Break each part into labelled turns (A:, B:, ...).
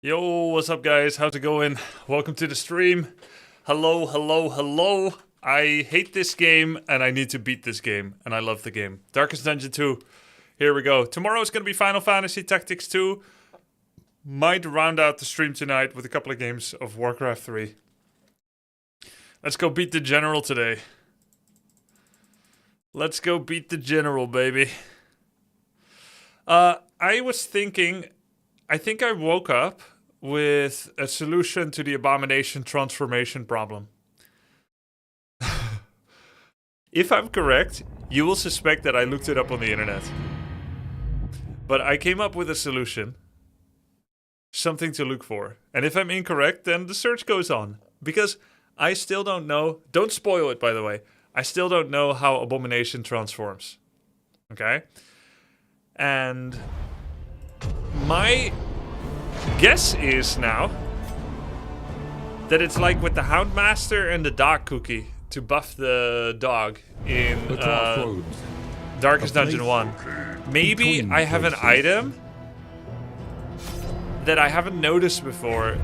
A: Yo, what's up guys? How's it going? Welcome to the stream. Hello, hello, hello. I hate this game and I need to beat this game. And I love the game. Darkest Dungeon 2. Here we go. Tomorrow is going to be Final Fantasy Tactics 2. Might round out the stream tonight with a couple of games of Warcraft 3. Let's go beat the general today. Let's go beat the general, baby. I was thinking... I think I woke up with a solution to the abomination transformation problem. If I'm correct, you will suspect that I looked it up on the internet. But I came up with a solution. Something to look for. And if I'm incorrect, then the search goes on. Because I still don't know... Don't spoil it, by the way. I still don't know how abomination transforms. Okay? And... my guess is now that it's like with the Houndmaster and the dog cookie to buff the dog in Darkest Dungeon 1. Maybe I have an item that I haven't noticed before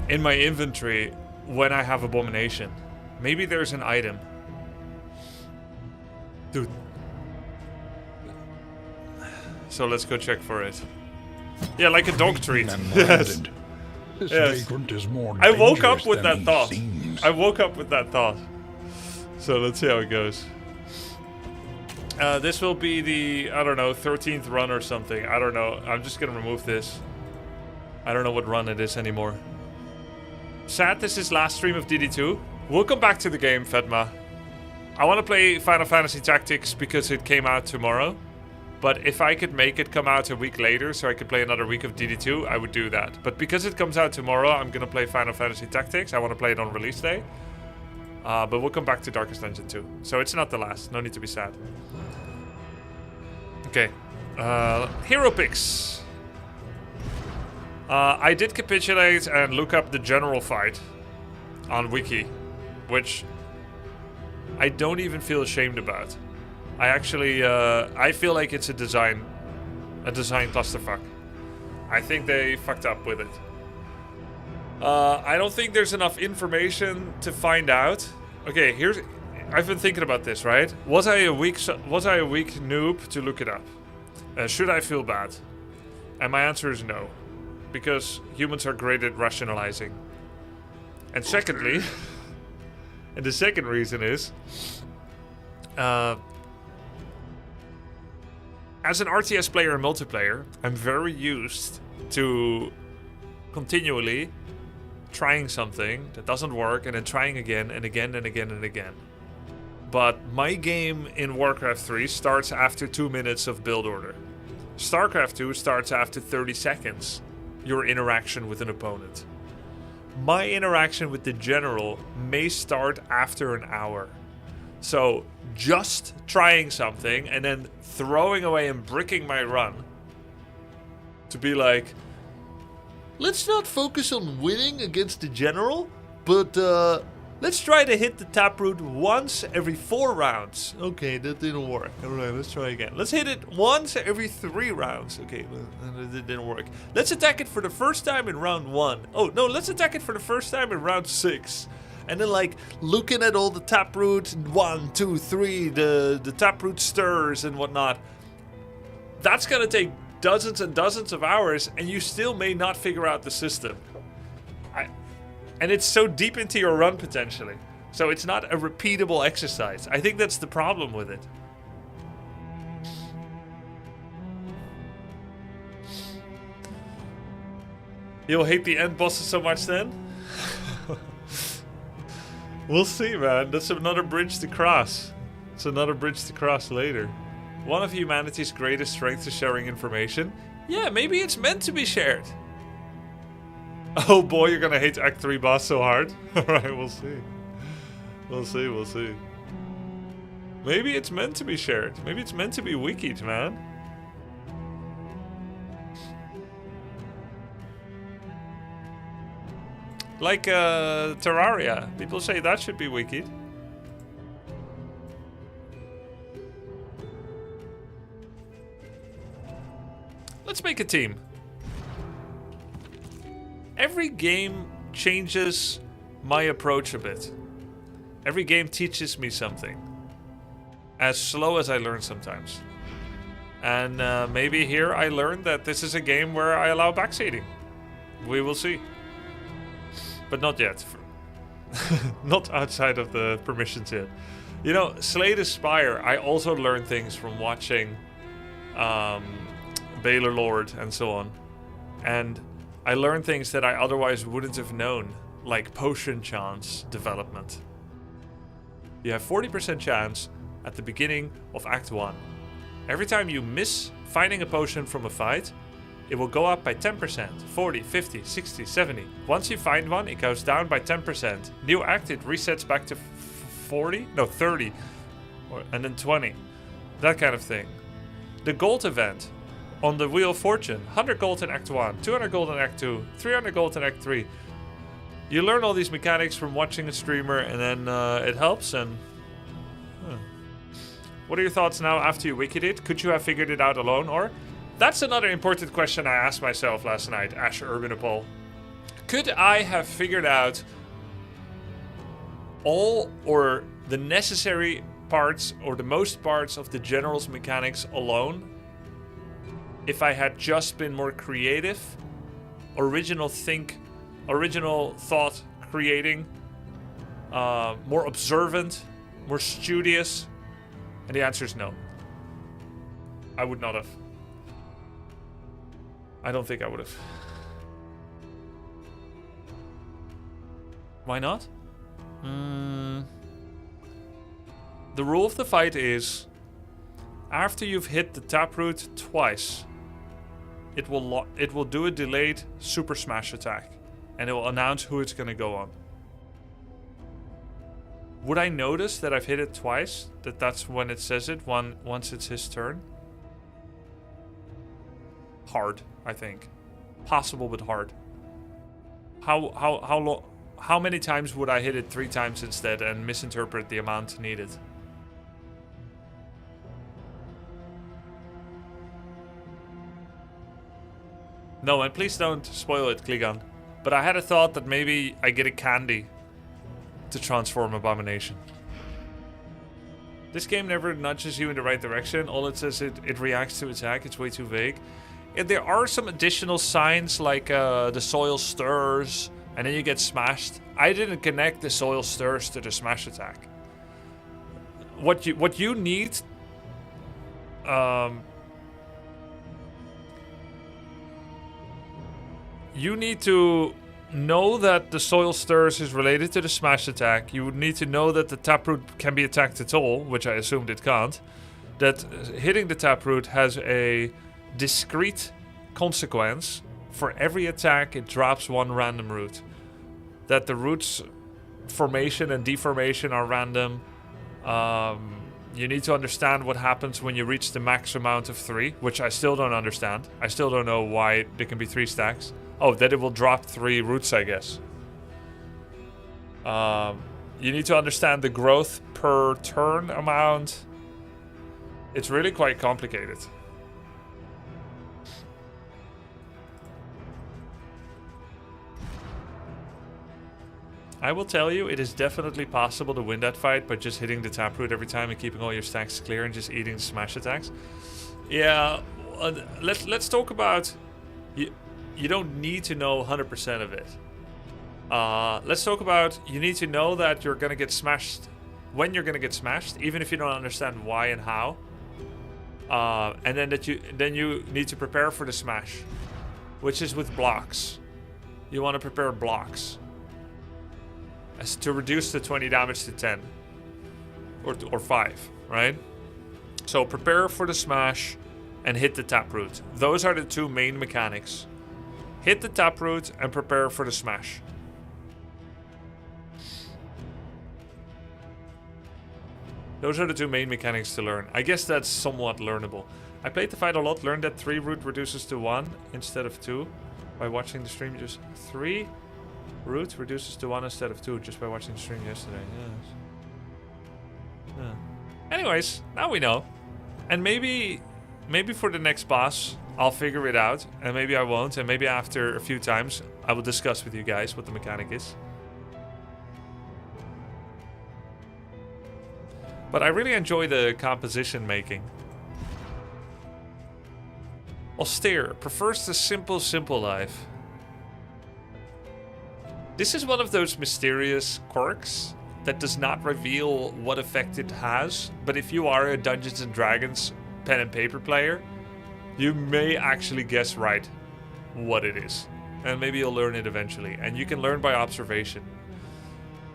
A: in my inventory when I have abomination. Maybe there's an item. Dude. So let's go check for it. Yeah, like a dog treat. Yes. Yes. I woke up with that thought. I woke up with that thought. So let's see how it goes. This will be the, I don't know, 13th run or something. I don't know. I'm just gonna remove this. I don't know what run it is anymore. Sad this is last stream of DD2. We'll come back to the game, Fedma. I want to play Final Fantasy Tactics because it came out tomorrow. But if I could make it come out a week later so I could play another week of DD2, I would do that. But because it comes out tomorrow, I'm going to play Final Fantasy Tactics. I want to play it on release day. But we'll come back to Darkest Dungeon 2. So it's not the last. No need to be sad. Okay. Hero picks. I did capitulate and look up the general fight on Wiki. Which I don't even feel ashamed about. I actually, I feel like it's a design clusterfuck. I think they fucked up with it. I don't think there's enough information to find out. Okay, I've been thinking about this, right? Was I a weak noob to look it up? Should I feel bad? And my answer is no, because humans are great at rationalizing. And secondly, and the second reason is, as an RTS player and multiplayer, I'm very used to continually trying something that doesn't work and then trying again and again and again and again. But my game in Warcraft 3 starts after 2 minutes of build order. StarCraft 2 starts after 30 seconds, your interaction with an opponent. My interaction with the general may start after an hour. So, just trying something and then throwing away and bricking my run to be like, let's not focus on winning against the general, but let's try to hit the taproot once every 4 rounds. Okay, that didn't work. Alright, let's try again. Let's hit it once every 3 rounds. Okay, that didn't work. Let's attack it for the first time in round 1. Oh, no, let's attack it for the first time in round 6. And then, like, looking at all the taproot, 1, 2, 3, the taproot stirs and whatnot. That's gonna take dozens and dozens of hours, and you still may not figure out the system. And it's so deep into your run, potentially. So it's not a repeatable exercise. I think that's the problem with it. You'll hate the end bosses so much then? We'll see, man. That's another bridge to cross. It's another bridge to cross later. One of humanity's greatest strengths is sharing information. Yeah, maybe it's meant to be shared. Oh boy, you're gonna hate Act 3 boss so hard. Alright, we'll see. We'll see, we'll see. Maybe it's meant to be shared. Maybe it's meant to be wikied, man. Like Terraria. People say that should be wikied. Let's make a team. Every game changes my approach a bit. Every game teaches me something. As slow as I learn sometimes. And maybe here I learned that this is a game where I allow backseating. We will see. But not yet. Not outside of the permissions yet. You know, Slay the Spire, I also learned things from watching Baylor Lord and so on. And I learned things that I otherwise wouldn't have known, like potion chance development. You have 40% chance at the beginning of Act 1. Every time you miss finding a potion from a fight, it will go up by 10%, 40, 50, 60, 70. Once you find one, it goes down by 10%. New act, it resets back to 40? No, 30. And then 20. That kind of thing. The gold event on the Wheel of Fortune. 100 gold in Act 1, 200 gold in Act 2, 300 gold in Act 3. You learn all these mechanics from watching a streamer, and then it helps. And what are your thoughts now after you wikid it? Could you have figured it out alone? Or that's another important question I asked myself last night, Ash Urbanapol. Could I have figured out all or the necessary parts or the most parts of the general's mechanics alone if I had just been more creative, original thought creating, more observant, more studious? And the answer is no. I would not have. I don't think I would have. Why not? The rule of the fight is, after you've hit the taproot twice, it will do a delayed super smash attack, and it will announce who it's gonna go on. Would I notice that I've hit it twice? That's when it says it, once it's his turn? Hard, I think. Possible, but hard. How many times would I hit it 3 times instead and misinterpret the amount needed? No, and please don't spoil it, Kligan. But I had a thought that maybe I get a candy to transform Abomination. This game never nudges you in the right direction. All it says it reacts to attack. It's way too vague. And there are some additional signs like the soil stirs and then you get smashed. I didn't connect the soil stirs to the smash attack. What you need you need to know that the soil stirs is related to the smash attack. You would need to know that the taproot can be attacked at all, which I assumed it can't. That hitting the taproot has a discrete consequence. For every attack, it drops 1 random root. That the roots formation and deformation are random. You need to understand what happens when you reach the max amount of 3, which I still don't understand. I still don't know why there can be 3 stacks. Oh, that it will drop 3 roots, I guess. You need to understand the growth per turn amount. It's really quite complicated. I will tell you, it is definitely possible to win that fight by just hitting the taproot every time and keeping all your stacks clear and just eating the smash attacks. Yeah, let's talk about... You don't need to know 100% of it. Let's talk about, you need to know that you're going to get smashed when you're going to get smashed, even if you don't understand why and how. And then you need to prepare for the smash, which is with blocks. You want to prepare blocks as to reduce the 20 damage to 10 or 5, right? So prepare for the smash and hit the taproot. Those are the 2 main mechanics. Hit the taproot and prepare for the smash. Those are the 2 main mechanics to learn. I guess that's somewhat learnable. I played the fight a lot, learned that 3 root reduces to 1 instead of 2 by watching the stream. Just 3 root reduces to 1 instead of 2 just by watching the stream yesterday. Yes. Yeah. Anyways, now we know. And maybe for the next boss, I'll figure it out, and maybe I won't, and maybe after a few times I will discuss with you guys what the mechanic is. But I really enjoy the composition making. Austere prefers the simple life. This is one of those mysterious quirks that does not reveal what effect it has, but if you are a Dungeons and Dragons pen and paper player, you may actually guess right what it is. And maybe you'll learn it eventually. And you can learn by observation.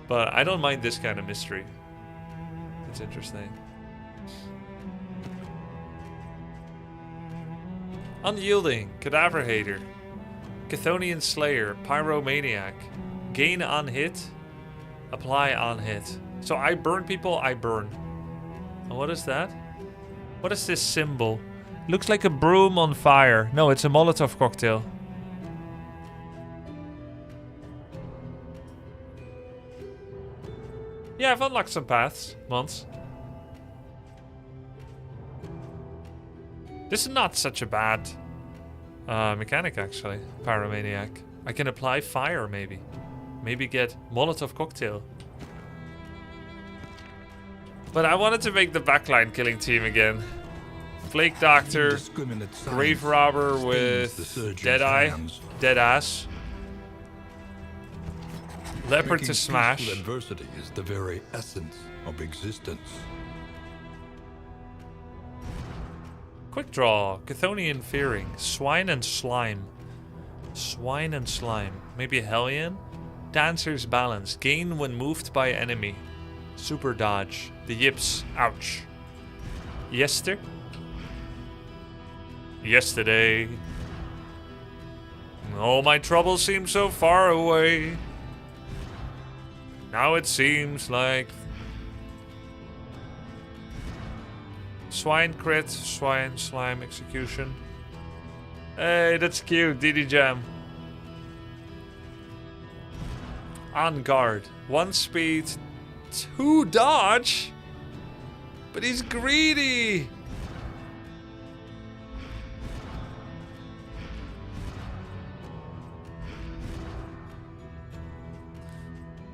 A: But I don't mind this kind of mystery. It's interesting. Unyielding, Cadaver Hater, Chthonian Slayer, Pyromaniac, Gain on hit, Apply on hit. So I burn people, I burn. And what is that? What is this symbol? Looks like a broom on fire. No, it's a Molotov cocktail. Yeah, I've unlocked some paths once. This is not such a bad mechanic, actually. Pyromaniac. I can apply fire, maybe. Maybe get Molotov cocktail. But I wanted to make the backline killing team again. Flake Doctor, Grave Robber with Deadeye, Deadass, Leopard to smash.
B: Adversity is the very essence of existence.
A: Quick draw, Chthonian Fearing, Swine and Slime. Swine and Slime. Maybe a Hellion? Dancer's Balance, gain when moved by enemy. Super dodge, the yips, ouch. Yester? Yesterday. All my troubles seem so far away. Now it seems like... Swine crit, Swine, Slime, Execution. Hey, that's cute, DD Jam. On guard. 1 speed, 2 dodge? But he's greedy!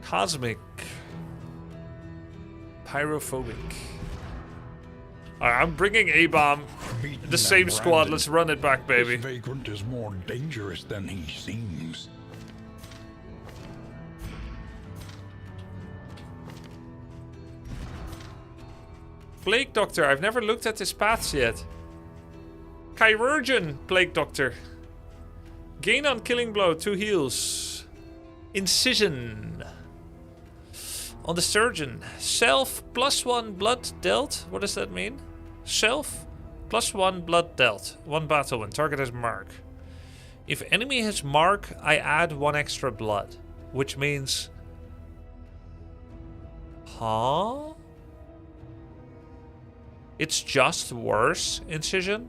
A: Cosmic. Pyrophobic. Alright, I'm bringing A-Bomb. The same squad, let's run it back, baby.
B: This vagrant is more dangerous than he seems.
A: Plague Doctor, I've never looked at his paths yet. Chirurgeon, Plague Doctor. Gain on killing blow, 2 heals. Incision. On the Surgeon. Self, +1 blood dealt. What does that mean? Self, +1 blood dealt. 1 battle when target has mark. If enemy has mark, I add 1 extra blood. Which means... Huh? It's just worse, Incision.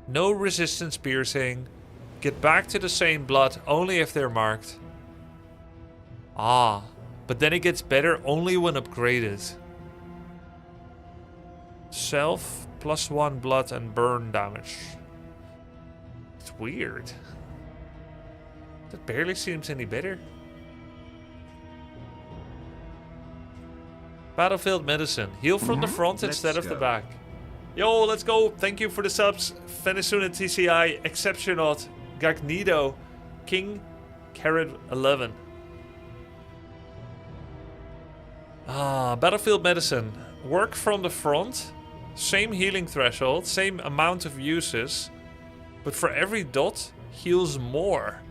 A: No resistance piercing. Get back to the same blood only if they're marked. Ah, but then it gets better only when upgraded. Self, +1 blood and burn damage. It's weird. That barely seems any better. Battlefield Medicine. Heal from the front instead of the back. Yo, let's go. Thank you for the subs. Venezuela TCI, Exceptionot, Gagnido, King, Carrot 11. Battlefield Medicine. Work from the front. Same healing threshold. Same amount of uses. But for every dot, heals more.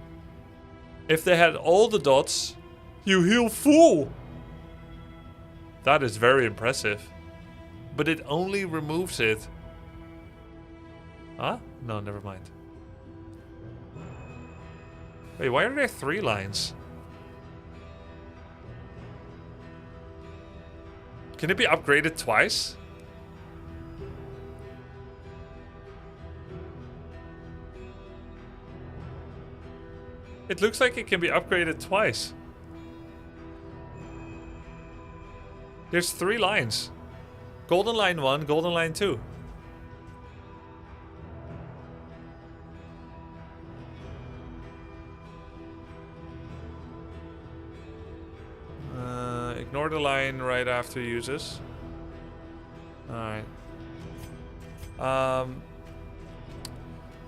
A: If they had all the dots, you heal full. That is very impressive. But it only removes it. Huh? No, never mind. Wait, why are there 3 lines? Can it be upgraded twice? It looks like it can be upgraded twice. There's 3 lines. Golden Line 1, Golden Line 2. Ignore the line right after uses. Alright.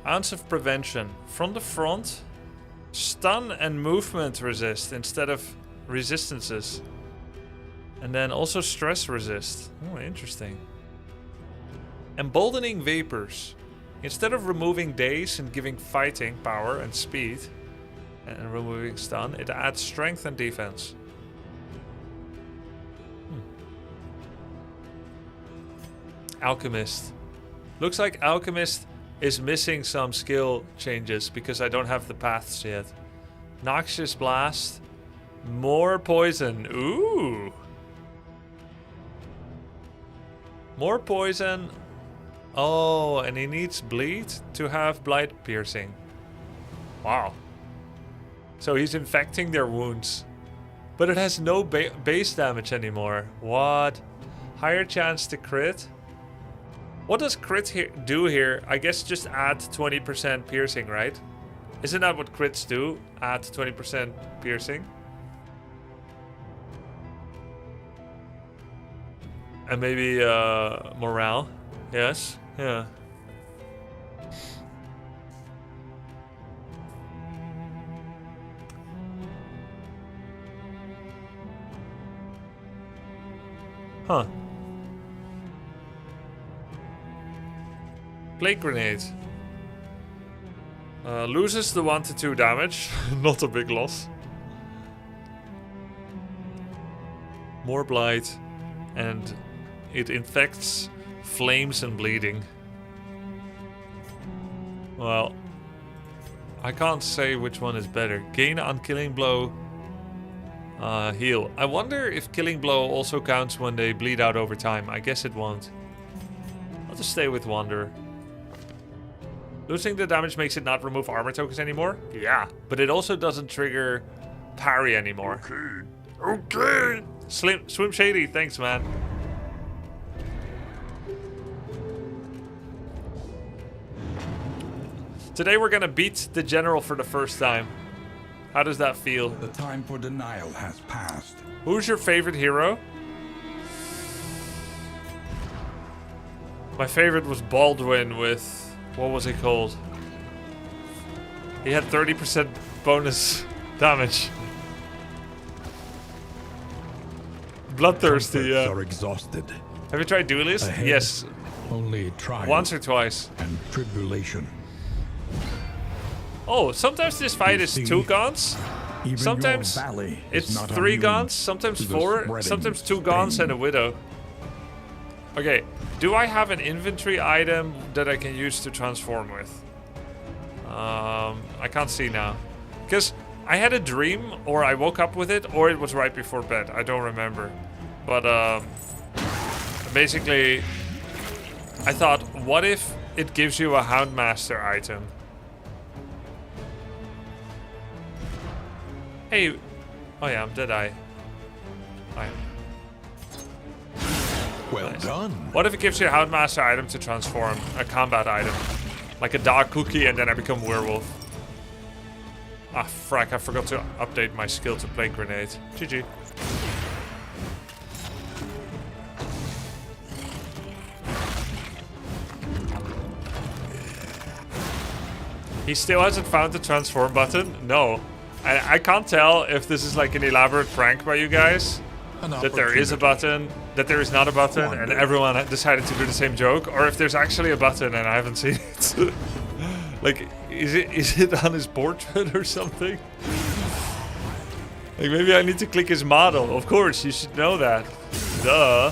A: Ounce of prevention. From the front, stun and movement resist instead of resistances. And then also stress resist. Oh, interesting. Emboldening vapors. Instead of removing daze and giving fighting power and speed, and removing stun, it adds strength and defense. Alchemist. Looks like Alchemist is missing some skill changes because I don't have the paths yet. Noxious Blast. More poison. Ooh. More poison. Oh, and he needs bleed to have blight piercing. Wow. So he's infecting their wounds. But it has no base damage anymore. What? Higher chance to crit. What does crit do here? I guess just add 20% piercing, right? Isn't that what crits do? Add 20% piercing? And maybe morale. Yes. Yeah. Huh. Plague grenade. Loses the 1 to 2 damage. Not a big loss. More blight. And it infects flames and bleeding. Well, I can't say which one is better. Gain on killing blow. Heal. I wonder if killing blow also counts when they bleed out over time. I guess it won't. I'll just stay with Wanderer. Losing the damage makes it not remove armor tokens anymore? Yeah. But it also doesn't trigger parry anymore. Okay. Swim Shady, thanks man. Today we're gonna beat the general for the first time. How does that feel?
B: The time for denial has passed.
A: Who's your favorite hero? My favorite was Baldwin with... what was he called? He had 30% bonus damage. Bloodthirsty, yeah.
B: Are exhausted.
A: Have you tried Duelist?
B: Ahead,
A: yes.
B: Only trial
A: Once or twice.
B: and tribulation.
A: Oh, sometimes this fight is
B: see,
A: 2 guns.
B: Even
A: Sometimes
B: your valley is
A: it's
B: not
A: 3
B: immune
A: guns, sometimes
B: to the
A: 4,
B: spreading
A: sometimes 2 guns and a widow. Okay, do I have an inventory item that I can use to transform with? I can't see now. Because I had a dream, or I woke up with it, or it was right before bed. I don't remember. But basically, I thought, what if it gives you a Houndmaster item? Hey, oh yeah, I'm Deadeye. I am.
B: Well
A: Nice.
B: done.
A: What if it gives you a Houndmaster item to transform? A combat item. Like a dog cookie and then I become werewolf. Ah, frack, I forgot to update my skill to Plague Grenade. GG. He still hasn't found the transform button? No. I can't tell if this is like an elaborate prank by you guys. That there is a button, that there is not a button, and everyone decided to do the same joke, or if there's actually a button and I haven't seen it. Like, is it on his portrait or something? Like, maybe I need to click his model. Of course, you should know that. Duh.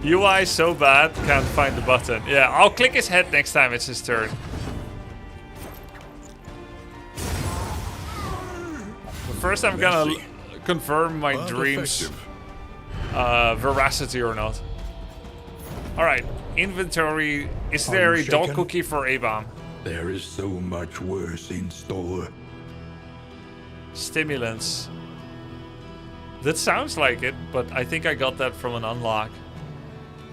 A: UI so bad, can't find the button. Yeah, I'll click his head next time it's his turn. But first I'm gonna confirm my dreams veracity or not. Alright, inventory. Is there a dog
B: shaken?
A: cookie for A-bomb?
B: There is so much worse in store.
A: Stimulants. That sounds like it, but I think I got that from an unlock.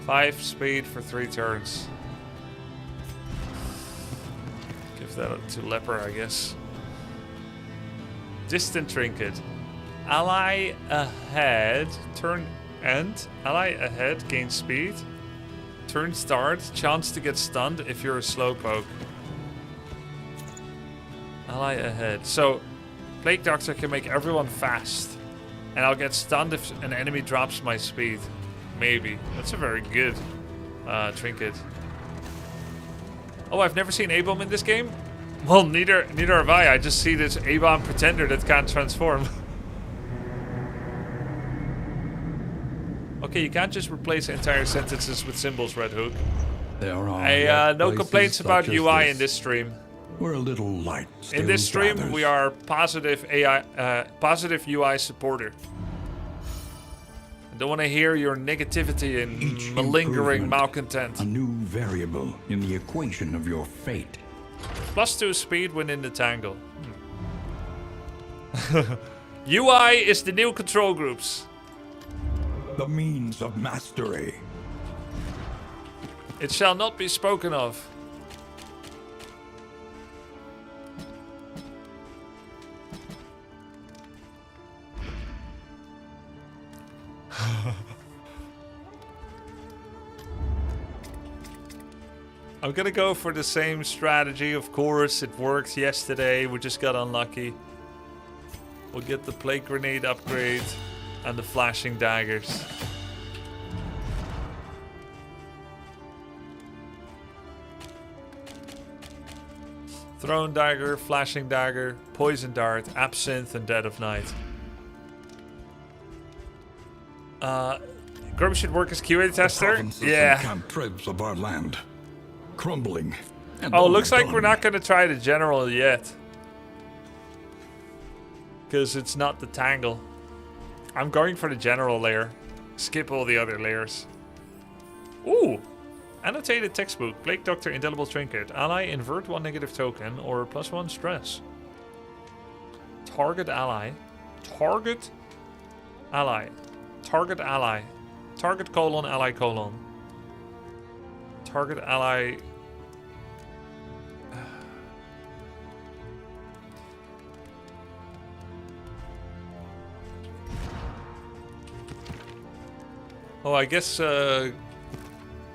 A: 5 speed for 3 turns. Give that to Leper, I guess. Distant trinket. Ally ahead. Turn end. Ally ahead. Gain speed. Turn start. Chance to get stunned if you're a slowpoke. Ally ahead. So, Plague Doctor can make everyone fast. And I'll get stunned if an enemy drops my speed. Maybe. That's a very good trinket. Oh, I've never seen A-Bomb in this game? Well, neither have I. I just see this A-Bomb pretender that can't transform. Okay, you can't just replace entire sentences with symbols, Red Hook.
B: There are
A: No complaints about UI in this stream.
B: We're a little light.
A: In this stream, we are positive positive UI supporter. I don't want to hear your negativity and malingering malcontent.
B: A new variable in the equation of your fate.
A: +2 speed when in the tangle. UI is the new control groups.
B: The means of mastery.
A: It shall not be spoken of. I'm gonna go for the same strategy, of course. It worked yesterday, we just got unlucky. We'll get the Plague Grenade upgrade and the Flashing Daggers. Thrown Dagger, Flashing Dagger, Poison Dart, Absinthe, and Dead of Night. Grum should work as QA tester? Yeah.
B: Cantrips of our land. Crumbling.
A: Oh, looks like we're not going to try the general yet. Because it's not the tangle. I'm going for the general layer. Skip all the other layers. Ooh! Annotated textbook. Plague Doctor Indelible Trinket. Ally invert 1 negative token or +1 stress. Target ally. Target ally. Target ally. Target : ally : target ally. Oh, I guess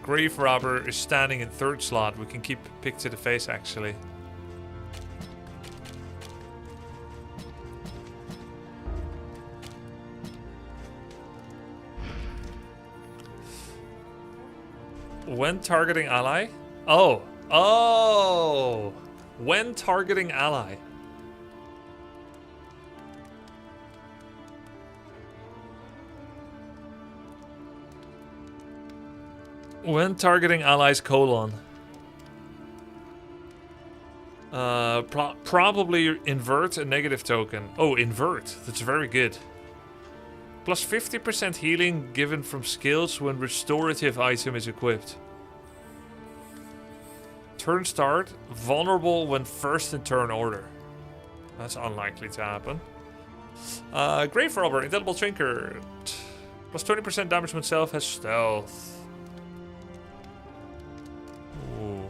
A: Grave Robber is standing in 3rd slot. We can keep Pick to the Face, actually. When targeting ally? Oh. Oh! When targeting ally. When targeting allies : probably invert a negative token. Oh, invert. That's very good. Plus 50% healing given from skills when restorative item is equipped. Turn start. Vulnerable when first in turn order. That's unlikely to happen. Grave Robber. Indelible Trinket. Plus 20% damage when self has stealth. Ooh.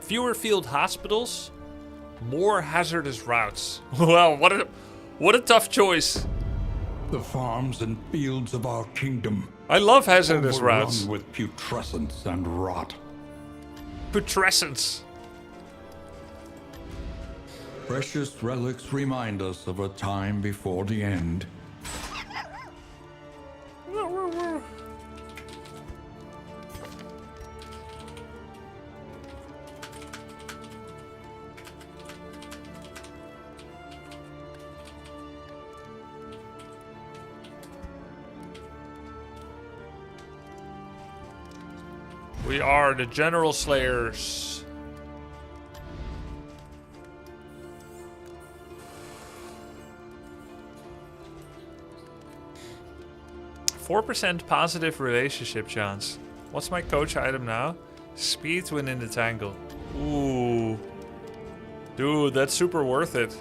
A: Fewer field hospitals. More hazardous routes. Well, what a tough choice.
B: The farms and fields of our kingdom.
A: I love hazardous
B: overrun
A: routes.
B: with putrescence and rot.
A: Putrescence.
B: Precious relics remind us of a time before the end. We are the General Slayers. %4 positive relationship chance. What's my coach item now? Speed when in the tangle. Ooh. Dude, that's super worth it.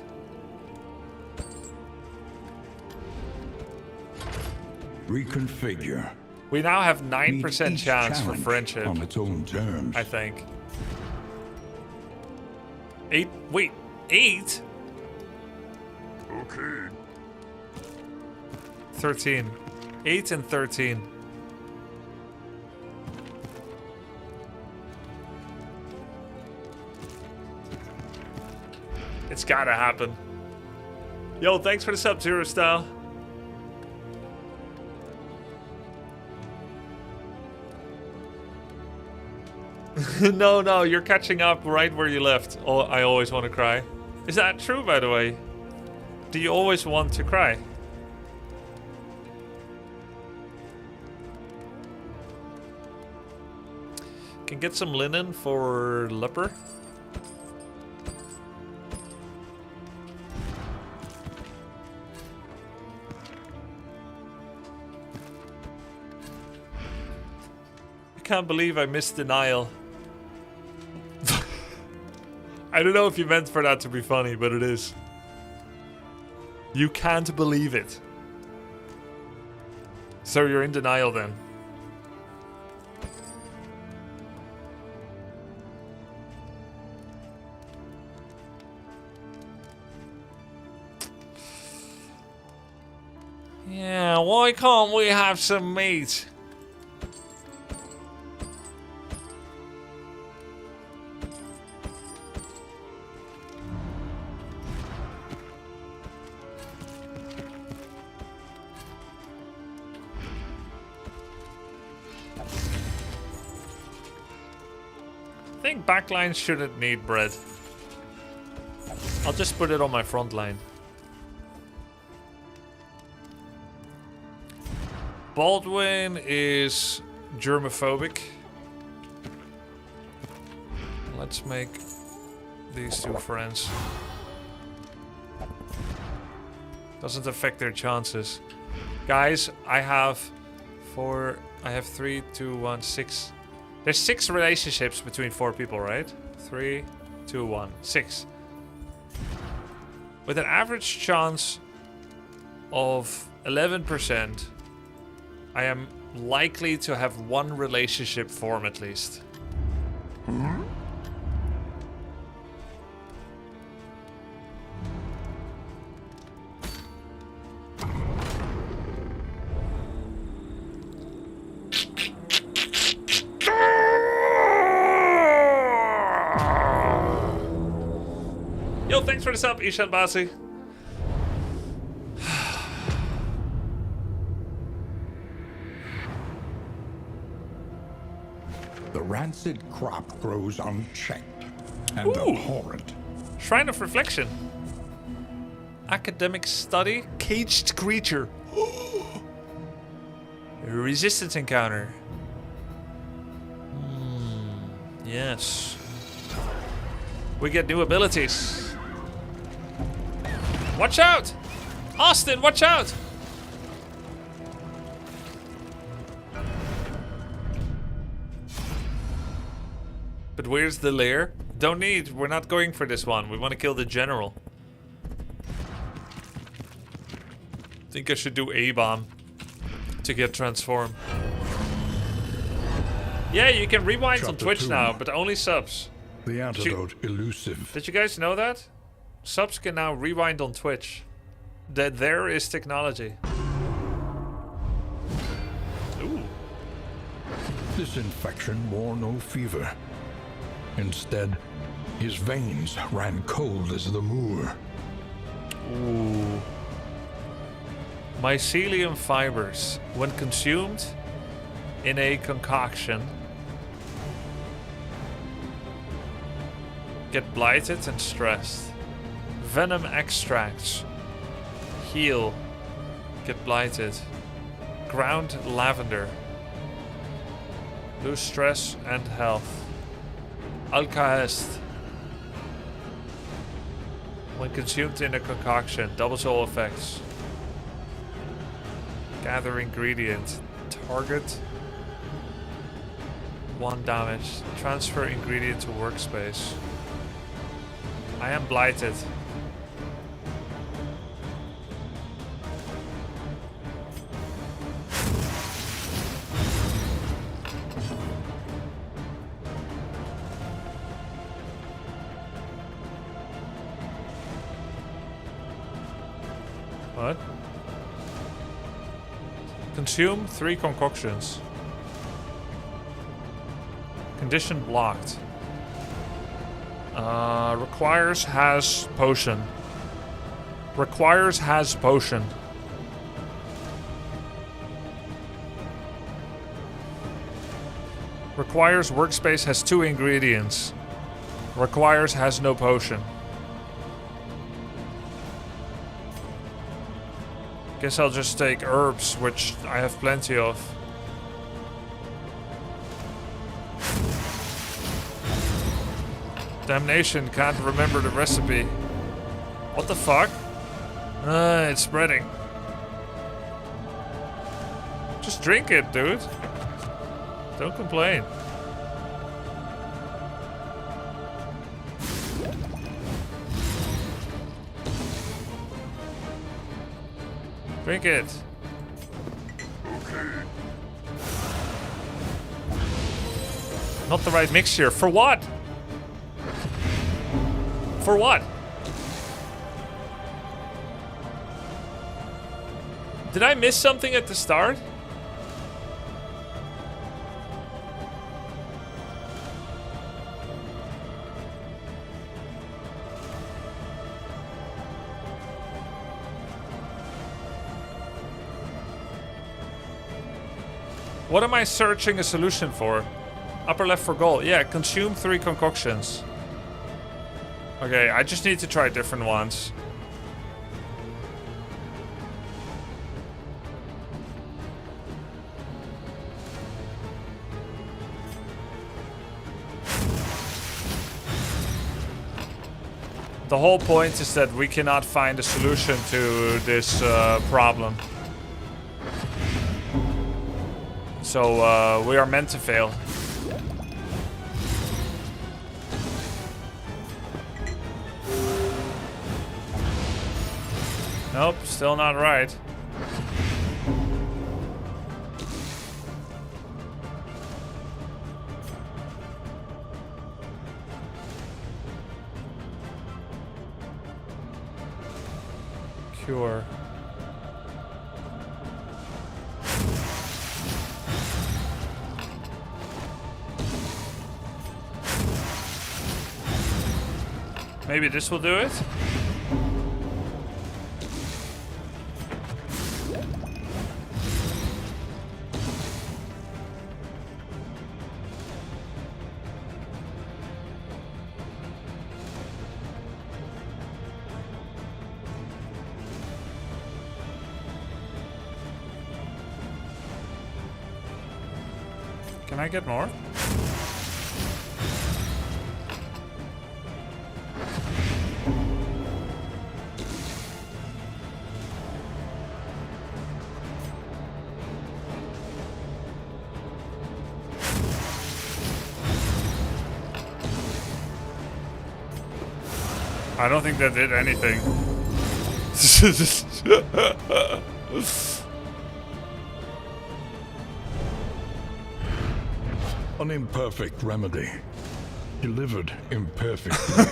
C: reconfigure.
A: We now have
C: Meet
A: 9%
C: each
A: chance for
C: challenge
A: friendship,
C: on its own terms.
A: I think. 8? Wait, 8?
D: Okay.
A: 13. 8 and 13. It's gotta happen. Yo, thanks for the sub, Zero Style. No, you're catching up right where you left. Oh, I always want to cry. Is that true, by the way? Do you always want to cry? Can get some linen for leper. I can't believe I missed denial. I don't know if you meant for that to be funny, but it is. You can't believe it. So you're in denial then. Yeah, why can't we have some meat? I think backlines shouldn't need bread. I'll just put it on my front line. Baldwin is germophobic. Let's make these two friends. Doesn't affect their chances. Guys, I have 3, 2, 1, 6. There's 6 relationships between 4 people, right? 3, 2, 1, 6. With an average chance of 11%, I am likely to have 1 relationship form at least. Yo, thanks for the sub, Ishan Basi.
C: The rancid crop grows unchecked and
A: Ooh.
C: abhorrent.
A: Shrine of Reflection. Academic study. Caged creature. Resistance encounter. Yes. We get new abilities. Watch out! Austin, watch out! But where's the lair? Don't need. We're not going for this one. We want to kill the general. Think I should do A-bomb to get transformed. Yeah, you can rewind on
C: Chapter
A: Twitch
C: 2.
A: now, but only subs.
C: The antidote elusive.
A: Did you guys know that? Subs can now rewind on Twitch. There is technology. Ooh.
C: This infection wore no fever. Instead, his veins ran cold as the moor.
A: Ooh. Mycelium fibers, when consumed in a concoction, get blighted and stressed. Venom extracts heal, get blighted. Ground lavender, lose stress and health. Alkahest, when consumed in a concoction, doubles all effects. Gather ingredient, target 1 damage, transfer ingredient to workspace. I am blighted.
B: What? Consume 3 concoctions. Condition blocked. Requires has potion. Requires has potion. Requires workspace has 2 ingredients. Requires has no potion. Guess I'll just take herbs, which I have plenty of. Damnation, can't remember the recipe. What the fuck? It's spreading. Just drink it, dude. Don't complain. Drink it. Not the right mixture. For what? For what? Did I miss something at the start? What am I searching a solution for? Upper left for goal. Yeah, consume 3 concoctions. Okay, I just need to try different ones. The whole point is that we cannot find a solution to this problem. So we are meant to fail. Nope, still not right. Cure. Maybe this will do it? Can I get more? I don't think that did anything.
C: An imperfect remedy. Delivered imperfectly.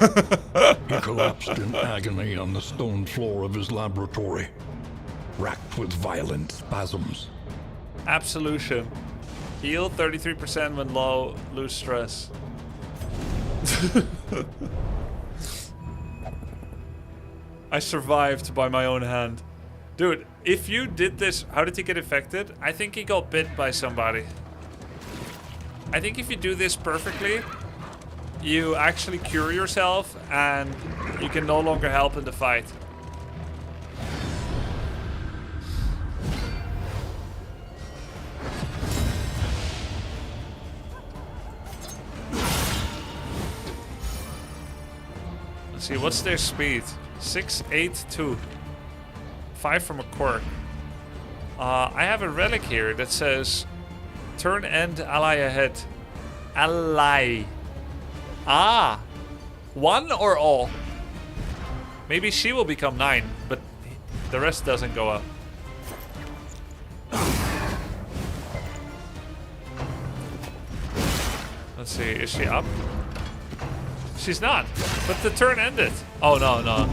C: He collapsed in agony on the stone floor of his laboratory, racked with violent spasms.
B: Absolution. Heal 33% when low, lose stress. I survived by my own hand. Dude, if you did this, how did he get infected? I think he got bit by somebody. I think if you do this perfectly, you actually cure yourself and you can no longer help in the fight. Let's see, what's their speed? 682. 5 from a quirk. I have a relic here that says turn end ally ahead. Ally. Ah. 1 or all? Maybe she will become 9, but the rest doesn't go up. Let's see, is she up? She's not, but the turn ended. Oh, no.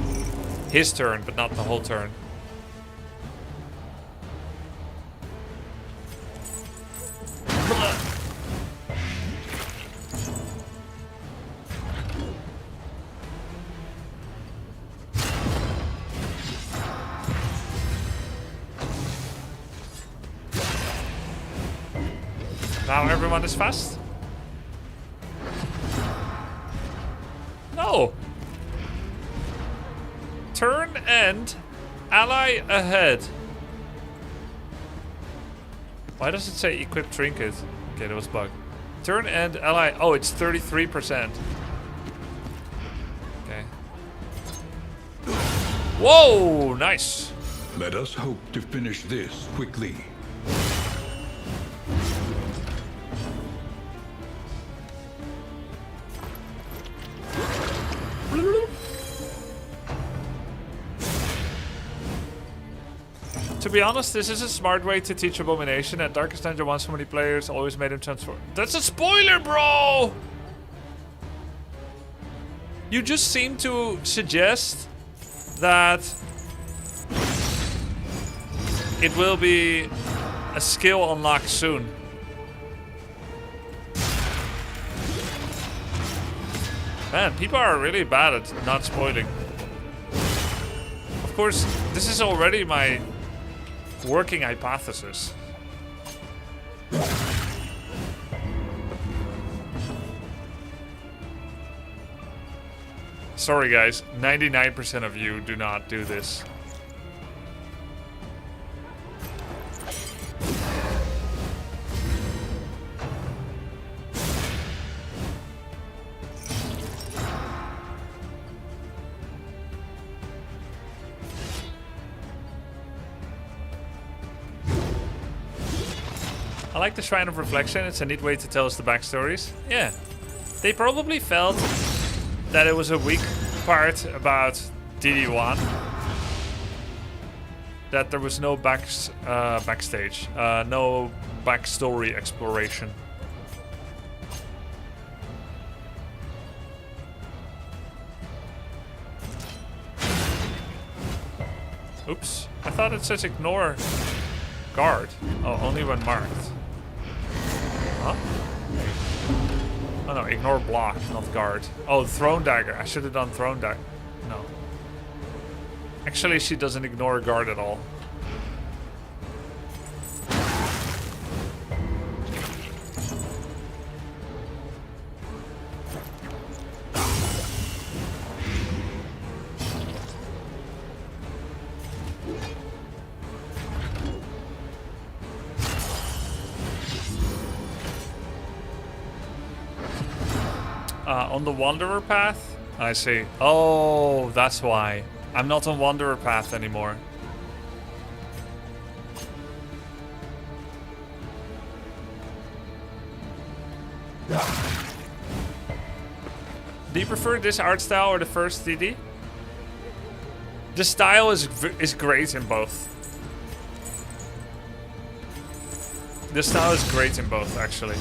B: His turn, but not the whole turn.
A: Now everyone is fast? No! Turn end, ally ahead. Why does it say equip trinket? Okay, that was bug. Turn end, ally. Oh, it's 33%. Okay. Whoa, nice.
C: Let us hope to finish this quickly.
A: To be honest, this is a smart way to teach Abomination. At Darkest Dungeon, once so many players always made him transform. That's a spoiler, bro! You just seem to suggest that it will be a skill unlock soon. Man, people are really bad at not spoiling. Of course, this is already my working hypothesis. Sorry guys, 99% of you do not do this. I like the Shrine of Reflection. It's a neat way to tell us the backstories. Yeah. They probably felt that it was a weak part about DD1. That there was no backstage. No backstory exploration. Oops. I thought it says ignore guard. Oh, only when marked. Huh? Oh no, ignore block, not guard. Oh, throne dagger. I should have done throne dagger. No. Actually, she doesn't ignore guard at all. On the Wanderer path? I see. Oh, that's why. I'm not on Wanderer path anymore. Do you prefer this art style or the first DD? The style is great in both. The style is great in both, actually.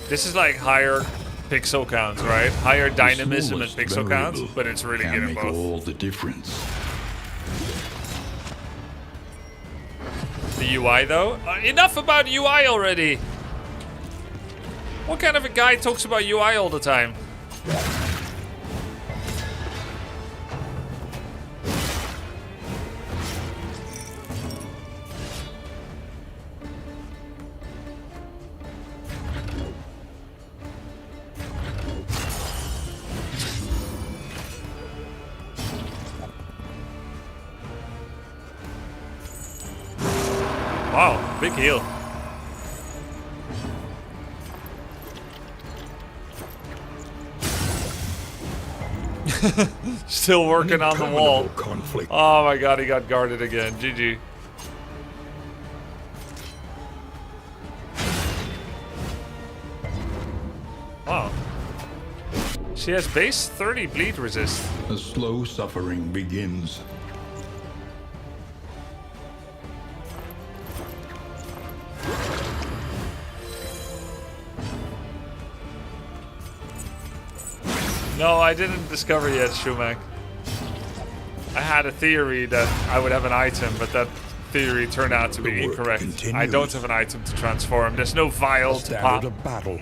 A: This is like higher pixel counts, right? Higher dynamism and pixel counts, but it's really good in both.
C: All the difference.
A: The UI though? Enough about UI already! What kind of a guy talks about UI all the time? Wow, big heal. Still working on the wall.
C: Conflict.
A: Oh my god, he got guarded again. GG. Wow. She has base 30 bleed resist.
C: A slow suffering begins.
A: No, I didn't discover yet, Shumak. I had a theory that I would have an item, but that theory turned out to be
C: The work
A: incorrect. I
C: continues.
A: don't have an item to transform. There's no vial to pop.
C: Standard of battle.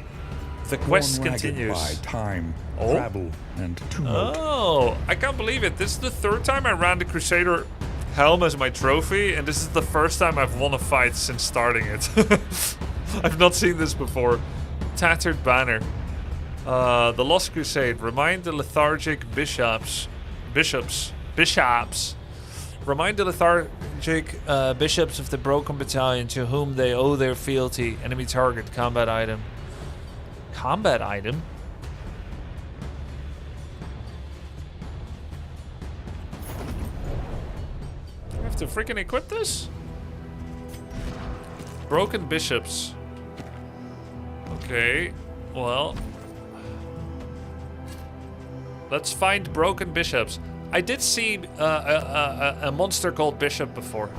A: The quest
C: Worn ragged
A: continues.
C: by time,
A: Oh.
C: travel, and tumult.
A: Oh, I can't believe it. This is the third time I ran the Crusader helm as my trophy, and this is the first time I've won a fight since starting it. I've not seen this before. Tattered banner. The Lost Crusade. Remind the lethargic bishops. Remind the lethargic bishops of the broken battalion to whom they owe their fealty. Enemy target. Combat item. Combat item? I have to freaking equip this? Broken bishops. Okay, well. Let's find broken bishops. I did see a monster called Bishop before.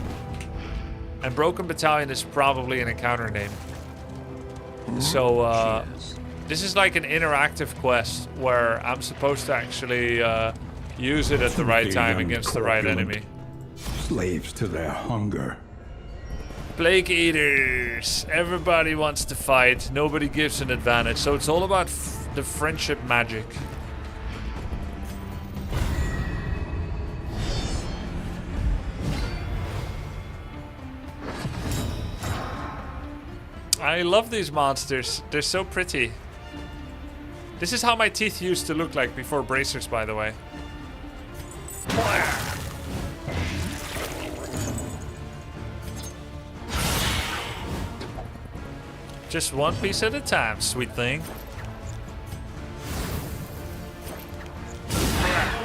A: And Broken Battalion is probably an encounter name. So, this is like an interactive quest where I'm supposed to actually use it at the right time against the right enemy.
C: Slaves to their hunger.
A: Plague Eaters. Everybody wants to fight. Nobody gives an advantage. So it's all about the friendship magic. I love these monsters. They're so pretty. This is how my teeth used to look like before bracers, by the way. Just one piece at a time, sweet thing.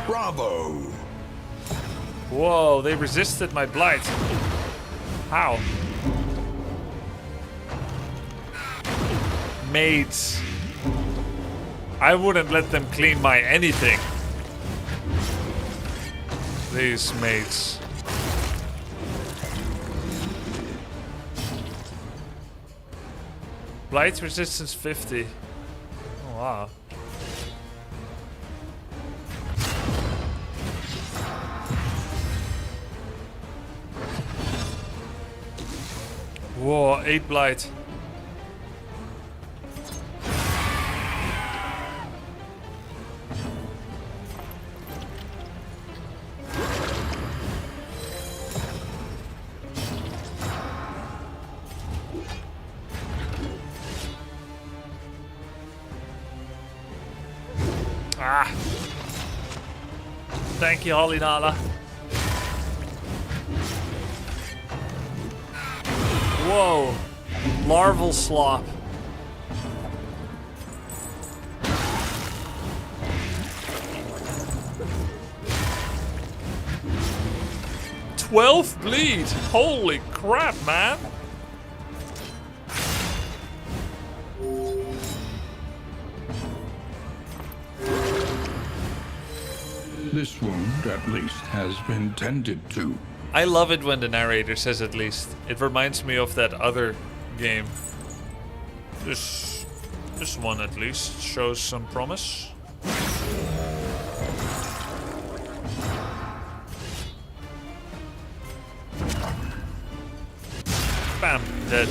C: Bravo!
A: Whoa, they resisted my blight. How? Maids. I wouldn't let them clean my anything. These maids. Blight resistance 50. Oh, wow. Whoa, 8 blight. Ah. Thank you, Holly Nala. Whoa. Larval slop. "12 bleed. Holy crap, man.
C: This wound, at least, has been tended to.
A: I love it when the narrator says "at least." It reminds me of that other game. This one at least shows some promise. Bam, dead.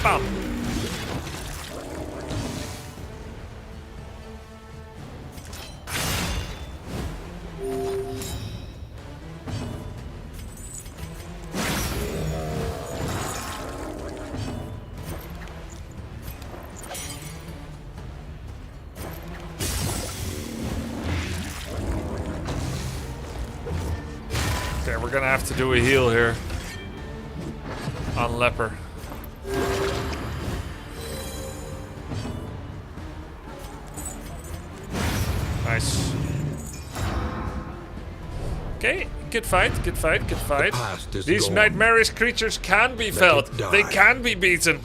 A: Bam. Okay, we're gonna have to do a heal here on Leper. Nice. Okay, good fight, good fight, good fight.
C: past is
A: These
C: gone.
A: nightmarish creatures can be felt.
C: it die.
A: They can be beaten.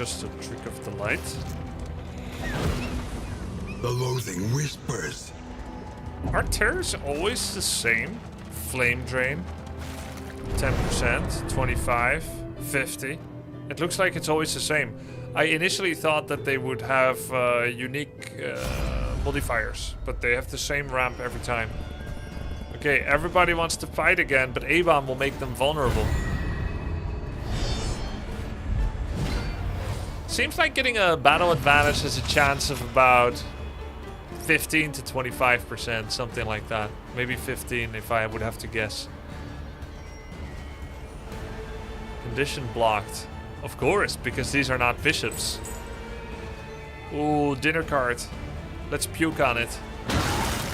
A: just a trick of the light.
C: The loathing whispers.
A: Are tears always the same? Flame drain. 10%, 25, 50. It looks like it's always the same. I initially thought that they would have unique modifiers, but they have the same ramp every time. Okay, everybody wants to fight again, but A-bomb will make them vulnerable. Seems like getting a battle advantage has a chance of about 15 to 25%, something like that. Maybe 15 if I would have to guess. Condition blocked. Of course, because these are not bishops. Ooh, dinner card. Let's puke on it.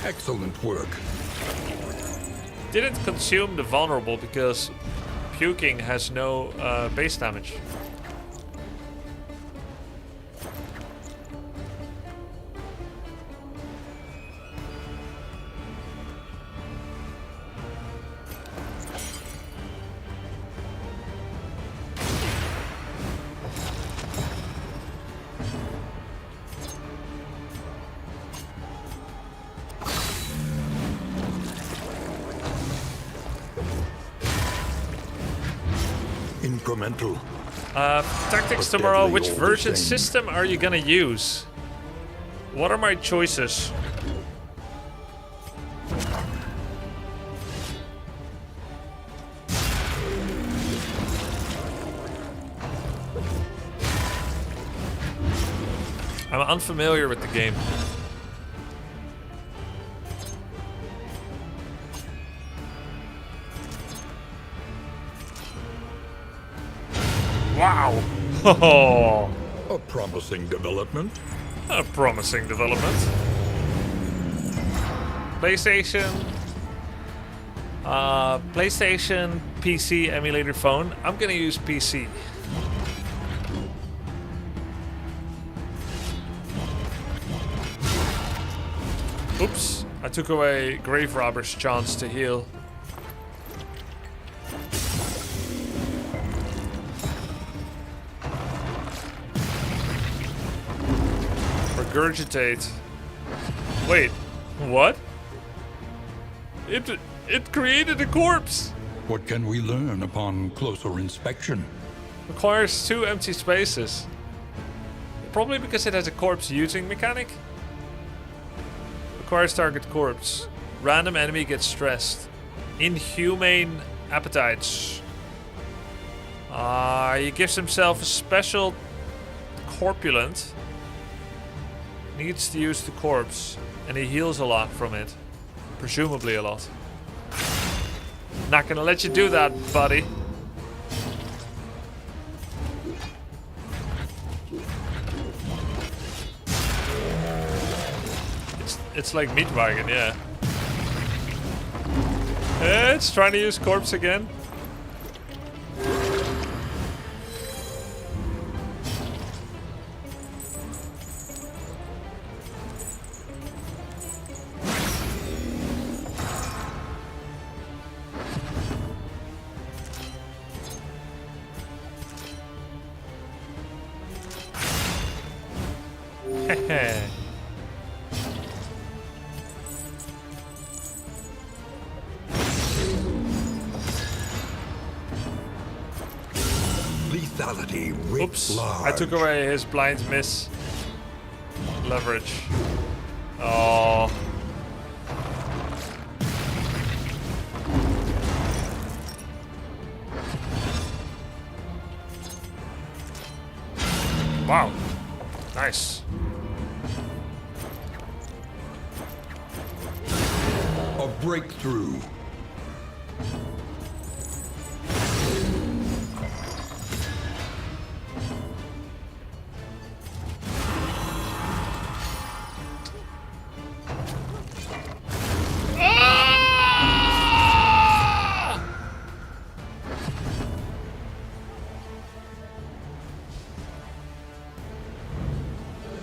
C: Excellent work.
A: Didn't consume the vulnerable because puking has no base damage.
C: Incremental.
A: Tactics
C: But
A: tomorrow.
C: deadly
A: Which
C: all the
A: version
C: same.
A: system are you gonna use? What are my choices? I'm unfamiliar with the game. Wow! Oh,
C: A promising development.
A: a promising development. PlayStation, PlayStation, PC, emulator, phone. I'm gonna use PC. Oops, I took away Grave Robber's chance to heal. Regurgitate. Wait, what? It created a corpse.
C: What can we learn upon closer inspection?
A: Requires 2 empty spaces. Probably because it has a corpse using mechanic. Requires target corpse. Random enemy gets stressed. Inhumane appetites. He gives himself a special corpulent. Needs to use the corpse. And he heals a lot from it. Presumably a lot. Not gonna let you do that, buddy. It's like Meatwagon, yeah. It's trying to use corpse again. Heh.
C: Lethality writ
A: Oops,
C: large.
A: I took away his blind miss leverage. Oh. Wow. Nice.
C: A breakthrough.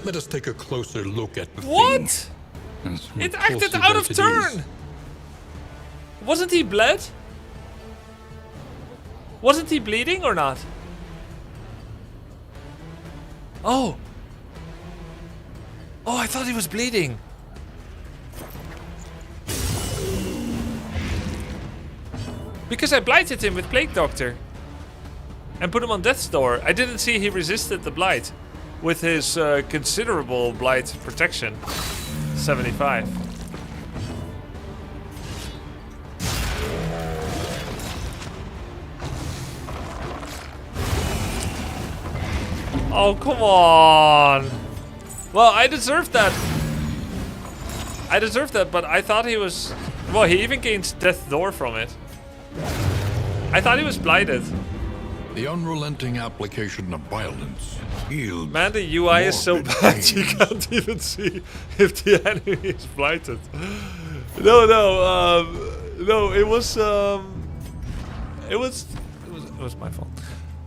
C: Let us take a closer look at the thing.
A: What?
C: As
A: It acted
C: repulsive
A: out
C: as
A: of
C: it
A: turn.
C: is.
A: Wasn't he bled? Wasn't he bleeding or not? Oh! Oh, I thought he was bleeding. Because I blighted him with Plague Doctor. And put him on Death's Door. I didn't see he resisted the blight. With his considerable blight protection. 75. Oh, come on. Well, I deserved that. I deserved that, but I thought he was... Well, he even gains Death's Door from it. I thought he was blighted.
C: The unrelenting application of violence yields.
A: Man, the UI is so
C: morbid
A: bad you
C: pain.
A: can't even see if the enemy is blighted. No, it was my fault.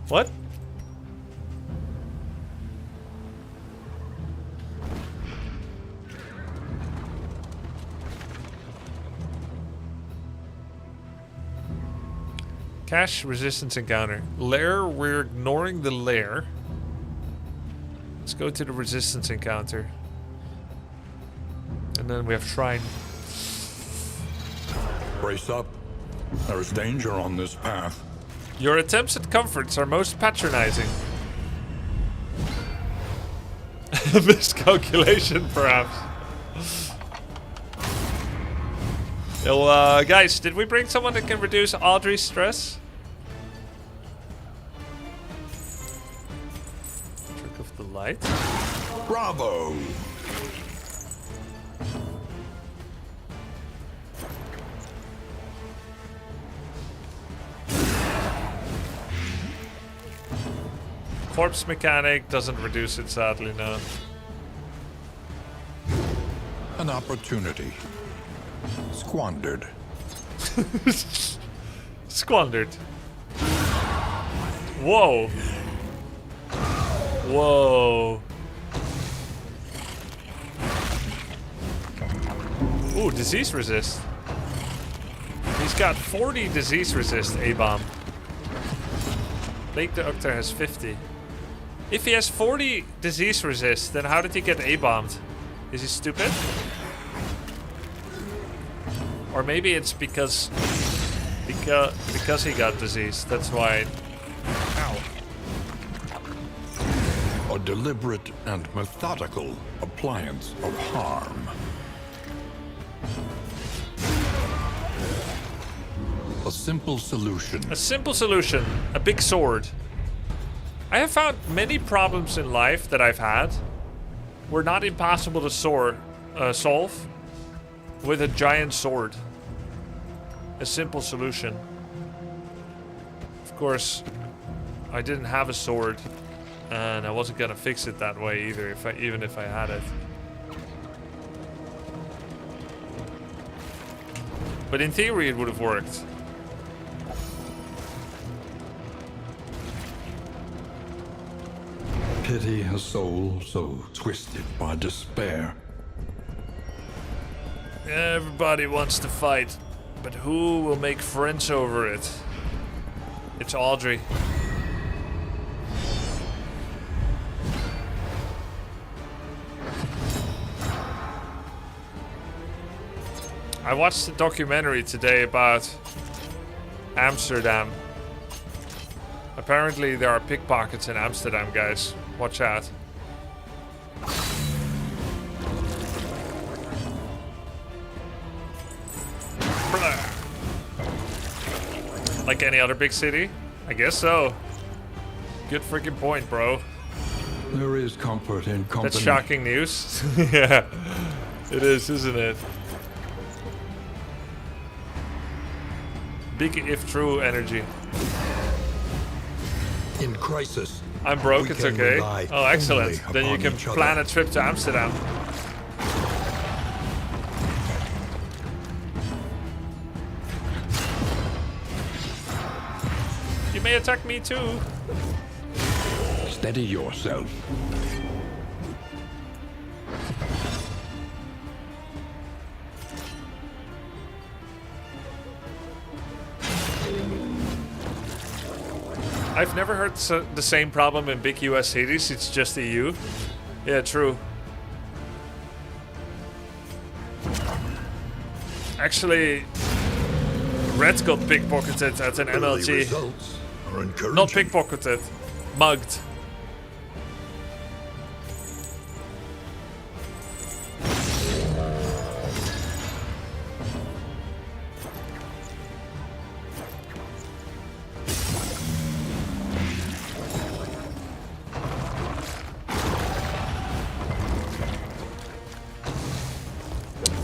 A: What? Cash resistance encounter. Lair, we're ignoring the lair. Let's go to the resistance encounter. And then we have shrine.
C: Brace up. There is danger on this path.
A: Your attempts at comforts are most patronizing. Miscalculation, perhaps. Yo, guys, did we bring someone that can reduce Audrey's stress? Trick of the light.
C: Bravo!
A: Corpse mechanic doesn't reduce it, sadly, no.
C: An opportunity. Squandered.
A: Squandered. Whoa. Whoa. Ooh, disease resist. He's got 40 disease resist A-bomb. Plague Doctor has 50. If he has 40 disease resist, then how did he get A-bombed? Is he stupid? Or maybe it's because he got disease. That's why. Ow.
C: A deliberate and methodical appliance of harm. A simple solution.
A: A simple solution. A big sword. I have found many problems in life that I've had were not impossible to solve with a giant sword. A simple solution. Of course, I didn't have a sword, and I wasn't gonna fix it that way either, even if I had it. But in theory, it would have worked.
C: Pity a soul so twisted by despair.
A: Everybody wants to fight, but who will make friends over it? It's Audrey. I watched a documentary today about Amsterdam. Apparently there are pickpockets in Amsterdam, guys. Watch out. Like any other big city? I guess so. Good freaking point, bro.
C: There is comfort in company.
A: That's shocking news. Yeah, it is, isn't it? Big if true energy.
C: In crisis.
A: I'm broke,
C: we
A: it's
C: can
A: okay.
C: rely
A: Oh, excellent.
C: only
A: Then you
C: upon
A: can
C: each other.
A: plan a trip to Amsterdam. You may attack me too.
C: Steady yourself.
A: I've never heard the same problem in big US cities. It's just EU. Yeah, true. Actually, Red got pickpocketed at an
C: Early
A: MLG.
C: results are encouraging.
A: Not pickpocketed, mugged.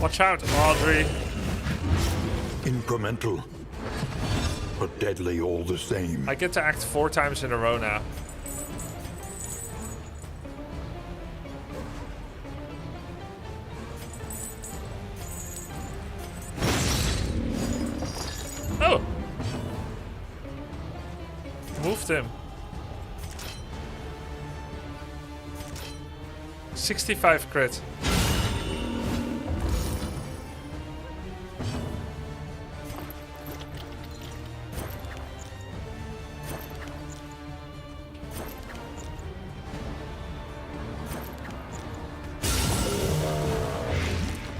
A: Watch out, Audrey.
C: Incremental, but deadly all the same.
A: I get to act 4 times in a row now. Oh! Moved him. 65 crit.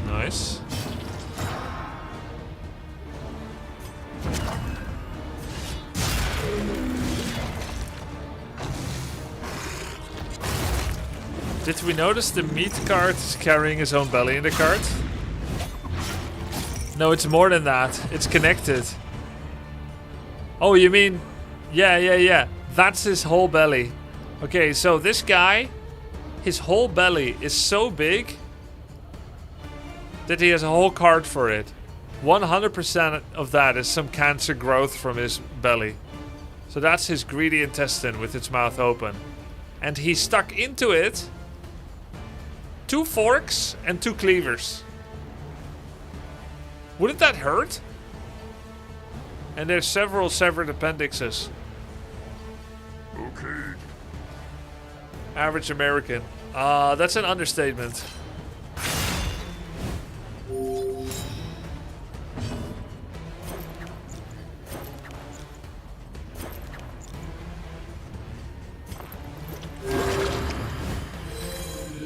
A: Nice. Did we notice the meat cart is carrying his own belly in the cart? No, it's more than that. It's connected. Oh, you mean... Yeah. That's his whole belly. Okay, so this guy, his whole belly is so big that he has a whole cart for it. 100% of that is some cancer growth from his belly. So that's his greedy intestine with its mouth open. And he stuck into it 2 forks and 2 cleavers. Wouldn't that hurt? And there's several severed appendixes.
C: Okay.
A: Average American. That's an understatement.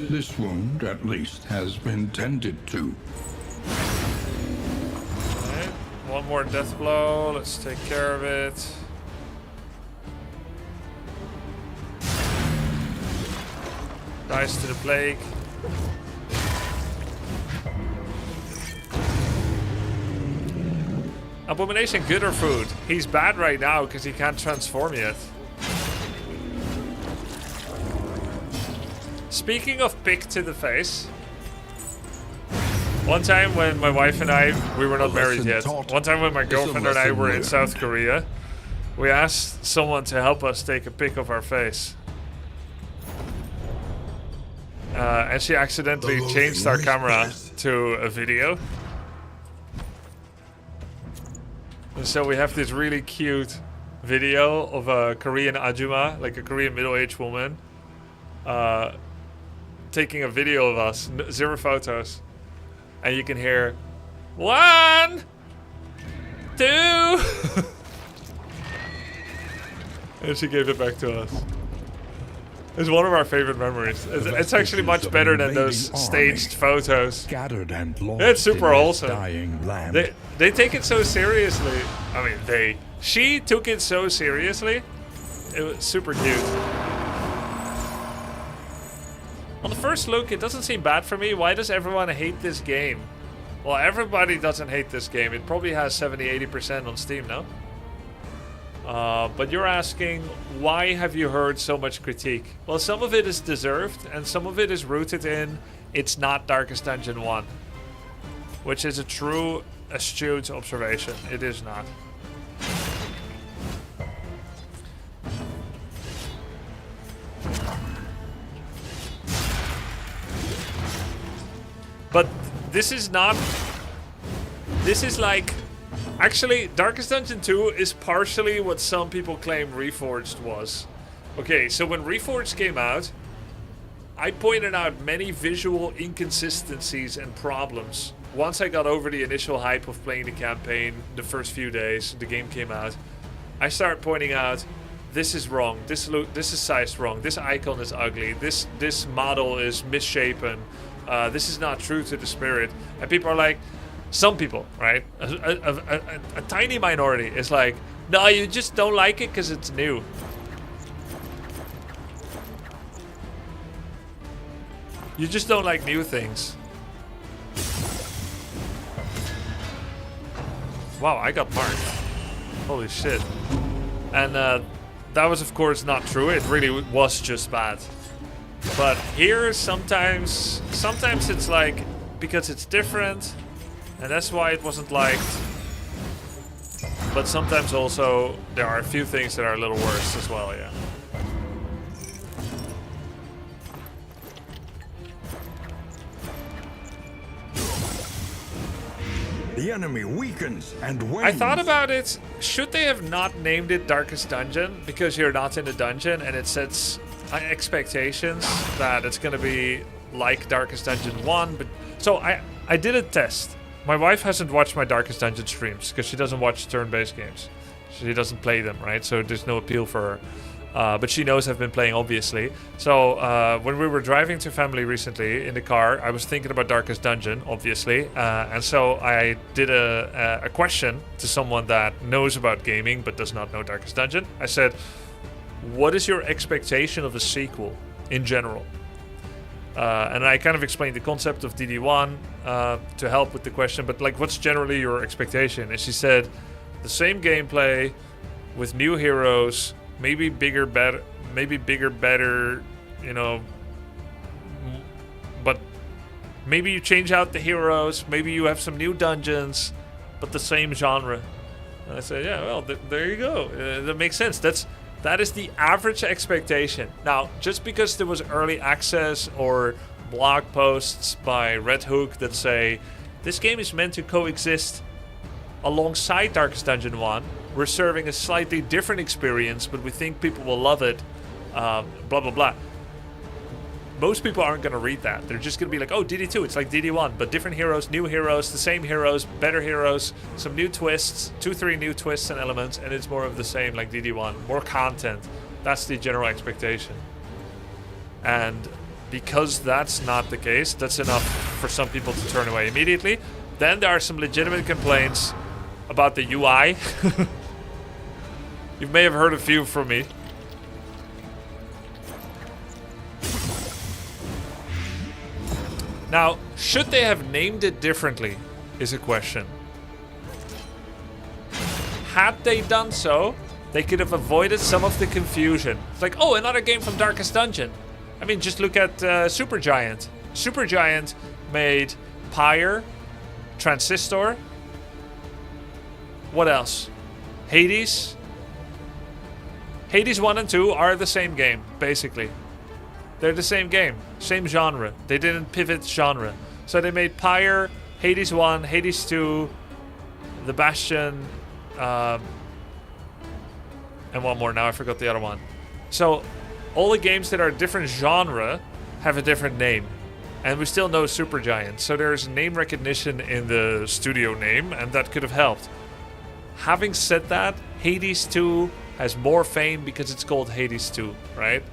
C: This wound, at least, has been tended to.
A: Alright, 1 more death blow. Let's take care of it. Dies to the plague. Abomination, good or food? He's bad right now because he can't transform yet. Speaking of pick to the face, one time when my wife and I, we were not married yet. One time when my girlfriend and I were in South Korea, we asked someone to help us take a pic of our face. And she accidentally changed our camera to a video. And so we have this really cute video of a Korean ajumma, like a Korean middle-aged woman, taking a video of us, 0 photos. And you can hear, 1, 2. And she gave it back to us. It's one of our favorite memories. It's actually much better than those staged photos.
C: Scattered and lost
A: It's super
C: in
A: wholesome.
C: dying land.
A: They take it so seriously. I mean, she took it so seriously. It was super cute. On the first look, it doesn't seem bad for me. Why does everyone hate this game? Well, everybody doesn't hate this game. It probably has 70-80% on Steam now. But you're asking, why have you heard so much critique? Well, some of it is deserved, and some of it is rooted in it's not Darkest Dungeon 1. Which is a true, astute observation. It is not. But this is not... This is like... Actually, Darkest Dungeon 2 is partially what some people claim Reforged was. Okay, so when Reforged came out, I pointed out many visual inconsistencies and problems. Once I got over the initial hype of playing the campaign, the first few days the game came out, I started pointing out, this is wrong. This is sized wrong. This icon is ugly. This model is misshapen. This is not true to the spirit. And people are like, some people, right? A tiny minority is like, no, you just don't like it because it's new. You just don't like new things. Wow, I got marked. Holy shit. And that was, of course, not true. It really was just bad. But here, sometimes it's like, because it's different, and that's why it wasn't liked. But sometimes also, there are a few things that are a little worse as well, yeah.
C: The enemy weakens and wanes.
A: I thought about it. Should they have not named it Darkest Dungeon? Because you're not in the dungeon and it sets expectations that it's going to be like Darkest Dungeon 1. But so I did a test. My wife hasn't watched my Darkest Dungeon streams because she doesn't watch turn-based games. She doesn't play them, right? So there's no appeal for her. But she knows I've been playing, obviously. So when we were driving to family recently in the car, I was thinking about Darkest Dungeon, obviously. And so I did a question to someone that knows about gaming but does not know Darkest Dungeon. I said, what is your expectation of a sequel in general? And I kind of explained the concept of DD1 to help with the question. But like, what's generally your expectation? And she said, the same gameplay with new heroes. Maybe bigger, better, you know, but maybe you change out the heroes, maybe you have some new dungeons, but the same genre. And I said, yeah, well, there you go. That makes sense. That is the average expectation. Now, just because there was early access or blog posts by Red Hook that say, this game is meant to coexist alongside Darkest Dungeon 1, we're serving a slightly different experience, but we think people will love it, blah, blah, blah. Most people aren't going to read that. They're just going to be like, oh, DD2, it's like DD1, but different heroes, new heroes, the same heroes, better heroes, some new twists, 2-3 new twists and elements, and it's more of the same like DD1, more content. That's the general expectation. And because that's not the case, that's enough for some people to turn away immediately. Then there are some legitimate complaints about the UI. You may have heard a few from me. Now, should they have named it differently is a question. Had they done so, they could have avoided some of the confusion. It's like, oh, another game from Darkest Dungeon. I mean, just look at Supergiant. Supergiant made Pyre, Transistor. What else? Hades. Hades 1 and 2 are the same game, basically. They're the same game, same genre. They didn't pivot genre. So they made Pyre, Hades 1, Hades 2, The Bastion, and one more. Now I forgot the other one. So all the games that are different genre have a different name. And we still know Supergiant. So there's name recognition in the studio name, and that could have helped. Having said that, Hades 2 has more fame because it's called Hades 2, right?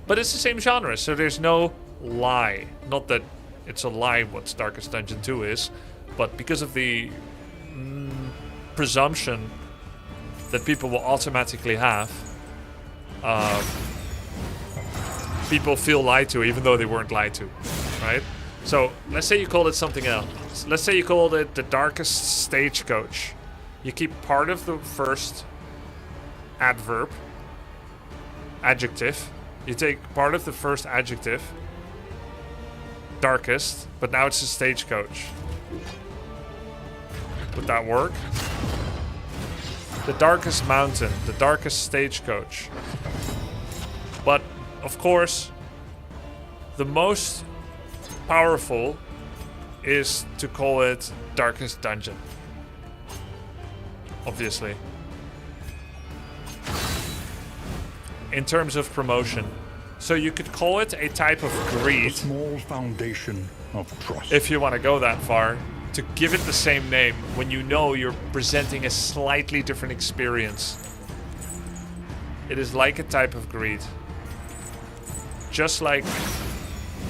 A: But it's the same genre, so there's no lie. Not that it's a lie what Darkest Dungeon 2 is, but because of the presumption that people will automatically have, people feel lied to even though they weren't lied to, right? So let's say you called it something else. Let's say you called it the Darkest Stagecoach. You keep part of the first adjective. You take part of the first adjective, darkest, but now it's a stagecoach. Would that work? The darkest mountain, the darkest stagecoach. But, of course, the most powerful is to call it Darkest Dungeon. Obviously. In terms of promotion. So you could call it a type of greed.
C: A small foundation of trust.
A: If you want to go that far, to give it the same name when you know you're presenting a slightly different experience. It is like a type of greed. Just like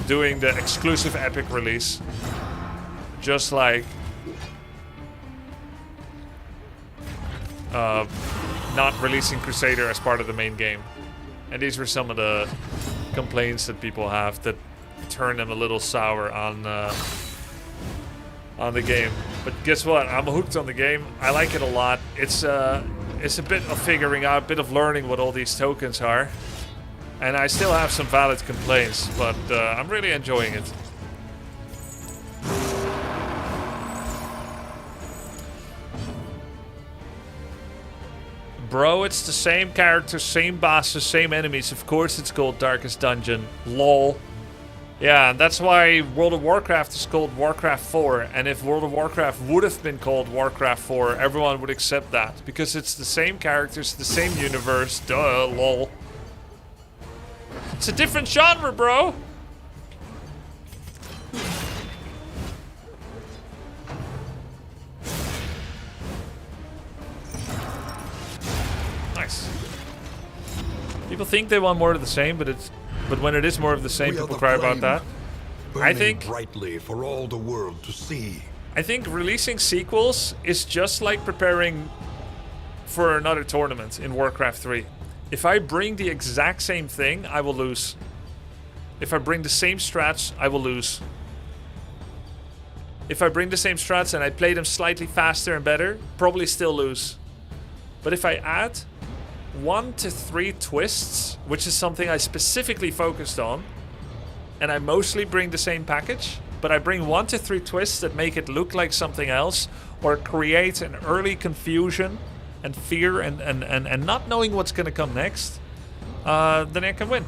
A: doing the exclusive epic release. Just like not releasing Crusader as part of the main game. And these were some of the complaints that people have that turn them a little sour on the game. But guess what? I'm hooked on the game. I like it a lot. It's a bit of figuring out, a bit of learning what all these tokens are. And I still have some valid complaints, but I'm really enjoying it. Bro, it's the same characters, same bosses, same enemies. Of course it's called Darkest Dungeon. LOL. Yeah, and that's why World of Warcraft is called Warcraft 4. And if World of Warcraft would have been called Warcraft 4, everyone would accept that. Because it's the same characters, the same universe. Duh, lol. It's a different genre, bro. Nice. People think they want more of the same, but when it is more of the same, people cry about that. I think
C: brightly for all the world to see.
A: I think releasing sequels is just like preparing for another tournament in Warcraft 3. If I bring the exact same thing, I will lose. If I bring the same strats, I will lose. If I bring the same strats and I play them slightly faster and better, probably still lose. But if I add 1 to 3 twists, which is something I specifically focused on, and I mostly bring the same package, but I bring 1 to 3 twists that make it look like something else, or create an early confusion and fear and not knowing what's going to come next, then I can win.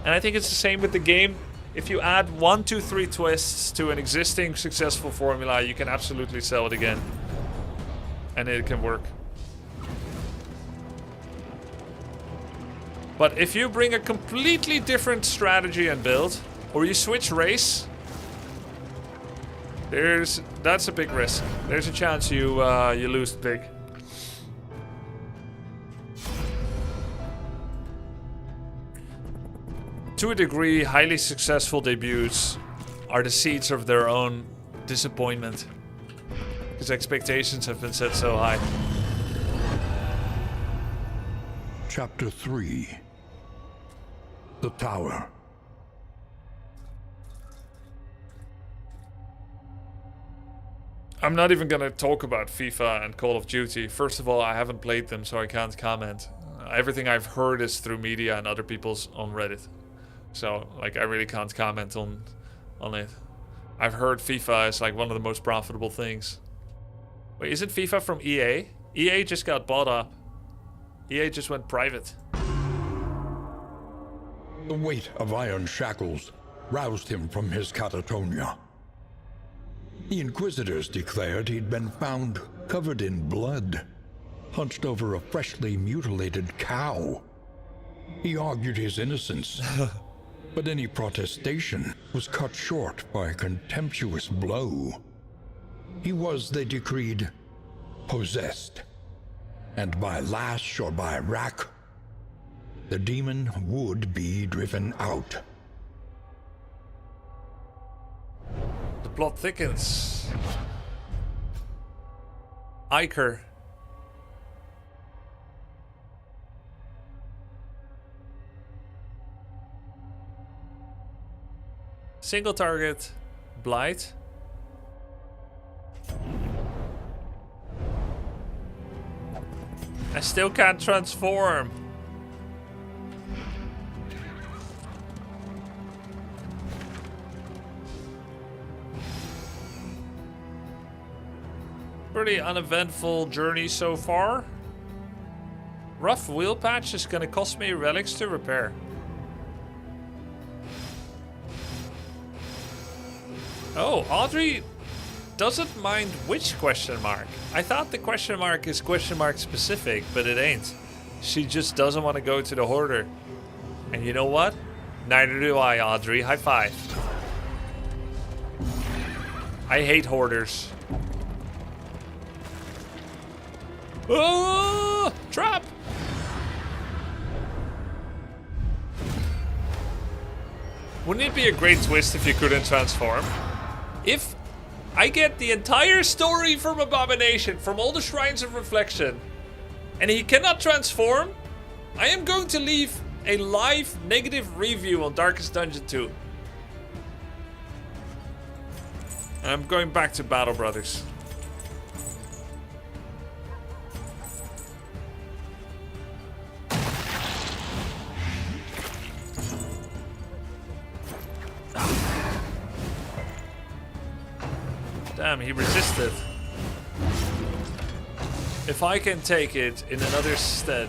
A: And I think it's the same with the game. If you add 1, 2, 3 twists to an existing successful formula, you can absolutely sell it again. And it can work. But if you bring a completely different strategy and build, or you switch race, that's a big risk. There's a chance you lose big. To a degree, highly successful debuts are the seeds of their own disappointment. Because expectations have been set so high.
C: Chapter 3. The Tower.
A: I'm not even gonna talk about FIFA and Call of Duty. First of all, I haven't played them, so I can't comment. Everything I've heard is through media and other people's on Reddit. So, like, I really can't comment on it. I've heard FIFA is like one of the most profitable things. Wait, isn't FIFA from EA? EA just got bought up. EA just went private.
C: The weight of iron shackles roused him from his catatonia. The Inquisitors declared he'd been found covered in blood, hunched over a freshly mutilated cow. He argued his innocence, but any protestation was cut short by a contemptuous blow. He was, they decreed, possessed, and by lash or by rack, the demon would be driven out.
A: The plot thickens. Iker. Single target. Blight. I still can't transform. Pretty uneventful journey so far. Rough wheel patch is gonna cost me relics to repair. Oh, Audrey doesn't mind which question mark. I thought the question mark is question mark specific, but it ain't. She just doesn't want to go to the hoarder. And you know what? Neither do I, Audrey. High five. I hate hoarders. Oh, trap! Wouldn't it be a great twist if you couldn't transform? If I get the entire story from Abomination, from all the Shrines of Reflection, and he cannot transform, I am going to leave a live negative review on Darkest Dungeon 2. And I'm going back to Battle Brothers. Damn, he resisted. If I can take it in another stead.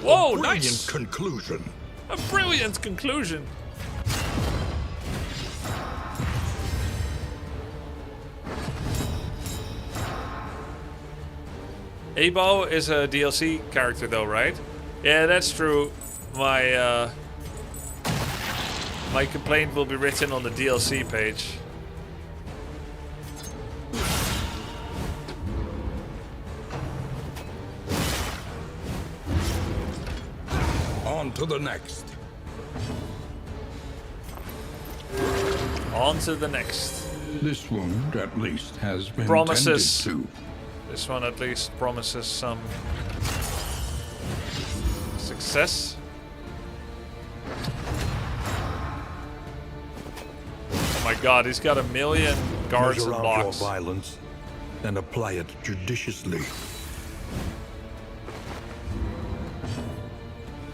A: Whoa, nice!
C: Conclusion.
A: A brilliant conclusion. Abo is a DLC character though, right? Yeah, that's true. My complaint will be written on the DLC page.
C: On to the next.
A: On to the next.
C: This wound, at least, has been
A: Promises.
C: tended
A: This one at least promises some success. Oh my god, he's got 1 million
C: to.
A: guards
C: Measure
A: and
C: out your
A: blocks.
C: violence and apply it judiciously.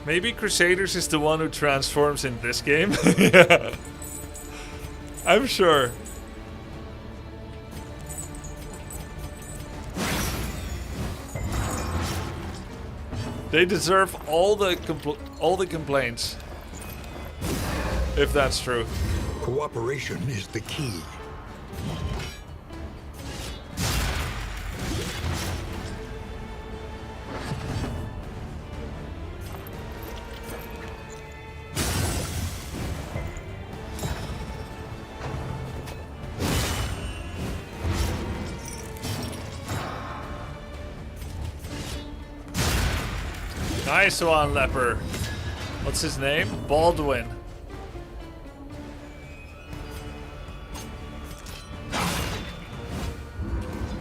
A: Maybe Crusaders is the one who transforms in this game? Yeah. I'm sure. They deserve all the complaints. If that's true.
C: Cooperation is the key.
A: Nice one, Leper. What's his name? Baldwin.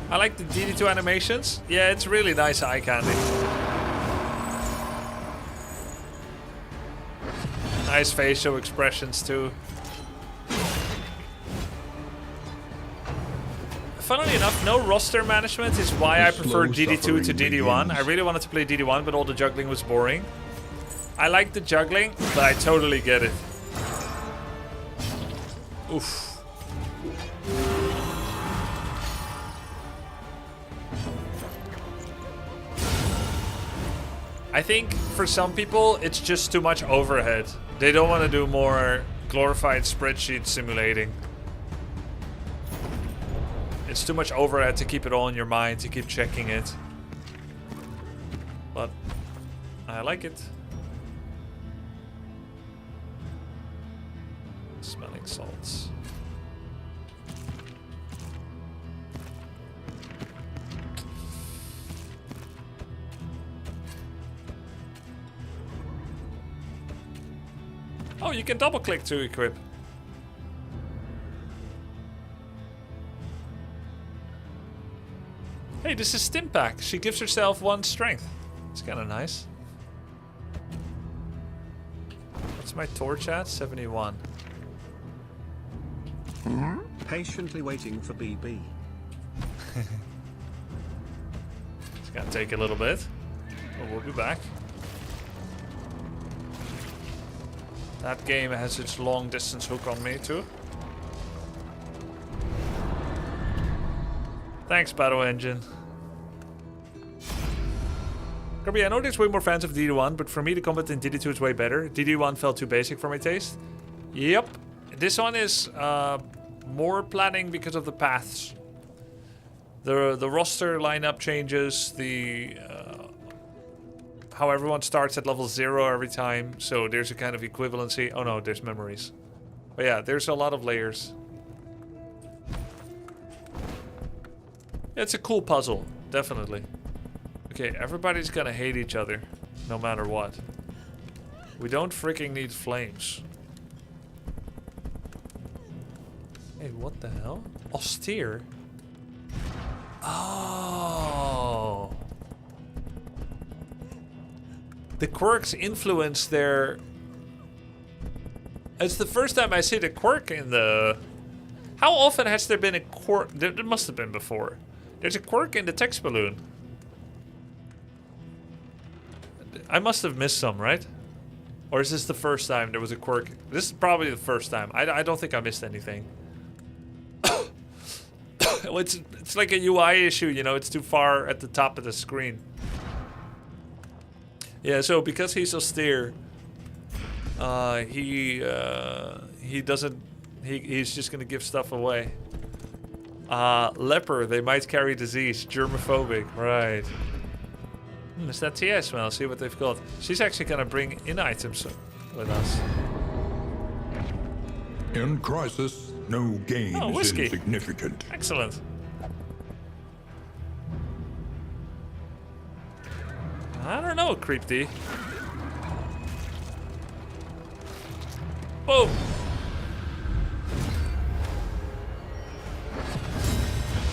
A: I like the DD2 animations. Yeah, it's really nice eye candy. Nice facial expressions too. Funnily enough, no roster management is why I prefer DD2 to DD1. I really wanted to play DD1, but all the juggling was boring. I like the juggling, but I totally get it. Oof. I think for some people, it's just too much overhead. They don't want to do more glorified spreadsheet simulating. It's too much overhead to keep it all in your mind, to keep checking it. But I like it. Smelling salts. Oh, you can double click to equip. Hey, this is Stimpack. She gives herself 1 strength. It's kind of nice. What's my torch at? 71.
D: Patiently waiting for BB.
A: It's gonna take a little bit, but we'll be back. That game has its long distance hook on me too. Thanks, Battle Engine. Kirby, I know there's way more fans of DD1, but for me the combat in DD2 is way better. DD1 felt too basic for my taste. Yep. This one is more planning because of the paths. The roster lineup changes, how everyone starts at level 0 every time, so there's a kind of equivalency. Oh no, there's memories. But yeah, there's a lot of layers. It's a cool puzzle, definitely. Okay, everybody's gonna hate each other, no matter what. We don't freaking need flames. Hey, what the hell? Austere? Oh. The quirks influence their... It's the first time I see the quirk in the... How often has there been a quirk? There must have been before. There's a quirk in the text balloon. I must have missed some, right? Or is this the first time there was a quirk? This is probably the first time. I don't think I missed anything. It's like a UI issue, you know, it's too far at the top of the screen. Yeah, so because he's austere, he doesn't, he's just gonna give stuff away. Leper, they might carry disease. Germophobic, right. Is that TS? Well, see what they've got. She's actually gonna bring in items with us.
C: In crisis, no gain is
A: whiskey.
C: insignificant.
A: Excellent. I don't know, Creep D. Boom!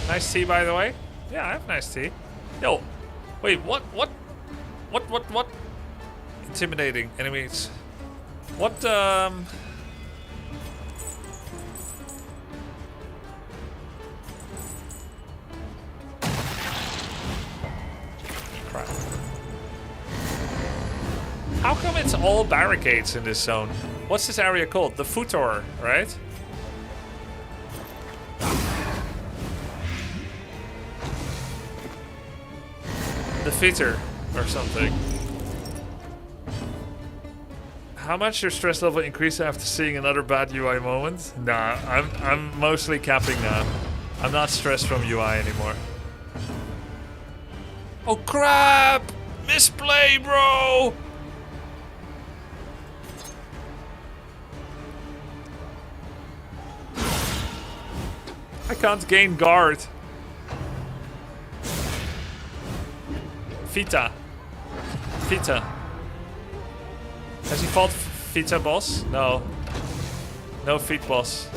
A: Nice tea, by the way. Yeah, I have nice tea. Yo, wait, what? Intimidating enemies. What, Crap. How come it's all barricades in this zone? What's this area called? The Futor, right? The Fitter or something. How much your stress level increase after seeing another bad UI moment? Nah, I'm mostly capping now. I'm not stressed from UI anymore. Oh crap! Misplay, bro! I can't gain guard. Vita. Has he fought Vita boss? No. No feet boss.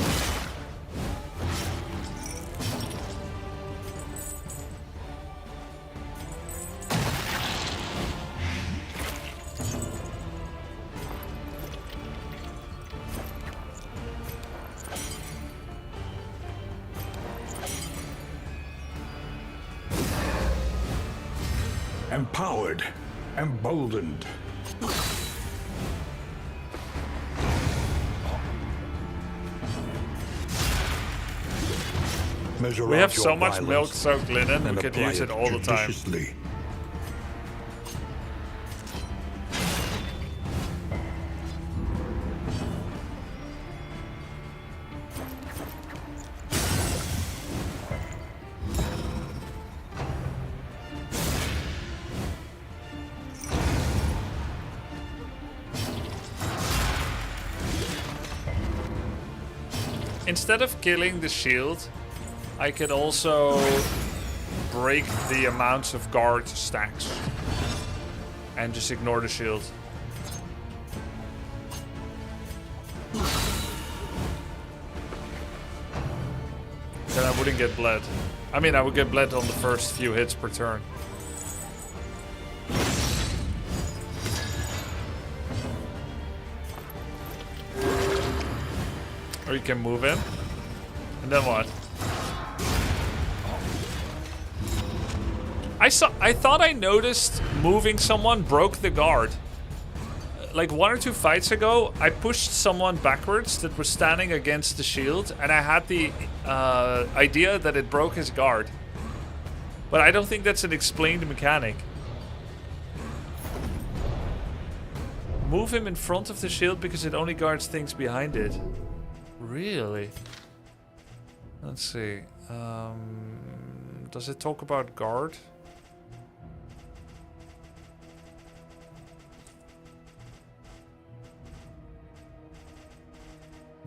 C: Empowered, emboldened. Measure
A: We
C: out
A: have
C: your
A: so much
C: violence
A: milk-soaked linen, we
C: and
A: could
C: apply
A: use it all the time.
C: judiciously.
A: Instead of killing the shield, I could also break the amounts of guard stacks and just ignore the shield. Then I wouldn't get bled. I mean, I would get bled on the first few hits per turn. Or you can move in. And then what? I thought I noticed moving someone broke the guard. Like 1 or 2 fights ago, I pushed someone backwards that was standing against the shield, and I had the idea that it broke his guard. But I don't think that's an explained mechanic. Move him in front of the shield because it only guards things behind it. Really? Let's see. Does it talk about guard?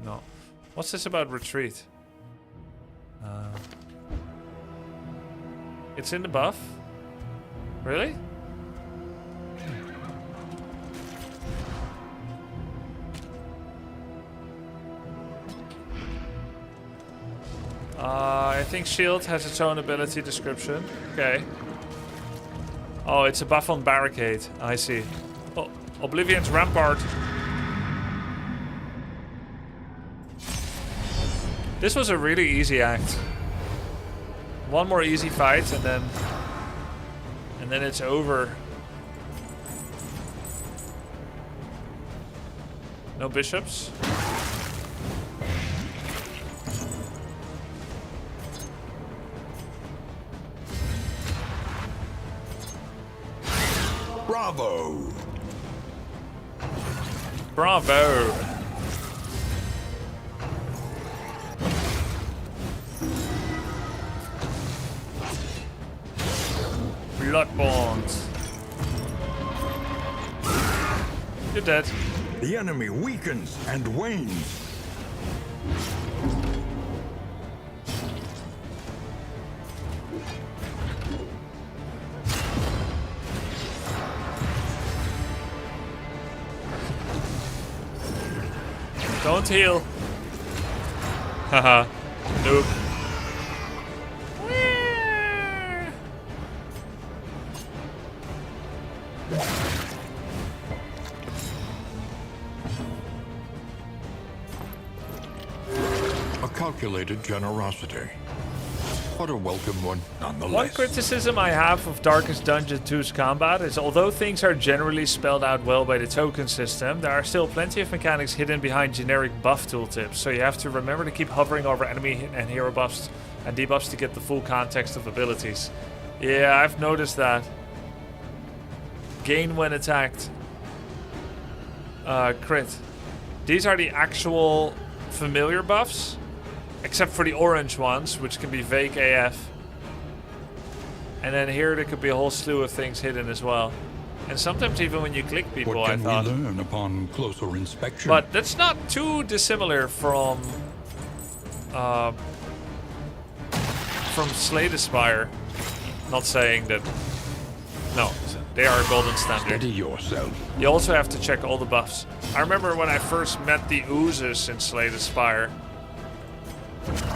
A: No. What's this about retreat? It's in the buff. Really? I think shield has its own ability description. Okay. Oh, it's a buff on barricade. I see. Oh, Oblivion's rampart. This was a really easy act. One more easy fight and then it's over. No bishops.
C: Bravo!
A: Bravo! Bloodborns. You're dead.
C: The enemy weakens and wanes.
A: Don't heal. Haha. Nope.
C: A calculated generosity. What a welcome one, nonetheless.
A: One criticism I have of Darkest Dungeon 2's combat is although things are generally spelled out well by the token system, there are still plenty of mechanics hidden behind generic buff tooltips, so you have to remember to keep hovering over enemy and hero buffs and debuffs to get the full context of abilities. Yeah, I've noticed that. Gain when attacked. Crit. These are the actual familiar buffs. Except for the orange ones, which can be vague AF. And then here there could be a whole slew of things hidden as well. And sometimes even when you click people,
C: What
A: I
C: can
A: thought.
C: we learn upon closer inspection?
A: But that's not too dissimilar from Slay the Spire. Not saying that. No, they are a golden standard.
C: Steady yourself.
A: You also have to check all the buffs. I remember when I first met the oozes in Slay the Spire.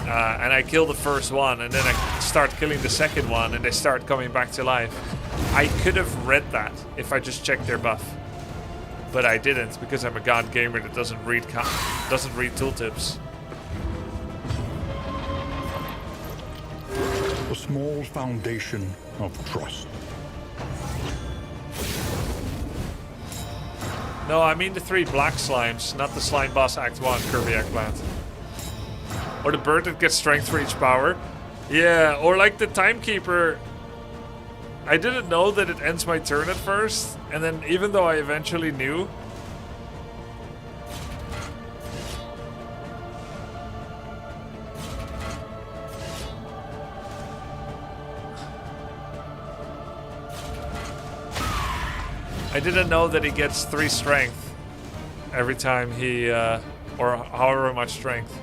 A: And I kill the first one, and then I start killing the second one, and they start coming back to life. I could have read that if I just checked their buff, but I didn't because I'm a god gamer that doesn't read tooltips.
C: A small foundation of trust.
A: No, I mean the 3 black slimes, not the slime boss Act 1 Kirby Eggplant. Or the bird that gets strength for each power. Yeah, or like the timekeeper. I didn't know that it ends my turn at first. And then even though I eventually knew. I didn't know that he gets 3 strength every time he, or however much strength.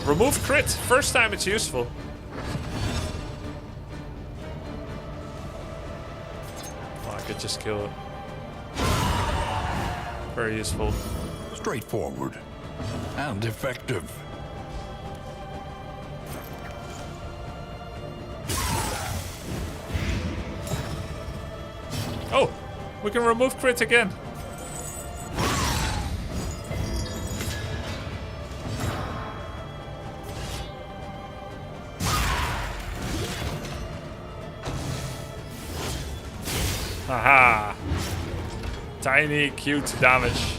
A: Remove crit. First time it's useful. Oh, I could just kill it. Very useful.
C: Straightforward and effective.
A: Oh, we can remove crit again. Haha. Tiny, cute damage.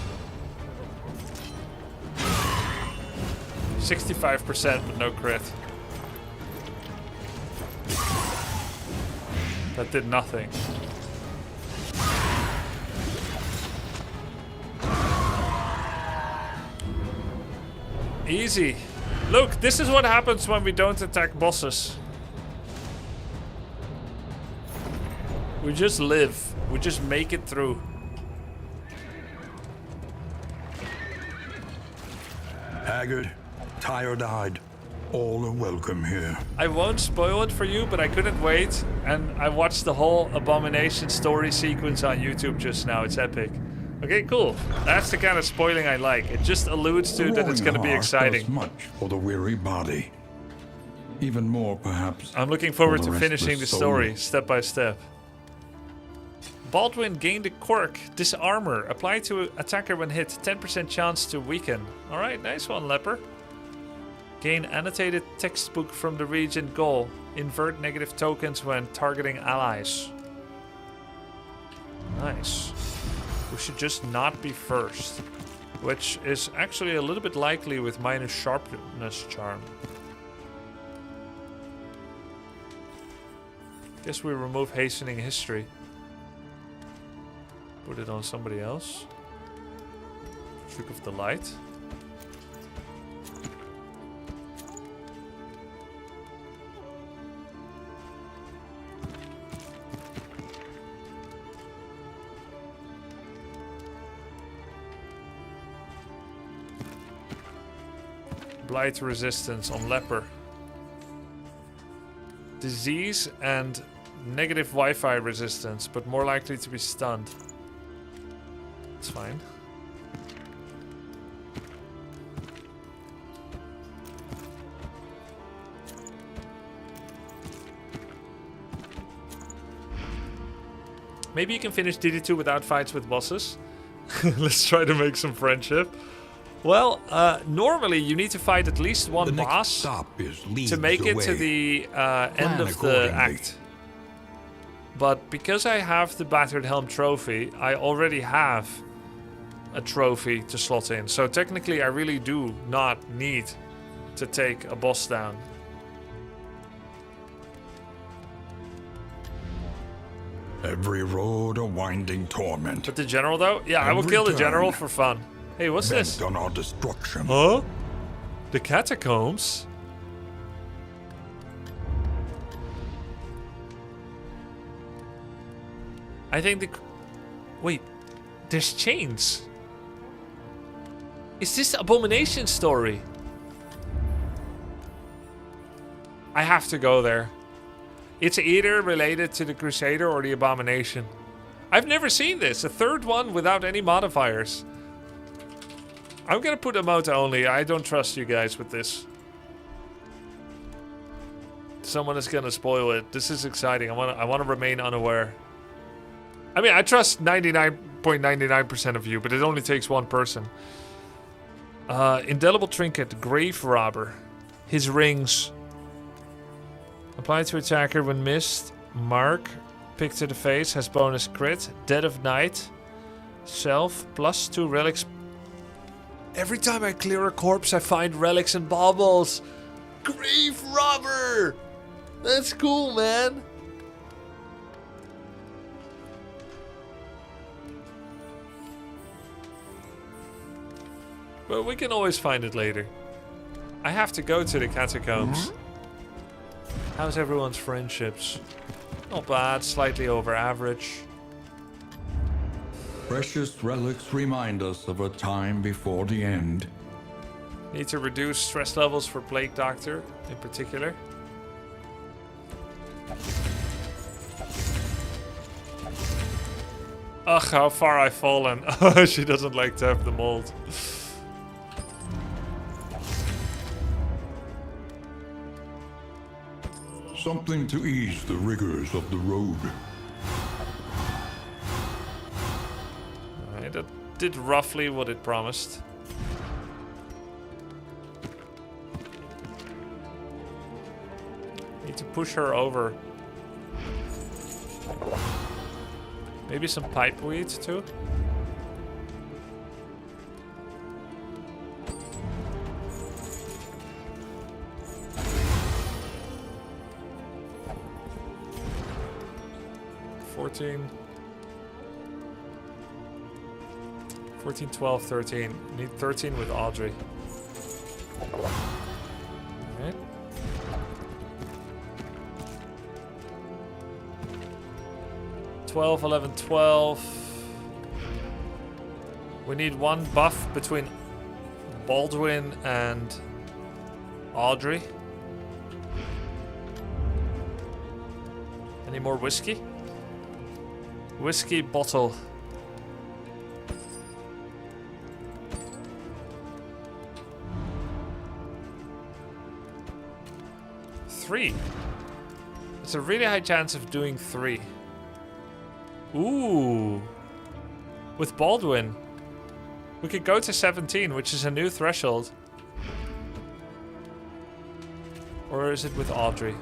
A: 65% but no crit. That did nothing. Easy. Look, this is what happens when we don't attack bosses. We just live. We just make it through.
C: Haggard, tired-eyed, All are welcome here.
A: I won't spoil it for you, but I couldn't wait. And I watched the whole Abomination story sequence on YouTube just now. It's epic. Okay, cool. That's the kind of spoiling I like. It just alludes to that it's going to be exciting.
C: Does much for the weary body. Even more, perhaps.
A: I'm looking forward
C: for
A: to
C: the
A: finishing the
C: restless
A: story
C: soul.
A: step by step. Baldwin gained a quirk. Disarmor. Apply to attacker when hit. 10% chance to weaken. Alright, nice one, Leper. Gain annotated textbook from the region goal. Invert negative tokens when targeting allies. Nice. We should just not be first. Which is actually a little bit likely with minus sharpness charm. Guess we remove hastening history. Put it on somebody else. Trick of the light. Blight resistance on Leper. Disease and negative Wi-Fi resistance, but more likely to be stunned. It's fine. Maybe you can finish DD2 without fights with bosses. Let's try to make some friendship. Well, normally you need to fight at least one
C: The next
A: boss
C: stop is leagues
A: to make it to
C: away.
A: the end
C: Plan
A: of the
C: accordingly.
A: act. But because I have the Battered Helm trophy, I already have a trophy to slot in. So technically I really do not need to take a boss down.
C: Every road a winding torment.
A: But the general though? Yeah, I will
C: Every
A: kill the
C: turn.
A: general for fun. Hey, what's
C: Bent
A: this?
C: on our destruction.
A: Huh? The catacombs? I think the... Wait. There's chains. Is this the Abomination story? I have to go there. It's either related to the Crusader or the Abomination. I've never seen this. A third one without any modifiers. I'm gonna put emote only. I don't trust you guys with this. Someone is gonna spoil it. This is exciting. I wanna remain unaware. I mean, I trust 99.99% of you, but it only takes one person. Indelible trinket, grave robber. His rings. Apply to attacker when missed. Mark. Pick to the face. Has bonus crit. Dead of night. Self. +2 relics. Every time I clear a corpse, I find relics and baubles. Grave robber! That's cool, man. But we can always find it later. I have to go to the catacombs. How's everyone's friendships? Not bad, slightly over average.
C: Precious relics remind us of a time before the end.
A: Need to reduce stress levels for Plague Doctor in particular. Ugh, how far I've fallen. She doesn't like to have the mold.
C: Something to ease the rigors of the road.
A: Alright, that did roughly what it promised. Need to push her over. Maybe some pipe weed too? $14, 12, 13. Need 13 with Audrey. Alright. $12, 11, 12. We need one buff between Baldwin and Audrey. Any more whiskey? Whiskey bottle. Three. It's a really high chance of doing 3. Ooh. With Baldwin. We could go to 17, which is a new threshold. Or is it with Audrey?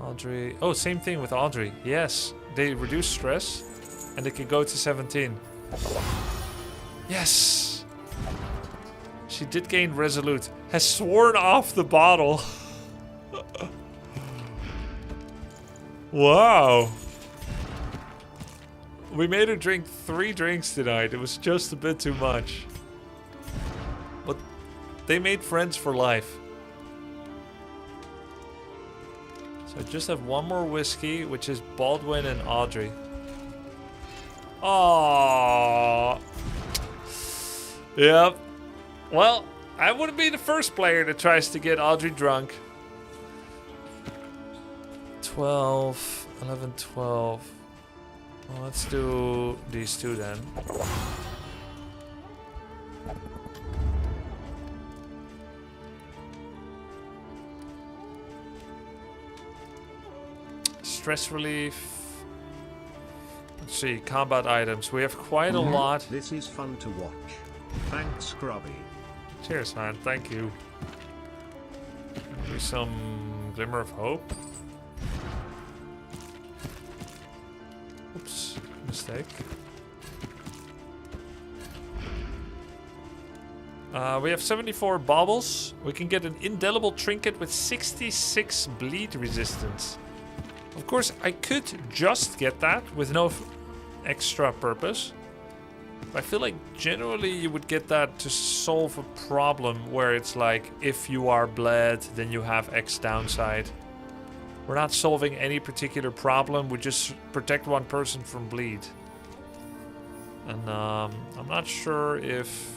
A: Audrey. Oh, same thing with Audrey. Yes. They reduce stress. And they could go to 17. Yes. She did gain resolute. Has sworn off the bottle. Wow. We made her drink 3 drinks tonight. It was just a bit too much. But they made friends for life. So I just have one more whiskey, which is Baldwin and Audrey. Oh. Yep. Well, I wouldn't be the first player that tries to get Audrey drunk. 12, 11, 12. Well, let's do these 2 then. Stress relief. Let's see, combat items. We have quite a lot.
D: This is fun to watch. Thanks, Grubby.
A: Cheers, man. Thank you. Maybe some glimmer of hope. Oops, mistake. We have 74 baubles. We can get an indelible trinket with 66 bleed resistance. Of course, I could just get that with no extra purpose. But I feel like generally you would get that to solve a problem where it's like, if you are bled, then you have X downside. We're not solving any particular problem, we just protect one person from bleed. And I'm not sure if...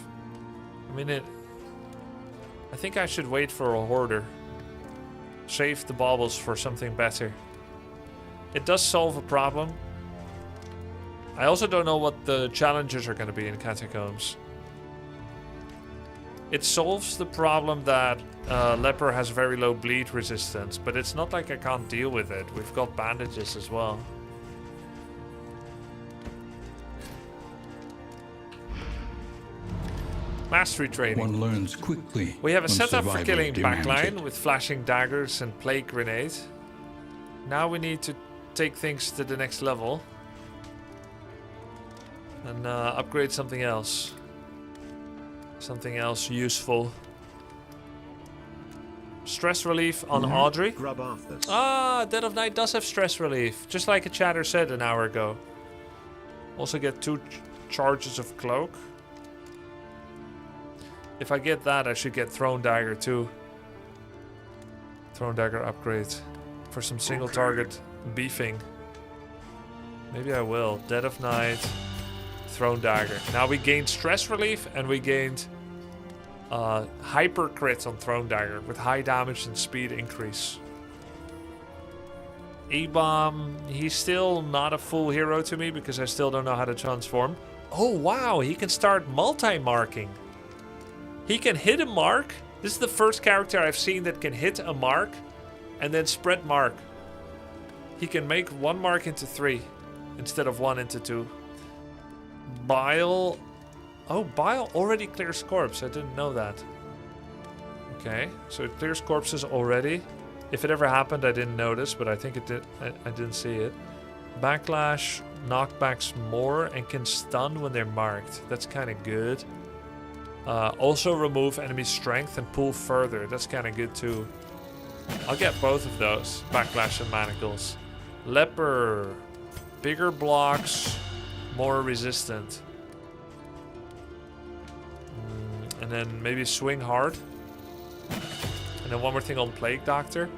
A: I think I should wait for a hoarder. Save the baubles for something better. It does solve a problem. I also don't know what the challenges are going to be in Catacombs. It solves the problem that Leper has very low bleed resistance, but it's not like I can't deal with it. We've got bandages as well. Mastery training.
C: One learns quickly.
A: We have a
C: when
A: setup for
C: survival
A: killing
C: demands
A: backline
C: it.
A: with flashing daggers and plague grenade. Now we need to take things to the next level. And upgrade something else. Something else useful. Stress relief on Audrey.
D: Grub Arthurs.
A: Ah, Dead of Night does have stress relief. Just like a chatter said an hour ago. Also get 2 charges of cloak. If I get that, I should get Throne Dagger too. Throne Dagger upgrade. For some single target beefing. Maybe I will. Dead of Night. Throne Dagger. Now we gained stress relief and we gained hyper crit on Throne Dagger with high damage and speed increase. E-Bomb, he's still not a full hero to me because I still don't know how to transform. Oh wow, he can start multi-marking. He can hit a mark. This is the first character I've seen that can hit a mark and then spread mark. He can make 1 mark into 3 instead of 1 into 2. Bile. Oh, Bile already clears corpse. I didn't know that. Okay, so it clears corpses already. If it ever happened, I didn't notice, but I think it did. I didn't see it. Backlash knockbacks more and can stun when they're marked. That's kind of good. Also remove enemy strength and pull further. That's kind of good too. I'll get both of those. Backlash and manacles. Leper. Bigger blocks. More resistant. And then maybe swing hard. And then one more thing on Plague Doctor.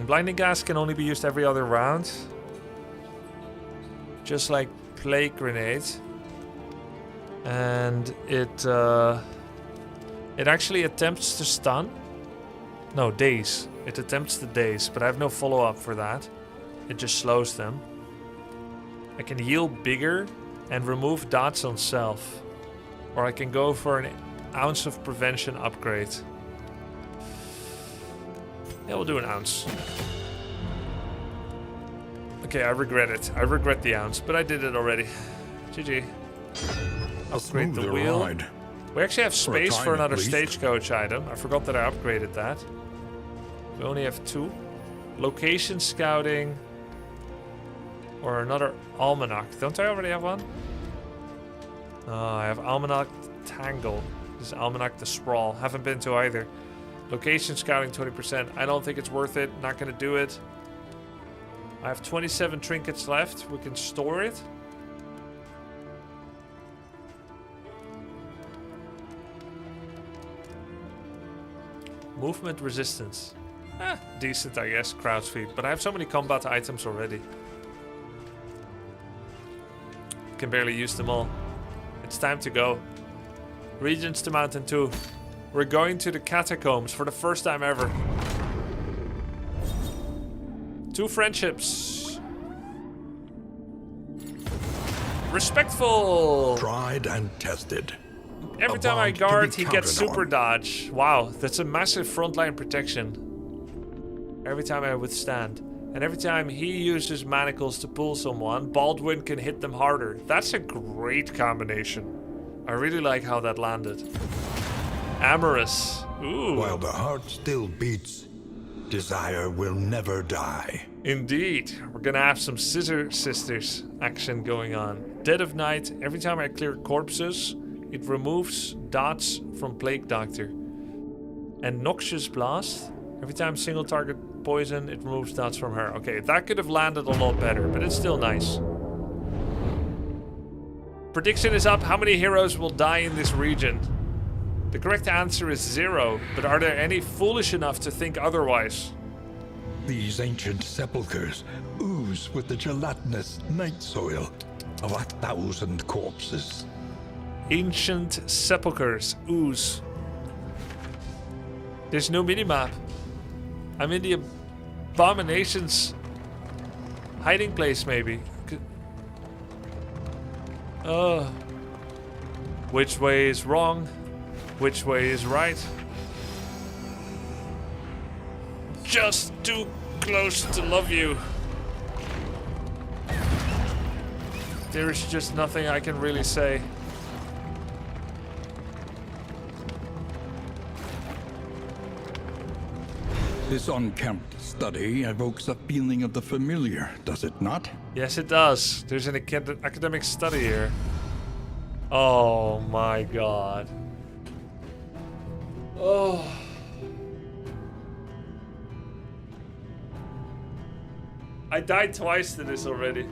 A: Blinding Gas can only be used every other round. Just like Plague Grenade. And it actually attempts to stun. No, daze. It attempts to daze, but I have no follow-up for that. It just slows them. I can heal bigger and remove dots on self. Or I can go for an ounce of prevention upgrade. Yeah, we'll do an ounce. Okay, I regret it. I regret the ounce, but I did it already. GG. Upgrade the wheel.
C: Ride.
A: We actually have space
C: time
A: for
C: at
A: another
C: least.
A: stagecoach item. I forgot that I upgraded that. We only have 2. Location scouting. Or another almanac. Don't I already have one? I have almanac tangle. This is almanac the sprawl. Haven't been to either. Location scouting 20%. I don't think it's worth it. Not gonna do it. I have 27 trinkets left. We can store it. Movement resistance. Decent, I guess. Crowd speed. But I have so many combat items already. Can barely use them all. It's time to go. Regents to Mountain 2. We're going to the catacombs for the first time ever. 2 friendships. Respectful.
C: Tried and tested.
A: Every
C: A
A: time I
C: bond to be
A: guard, he gets
C: counted
A: super
C: on.
A: dodge. Wow, that's a massive frontline protection. Every time I withstand. And every time he uses manacles to pull someone, Baldwin can hit them harder. That's a great combination. I really like how that landed. Amorous. Ooh.
C: While the heart still beats, desire will never die.
A: Indeed. We're gonna have some Scissor Sisters action going on. Dead of Night. Every time I clear corpses, it removes dots from Plague Doctor. And Noxious Blast. Every time single target poison, it removes dots from her. Okay, that could have landed a lot better, but it's still nice. Prediction is up. How many heroes will die in this region? The correct answer is 0, but are there any foolish enough to think otherwise?
C: These ancient sepulchres ooze with the gelatinous night soil of 1,000 corpses.
A: Ancient sepulchres ooze. There's no minimap. I'm in the abominations hiding place, maybe. Which way is wrong? Which way is right? Just too close to love you. There's just nothing I can really say.
C: This unkempt study evokes a feeling of the familiar, does it not?
A: Yes, it does. There's an academic study here. Oh my god. Oh. I died twice to this already.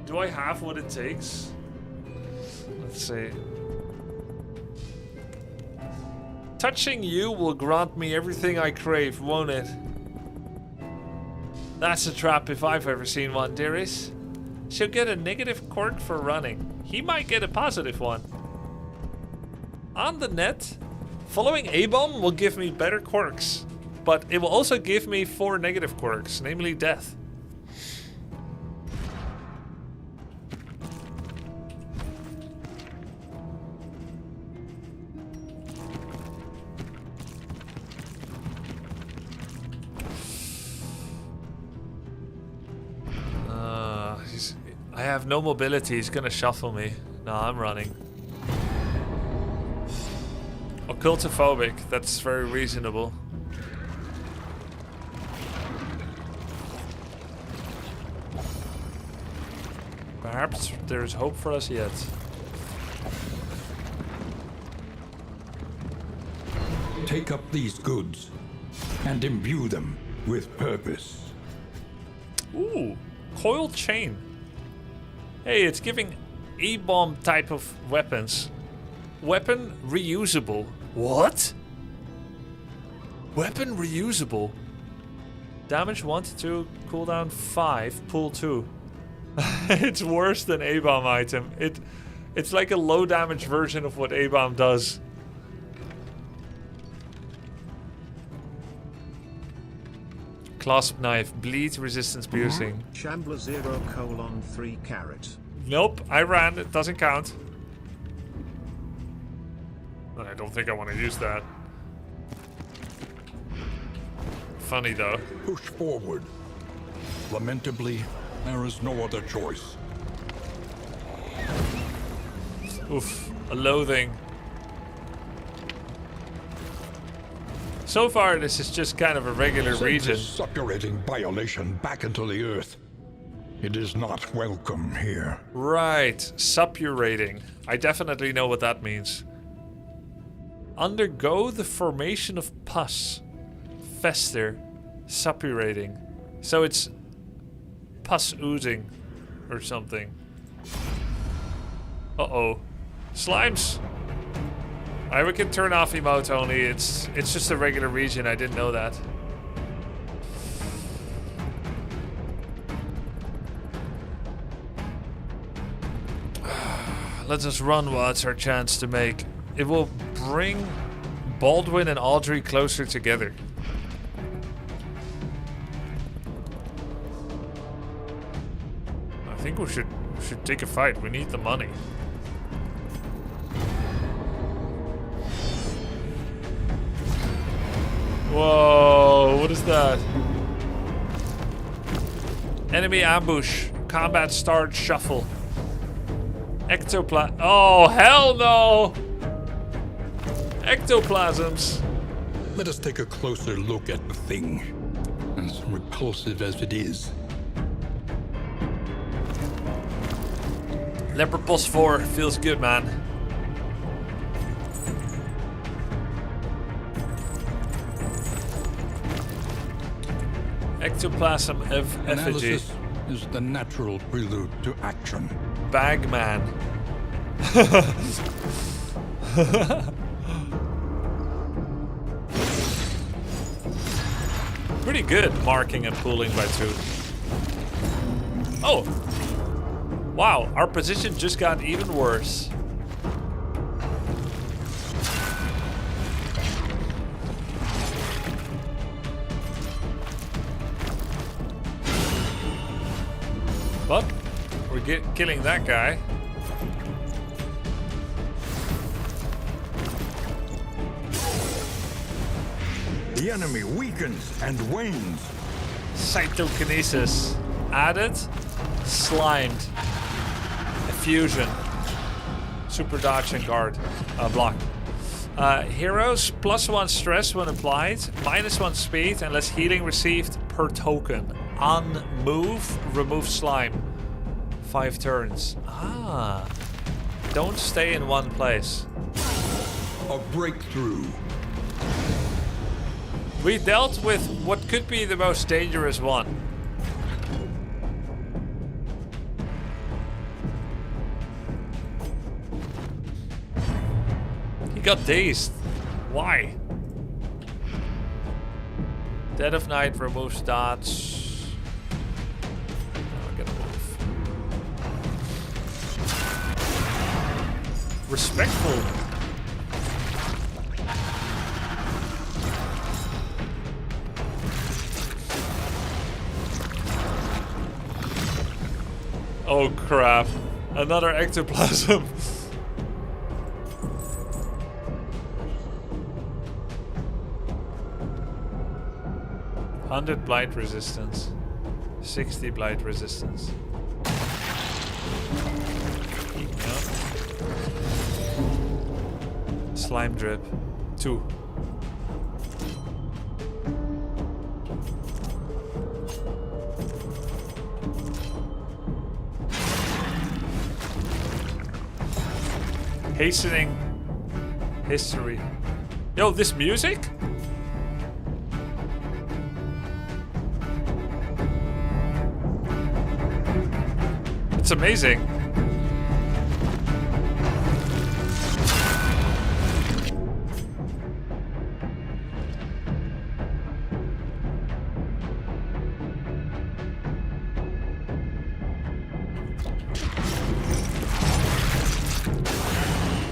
A: Do I have what it takes? Let's see. Touching you will grant me everything I crave, won't it? That's a trap if I've ever seen one, dearest. She'll get a negative quirk for running. He might get a positive one. On the net, following A-bomb will give me better quirks, but it will also give me 4 negative quirks, namely death. I have no mobility, he's gonna shuffle me. No, I'm running. Occultophobic, that's very reasonable. Perhaps there's hope for us yet.
C: Take up these goods and imbue them with purpose.
A: Ooh, coiled chain. Hey, it's giving A-bomb type of weapons. Weapon reusable. What? Weapon reusable. Damage 1 to 2, cooldown 5, pull 2. It's worse than A-bomb item. It's like a low damage version of what A-bomb does. Clasp knife. Bleed, resistance, piercing.
D: Shambler 0:3 carat.
A: Nope, I ran. It doesn't count. I don't think I want to use that. Funny though.
C: Push forward. Lamentably, there is no other choice.
A: Oof, a loathing. So far, this is just kind of a regular
C: Send
A: region.
C: this suppurating violation back into the earth. It is not welcome here.
A: Right, suppurating. I definitely know what that means. Undergo the formation of pus. Fester. Suppurating. So it's pus oozing or something. Uh-oh. Slimes! We can turn off emote only. It's just a regular region. I didn't know that. Let us run while it's our chance to make. It will bring Baldwin and Audrey closer together. I think we should take a fight. We need the money. Whoa, what is that? Enemy ambush. Combat start shuffle. Ectoplasm. Oh, hell no! Ectoplasms.
C: Let us take a closer look at the thing, as repulsive as it is.
A: Leopard Boss 4 feels good, man. Ectoplasm of effigy.
C: Analysis is the natural prelude to action.
A: Bagman. Pretty good marking and pulling by 2. Oh! Wow, our position just got even worse. But we're killing that guy.
C: The enemy weakens and wanes.
A: Cytokinesis. Added. Slimed. Effusion. Super dodge and guard. Block. Heroes +1 stress when applied. -1 speed and less healing received per token. On move, remove slime. 5 turns. Ah. Don't stay in one place.
C: A breakthrough.
A: We dealt with what could be the most dangerous one. He got dazed. Why? Dead of Night removes dots. I'm gonna move. Respectful. Oh crap. Another ectoplasm. $100 blight resistance. 60 blight resistance. Yep. Slime drip. 2. Hastening history. Yo, this music? It's amazing.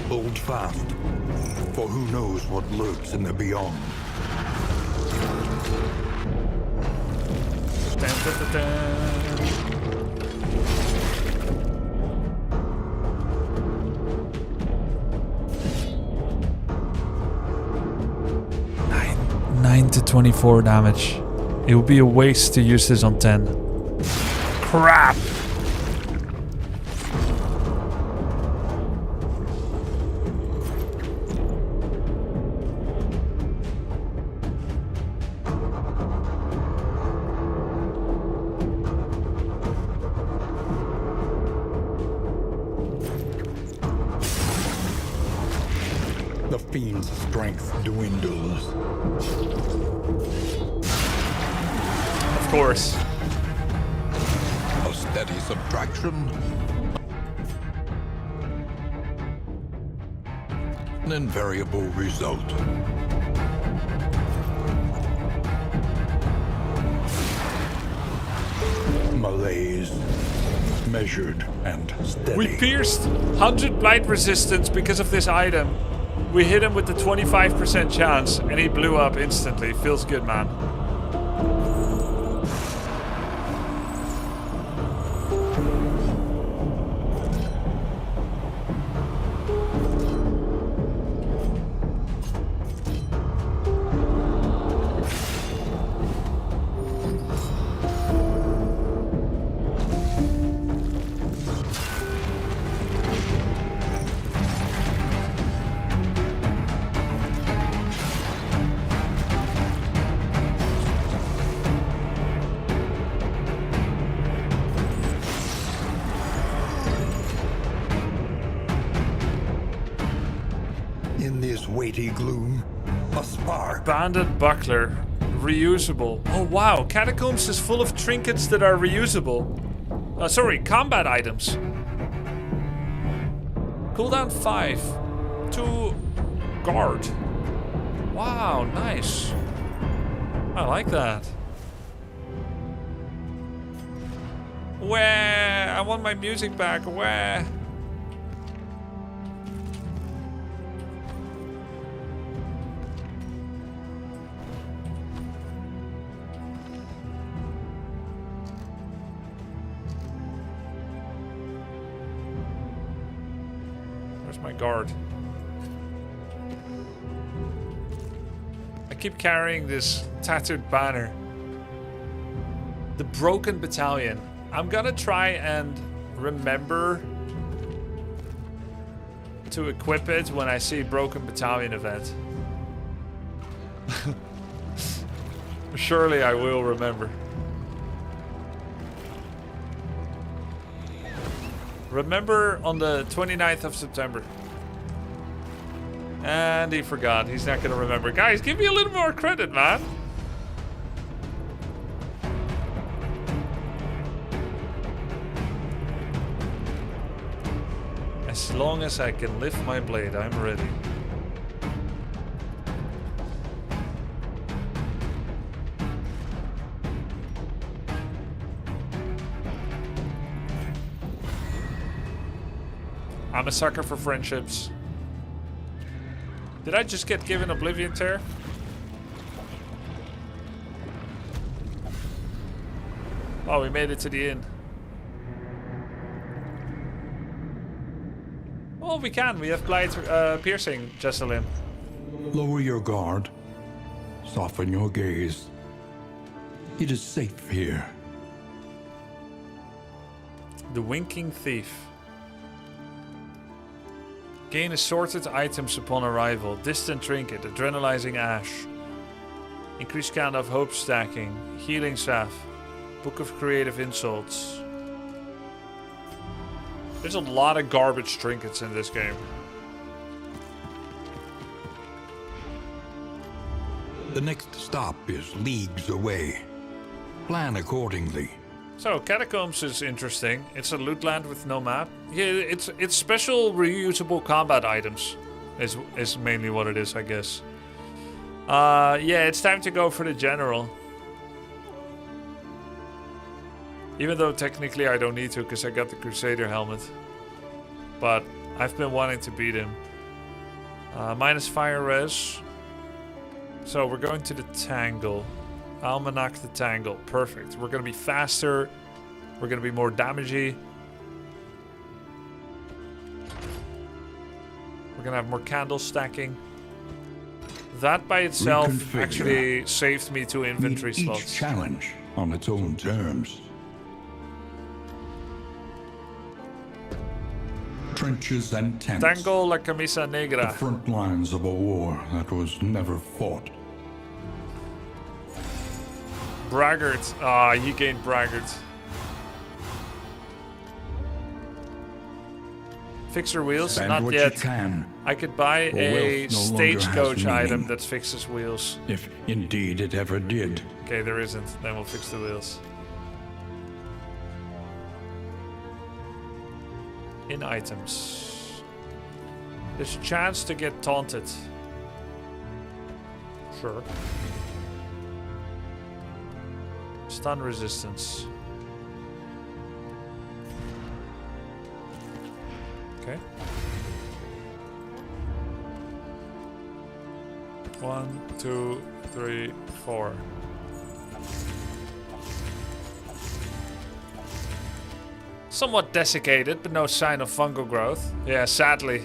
C: Hold fast, for who knows what lurks in the beyond.
B: Dun, dun, dun, dun. 9 to 24 damage. It would be a waste to use this on 10. Crap!
C: The fiend's strength dwindles.
B: Of course.
C: A steady subtraction. An invariable result. Malaise. Measured and steady.
B: We pierced 100 blight resistance because of this item. We hit him with the 25% chance and he blew up instantly. Feels good, man.
C: In this weighty gloom, a spark.
B: Banded buckler. Reusable. Oh wow, Catacombs is full of trinkets that are reusable. Sorry, combat items. Cooldown 5. 2 guard. Wow, nice. I like that. Where? I want my music back. Where? My guard. I keep carrying this tattered banner. The Broken Battalion. I'm gonna try and remember to equip it when I see Broken Battalion event. Surely I will remember. Remember on the 29th of September. And he forgot. He's not going to remember. Guys, give me a little more credit, man. As long as I can lift my blade, I'm ready. I'm a sucker for friendships. Did I just get given Oblivion Tear? Oh, we made it to the inn. Well, we can. We have Blight Piercing, Jessalyn.
C: Lower your guard. Soften your gaze. It is safe here.
B: The Winking Thief. Gain assorted items upon arrival. Distant Trinket. Adrenalizing Ash. Increased count of Hope Stacking. Healing Salve. Book of Creative Insults. There's a lot of garbage trinkets in this game.
C: The next stop is leagues away. Plan accordingly.
B: So, Catacombs is interesting. It's a loot land with no map. Yeah, it's special reusable combat items. Is mainly what it is, I guess. Yeah, it's time to go for the general. Even though technically I don't need to because I got the Crusader helmet. But I've been wanting to beat him. Minus fire res. So we're going to the Tangle.
A: Almanac the Tangle. Perfect. We're going to be faster. We're going to be more damagey. We're going to have more candle stacking. That by itself
C: Reconfigure.
A: actually saved me 2 inventory
C: Meet each
A: slots.
C: challenge on its own terms. Trenches and tents.
A: Tango la camisa
C: The
A: negra.
C: front lines of a war that was never fought.
A: Braggart. Ah, you gained Braggart. Fixer wheels?
C: Spend
A: Not
C: what
A: yet.
C: you can,
A: I could buy
C: For
A: a
C: wealth no longer
A: stagecoach
C: has
A: item
C: meaning.
A: that fixes wheels.
C: if indeed it ever did.
A: Okay, there isn't. Then we'll fix the wheels. In items. There's a chance to get taunted. Sure. Stun resistance. Okay. 1, 2, 3, 4. Somewhat desiccated, but no sign of fungal growth. Yeah, sadly.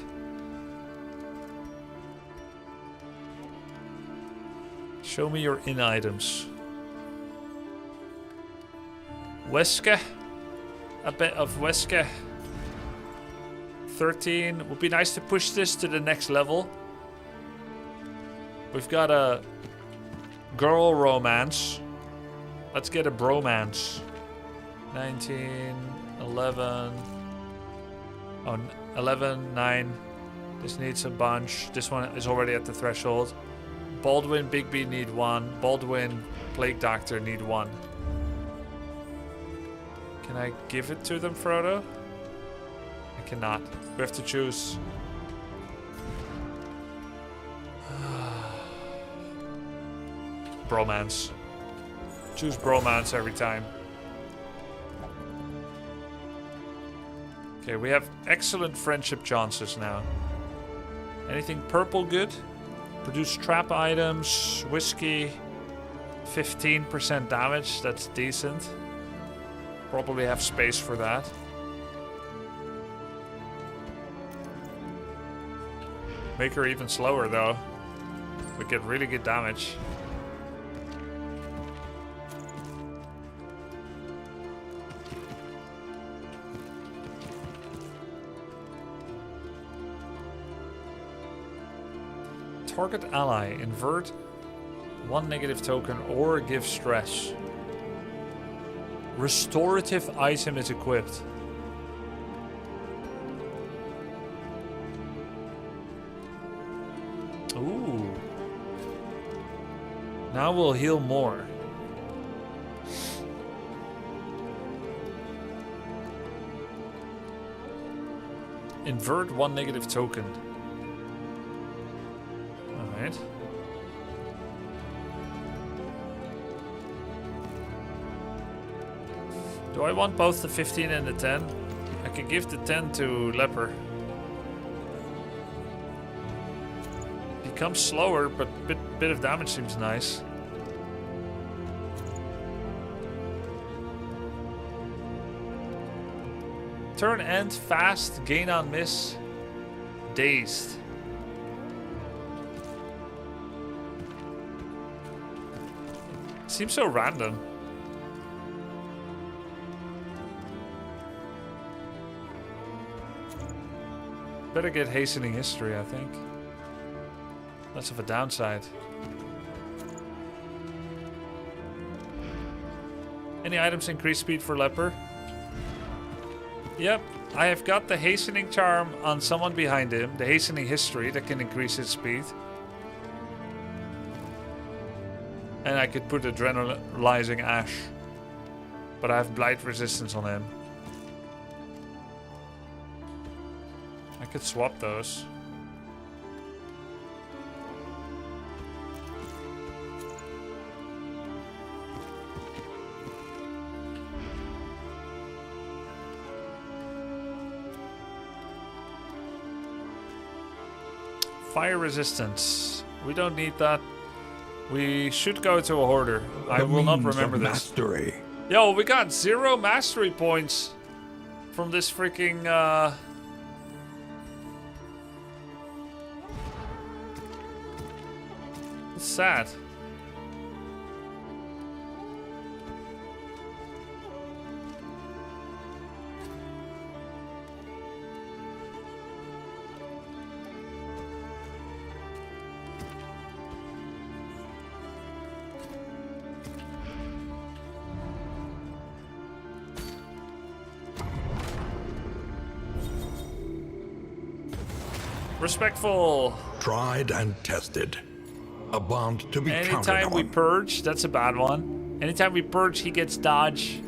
A: Show me your in items. Wesker. A bit of Wesker. 13. Would be nice to push this to the next level. We've got a girl romance. Let's get a bromance. 19, 11. Oh, 11, 9. This needs a bunch. This one is already at the threshold. Baldwin, Bigby need 1. Baldwin, Plague Doctor need 1. Can I give it to them, Frodo? I cannot. We have to choose. Bromance. Choose bromance every time. Okay, we have excellent friendship chances now. Anything purple good? Produce trap items, whiskey, 15% damage, that's decent. Probably have space for that. Make her even slower though. We get really good damage. Target ally, invert 1 negative token or give stress. Restorative item is equipped. Ooh. Now we'll heal more. Invert 1 negative token. Alright. Do I want both the 15 and the 10? I can give the 10 to Leper. Becomes slower, but bit of damage seems nice. Turn end, fast, gain on miss, dazed. Seems so random. Better get hastening history, I think. Less of a downside. Any items increase speed for Leper? Yep, I have got the hastening charm on someone behind him, the hastening history that can increase his speed. And I could put adrenalizing ash. But I have blight resistance on him. I could swap those. Fire resistance. We don't need that.
B: We should go to a hoarder. I will not remember this.
C: Mastery.
B: Yo, we got 0 mastery points from this freaking, It's sad. Respectful.
C: Tried and tested. A bond to be counted
B: Anytime we
C: on.
B: purge, that's a bad one. Anytime we purge, he gets dodge.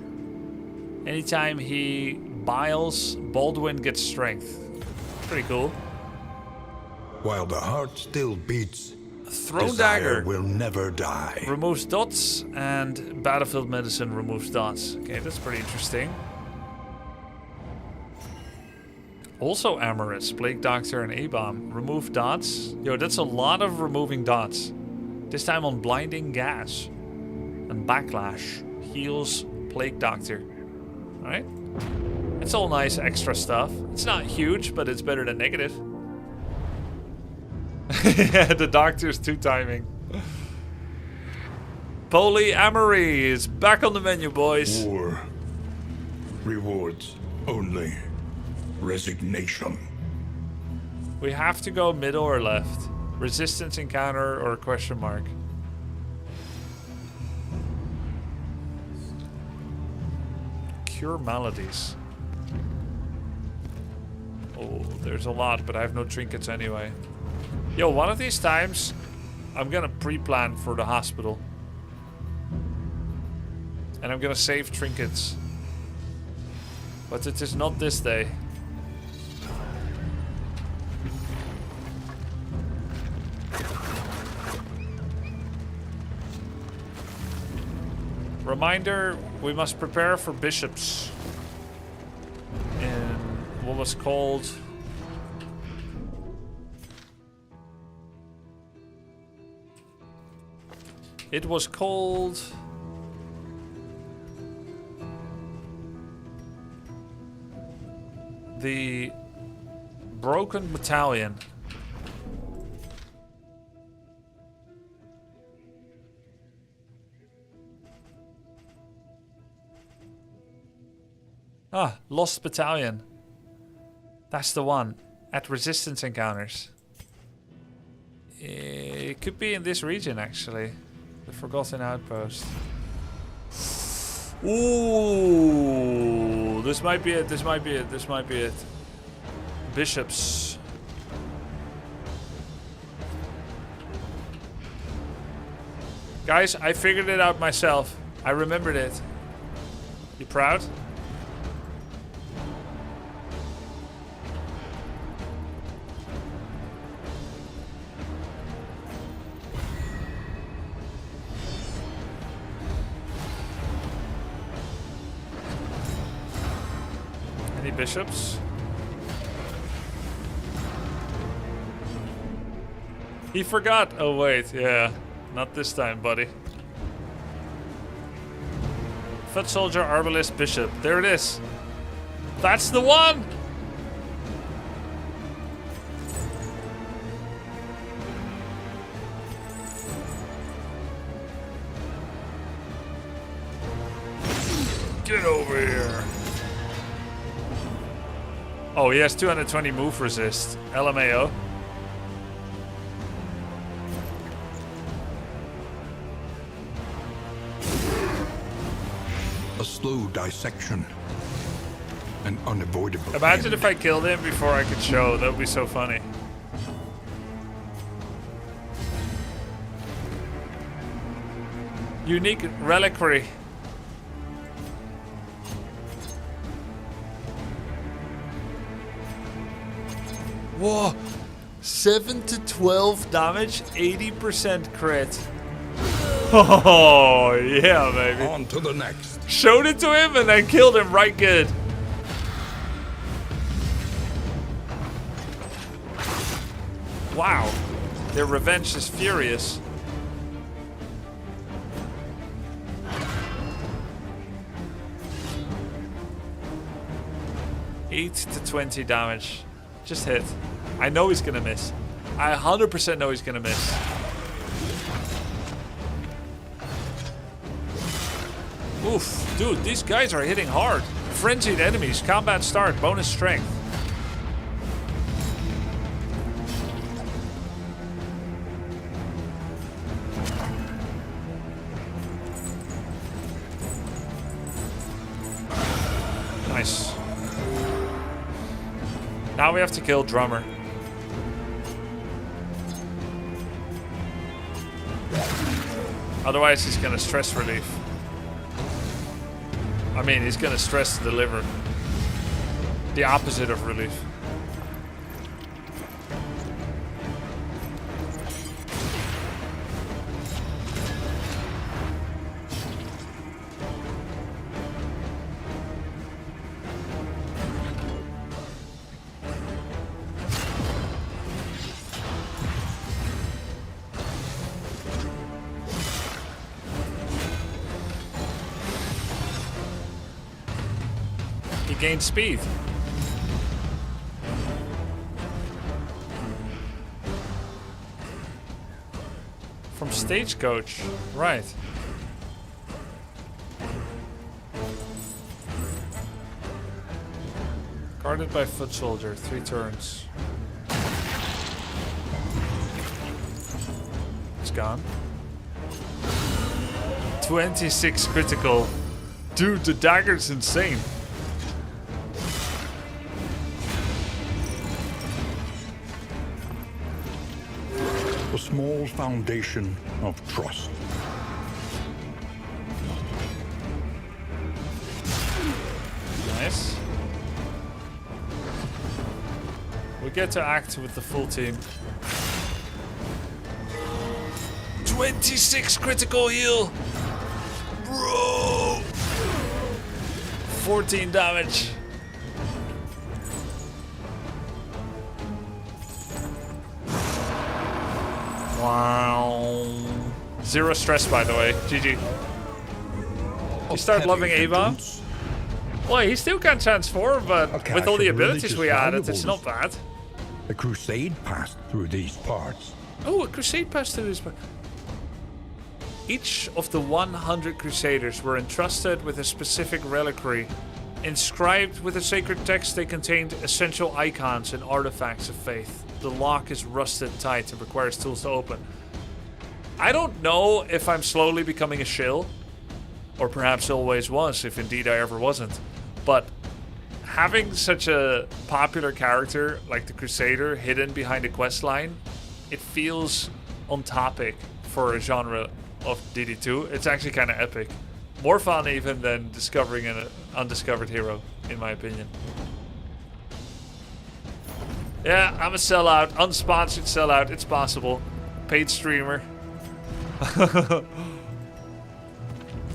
B: Anytime he biles, Baldwin gets strength. Pretty cool.
C: While the heart still beats,
B: Throne
C: desire
B: dagger
C: will never die.
B: removes dots, and battlefield medicine removes dots. Okay, that's pretty interesting. Also Amorous, Plague Doctor, and A-Bomb. Remove dots. Yo, that's a lot of removing dots. This time on Blinding Gas. And Backlash. Heals Plague Doctor. Alright. It's all nice extra stuff. It's not huge, but it's better than negative. Yeah, the Doctor's 2-timing. Polyamory is back on the menu, boys.
C: War. Rewards only. Resignation.
B: We have to go middle or left. Resistance encounter or question mark. Cure maladies. Oh, there's a lot, but I have no trinkets anyway. Yo, one of these times, I'm gonna pre-plan for the hospital. And I'm gonna save trinkets. But it is not this day. Reminder, we must prepare for bishops. In what was called... It was called... The Broken Battalion. Ah, Lost Battalion. That's the one. At resistance encounters. It could be in this region, actually. The Forgotten Outpost. Ooh, this might be it. This might be it. This might be it. Bishops. Guys, I figured it out myself. I remembered it. You proud? Any bishops? He forgot. Oh wait, yeah. Not this time, buddy. Foot soldier, arbalist, bishop. There it is. That's the one! Get over here. Oh, he has 220 move resist. LMAO.
C: A slow dissection. An unavoidable
B: Imagine
C: end.
B: if I killed him before I could show. That would be so funny. Unique reliquary. Whoa. 7 to 12 damage, 80% crit. Oh, yeah, baby.
C: On to the next.
B: Showed it to him and then killed him right good. Wow. Their revenge is furious.
A: 8 to 20 damage. Just hit. I know he's gonna miss. I 100% know he's gonna miss. Oof, dude, these guys are hitting hard. Frenzied enemies, combat start, bonus strength. Nice. Now we have to kill Drummer. Otherwise he's gonna stress relief. I mean, he's gonna stress the liver. The opposite of relief. Gain speed. From Stagecoach, right. Guarded by Foot Soldier, 3 turns. It's gone. 26 critical. Dude, the dagger's insane.
C: A small foundation of trust.
A: Nice. We get to act with the full team. 26 critical heal! Bro! 14 damage. Wow. 0 stress, by the way. GG. You start loving Ava? Well, he still can't transform, but with all the abilities we added, it's not bad.
C: A crusade passed through these parts.
A: Oh, a crusade passed through this part. Each of the 100 crusaders were entrusted with a specific reliquary. Inscribed with a sacred text, they contained essential icons and artifacts of faith. The lock is rusted tight and requires tools to open. I don't know if I'm slowly becoming a shill, or perhaps always was, if indeed I ever wasn't. But having such a popular character like the Crusader hidden behind a quest line, it feels on topic for a genre of DD2. It's actually kind of epic. More fun even than discovering an undiscovered hero, in my opinion. Yeah, I'm a sellout. Unsponsored sellout. It's possible. Paid streamer.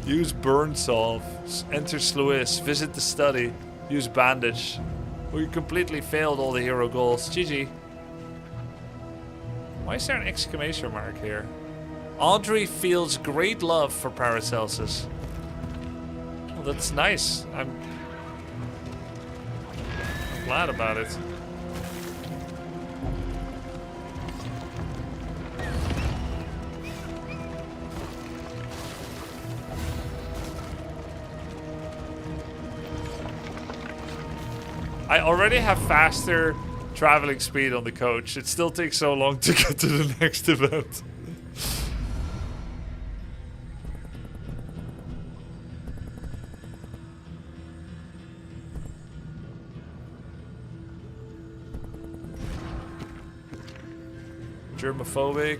A: Use Burn Solve. Enter Slew. Visit the study. Use Bandage. We completely failed all the hero goals. GG. Why is there an exclamation mark here? Audrey feels great love for Paracelsus. Well, that's nice. I'm glad about it. I already have faster traveling speed on the coach. It still takes so long to get to the next event. Germophobic.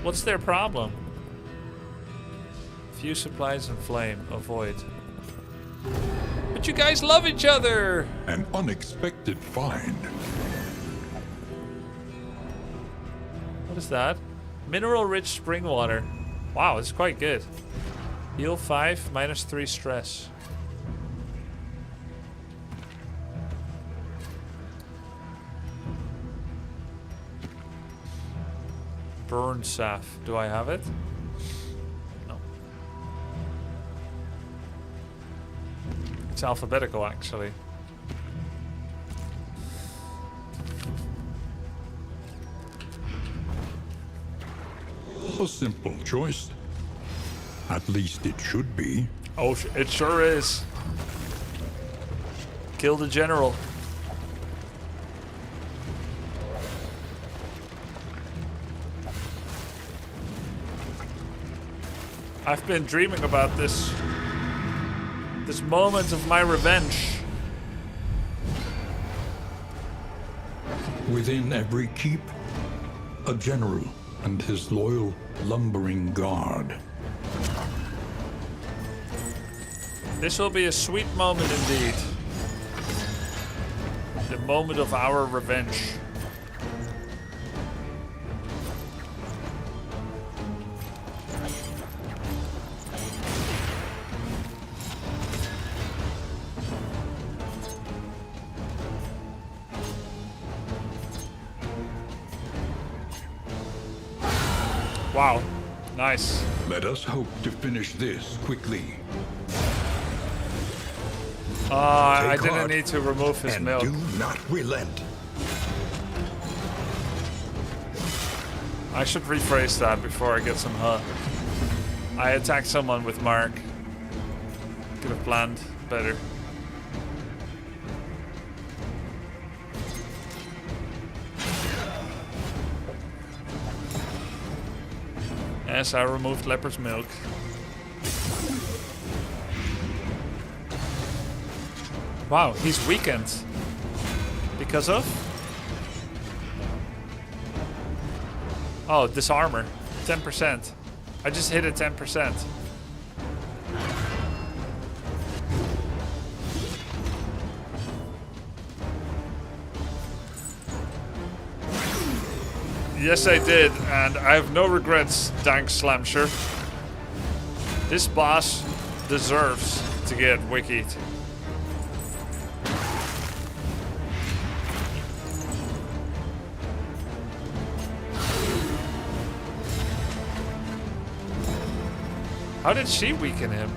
A: What's their problem? Few supplies and flame. Avoid. But you guys love each other!
C: An unexpected find.
A: What is that? Mineral-rich spring water. Wow, it's quite good. Heal 5, -3 stress. Burn Saf. Do I have it? No. It's alphabetical, actually.
C: A simple choice. At least it should be.
A: Oh, it sure is. Kill the general. I've been dreaming about this moment of my revenge.
C: Within every keep, a general and his loyal lumbering guard.
A: This will be a sweet moment indeed. The moment of our revenge. Wow, nice.
C: Let us hope to finish this quickly.
A: I
C: Take
A: didn't
C: heart
A: need to remove his
C: and
A: milk.
C: do not relent.
A: I should rephrase that before I get some I attacked someone with Mark. Could have planned better. Yes, I removed leopard's milk. Wow, he's weakened. Because of? Oh, disarmor. 10%. I just hit it 10%. Yes, I did, and I have no regrets, Dank Slamsher. This boss deserves to get wikied. How did she weaken him?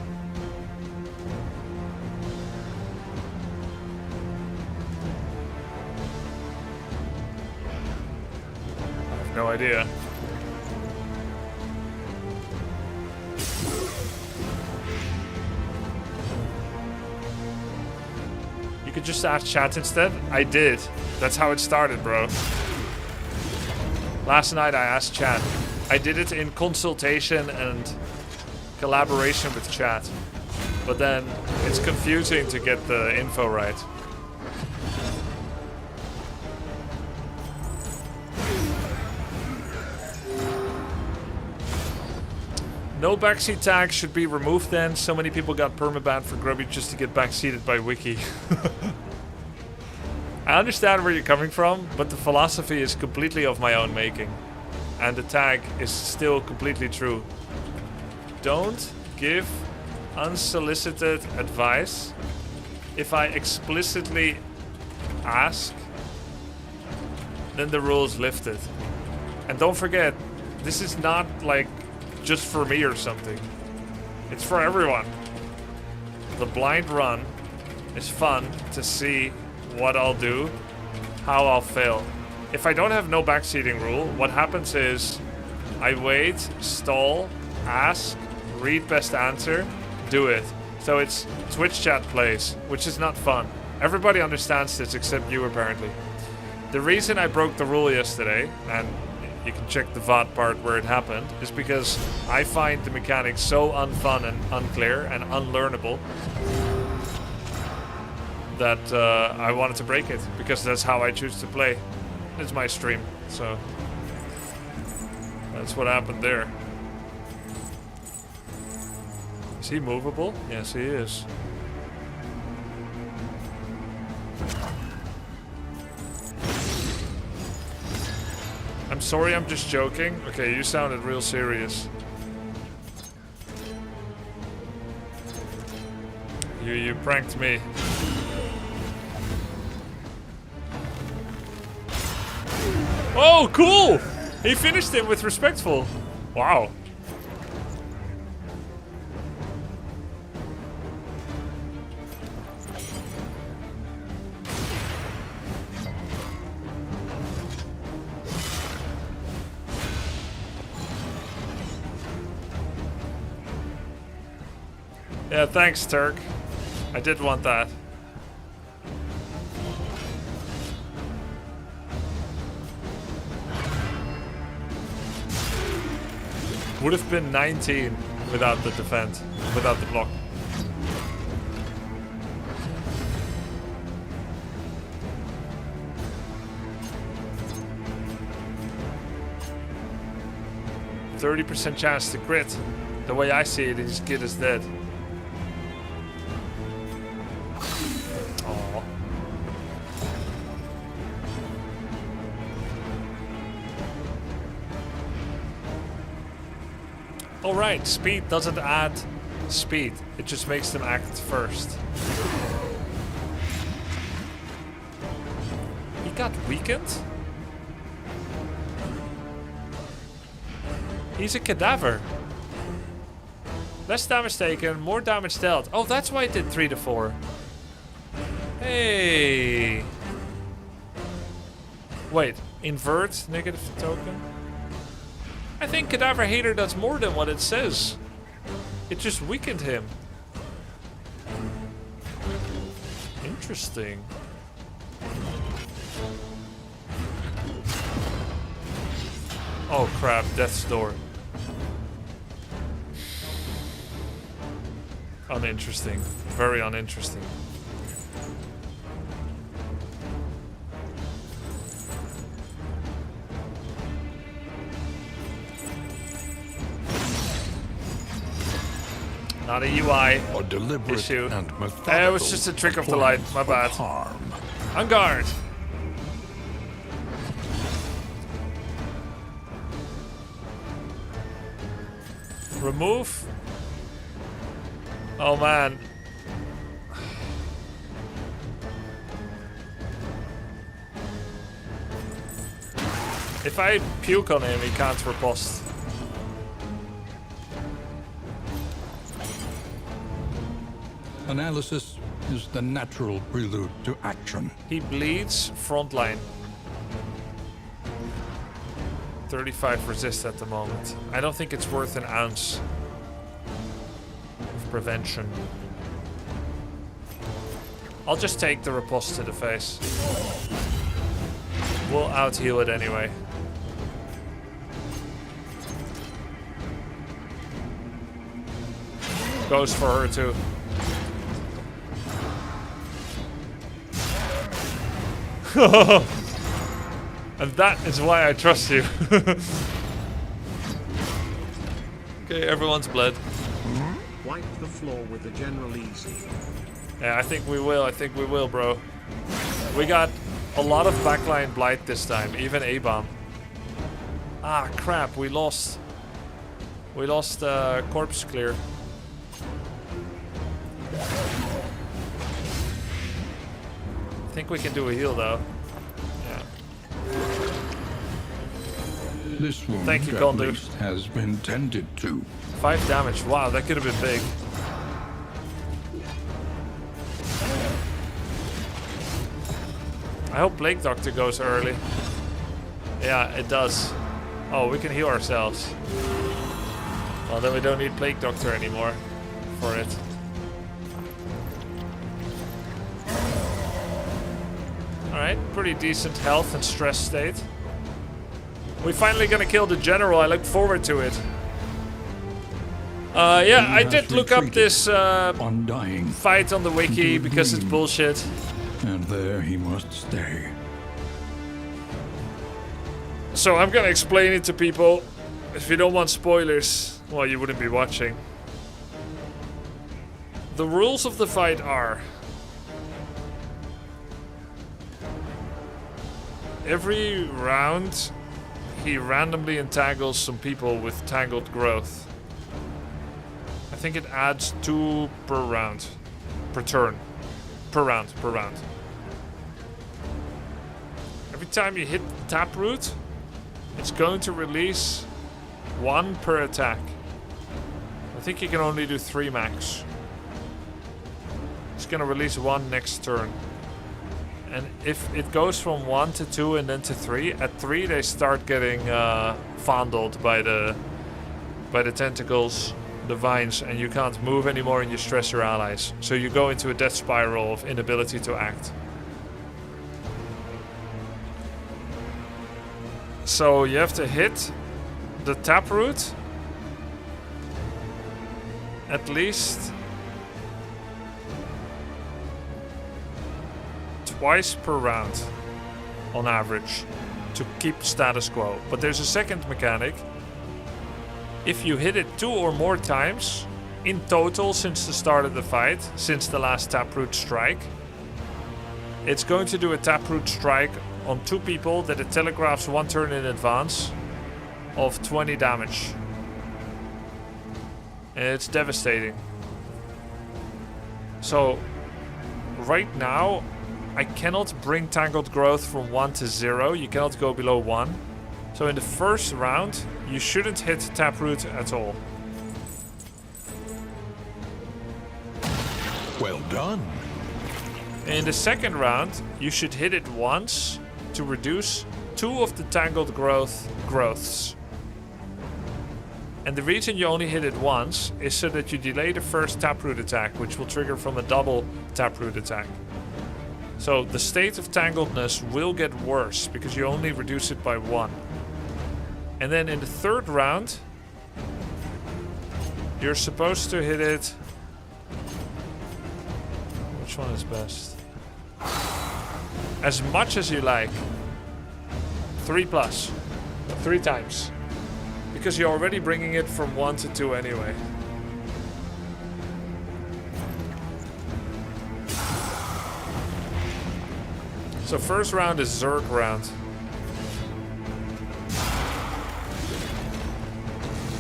A: I have no idea. You could just ask chat instead? I did. That's how it started, bro. Last night I asked chat. I did it in consultation and collaboration with chat, but then it's confusing to get the info right. No backseat tags should be removed then. So many people got permabanned for Grubby just to get backseated by Wiki. I understand where you're coming from, but the philosophy is completely of my own making. And the tag is still completely true. Don't give unsolicited advice. If I explicitly ask, then the rule is lifted. And don't forget, this is not like just for me or something. It's for everyone. The blind run is fun to see what I'll do, how I'll fail. If I don't have no backseating rule, what happens is I wait, stall, ask, read best answer, do it. So it's Twitch chat plays, which is not fun. Everybody understands this except you apparently. The reason I broke the rule yesterday, and you can check the VOD part where it happened, is because I find the mechanics so unfun and unclear and unlearnable that I wanted to break it, because that's how I choose to play. It's my stream, so that's what happened there. Is he movable? Yes, he is. I'm sorry, I'm just joking. Okay, you sounded real serious. You pranked me. Oh, cool! He finished him with respectful. Wow. Yeah, thanks, Turk. I did want that. Would have been 19 without the defense, without the block. %30 chance to crit. The way I see it, his kid is dead. Aww. Alright, speed doesn't add speed. It just makes them act first. He got weakened? He's a cadaver. Less damage taken, more damage dealt. Oh, that's why it did 3 to 4. Hey. Wait, invert negative token? I think Cadaver Hater does more than what it says. It just weakened him. Interesting. Oh crap, Death's Door. Uninteresting. Very uninteresting. Not a UI
C: A deliberate
A: issue.
C: and
A: It
C: methodical
A: was just a trick of the light, my bad.
C: harm.
A: On guard. Remove. Oh man. If I puke on him, he can't riposte.
C: Analysis is the natural prelude to action.
A: He bleeds frontline. 35 resist at the moment. I don't think it's worth an ounce of prevention. I'll just take the riposte to the face. We'll out heal it anyway. Goes for her too. And that is why I trust you. Okay, everyone's bled.
D: Wipe the floor with the general easy.
A: Yeah, I think we will. I think we will, bro. We got a lot of backline blight this time, even A-bomb. Ah, crap. We lost. We lost corpse clear. I think we can do a heal though. Yeah.
C: This wound
A: Thank you,
C: at
A: Condu.
C: least has been tended to.
A: 5 damage. Wow, that could have been big. I hope Plague Doctor goes early. Yeah, it does. Oh, we can heal ourselves. Well, then we don't need Plague Doctor anymore for it. Alright, pretty decent health and stress state. We're finally gonna kill the general. I look forward to it. Yeah, I did look up this
C: Undying,
A: fight on the wiki because it's bullshit.
C: and there he must stay.
A: So I'm gonna explain it to people. If you don't want spoilers, well, you wouldn't be watching. The rules of the fight are: every round, he randomly entangles some people with tangled growth. I think it adds 2 per round. Per turn. Per round. Every time you hit the taproot, it's going to release 1 per attack. I think you can only do 3 max. It's gonna release 1 next turn. And if it goes from 1 to 2 and then to 3, at 3 they start getting fondled by the tentacles the vines and you can't move anymore and you stress your allies. So you go into a death spiral of inability to act. So you have to hit the taproot at least twice per round on average to keep status quo. But there's a second mechanic. If you hit it 2 or more times in total since the start of the fight, since the last taproot strike, it's going to do a taproot strike on 2 people that it telegraphs 1 turn in advance of 20 damage. And it's devastating. So right now I cannot bring Tangled Growth from 1 to 0. You cannot go below 1. So in the first round, you shouldn't hit Taproot at all.
C: Well done.
A: In the second round, you should hit it once to reduce 2 of the Tangled growths. And the reason you only hit it once is so that you delay the first Taproot attack, which will trigger from a double Taproot attack. So the state of tangledness will get worse because you only reduce it by 1. And then in the third round, you're supposed to hit it... Which one is best? As much as you like. 3+. 3 times. Because you're already bringing it from 1 to 2 anyway. So first round is Zerg round.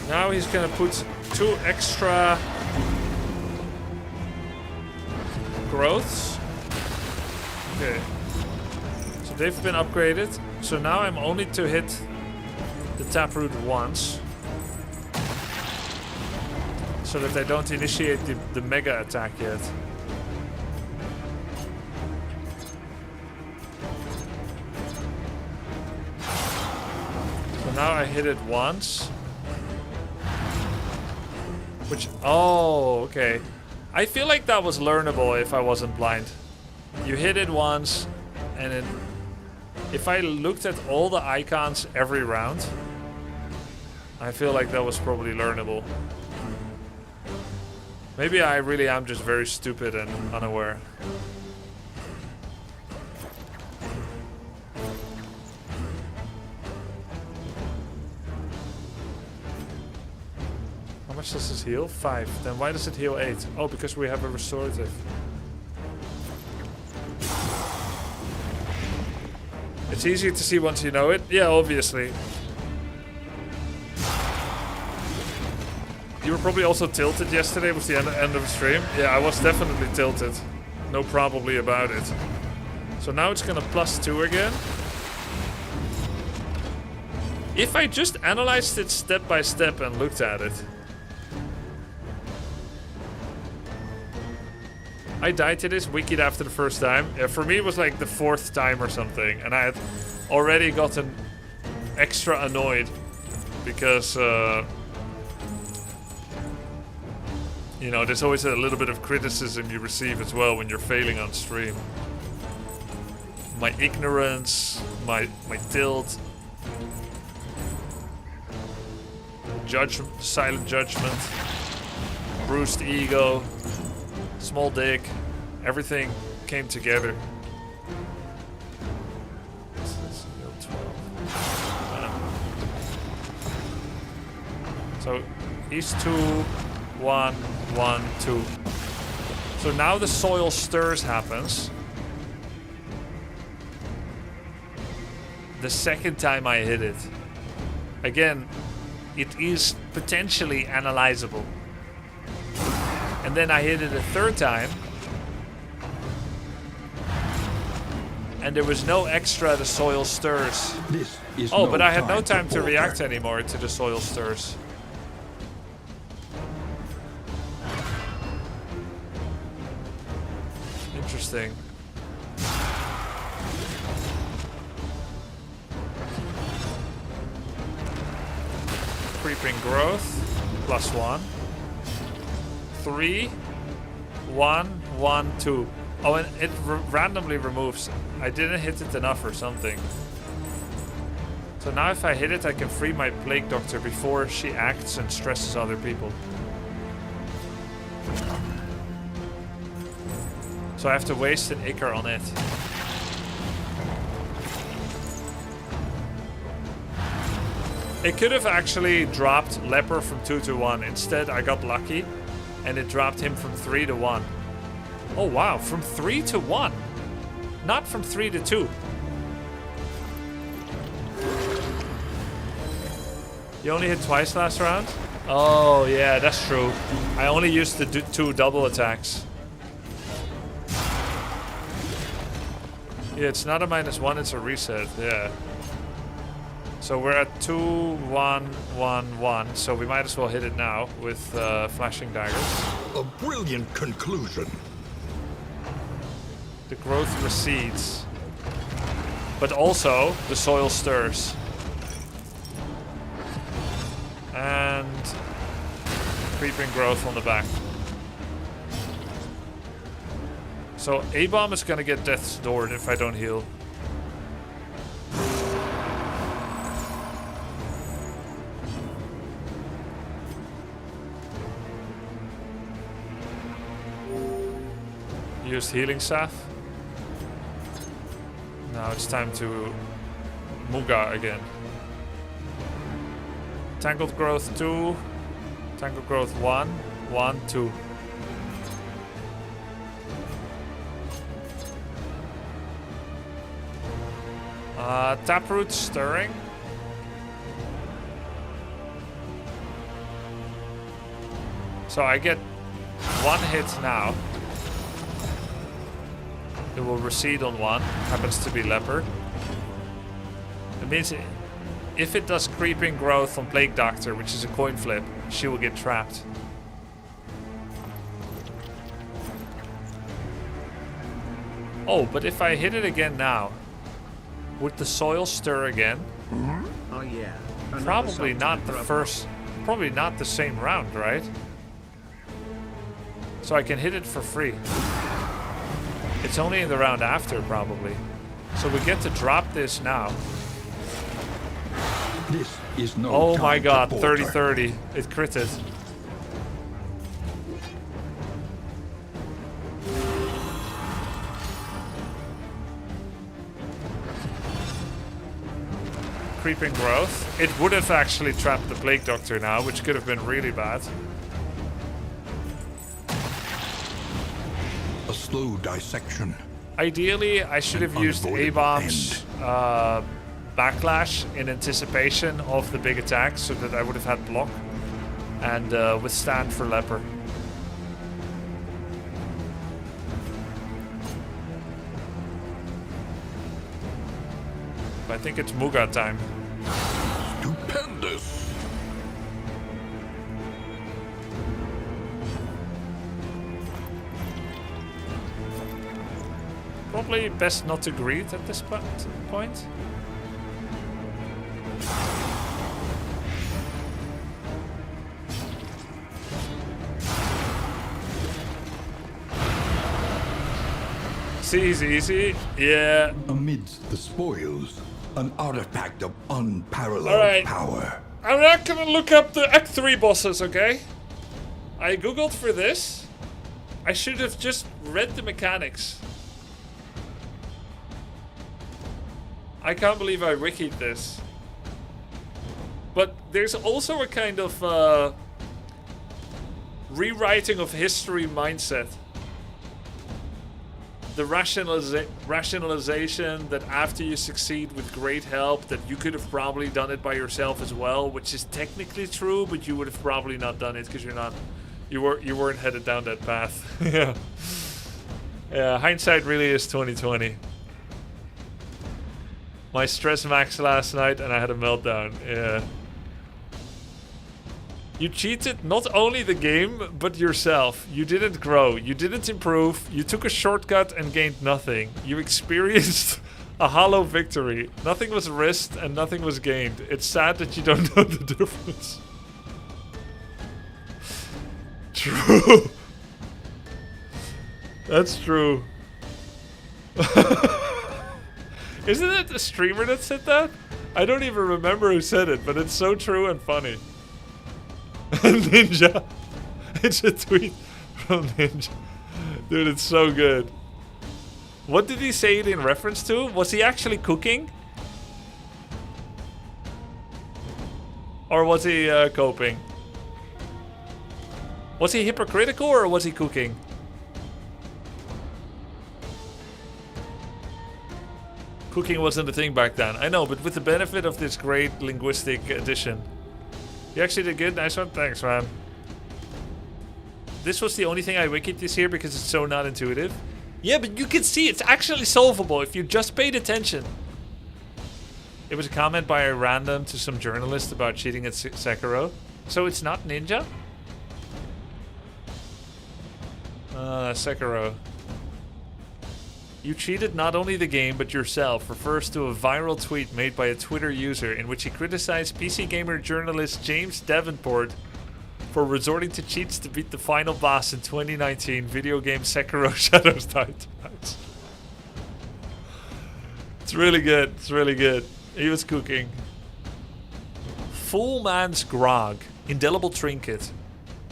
A: Now he's gonna put 2 extra growths. Okay. So they've been upgraded. So now I'm only to hit the taproot once. So that I don't initiate the mega attack yet. So now I hit it once. Which, oh, okay. I feel like that was learnable if I wasn't blind. You hit it once, and then if I looked at all the icons every round, I feel like that was probably learnable. Maybe I really am just very stupid and unaware. How much does this heal? 5. Then why does it heal 8? Oh, because we have a restorative. It's easier to see once you know it. Yeah, obviously. You were probably also tilted yesterday with the end of the stream. Yeah, I was definitely tilted. No probably about it. So now it's gonna +2 again. If I just analyzed it step by step and looked at it. I died to this, wikied after the first time. Yeah, for me it was like the 4th time or something. And I had already gotten extra annoyed. Because, you know, there's always a little bit of criticism you receive as well when you're failing on stream. My ignorance, my tilt. Silent judgment. Bruised ego. Small dick, everything came together. So he's 2, 1, 1, 2. So now the soil stirs happens. The second time I hit it. Again, it is potentially analyzable. And then I hit it a 3rd time. And there was no extra the soil stirs.
C: This is
A: Oh,
C: no
A: but I had no
C: time
A: time to
C: for
A: react
C: poker.
A: anymore to the soil stirs. Interesting. Creeping growth, +1. 3, 1, 1, 2. Oh, and it randomly removes. I didn't hit it enough or something. So now if I hit it, I can free my Plague Doctor before she acts and stresses other people. So I have to waste an Icar on it. It could have actually dropped Leper from 2 to 1. Instead, I got lucky and it dropped him from 3 to 1. Oh wow, from 3 to 1. Not from 3 to 2. You only hit twice last round? Oh yeah, that's true. I only used the 2 double attacks. Yeah, it's not a -1, it's a reset, yeah. So we're at 2, 1, 1, 1, so we might as well hit it now with flashing daggers.
C: A brilliant conclusion.
A: The growth recedes. But also, the soil stirs. And creeping growth on the back. So A-Bomb is gonna get Death's Door if I don't heal. Used Healing Staff. Now it's time to Muga again. Tangled Growth 2. Tangled Growth 1. 1, 2. Taproot Stirring. So I get 1 hit now. It will recede on 1. Happens to be Leper. It means if it does Creeping Growth on Plague Doctor, which is a coin flip, she will get trapped. Oh, but if I hit it again now, would the soil stir again?
D: Oh yeah.
A: Probably not the first, probably not the same round, right? So I can hit it for free. It's only in the round after, probably. So we get to drop this now.
C: This is no
A: Oh
C: time
A: my god,
C: to falter.
A: 30-30. It critted. Creeping Growth. It would have actually trapped the Plague Doctor now, which could have been really bad.
C: A slow dissection.
A: Ideally, I should have used
C: Unavoidable
A: A-Bomb's Backlash in anticipation of the big attack so that I would have had block and withstand for Leper. But I think it's Muga time.
C: Stupendous.
A: Probably best not to greet at this point. Easy. Yeah.
C: Amidst the spoils, an artifact of unparalleled
A: Alright.
C: power.
A: I'm not gonna look up the Act 3 bosses, okay? I googled for this. I should have just read the mechanics. I can't believe I wikied this. But there's also a kind of rewriting of history mindset. The rationalization that after you succeed with great help, that you could have probably done it by yourself as well, which is technically true, but you would have probably not done it because you weren't headed down that path. Yeah, hindsight really is 2020. My stress max last night and I had a meltdown. Yeah. You cheated not only the game, but yourself. You didn't grow. You didn't improve. You took a shortcut and gained nothing. You experienced a hollow victory. Nothing was risked and nothing was gained. It's sad that you don't know the difference. True. That's true. Isn't it the streamer that said that? I don't even remember who said it, but it's so true and funny. Ninja. It's a tweet from Ninja. Dude, it's so good. What did he say it in reference to? Was he actually cooking? Or was he coping? Was he hypocritical or was he cooking? Cooking wasn't a thing back then. I know, but with the benefit of this great linguistic addition. You actually did good. Nice one. Thanks, man. This was the only thing I wikied this year because it's so not intuitive. Yeah, but you can see it's actually solvable if you just paid attention. It was a comment by a random to some journalist about cheating at Sekiro. So it's not Ninja? Sekiro. You cheated not only the game, but yourself, refers to a viral tweet made by a Twitter user in which he criticized PC gamer journalist James Davenport for resorting to cheats to beat the final boss in 2019 video game Sekiro Shadows Die Twice. It's really good. It's really good. He was cooking. Full Man's Grog. Indelible Trinket.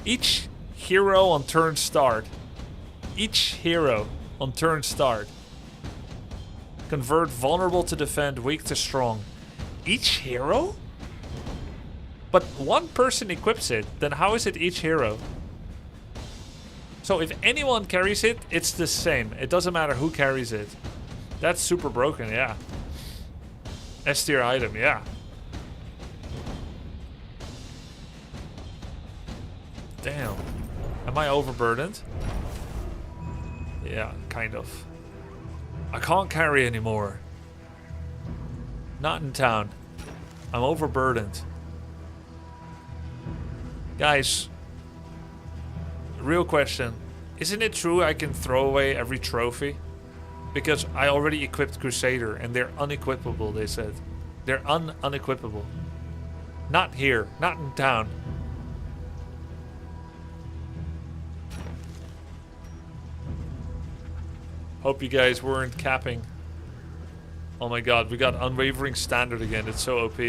A: Each hero on turn start. Each hero on turn start. Convert vulnerable to defend, weak to strong. Each hero? But one person equips it, then how is it each hero? So if anyone carries it, it's the same. It doesn't matter who carries it. That's super broken, yeah. S tier item, yeah. Damn. Am I overburdened? Yeah, kind of. I can't carry anymore. Not in town. I'm overburdened. Guys, real question. Isn't it true I can throw away every trophy? Because I already equipped Crusader and they're unequipable, they said. They're unequipable. Not here, not in town. Hope you guys weren't capping. Oh my god, we got Unwavering Standard again. It's so OP.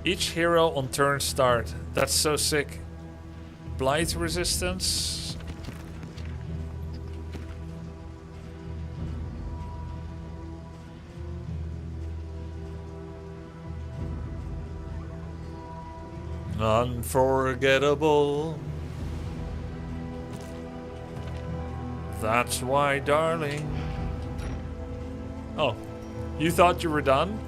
A: Each hero on turn start. That's so sick. Blight resistance. Unforgettable. That's why, darling. Oh, you thought you were done?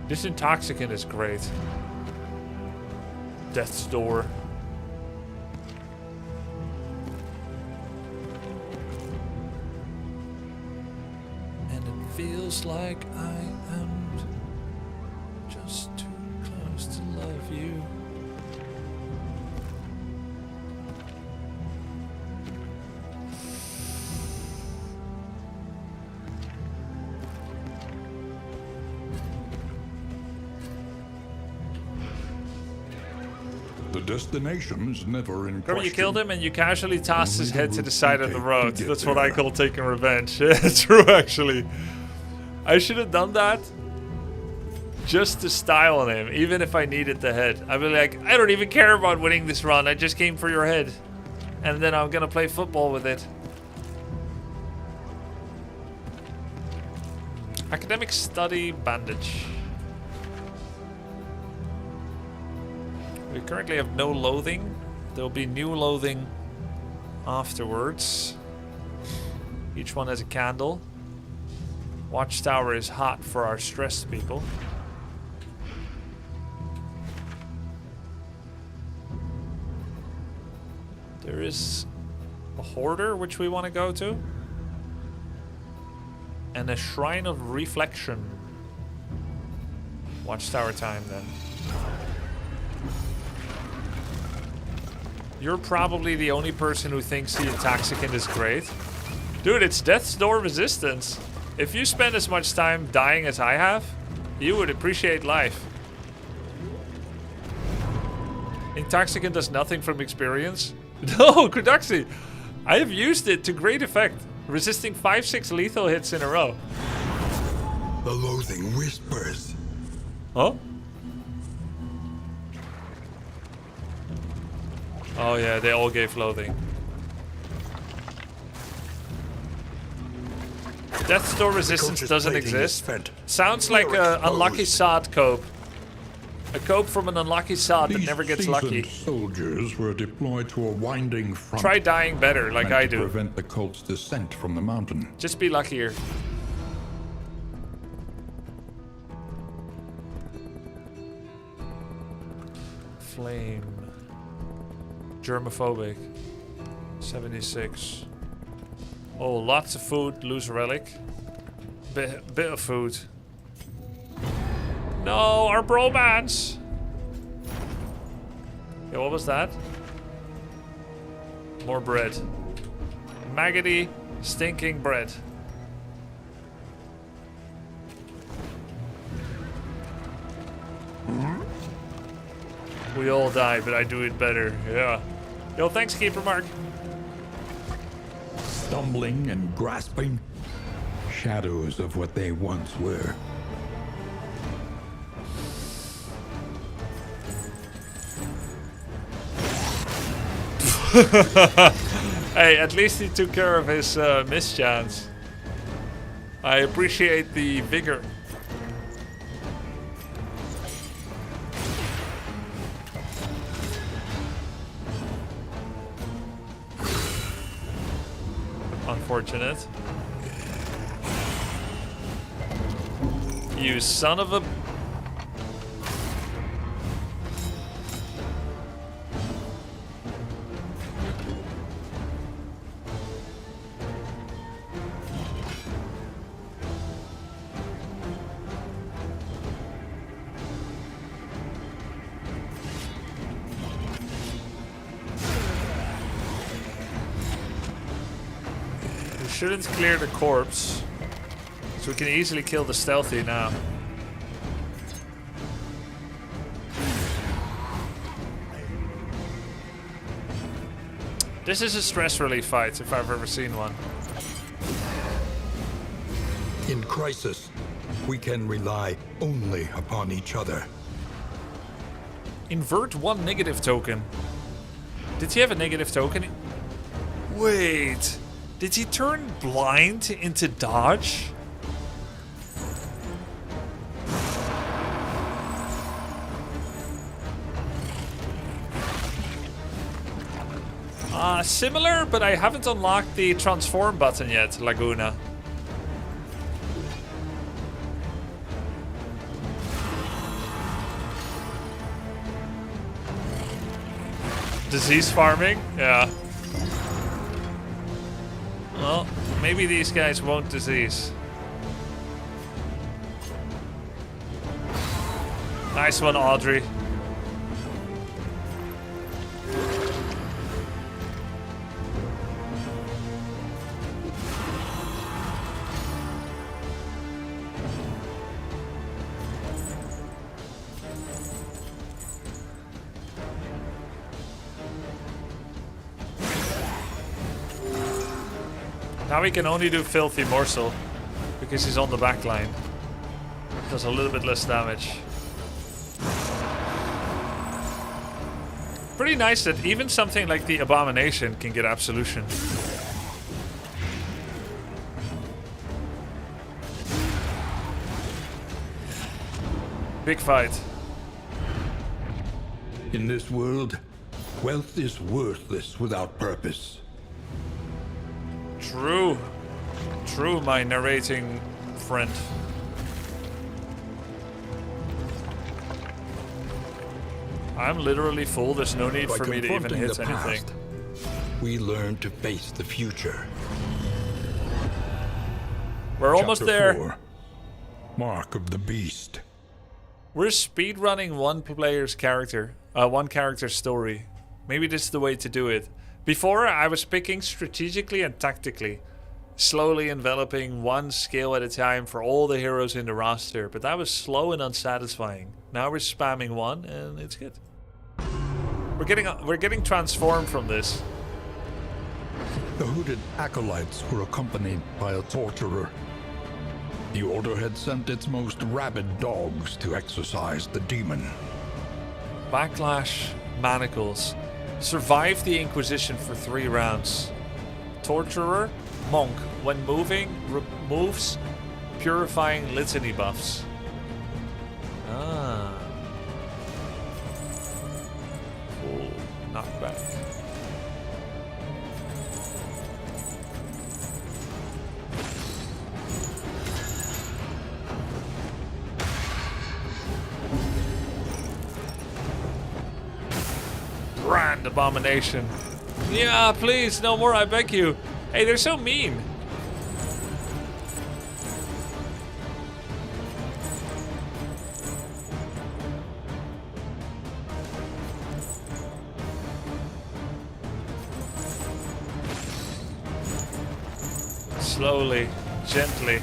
A: This intoxicant is great. Death's Door. And it feels like I am just too close to love you.
C: The destination is never in
A: Remember,
C: question.
A: you killed him and you casually tossed his
C: Only the
A: head to the
C: route
A: side
C: we
A: of the
C: take
A: road.
C: to get
A: That's what I
C: there.
A: call taking revenge. Yeah, true, actually. I should have done that just to style on him, even if I needed the head. I'd be like, I don't even care about winning this run. I just came for your head. And then I'm gonna play football with it. Academic study bandage. We currently have no loathing. There'll be new loathing afterwards. Each one has a candle. Watchtower is hot for our stressed people. There is a hoarder which we want to go to. And a shrine of reflection. Watchtower time then. You're probably the only person who thinks the Intoxicant is great. Dude, it's Death's Door resistance. If you spend as much time dying as I have, you would appreciate life. Intoxicant does nothing from experience. No, Kudaxi. I have used it to great effect, resisting 5-6 lethal hits in a row.
C: The loathing whispers.
A: Huh? Oh yeah, they all gave loathing. Death's Door resistance doesn't exist. Sounds like an unlucky sod cope. A cope from an unlucky sod that never gets lucky.
C: Soldiers were deployed to a winding front.
A: Try dying better, like I
C: to
A: do.
C: prevent the cult's descent from the mountain.
A: Just be luckier. Flame. Germophobic. 76. Oh, lots of food. Lose relic. Bit of food. No, our bromance. Yeah, what was that? More bread. Maggoty, stinking bread. We all die, but I do it better. Yeah. Yo, thanks, Keeper Mark.
C: Stumbling and grasping. Shadows of what they once were.
A: Hey, at least he took care of his mischance. I appreciate the vigor. Unfortunate. You son of a... We shouldn't clear the corpse, so we can easily kill the stealthy now. This is a stress relief fight, if I've ever seen one.
C: In crisis, we can rely only upon each other.
A: Invert one negative token. Did he have a negative token? Wait, did he turn blind into dodge? Similar, but I haven't unlocked the transform button yet, Laguna. Disease farming? Yeah. Well, maybe these guys won't disease. Nice one, Audrey. Now we can only do Filthy Morsel because he's on the back line. Does a little bit less damage. Pretty nice that even something like the Abomination can get Absolution. Big fight.
C: In this world, wealth is worthless without purpose.
A: True.
B: True, my narrating friend. I'm literally full. There's no need
C: By
B: for me to even
C: confronting
B: hit
C: the
B: anything.
C: past, we learn to face the future.
B: We're almost
C: Chapter
B: there.
C: 4, Mark of the Beast.
B: We're speedrunning one character's story. Maybe this is the way to do it. Before, I was picking strategically and tactically, slowly enveloping one skill at a time for all the heroes in the roster, but that was slow and unsatisfying. Now we're spamming one, and it's good. We're getting transformed from this.
C: The hooded acolytes were accompanied by a torturer. The Order had sent its most rabid dogs to exorcise the demon.
B: Backlash Manacles. Survived the Inquisition for 3 rounds. Torturer, Monk. When moving, removes purifying litany buffs. Ah. Cool. Knockback. Grand Abomination. Yeah, please, no more, I beg you. Hey, they're so mean. Slowly, gently.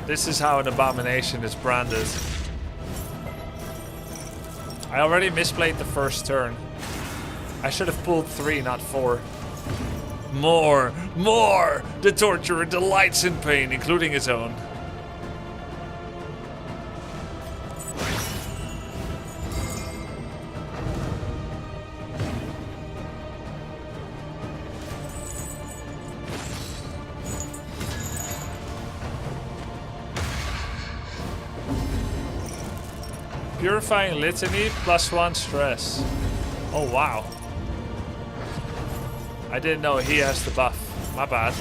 B: This is how an abomination is branded. I already misplayed the first turn. I should have pulled 3, not 4. More! More! The torturer delights in pain, including his own. Purifying Litany, +1 stress. Oh wow. I didn't know he has the buff. My bad.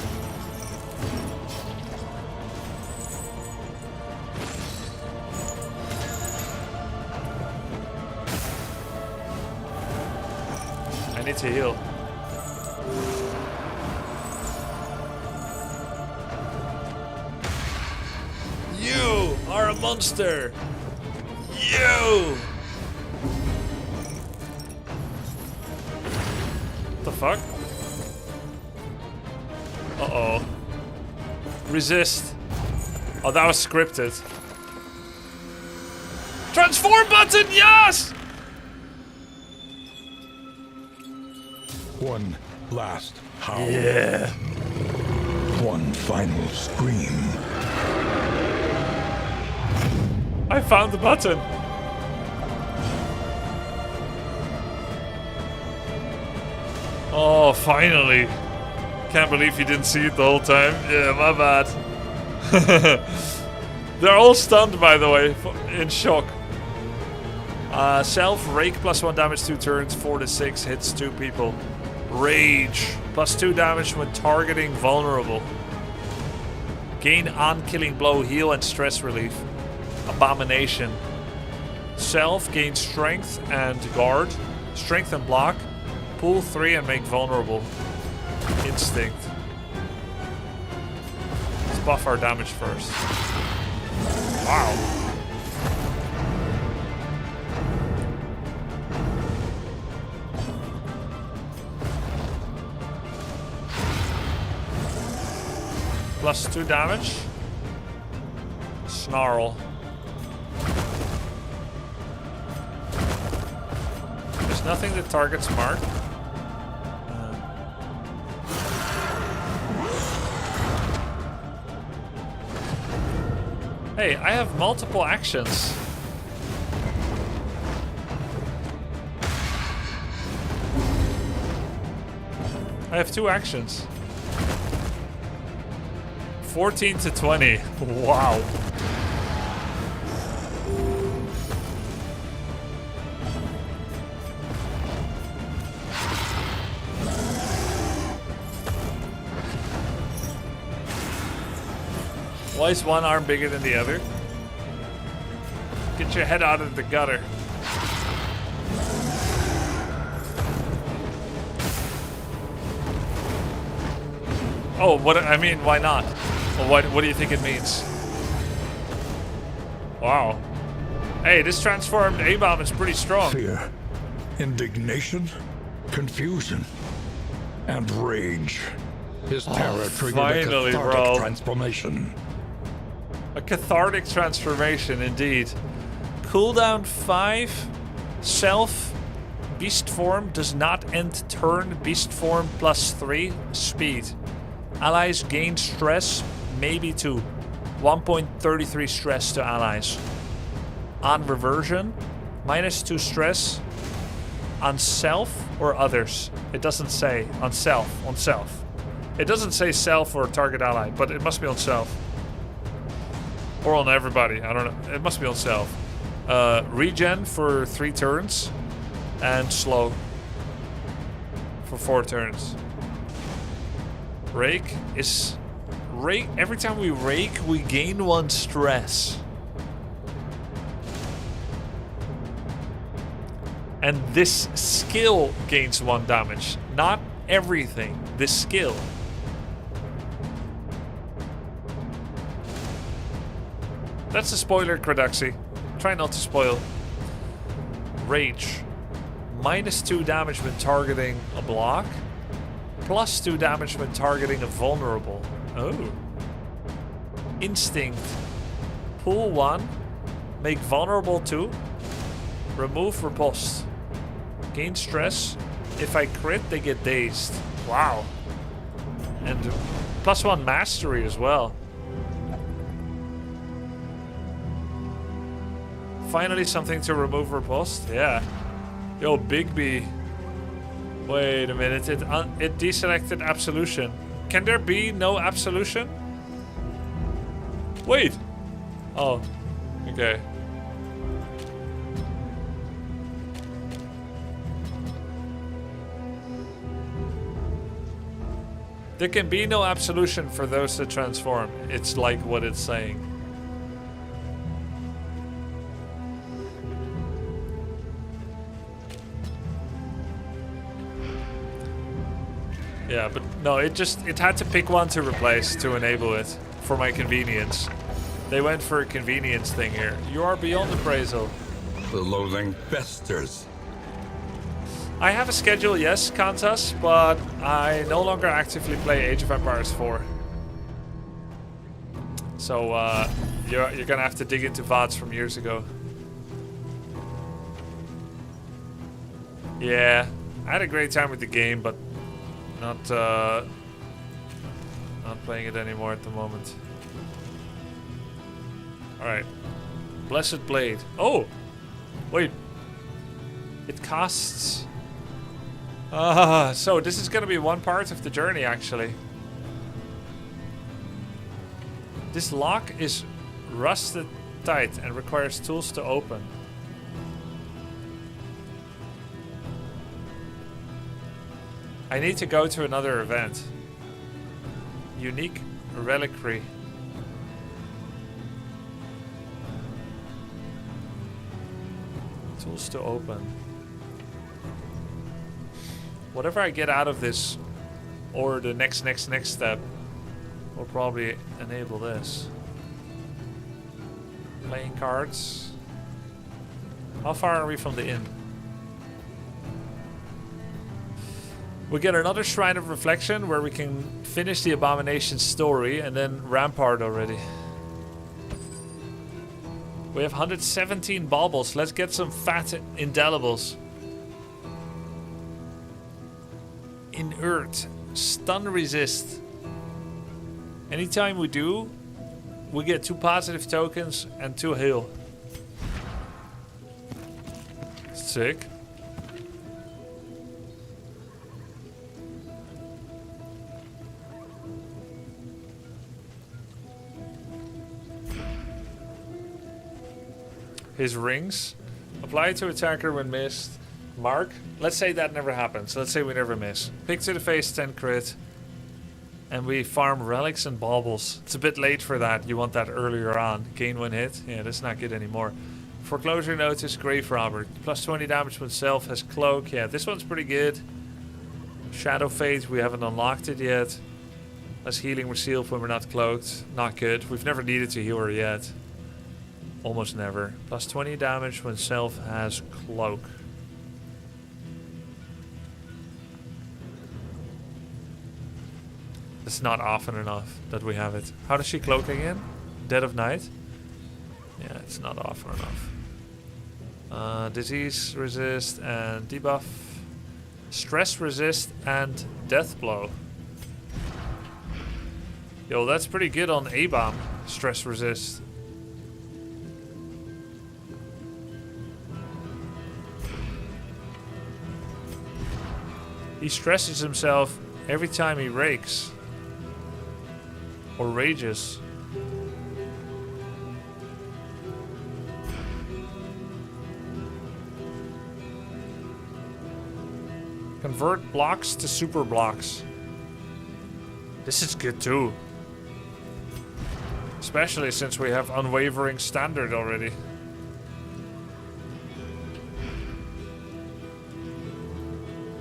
B: I need to heal. You are a monster! You! What the fuck? Uh-oh. Resist. Oh, that was scripted. Transform button, yes!
C: One last howl.
B: Yeah.
C: One final scream.
B: I found the button. Oh, finally. Can't believe you didn't see it the whole time. Yeah, my bad. They're all stunned, by the way, in shock. Self, Rake, +1 damage 2 turns, 4 to 6, hits 2 people. Rage, +2 damage when targeting vulnerable. Gain on-killing blow, heal, and stress relief. Abomination. Self, gain strength and guard. Strength and block. Pull 3 and make vulnerable. Instinct. Let's buff our damage first. Wow. +2 damage. Snarl. There's nothing that targets Mark. Hey, I have multiple actions. I have 2 actions. 14 to 20. Wow.
A: Why is one arm bigger than the other? Get your head out of the gutter. Oh, what I mean, why not? Well, what do you think it means? Wow. Hey, this transformed A-bomb is pretty strong.
C: Fear, indignation, confusion, and rage. His terror triggered
A: finally,
C: a cathartic
A: bro.
C: transformation.
A: A cathartic transformation, indeed. Cooldown 5. Self. Beast form does not end turn. Beast form +3. Speed. Allies gain stress, maybe 2. 1.33 stress to allies. On reversion, -2 stress. On self or others? It doesn't say. On self. On self. It doesn't say self or target ally, but it must be on self. Or on everybody. I don't know. It must be on self. Regen for 3 turns. And slow for 4 turns. Rake is... Every time we rake, we gain 1 stress. And this skill gains 1 damage. Not everything. This skill. That's a spoiler, Creduxy. Try not to spoil. Rage. -2 damage when targeting a block. +2 damage when targeting a vulnerable. Oh. Instinct. Pull 1. Make vulnerable 2. Remove riposte. Gain stress. If I crit, they get dazed. Wow. And +1 mastery as well. Finally something to remove riposte. Yeah. Yo, Bigby. Wait a minute. It deselected absolution. Can there be no absolution? Wait. Oh. Okay. There can be no absolution for those that transform. It's like what it's saying. Yeah, but no, it had to pick one to replace to enable it for my convenience. They went for a convenience thing here. You are beyond appraisal.
C: The loathing festers.
A: I have a schedule, yes, Kantas, but I no longer actively play Age of Empires 4. So you're gonna have to dig into VODs from years ago. Yeah, I had a great time with the game, but not playing it anymore at the moment. Alright. Blessed Blade. Oh! Wait. It costs... so this is gonna be one part of the journey, actually. This lock is rusted tight and requires tools to open. I need to go to another event. Unique reliquary. Tools to open. Whatever I get out of this, or the next step, will probably enable this. Playing cards. How far are we from the inn? We get another Shrine of Reflection where we can finish the Abomination story and then Rampart already. We have 117 baubles. Let's get some fat indelibles. Inert. Stun resist. Anytime we do, we get 2 positive tokens and 2 heal. Sick. His rings. Apply to attacker when missed. Mark. Let's say that never happens. Let's say we never miss. Pick to the face, 10 crit. And we farm relics and baubles. It's a bit late for that. You want that earlier on. Gain 1 hit. Yeah, that's not good anymore. Foreclosure notice, grave robber. Plus 20 damage when self has cloak. Yeah, this one's pretty good. Shadow Fate, we haven't unlocked it yet. Less healing resealed when we're not cloaked. Not good. We've never needed to heal her yet. Almost never. Plus 20 damage when self has cloak. It's not often enough that we have it. How does she cloak again? Dead of Night? Yeah, it's not often enough. Disease resist and debuff. Stress resist and death blow. Yo, that's pretty good on A-bomb. Stress resist. He stresses himself every time he rakes. Or rages. Convert blocks to super blocks. This is good too. Especially since we have unwavering standard already.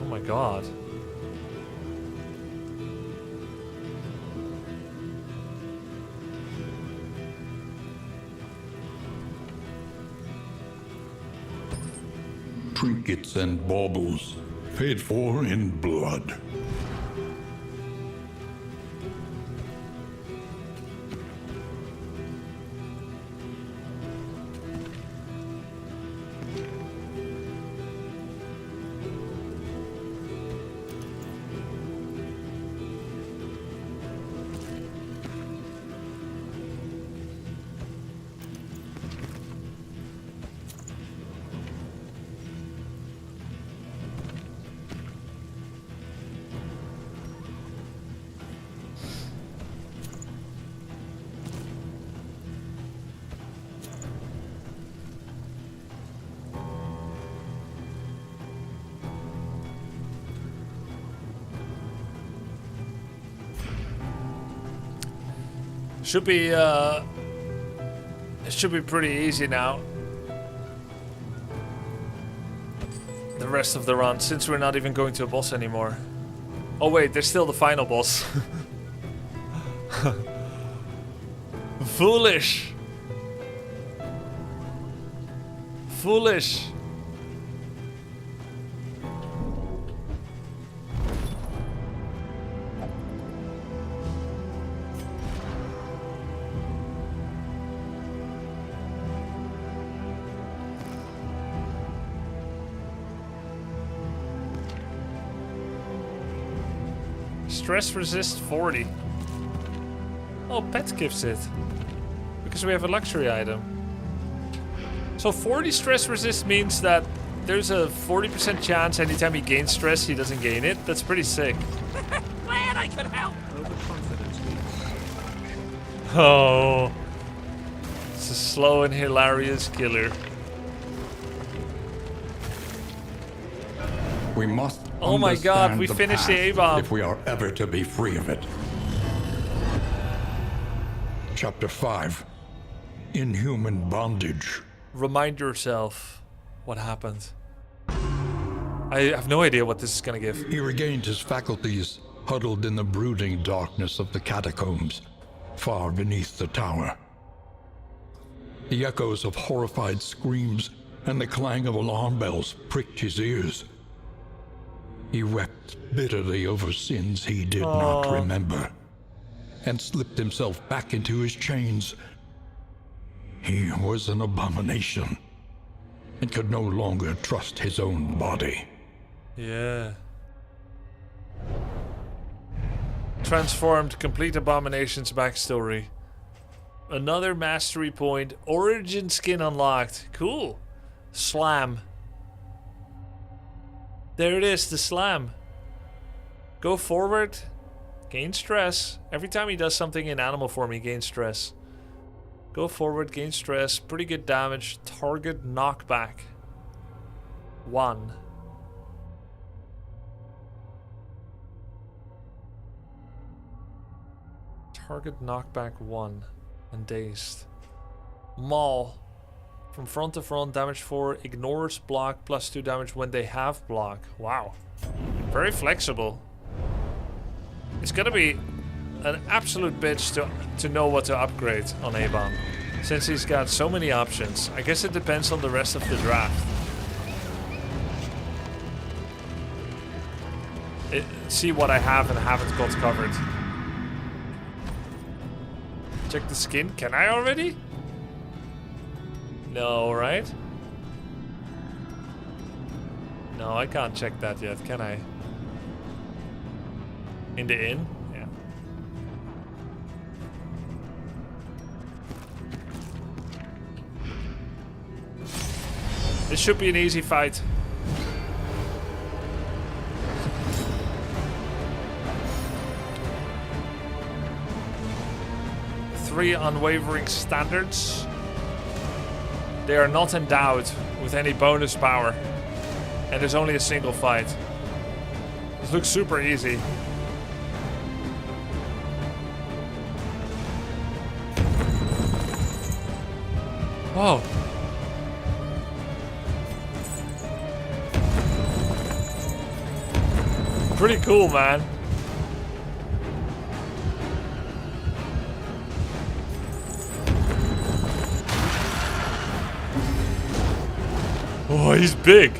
A: Oh my god.
C: Trinkets and baubles, paid for in blood.
A: Should be, it should be pretty easy now. The rest of the run, since we're not even going to a boss anymore. Oh wait, there's still the final boss. Foolish. Foolish. Stress resist 40. Oh, pet gives it. Because we have a luxury item. So 40 stress resist means that there's a 40% chance anytime he gains stress, he doesn't gain it. That's pretty sick.
E: Glad I could help.
D: Overconfidence leads.
A: Oh. It's a slow and hilarious killer.
C: We must
A: Oh my god, we
C: understand
A: finished the
C: past
A: A-bomb.
C: if we are ever to be free of it. Chapter 5. Inhuman Bondage.
A: Remind yourself what happened. I have no idea what this is gonna give.
C: He regained his faculties, huddled in the brooding darkness of the catacombs, far beneath the tower. The echoes of horrified screams and the clang of alarm bells pricked his ears. He wept bitterly over sins he did not remember, and slipped himself back into his chains. He was an abomination, and could no longer trust his own body.
A: Yeah. Transformed, complete Abomination's backstory. Another mastery point. Origin skin unlocked. Cool. Slam. There it is, the slam. Go forward. Gain stress. Every time he does something in animal form, he gains stress. Go forward, gain stress. Pretty good damage. Target knockback. 1. Target knockback 1 and dazed. Maul. From front to front, damage 4. Ignores block, +2 damage when they have block. Wow. Very flexible. It's gonna be an absolute bitch to know what to upgrade on A-Bomb. Since he's got so many options. I guess it depends on the rest of the draft. See what I have and haven't got covered. Check the skin. Can I already? No, right? No, I can't check that yet, can I? In the inn? Yeah. This should be an easy fight. Three unwavering standards. They are not endowed with any bonus power. And there's only a single fight. This looks super easy. Whoa. Pretty cool, man. Oh, he's big.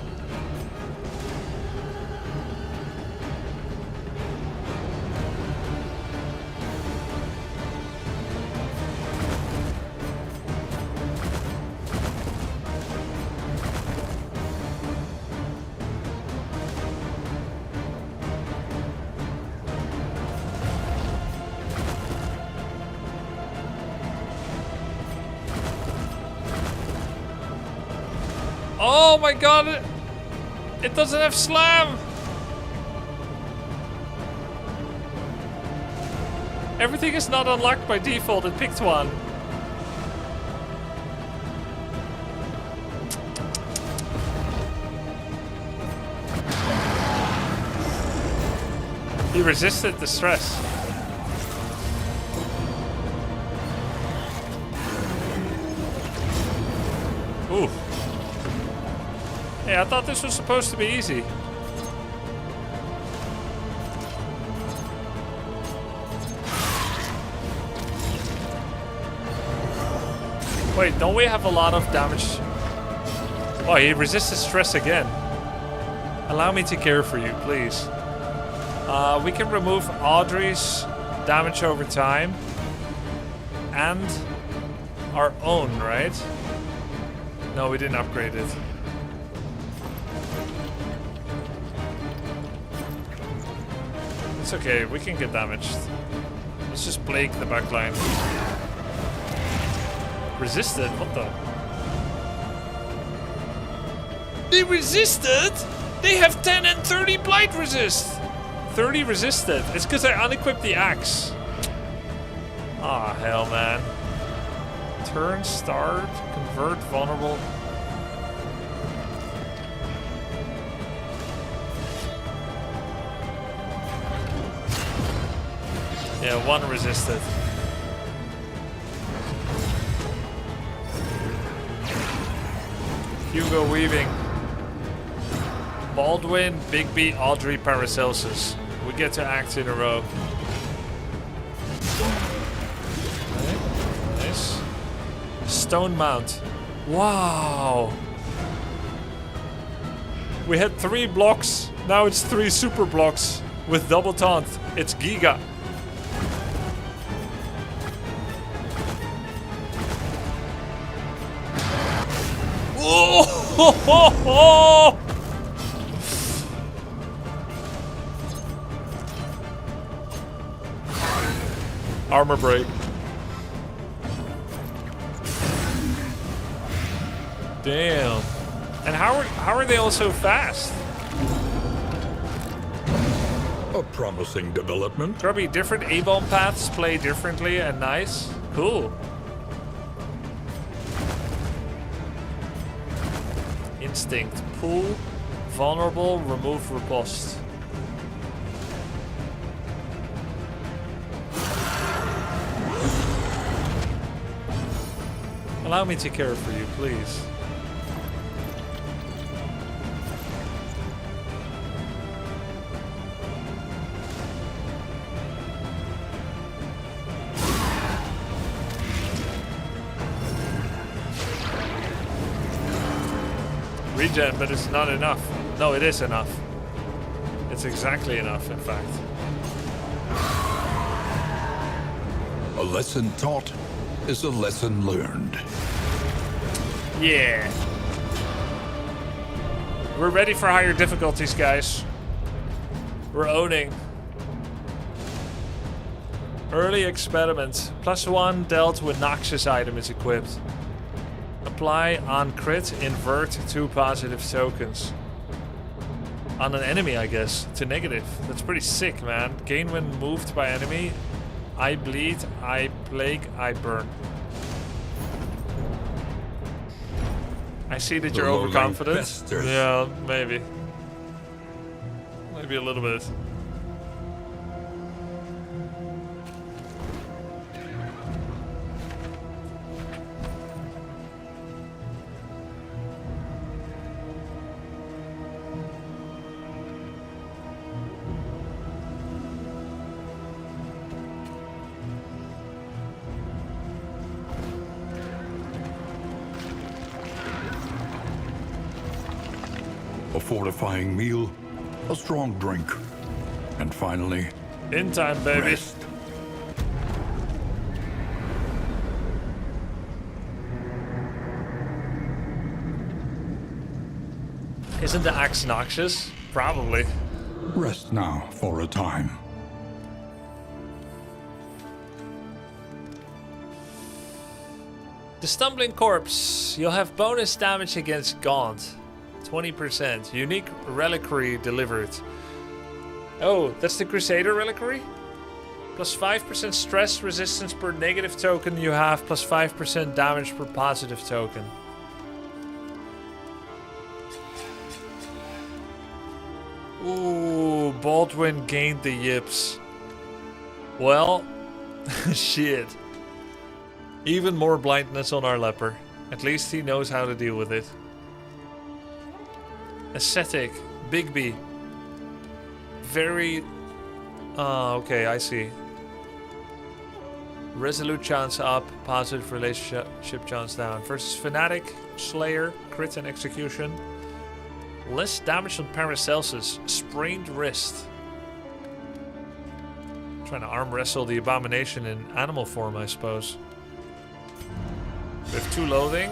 A: Oh my god, it doesn't have slam! Everything is not unlocked by default, it picked one. He resisted the stress. Ooh. Hey, I thought this was supposed to be easy. Wait, don't we have a lot of damage? Oh, he resisted stress again. Allow me to care for you, please. We can remove Audrey's damage over time. And our own, right? No, we didn't upgrade it. It's okay, we can get damaged. Let's just plague the backline. Resisted? What the? They resisted? They have 10 and 30 blight resist! 30 resisted. It's because I unequipped the axe. Ah, hell, man. Turn, start, convert, vulnerable. Yeah, one resisted. Hugo Weaving. Baldwin, Big B, Audrey, Paracelsus. We get to act in a row. Okay. Nice. Stone Mount. Wow. We had 3 blocks. Now it's 3 super blocks with double taunt. It's Giga. Oh! Armor break. Damn. And how are they all so fast?
C: A promising development.
A: Grubby, different A-bomb paths play differently and nice. Cool. Instinct. Pull. Vulnerable. Remove riposte. Allow me to care for you, please. Regen, but it's not enough. No, it is enough. It's exactly enough, in fact.
C: A lesson taught is a lesson learned.
A: Yeah. We're ready for higher difficulties, guys. We're owning. Early experiment. +1 dealt with noxious item is equipped. Apply on crit, invert 2 positive tokens. On an enemy, I guess, to negative. That's pretty sick, man. Gain when moved by enemy. I bleed, I plague, I burn. I see that you're overconfident. Yeah, maybe. Maybe a little bit.
C: A fortifying meal, a strong drink, and finally,
A: In time, baby.
C: rest.
A: Isn't the axe noxious? Probably.
C: Rest now for a time.
A: The Stumbling Corpse. You'll have bonus damage against Gaunt. 20%. Unique reliquary delivered. Oh, that's the Crusader reliquary? Plus 5% stress resistance per negative token you have, plus 5% damage per positive token. Ooh, Baldwin gained the yips. Well, shit. Even more blindness on our leper. At least he knows how to deal with it. Ascetic, Bigby. Very... okay, I see. Resolute chance up, positive relationship chance down. Versus Fanatic, Slayer, crit and execution. Less damage on Paracelsus, sprained wrist. Trying to arm wrestle the abomination in animal form, I suppose. We have 2 loathing.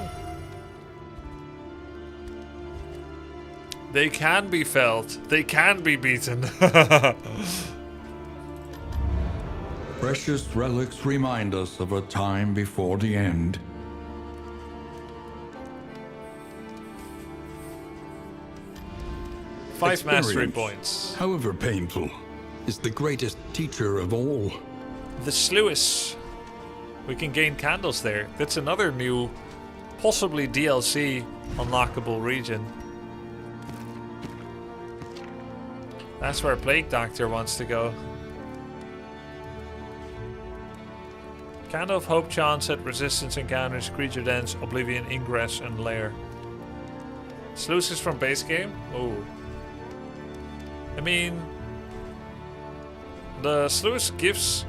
A: They can be felt. They can be beaten.
C: Precious relics remind us of a time before the end.
A: Five mastery
C: Experience,
A: points.
C: however painful, is the greatest teacher of all.
A: The Slew. We can gain candles there. That's another new, possibly DLC unlockable region. That's where Plague Doctor wants to go. Candle of Hope chance at resistance encounters, creature dance, Oblivion, Ingress, and Lair. Slews is from base game? Oh. I mean, the Slews gives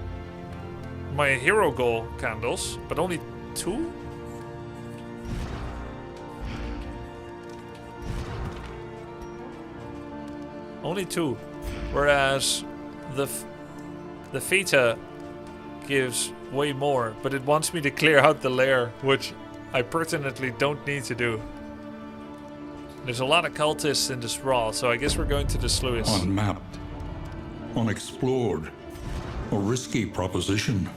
A: my hero goal candles, but only 2? Only 2. Whereas the Vita gives way more, but it wants me to clear out the Lair, which I pertinently don't need to do. There's a lot of cultists in the sprawl, so I guess we're going to the Slew.
C: Unmapped, unexplored, a risky proposition.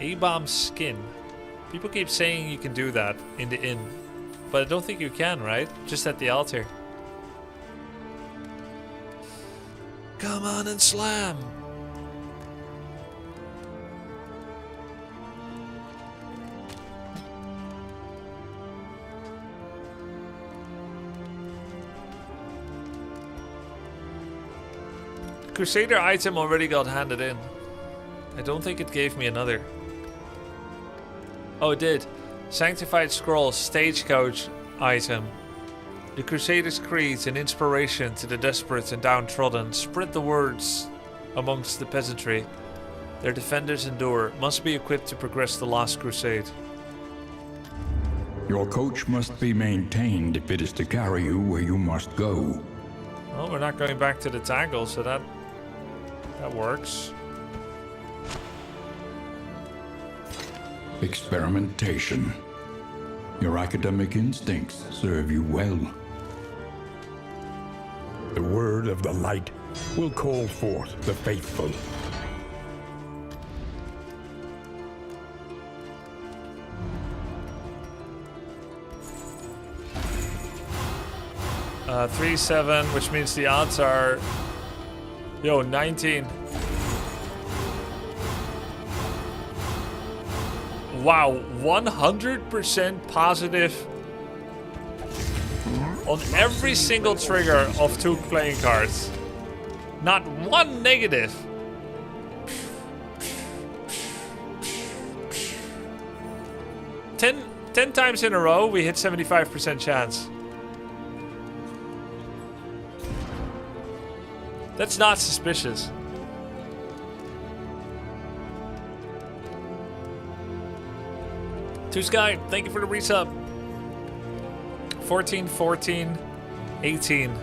A: A-bomb skin. People keep saying you can do that in the inn, but I don't think you can, right? Just at the altar. Come on and slam! Crusader item already got handed in. I don't think it gave me another. Oh, it did. Sanctified Scroll, Stagecoach item. The Crusader's Creed, an inspiration to the desperate and downtrodden. Spread the words amongst the peasantry. Their defenders endure. Must be equipped to progress the last crusade.
C: Your coach must be maintained if it is to carry you where you must go.
A: Well, we're not going back to the tangle, so that works.
C: Experimentation. Your academic instincts serve you well. The word of the light will call forth the faithful.
A: Uh, 3-7, which means the odds are... Yo, 19. Wow, 100% positive on every single trigger of 2 playing cards. Not one negative. Ten times in a row, we hit 75% chance. That's not suspicious. To Sky, thank you for the resub. 14, 14, 18,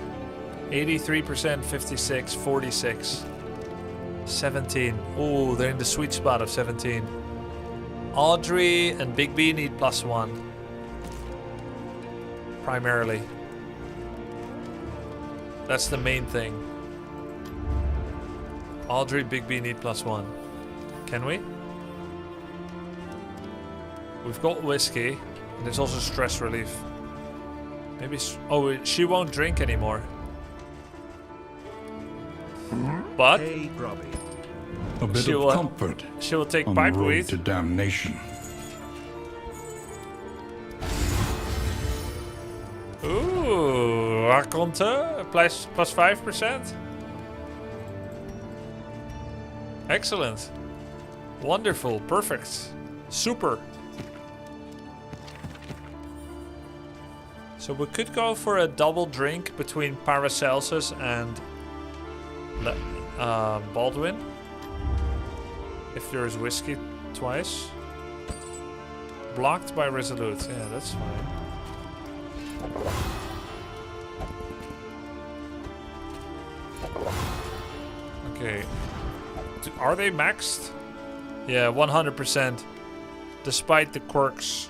A: 83%, 56, 46, 17. Ooh, they're in the sweet spot of 17. Audrey and Big B need +1. Primarily. That's the main thing. Audrey, Big B need +1. Can we? We've got whiskey, and there's also stress relief. Maybe... Oh, she won't drink anymore. But...
D: Hey, Robbie.
C: A bit
A: She
C: of
A: will-
C: comfort
A: she will take
C: on the road
A: pipeweed.
C: to damnation.
A: Ooh, raconte, plus 5%. Excellent. Wonderful, perfect, super. So we could go for a double drink between Paracelsus and Baldwin. If there is whiskey twice. Blocked by Resolute. Yeah, that's fine. Okay. Are they maxed? Yeah, 100%. Despite the quirks.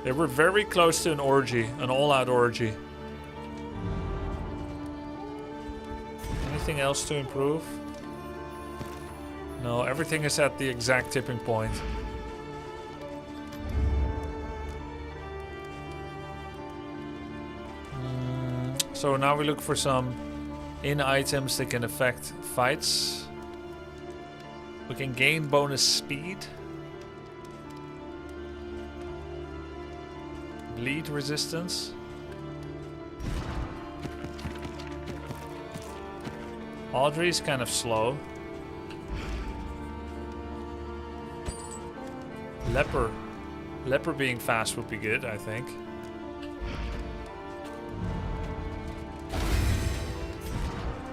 A: They were very close to an orgy, an all-out orgy. Anything else to improve? No, everything is at the exact tipping point. So now we look for some in items that can affect fights. We can gain bonus speed. Bleed resistance. Audrey's kind of slow. Leper. Leper being fast would be good, I think.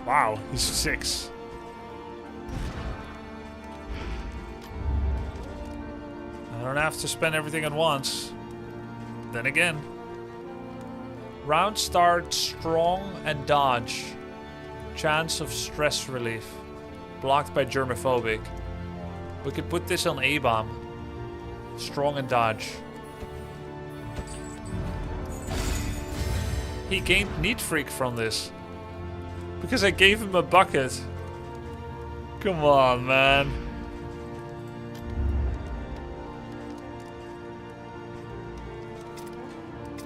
A: Wow, he's 6. I don't have to spend everything at once. Then again. Round start strong and dodge. Chance of stress relief. Blocked by germophobic. We could put this on A-bomb. Strong and dodge. He gained Neat Freak from this. Because I gave him a bucket. Come on, man.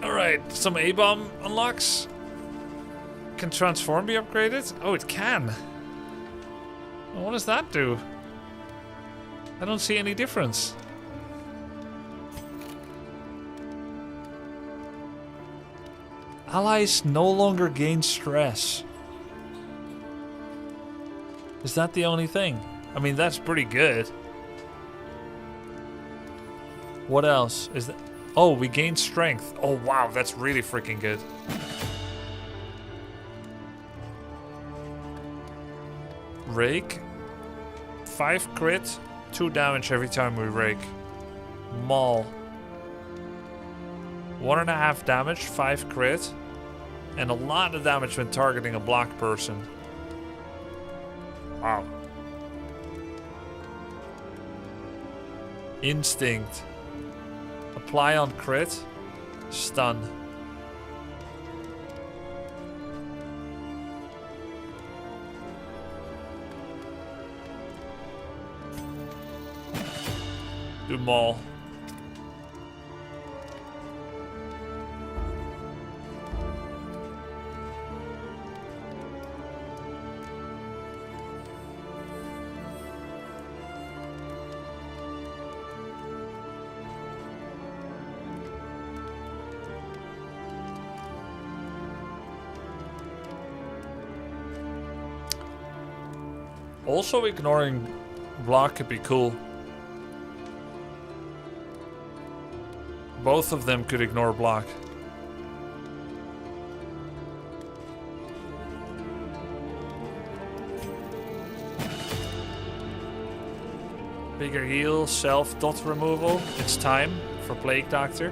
A: Alright, some A-bomb unlocks. Can transform be upgraded? Oh, it can. Well, what does that do? I don't see any difference. Allies no longer gain stress. Is that the only thing?
B: I mean, that's pretty good. What else is that? Oh, we gain strength. Oh, wow, that's really freaking good. Rake. 5 crit, 2 damage every time we rake. Maul. 1.5 damage, 5 crit. And a lot of damage when targeting a block person. Wow. Instinct. Apply on crit. Stun. Do maul. Also, ignoring block could be cool. Both of them could ignore block. Bigger heal, self dot removal. It's time for Plague Doctor.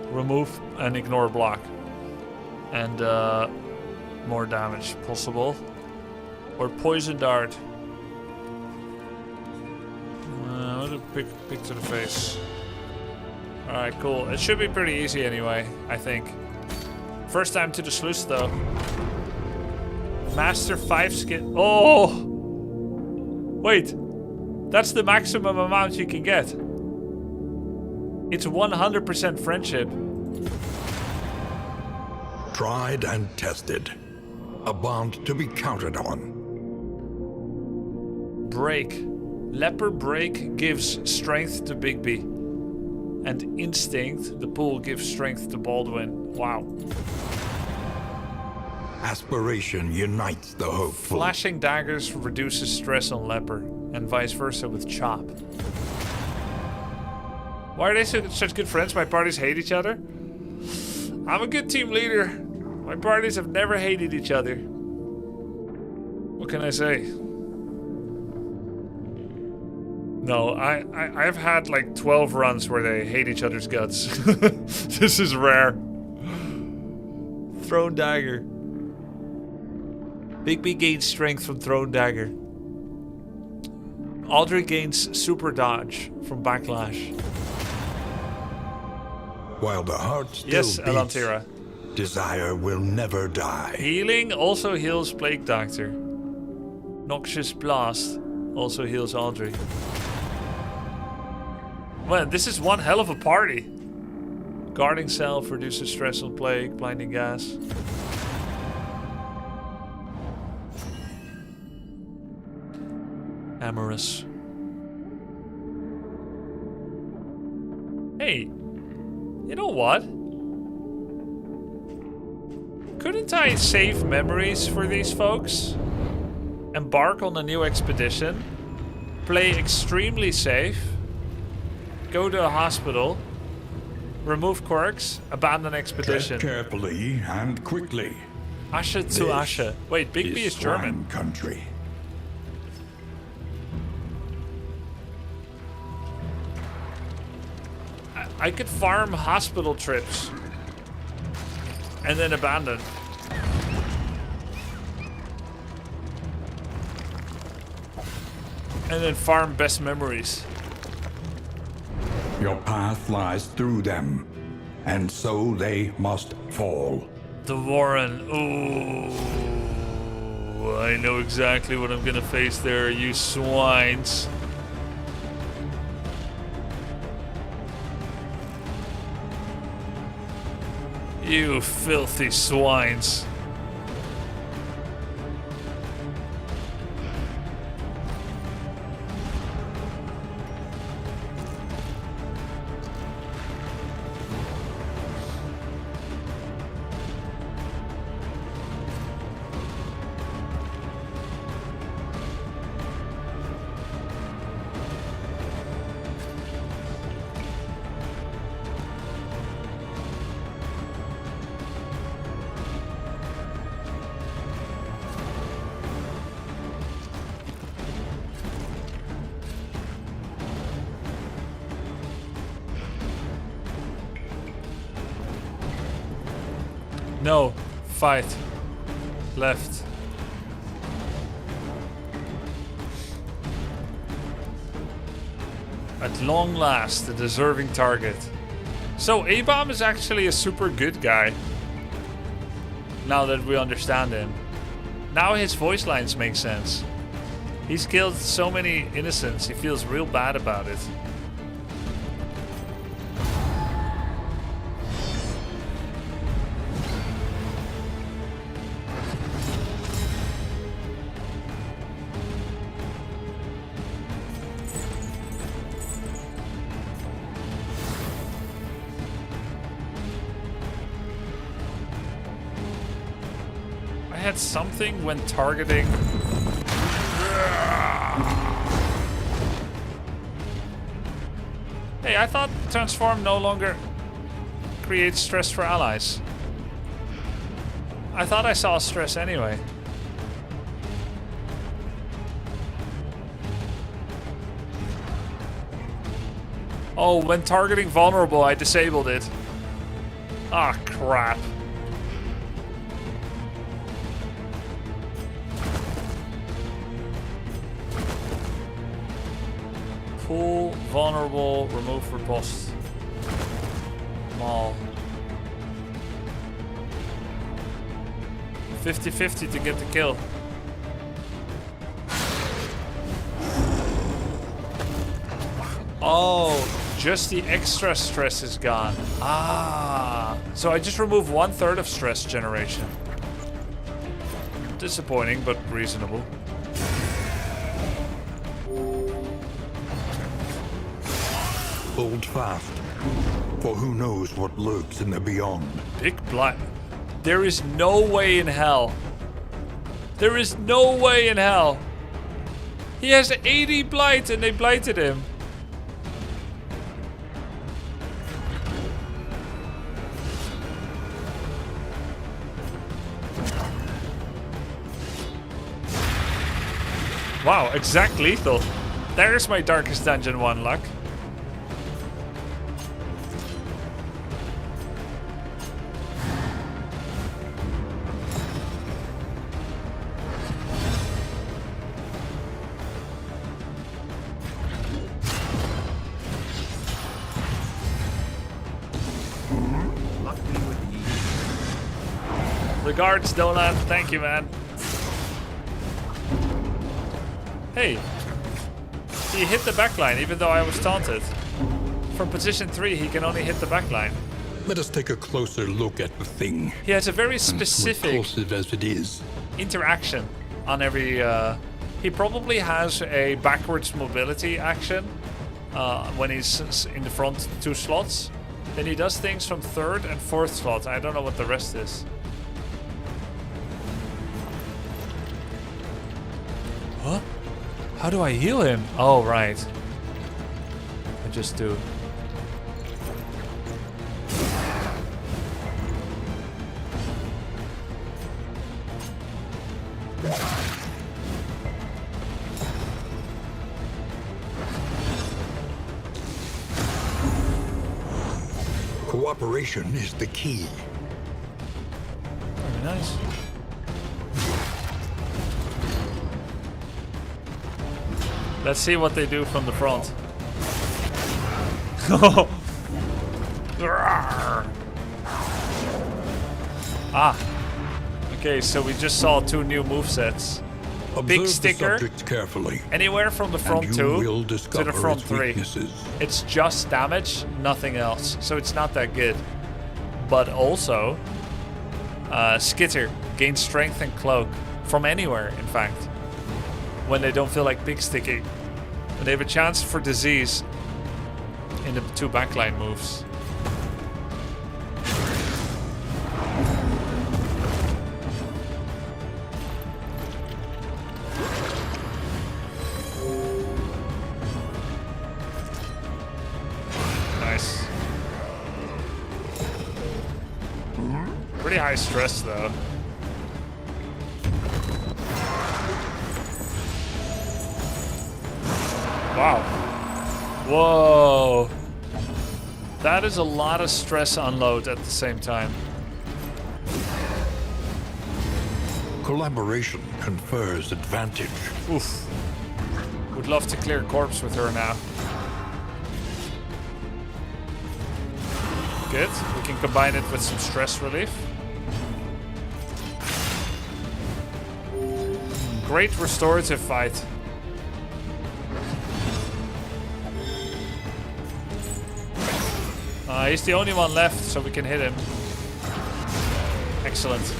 B: Remove and ignore block. And more damage possible. Or Poison Dart. Pick to the face. Alright, cool. It should be pretty easy anyway, I think. First time to the sluice though. Master 5 skill. Oh! Wait. That's the maximum amount you can get. It's 100% friendship.
C: Tried and tested. A bond to be counted on.
B: Break. Leper Break gives strength to Bigby. And Instinct, the pool, gives strength to Baldwin. Wow.
C: Aspiration unites the hopeful.
B: Flashing daggers reduces stress on Leper. And vice versa with Chop. Why are they such good friends? My parties hate each other? I'm a good team leader. My parties have never hated each other. What can I say? No, I've had like 12 runs where they hate each other's guts. This is rare. Thrown Dagger. Bigby gains strength from Thrown Dagger. Audrey gains Super Dodge from Backlash.
C: While the heart still
B: Yes,
C: beats,
B: Elantira.
C: desire will never die.
B: Healing also heals Plague Doctor. Noxious Blast also heals Audrey. Man, this is one hell of a party. Guarding Self reduces stress on Plague, Blinding Gas. Amorous. Hey, you know what? Couldn't I save memories for these folks? Embark on a new expedition? Play extremely safe? Go to a hospital? Remove quirks? Abandon expedition?
C: Tread carefully and quickly.
B: Asha to Asha. Wait, Bigby is German.
C: Swine country.
B: I could farm hospital trips. And then abandon. And then farm best memories.
C: Your path lies through them, and so they must fall.
B: The Warren. Ooh. I know exactly what I'm gonna face there, you swines. You filthy swines.
A: No. Fight. Left. At long last, the deserving target. So A-Bomb is actually a super good guy. Now that we understand him. Now his voice lines make sense. He's killed so many innocents, he feels real bad about it. I had something when targeting. Hey, I thought transform no longer creates stress for allies. I thought I saw stress anyway. Oh, when targeting vulnerable, I disabled it. Ah, crap. Full, vulnerable, remove riposte. Maul. 50-50 to get the kill. Oh, just the extra stress is gone. Ah, so I just remove 1/3 of stress generation. Disappointing, but reasonable.
C: Hold fast, for who knows what lurks in the beyond.
A: Big blight. There is no way in hell. There is no way in hell. He has 80 blight and they blighted him. Wow, exact lethal. There's my Darkest Dungeon 1 luck. Regards, Dolan. Thank you, man. Hey. He hit the backline even though I was taunted. From position 3, he can only hit the backline.
C: Let us take a closer look at the thing.
A: He has a very
C: And
A: specific
C: repulsive as it is,
A: interaction on every... he probably has a backwards mobility action when he's in the front 2 slots. Then he does things from 3rd and 4th slot. I don't know what the rest is. Huh? How do I heal him? Oh, right. I just do.
C: cooperation is the key.
A: Very nice. Let's see what they do from the front. Ah. Okay, so we just saw 2 new movesets. Big
C: Observe
A: sticker.
C: the subject carefully,
A: Anywhere from the front
C: and you
A: 2
C: will
A: to
C: discover
A: the front
C: its
A: 3.
C: weaknesses.
A: It's just damage, nothing else. So it's not that good. But also, Skitter gains strength and cloak from anywhere, in fact. When they don't feel like big sticky. And they have a chance for disease in the 2 backline moves. Nice. Pretty high stress though. Wow. Whoa. That is a lot of stress unload at the same time.
C: Collaboration confers advantage.
B: Oof. Would love to clear corpse with her now. Good. We can combine it with some stress relief. Great restorative fight. He's the only one left, so we can hit him. Excellent.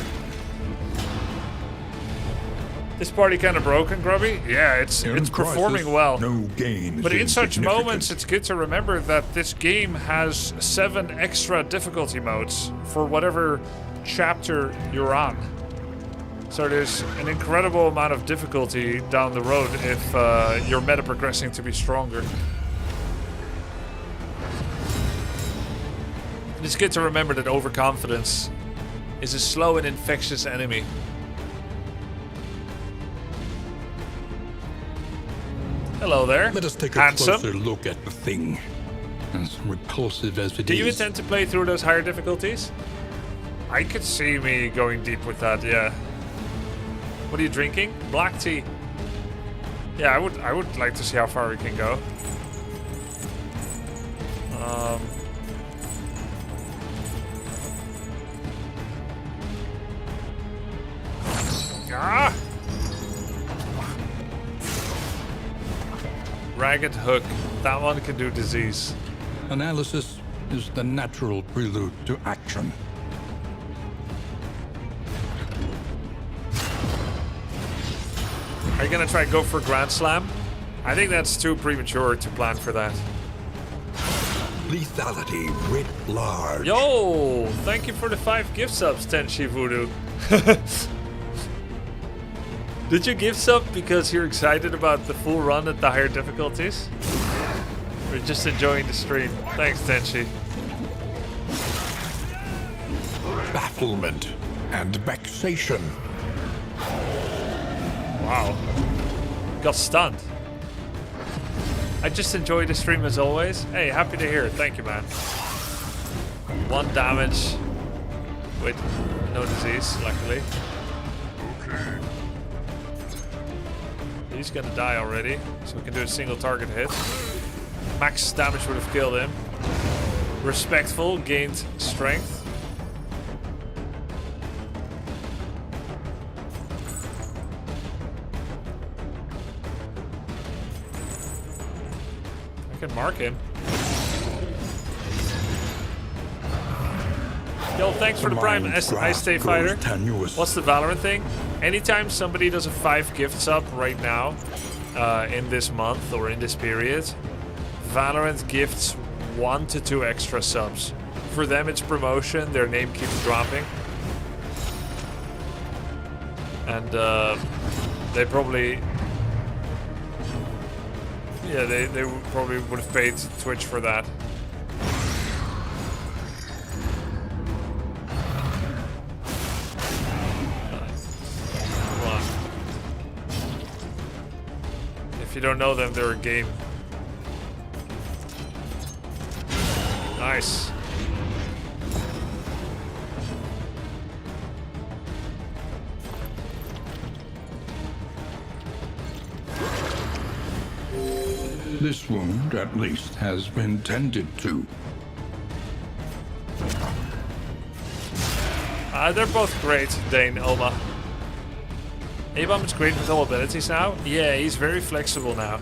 B: This party kind of broken, Grubby? Yeah, it's performing well.
C: No gain.
B: But in such moments, it's good to remember that this game has 7 extra difficulty modes for whatever chapter you're on. So there's an incredible amount of difficulty down the road if you're meta progressing to be stronger. It's good to remember that overconfidence is a slow and infectious enemy. Hello there.
C: Let us take a
B: Handsome.
C: closer look at the thing. As repulsive as it is.
B: Do you intend to play through those higher difficulties? I could see me going deep with that, yeah. What are you drinking? Black tea. Yeah, I would like to see how far we can go. Ragged hook. That one can do disease.
C: Analysis is the natural prelude to action.
B: Are you gonna try to go for Grand Slam? I think that's too premature to plan for that.
C: Lethality writ large.
B: Yo! Thank you for the 5 gift subs, Tenshi Voodoo. Did you give sub because you're excited about the full run at the higher difficulties? Or just enjoying the stream? Thanks, Tenshi.
C: Bafflement and vexation.
B: Wow. Got stunned. I just enjoy the stream as always. Hey, happy to hear it. Thank you, man. 1 damage. Wait, no disease, luckily. He's gonna die already, so we can do a single target hit. Max damage would have killed him. Respectful, gained strength. I can mark him. Yo, thanks for the Prime Ice Stay Fighter. What's the Valorant thing? Anytime somebody does a 5 gift sub right now, in this month or in this period, Valorant gifts 1 to 2 extra subs. For them, it's promotion. Their name keeps dropping. And they probably... Yeah, they probably would have paid Twitch for that. If you don't know them, they're a game. Nice.
C: This wound, at least, has been tended to.
B: They're both great, Dane, Oma. A-Bomb is great with all abilities now. Yeah, he's very flexible now.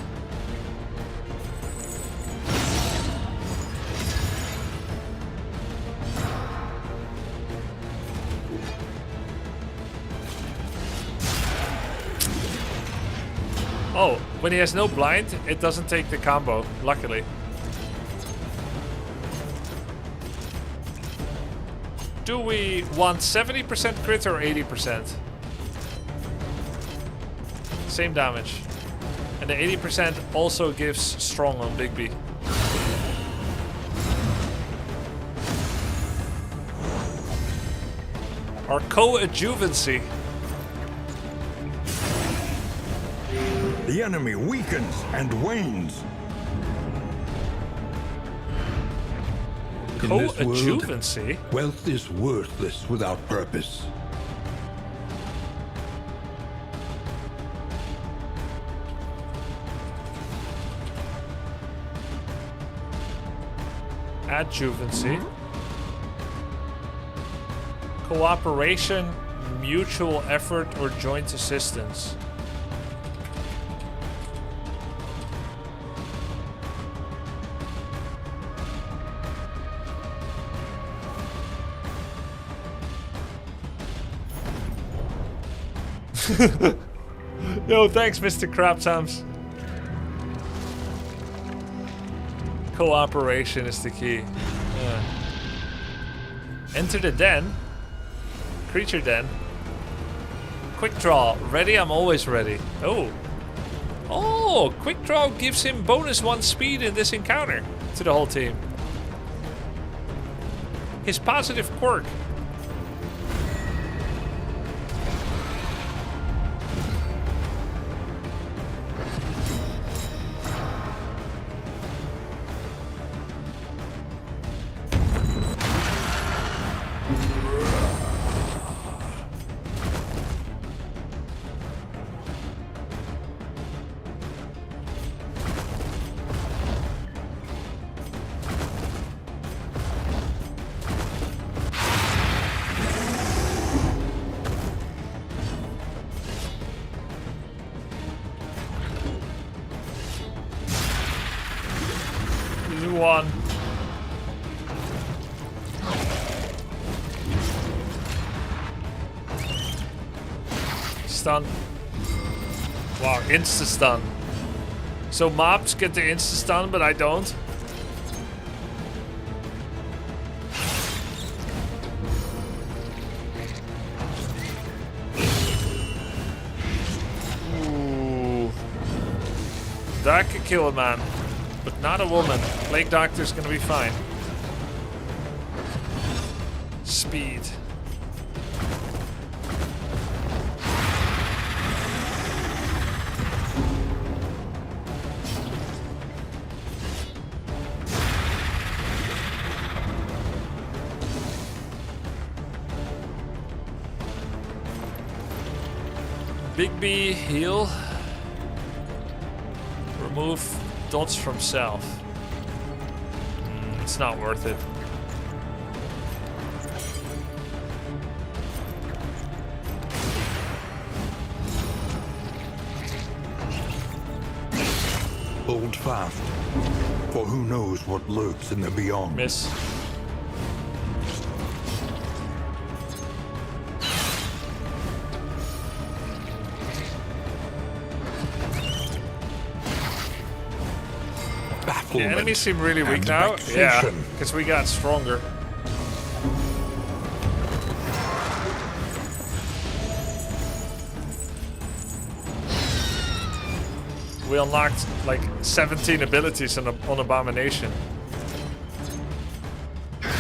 B: Oh, when he has no blind, it doesn't take the combo, luckily. Do we want 70% crit or 80%? Same damage. And the 80% also gives strong on Big B. Our co-adjuvancy.
C: The enemy weakens and wanes. In this world,
B: Co-adjuvancy?
C: wealth is worthless without purpose.
B: Adjuvancy. Cooperation, mutual effort, or joint assistance. Yo, thanks, Mr. Craptams. Cooperation is the key. Yeah. Enter the den. Creature den. Quick draw. Ready? I'm always ready. Oh. Oh, quick draw gives him bonus 1 speed in this encounter to the whole team. His positive quirk. One. Stun. Wow, insta stun. So mobs get the insta stun, but I don't. Ooh. That could kill a man. But not a woman. Plague Doctor's gonna be fine. Speed. Big B, heal. Remove dots from south. It's not worth it.
C: Hold fast, for who knows what lurks in the beyond.
B: Miss. The enemies seem really weak now. Yeah, because we got stronger. We unlocked like 17 abilities on Abomination. Kind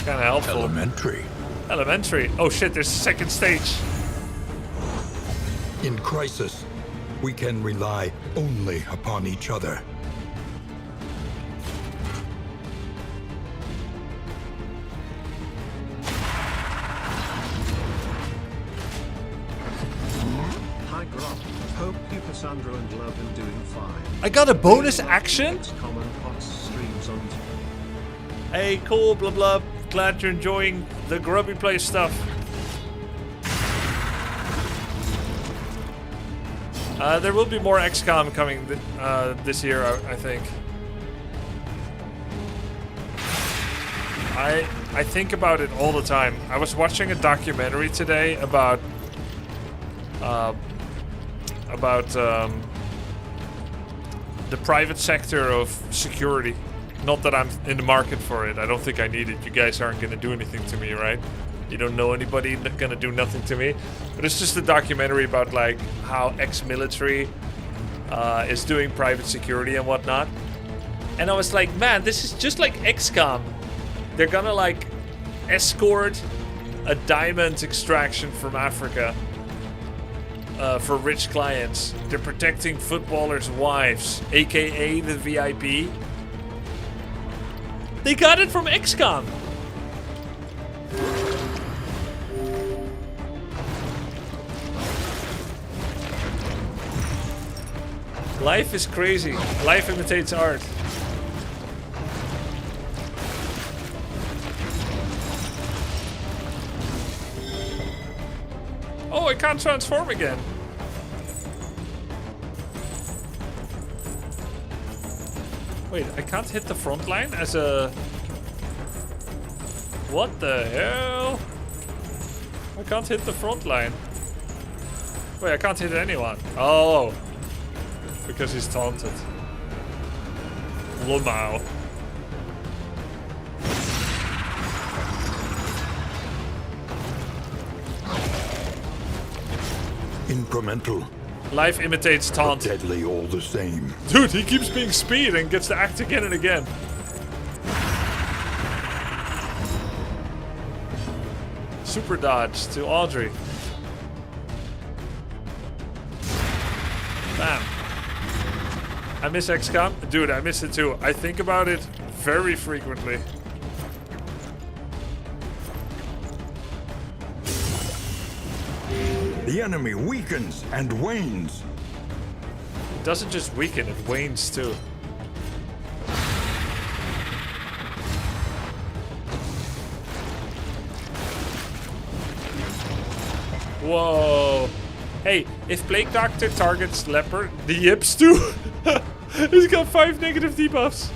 B: of helpful.
C: Elementary.
B: Elementary. Oh shit, there's a second stage.
C: In crisis, we can rely only upon each other.
D: Hi Grop, hope you Cassandra and Logan doing fine.
B: I got a bonus action?
D: Common Pots streams on.
B: Hey, cool, blah blah. Glad you're enjoying the grubby play stuff. There will be more XCOM coming this year, I think. I think about it all the time. I was watching a documentary today about the private sector of security. Not that I'm in the market for it. I don't think I need it. You guys aren't going to do anything to me, right? You don't know anybody going to do nothing to me. But it's just a documentary about like how ex-military is doing private security and whatnot. And I was like, man, this is just like XCOM. They're gonna like escort a diamond extraction from Africa for rich clients. They're protecting footballers' wives, aka the VIP. They got it from XCOM. Life is crazy. Life imitates art.
A: I can't transform again. Wait, I can't hit the front line as a... What the hell? I can't hit the front line. Wait, I can't hit anyone. Oh. Because he's taunted. Lumao.
C: Incremental,
A: Life imitates
C: but
A: taunt.
C: deadly all the same.
A: Dude, he keeps being speed and gets to act again and again. Super dodge to Audrey. Bam. I miss XCOM. Dude, I miss it too. I think about it very frequently.
C: The enemy weakens and wanes.
A: It doesn't just weaken, it wanes too. Whoa. Hey, if Plague Doctor targets Leopard, the yips too. He's got 5 negative debuffs.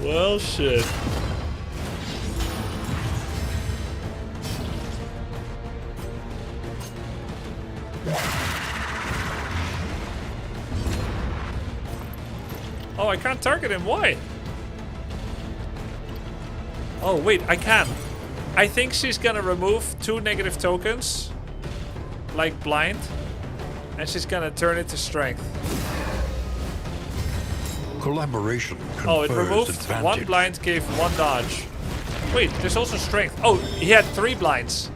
A: Well, shit. Oh, I can't target him. Why? Oh, wait, I can. I think she's gonna remove 2 negative tokens, like blind, and she's gonna turn it to strength.
C: Collaboration confers
A: Oh, it removed
C: advantage.
A: 1 blind, gave 1 dodge. Wait, there's also strength. Oh, he had 3 blinds.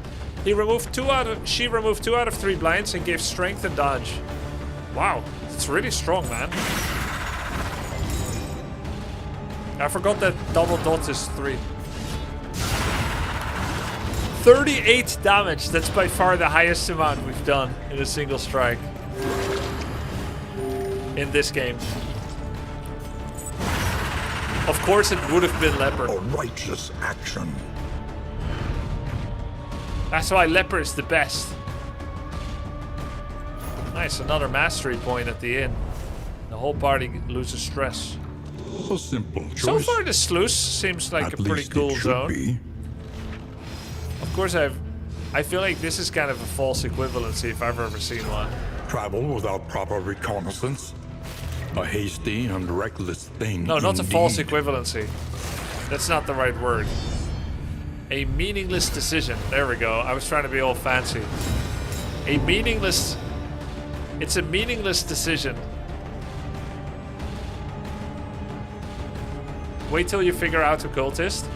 A: He removed 2 out of. She removed 2 out of 3 blinds and gave strength and dodge. Wow, it's really strong, man. I forgot that double dot is 3. 38 damage. That's by far the highest amount we've done in a single strike in this game. Of course, it would have been Leopard.
C: A righteous action.
A: That's why Leopard is the best. Nice, another mastery point at the end. The whole party loses stress.
C: A simple choice.
A: So far, the Slew seems like
C: At
A: a pretty
C: least
A: cool
C: it should
A: zone.
C: be.
A: Of course, I feel like this is kind of a false equivalency if I've ever seen one.
C: Travel without proper reconnaissance. A hasty and reckless thing.
A: No, not a false
C: indeed.
A: equivalency. That's not the right word. A meaningless decision. There we go. I was trying to be all fancy. A meaningless... It's a meaningless decision. Wait till you figure out Occultist.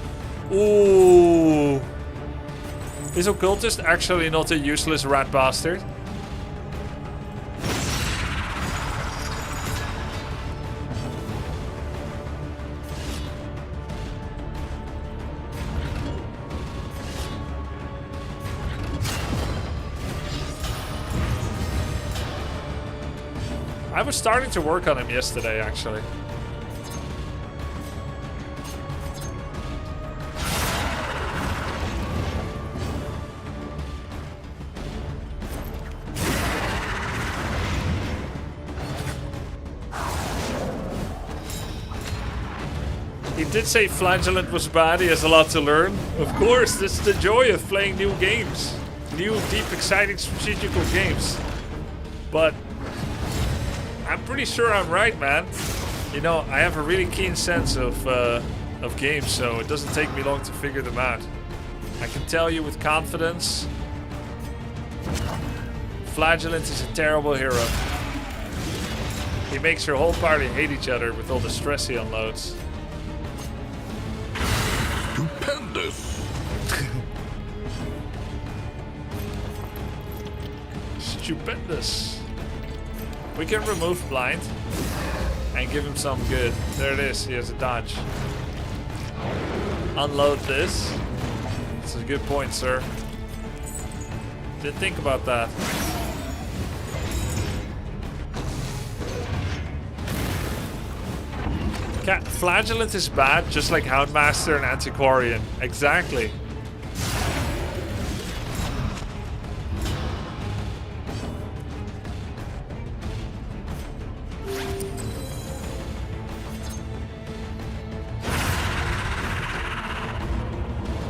A: Ooh. Is Occultist actually not a useless rat bastard? I was starting to work on him yesterday, actually. He did say Flagellant was bad, he has a lot to learn. Of course, that's the joy of playing new games. New, deep, exciting, strategical games. But I'm pretty sure I'm right, man. You know, I have a really keen sense of games, so it doesn't take me long to figure them out. I can tell you with confidence, Flagellant is a terrible hero. He makes your whole party hate each other with all the stress he unloads.
C: Stupendous.
A: Stupendous. We can remove blind and give him some good. There it is. He has a dodge. Unload this. That's a good point, sir. Didn't think about that. Flagellant is bad, just like Houndmaster and Antiquarian. Exactly.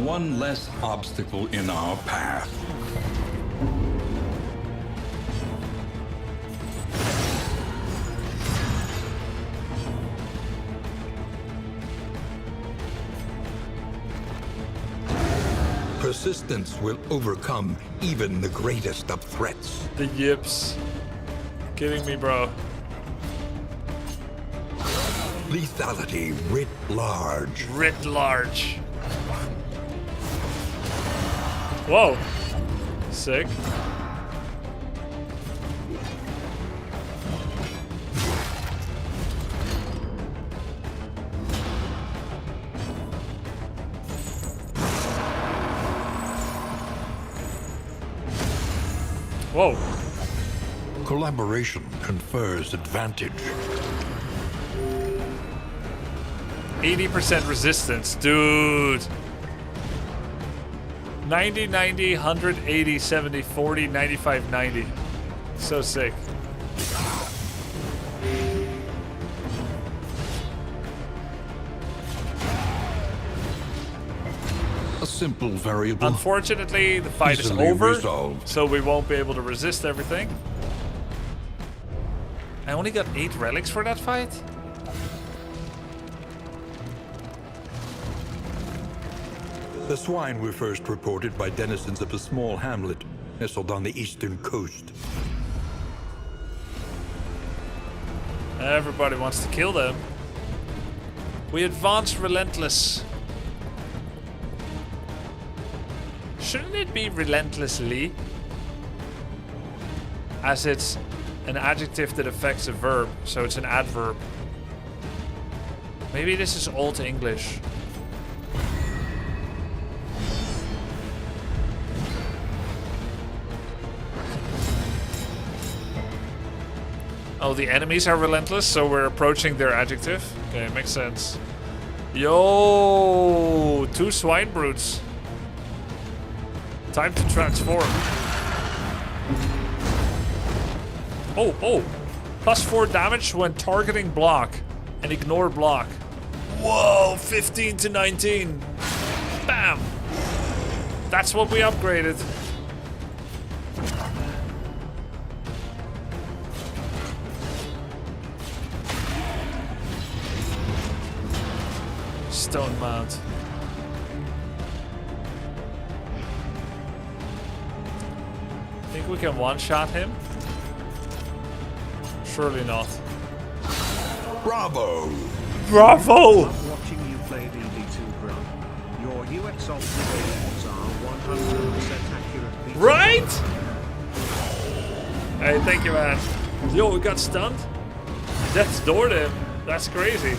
C: One less obstacle in our path. Persistence will overcome even the greatest of threats.
A: The yips. Kidding me, bro.
C: Lethality writ large.
A: Writ large. Whoa. Sick. Whoa.
C: Collaboration confers advantage.
A: 80% resistance, dude. 90, 90, 180, 70, 40, 95, 90. So sick.
C: A simple variable.
A: Unfortunately, the fight is
C: Easily
A: over,
C: resolved.
A: so we won't be able to resist everything. I only got 8 relics for that fight?
C: The swine were first reported by denizens of a small hamlet nestled on the eastern coast.
A: Everybody wants to kill them. We advance relentless. Shouldn't it be relentlessly? As it's an adjective that affects a verb, so it's an adverb. Maybe this is Old English. Oh, the enemies are relentless, so we're approaching their adjective. Okay, makes sense. Yo, 2 swine brutes. Time to transform. Oh, oh. +4 damage when targeting block and ignore block. Whoa, 15 to 19. Bam. That's what we upgraded. Stone mount. Think we can one-shot him? Surely not.
C: Bravo!
A: Bravo!
D: Love watching you play DD2 Bro. Your UX observations are 100% accurate. Beat
A: Right? Hey, thank you, man. Yo, we got stunned? Death's door to him. That's crazy.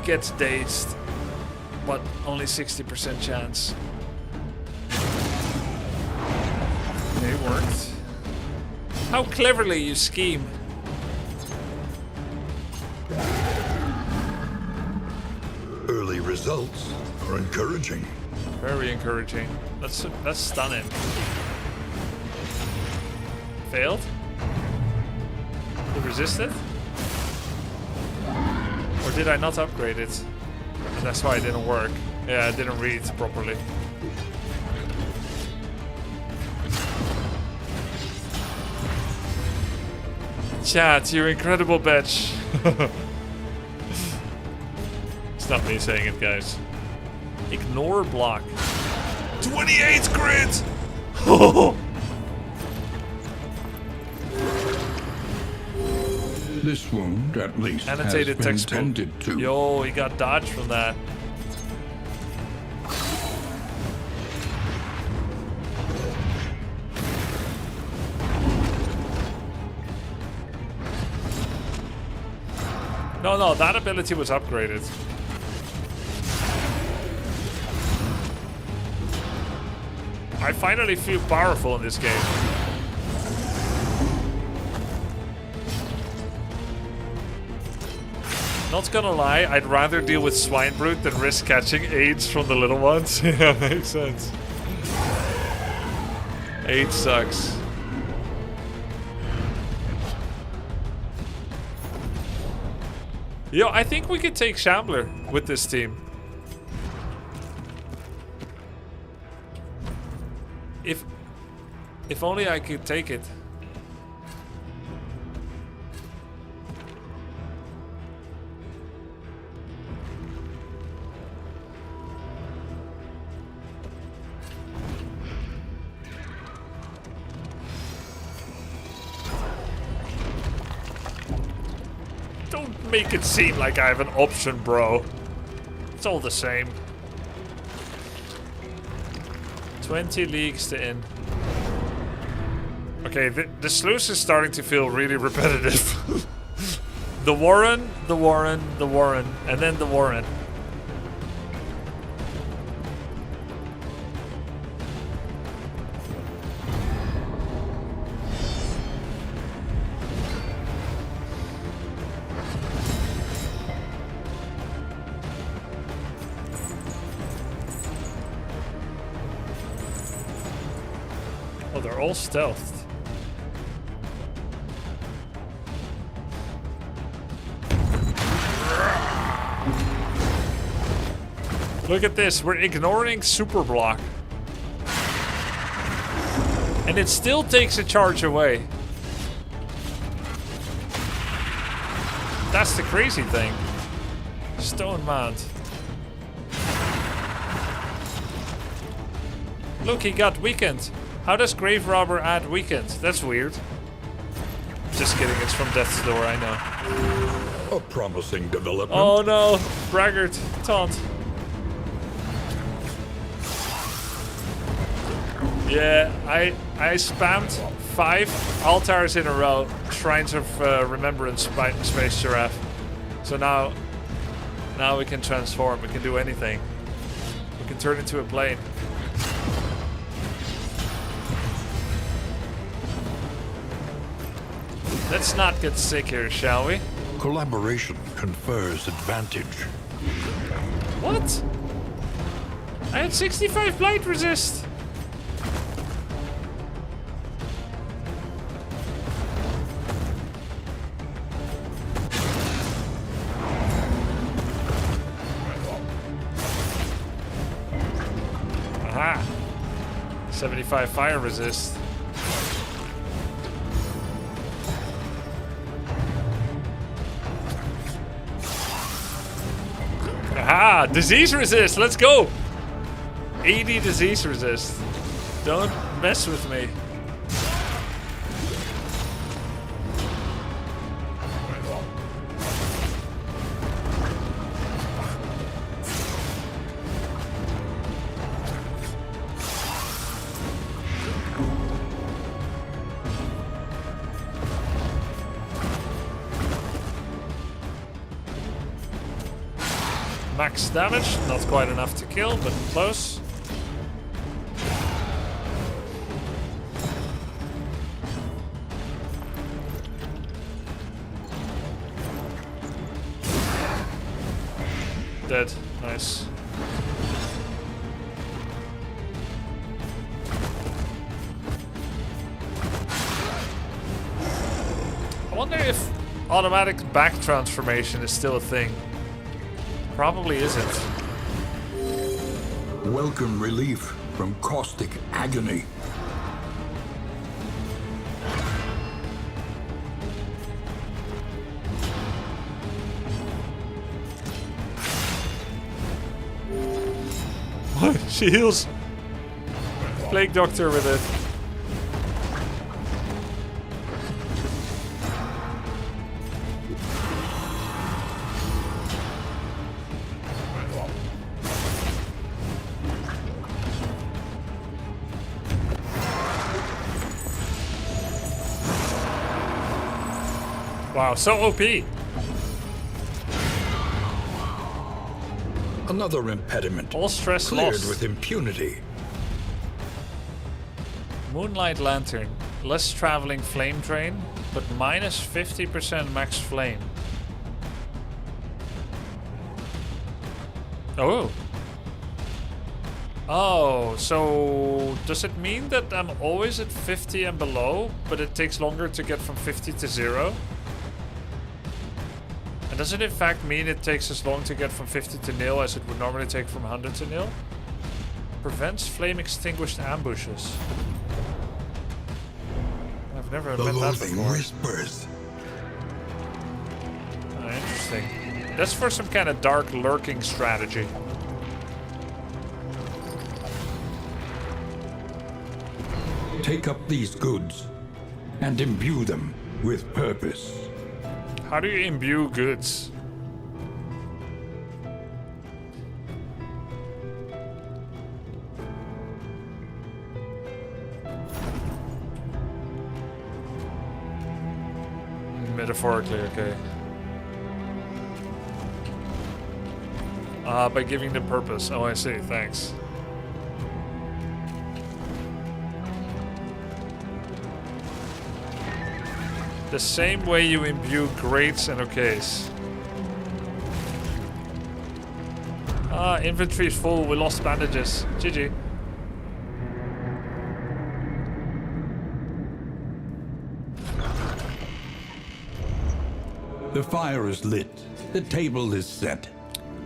A: Gets dazed, but only 60% chance. It worked. How cleverly you scheme.
C: Early results are encouraging.
A: Very encouraging. Let's stun him. Failed? He resisted? Or did I not upgrade it? And that's why it didn't work. Yeah, I didn't read properly. Chat, you incredible bitch. It's not me saying it, guys. Ignore block. 28 crit!
C: This wound, at least,
A: Annotated
C: has been
A: textbook.
C: tended to.
A: Yo, he got dodged from that. No, that ability was upgraded. I finally feel powerful in this game. Not gonna lie, I'd rather deal with Swine Brute than risk catching AIDS from the little ones. Yeah, makes sense. AIDS sucks. Yo, I think we could take Shambler with this team. If only I could take it. Don't make it seem like I have an option, bro. It's all the same. 20 leagues to end. Okay, the sluice is starting to feel really repetitive. The Warren, the Warren, the Warren, and then the Warren. Oh, they're all stealthed. Look at this, we're ignoring super block. And it still takes a charge away. That's the crazy thing. Stone Mount. Look, he got weakened. How does Grave Robber add weakened? That's weird. Just kidding, it's from Death's Door, I know.
C: A promising development.
A: Oh no, braggart, taunt. Yeah, I spammed 5 altars in a row. Shrines of Remembrance by Space Giraffe. So now we can transform. We can do anything. We can turn into a plane. Let's not get sick here, shall we?
C: Collaboration confers advantage.
A: What? I had 65 blight resist. Aha. 75 fire resist. Aha! Disease resist! Let's go! 80 disease resist. Don't mess with me. Max damage, not quite enough to kill, but close. Dead, nice. I wonder if automatic back transformation is still a thing. Probably isn't.
C: Welcome relief from caustic agony.
A: What? She heals. Plague Doctor with it. Wow, so OP.
C: Another impediment
A: All stress
C: cleared
A: lost.
C: with impunity.
B: Moonlight Lantern. Less traveling flame drain, but minus 50% max flame. Oh. Oh, so does it mean that I'm always at 50 and below, but it takes longer to get from 50 to 0? And does it in fact mean it takes as long to get from 50 to 0 as it would normally take from 100 to 0? Prevents flame extinguished ambushes. I've never met that before.
C: Whispers.
B: Oh, interesting. That's for some kind of dark lurking strategy.
C: Take up these goods and imbue them with purpose.
B: How do you imbue goods? Metaphorically, okay. By giving them purpose. Oh, I see. Thanks. The same way you imbue grates and okays. Inventory's full. We lost bandages. GG.
C: The fire is lit. The table is set.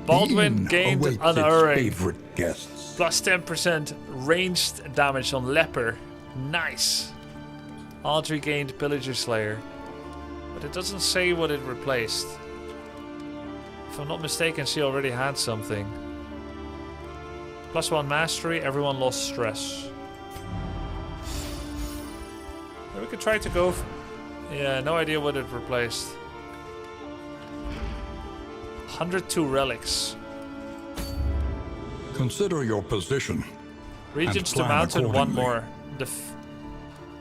B: Baldwin
C: The
B: gained
C: inn awaits its
B: unerring.
C: favorite guests.
B: Plus 10% ranged damage on leper. Nice. Audrey gained pillager slayer. But it doesn't say what it replaced. If I'm not mistaken, she already had something. Plus 1 mastery, everyone lost stress. Yeah, we could try to go... Yeah, no idea what it replaced. 102 relics.
C: Consider your position.
B: Regions to
C: plan
B: mountain, 1
C: accordingly.
B: more.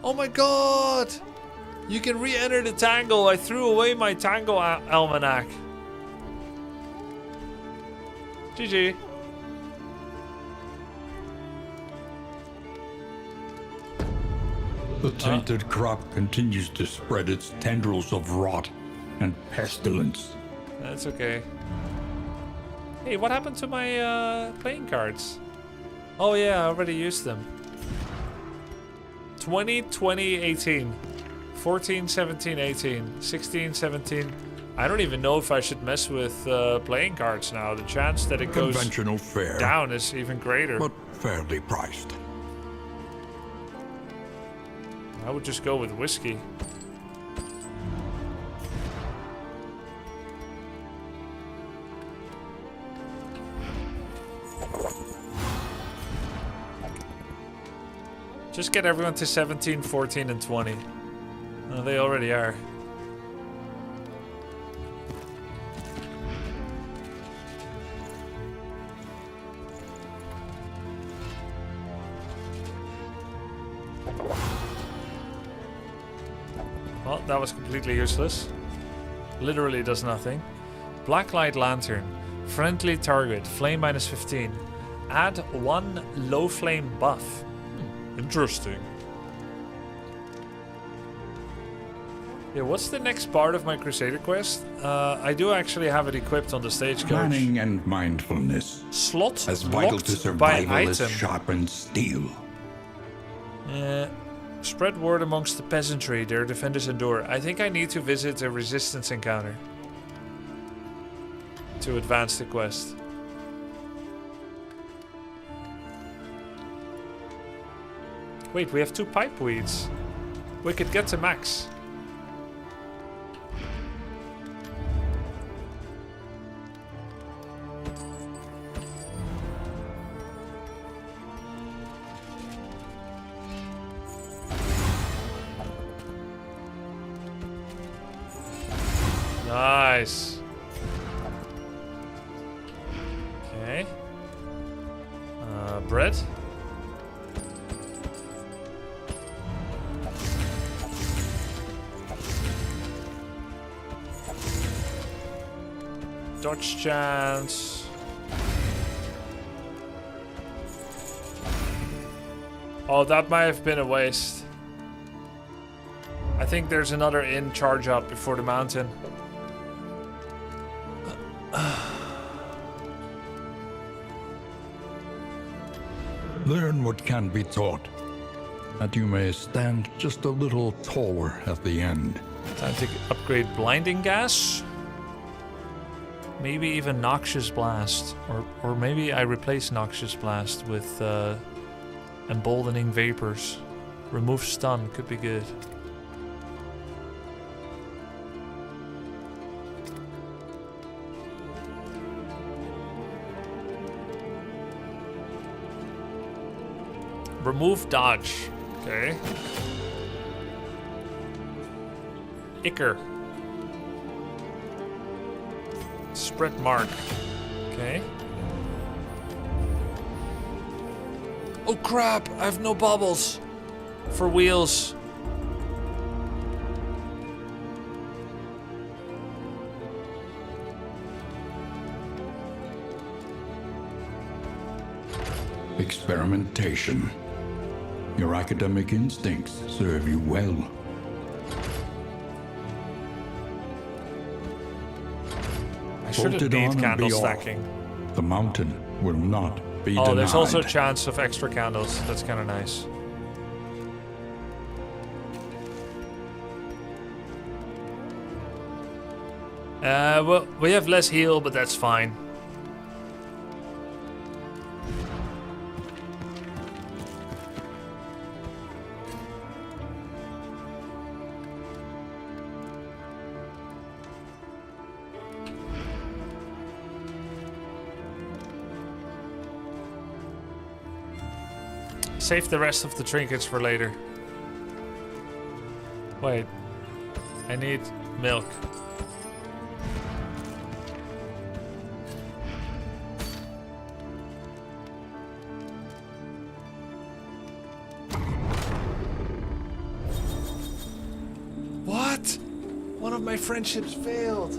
B: Oh my god! You can re-enter the tangle. I threw away my tangle almanac. GG.
C: The tainted crop continues to spread its tendrils of rot and pestilence.
B: That's okay. Hey, what happened to my playing cards? Oh yeah, I already used them. 20, 20, 18. 14, 17, 18. 16, 17. I don't even know if I should mess with playing cards now. The chance that it goes
C: Conventional fare,
B: down is even greater.
C: but fairly priced.
B: I would just go with whiskey. Just get everyone to 17, 14, and 20. Oh, they already are. Well, that was completely useless. Literally does nothing. Blacklight Lantern. Friendly target. Flame minus 15. Add 1 low flame buff. Interesting. Yeah, what's the next part of my Crusader quest? I do actually have it equipped on the stagecoach.
C: Planning and mindfulness,
B: Slot
C: as vital
B: locked
C: to
B: by
C: survival as
B: item.
C: sharpened steel.
B: Spread word amongst the peasantry. Their defenders endure. I think I need to visit a resistance encounter to advance the quest. Wait, we have 2 pipe weeds. We could get to max. Nice. Okay. Bread. Dodge chance.
A: Oh, that might have been a waste. I think there's another inn charge up before the mountain.
C: Learn what can be taught, that you may stand just a little taller at the end.
A: Time to upgrade blinding gas. Maybe even noxious blast, or maybe I replace noxious blast with emboldening vapors. Remove stun could be good. Remove dodge. Okay. Icker. Spread mark. Okay. Oh crap! I have no bubbles for wheels.
C: Experimentation. Your academic instincts serve you well.
A: I shouldn't need candle stacking.
C: The mountain will not be denied.
A: Oh, there's also a chance of extra candles. That's kind of nice. Well, we have less heal, but that's fine. Save the rest of the trinkets for later. Wait. I need milk. What? One of my friendships failed.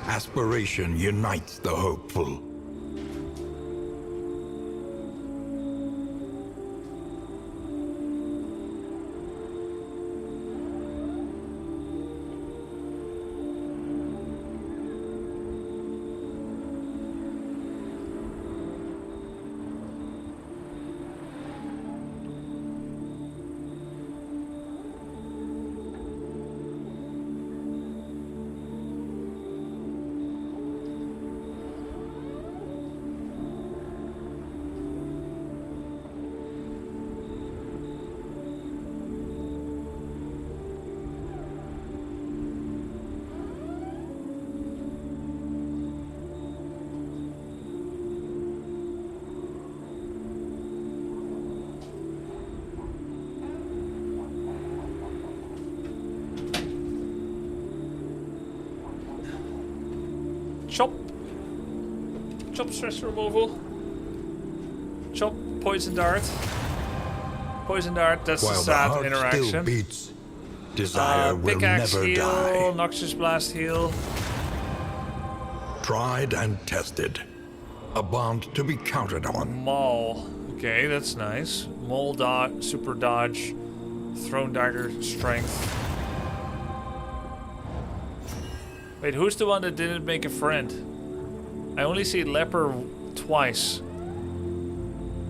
C: Aspiration unites the hopeful.
A: Chop. Chop stress removal. Chop poison dart. Poison dart, that's
C: While
A: a
C: the
A: sad
C: heart
A: interaction.
C: still beats, desire will
A: Pickaxe
C: never
A: heal,
C: die.
A: Noxious blast heal.
C: Tried and tested. A bond to be counted on.
A: Maul. Okay, that's nice. Maul dodge, super dodge, thrown dagger strength. Wait, who's the one that didn't make a friend? I only see leper twice.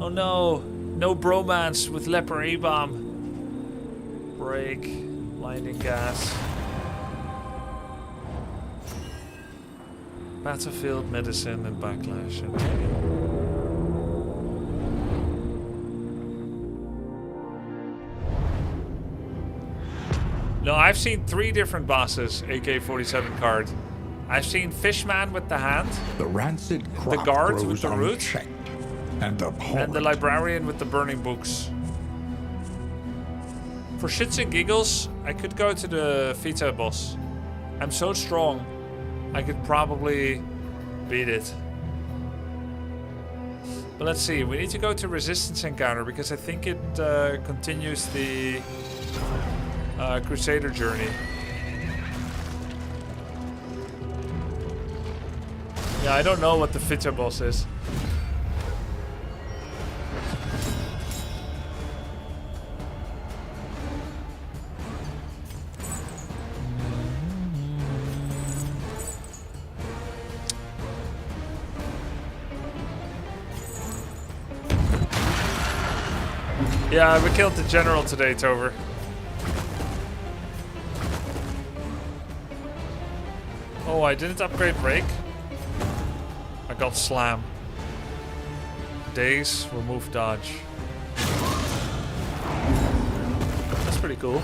A: Oh no, no bromance with leper A-bomb. Break, blinding gas. Battlefield medicine and backlash. Okay. No, I've seen 3 different bosses, AK-47 card. I've seen Fishman with the hand,
C: The rancid crop
A: guards
C: grows
A: with the root,
C: unchecked and abhorrent.
A: and the librarian with the burning books. For shits and giggles, I could go to the Vita boss. I'm so strong, I could probably beat it. But let's see, we need to go to Resistance Encounter because I think it continues the Crusader journey. Yeah, I don't know what the Vita boss is. Yeah, we killed the general today, Tover. Oh, I didn't upgrade Rake. I got Slam. Daze, remove dodge. That's pretty cool.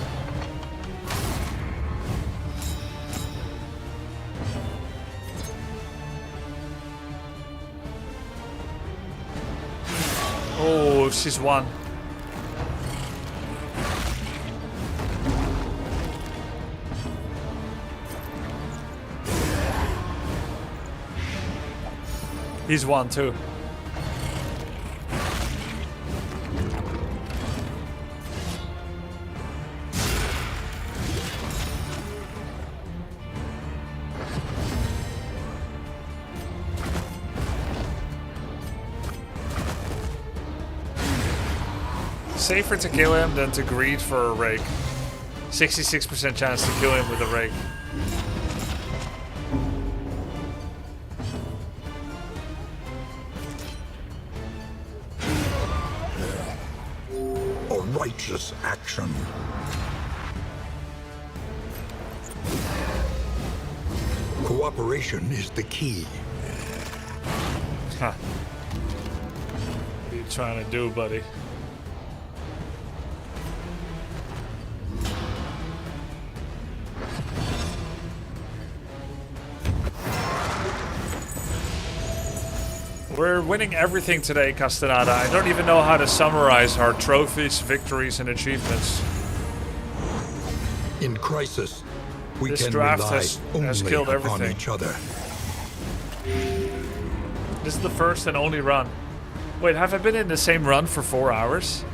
A: Oh, she's won. He's won too. Safer to kill him than to greed for a rake. 66% chance to kill him with a rake.
C: A righteous action. Cooperation is the key.
A: Huh. What are you trying to do, buddy? We're winning everything today, Castaneda. I don't even know how to summarize our trophies, victories, and achievements.
C: In crisis, we
A: This
C: can
A: draft
C: rely
A: has
C: only
A: killed
C: upon
A: everything.
C: each other.
A: This is the first and only run. Wait, have I been in the same run for 4 hours?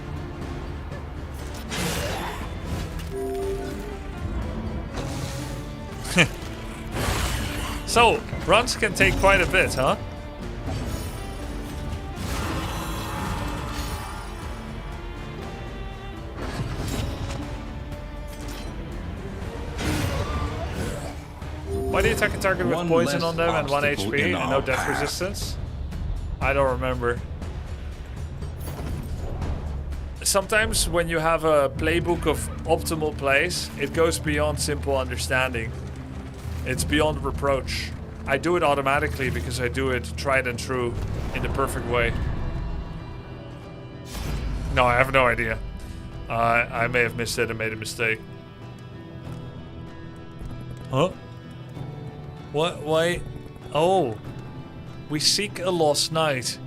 A: So, runs can take quite a bit, huh? Why do you attack a target with
C: One
A: poison
C: less
A: on them and 1
C: obstacle
A: HP
C: in
A: and
C: our
A: no death
C: path.
A: resistance? I don't remember. Sometimes when you have a playbook of optimal plays, it goes beyond simple understanding. It's beyond reproach. I do it automatically because I do it tried and true in the perfect way. No, I have no idea. I may have missed it and made a mistake. Huh? What? Why? Oh. We seek a lost knight.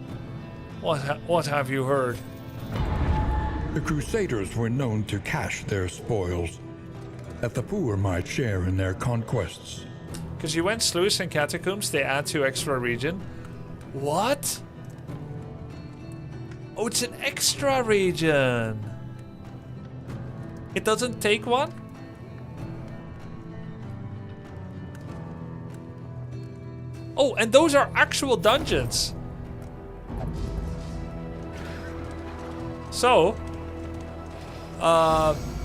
A: What have you heard?
C: The Crusaders were known to cache their spoils, that the poor might share in their conquests.
A: Because you went Slews and Catacombs, they add 2 extra region. What? Oh, it's an extra region. It doesn't take one? Oh, and those are actual dungeons. So,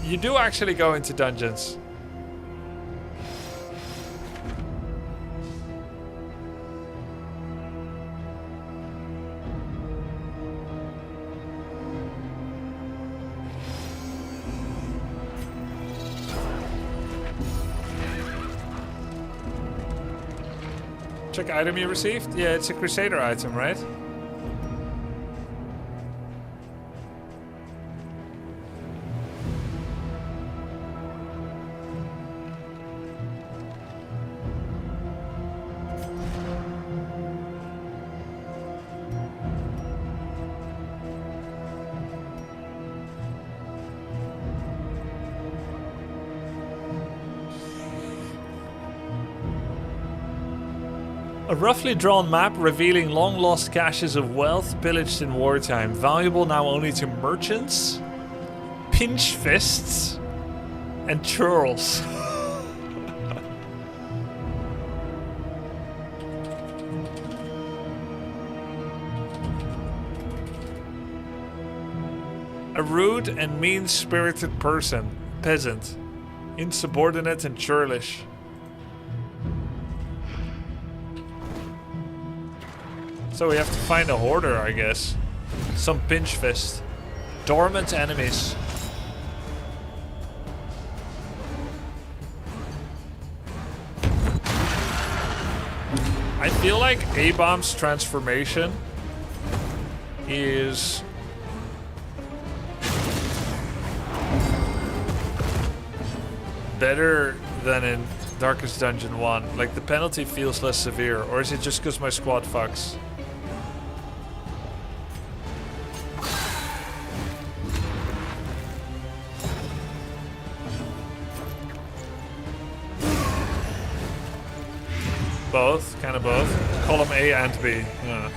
A: you do actually go into dungeons. Check item you received? Yeah, it's a crusader item, right? A roughly drawn map revealing long-lost caches of wealth pillaged in wartime. Valuable now only to merchants, pinch fists, and churls. A rude and mean-spirited person, peasant, insubordinate and churlish. So we have to find a hoarder, I guess. Some pinch fist. Dormant enemies. I feel like A-Bomb's transformation is better than in Darkest Dungeon 1. Like, the penalty feels less severe, or is it just because my squad fucks? Both, kind of both. Column A and B. Yeah.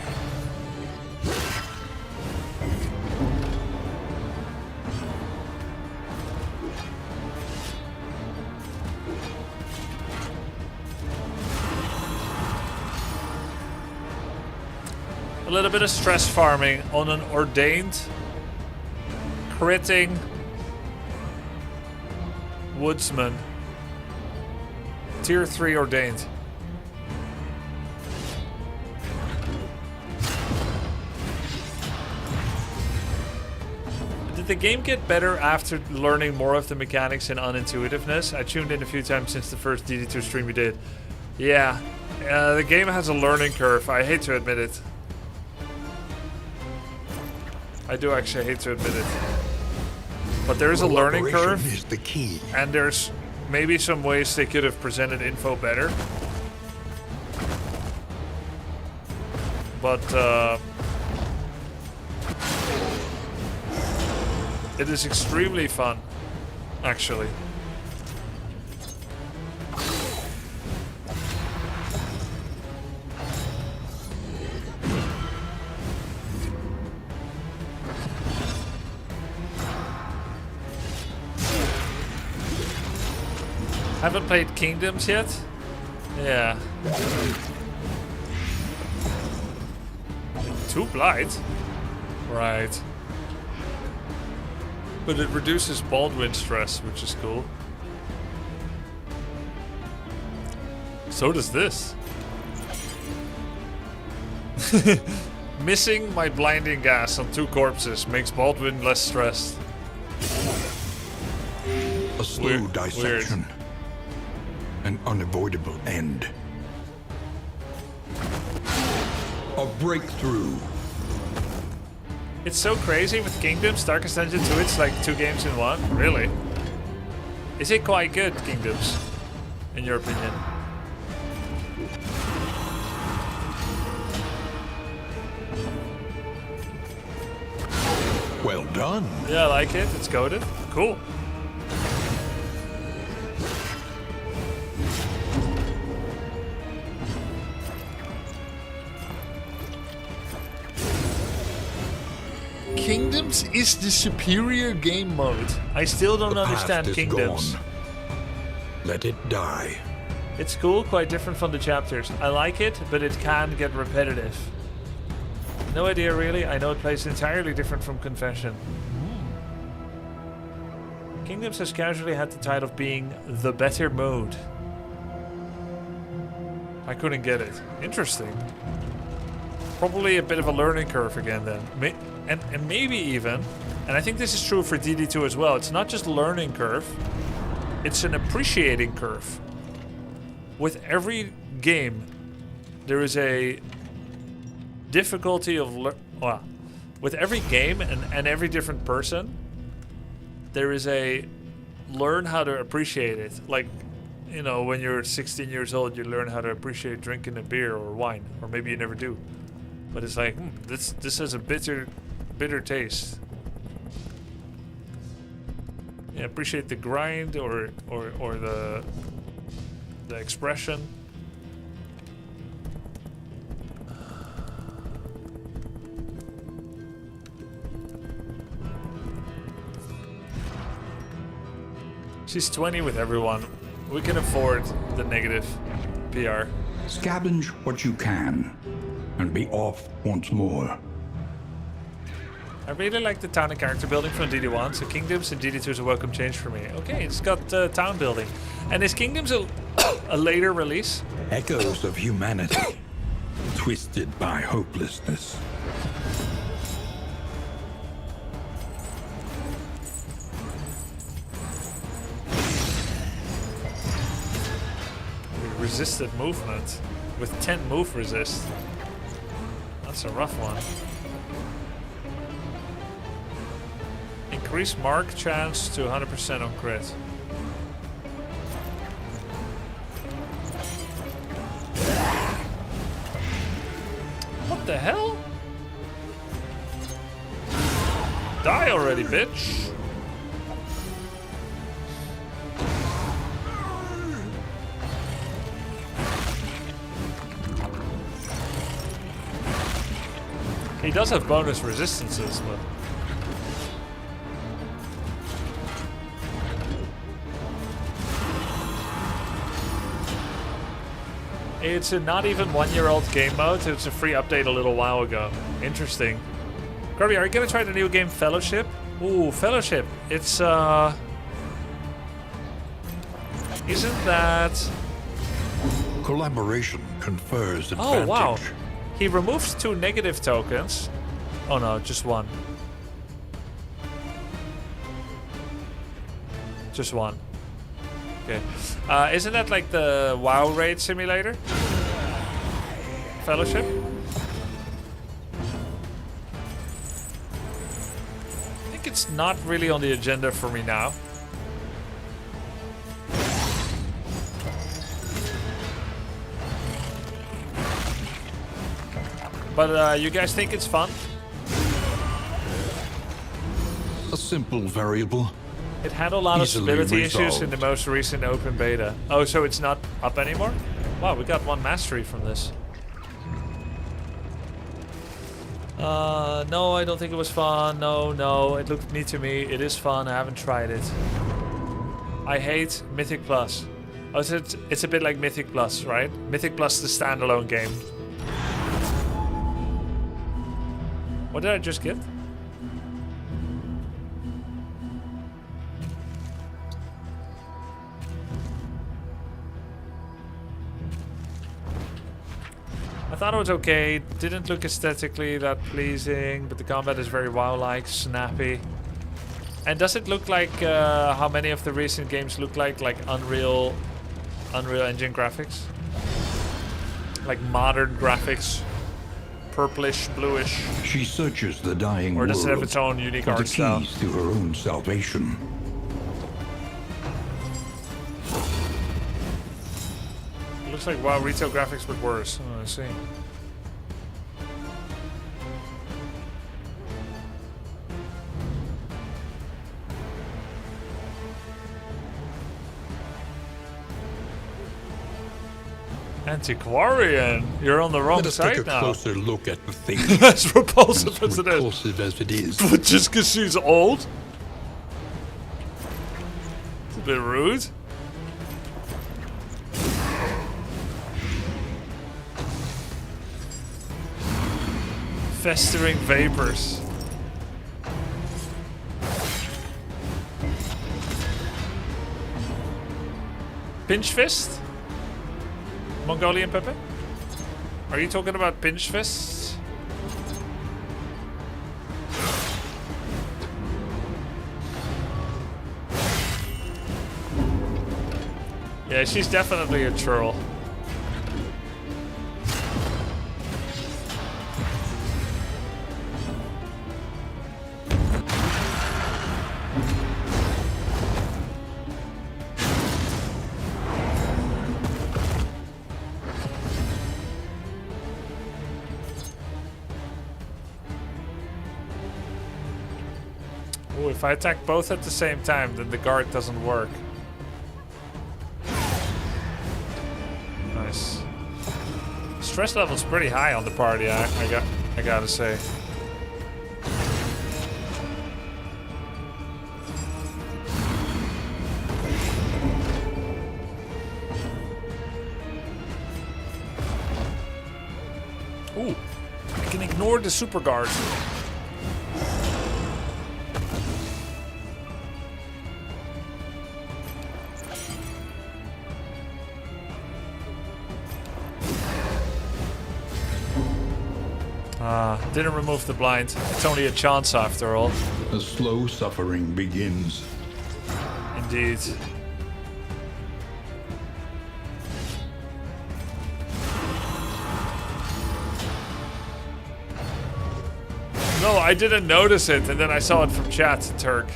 A: A little bit of stress farming on an ordained, critting woodsman. Tier 3 ordained. Did the game get better after learning more of the mechanics and unintuitiveness? I tuned in a few times since the first DD2 stream we did. Yeah, the game has a learning curve. I hate to admit it. I do actually hate to admit it. But there is a learning curve.
C: Is the key.
A: And there's maybe some ways they could have presented info better. But it is extremely fun, actually. Haven't played Kingdoms yet? Yeah. 2 blight? Right. But it reduces Baldwin stress, which is cool. So does this. Missing my blinding gas on 2 corpses makes Baldwin less stressed.
C: A slow dissection. An unavoidable end. A breakthrough.
A: It's so crazy with Kingdoms, Darkest Dungeon 2, it's like 2 games in 1. Really? Is it quite good, Kingdoms? In your opinion?
C: Well done.
A: Yeah, I like it. It's coded. Cool. Kingdoms is the superior game mode. I still don't understand Kingdoms.
C: Gone. Let it die.
A: It's cool, quite different from the chapters. I like it, but it can get repetitive. No idea really. I know it plays entirely different from Confession. Kingdoms has casually had the title of being the better mode. I couldn't get it. Interesting. Probably a bit of a learning curve again then. And maybe even, and I think this is true for DD2 as well, it's not just a learning curve, it's an appreciating curve. With every game, there is a difficulty of with every game and every different person, there is a learn how to appreciate it. Like, you know, when you're 16 years old, you learn how to appreciate drinking a beer or wine, or maybe you never do. But it's like, this has a bitter taste. Yeah, appreciate the grind or the expression. She's 20 with everyone. We can afford the negative PR.
C: Scavenge what you can, and be off once more.
A: I really like the town and character building from DD1, so Kingdoms and DD2 is a welcome change for me. Okay, it's got town building. And is Kingdoms a later release?
C: Echoes of humanity, twisted by hopelessness.
A: Resisted movement with 10 move resist. That's a rough one. Increase mark chance to 100% on crit. What the hell? Die already, bitch. He does have bonus resistances, but... It's a not even 1-year-old game mode. It's a free update a little while ago. Interesting. Grubby, are you gonna try the new game Fellowship? Ooh, Fellowship. It's isn't that...
C: Collaboration confers advantage.
A: Oh, wow. He removes 2 negative tokens. Oh no, just 1. Just 1. Okay. Isn't that like the WoW raid simulator? Fellowship? I think it's not really on the agenda for me now. But you guys think it's fun?
C: A simple variable.
A: It had a lot of
C: Easily
A: stability issues in the
C: resolved.
A: most recent open beta. Oh, so it's not up anymore? Wow, we got 1 mastery from this. No, I don't think it was fun. No, it looked neat to me. It is fun. I haven't tried it. I hate Mythic Plus. Oh, it's a bit like Mythic Plus, right? Mythic Plus, the standalone game. What did I just get? I thought it was okay. Didn't look aesthetically that pleasing, but the combat is very WoW-like, snappy. And does it look like how many of the recent games look like Unreal Engine graphics? Like modern graphics, purplish, bluish.
C: She searches the dying
A: Or does it have
C: world
A: its own unique
C: for the
A: art style?
C: keys to her own salvation.
A: Looks like WoW retail graphics, but worse. Oh, I see. Antiquarian, you're on the wrong
C: Let us take
A: side
C: a
A: now.
C: closer look at the thing.
A: As repulsive as it is.
C: Repulsive as it is.
A: But just because she's old? It's a bit rude. Festering vapors. Pinch fist? Mongolian Pepe? Are you talking about pinch fists? Yeah, she's definitely a troll. Ooh, if I attack both at the same time, then the guard doesn't work. Nice. Stress level's pretty high on the party, I gotta say. Ooh, I can ignore the super guard. Didn't remove the blind. It's only a chance after all.
C: A slow suffering begins.
A: Indeed. No, I didn't notice it, and then I saw it from chat, Turk.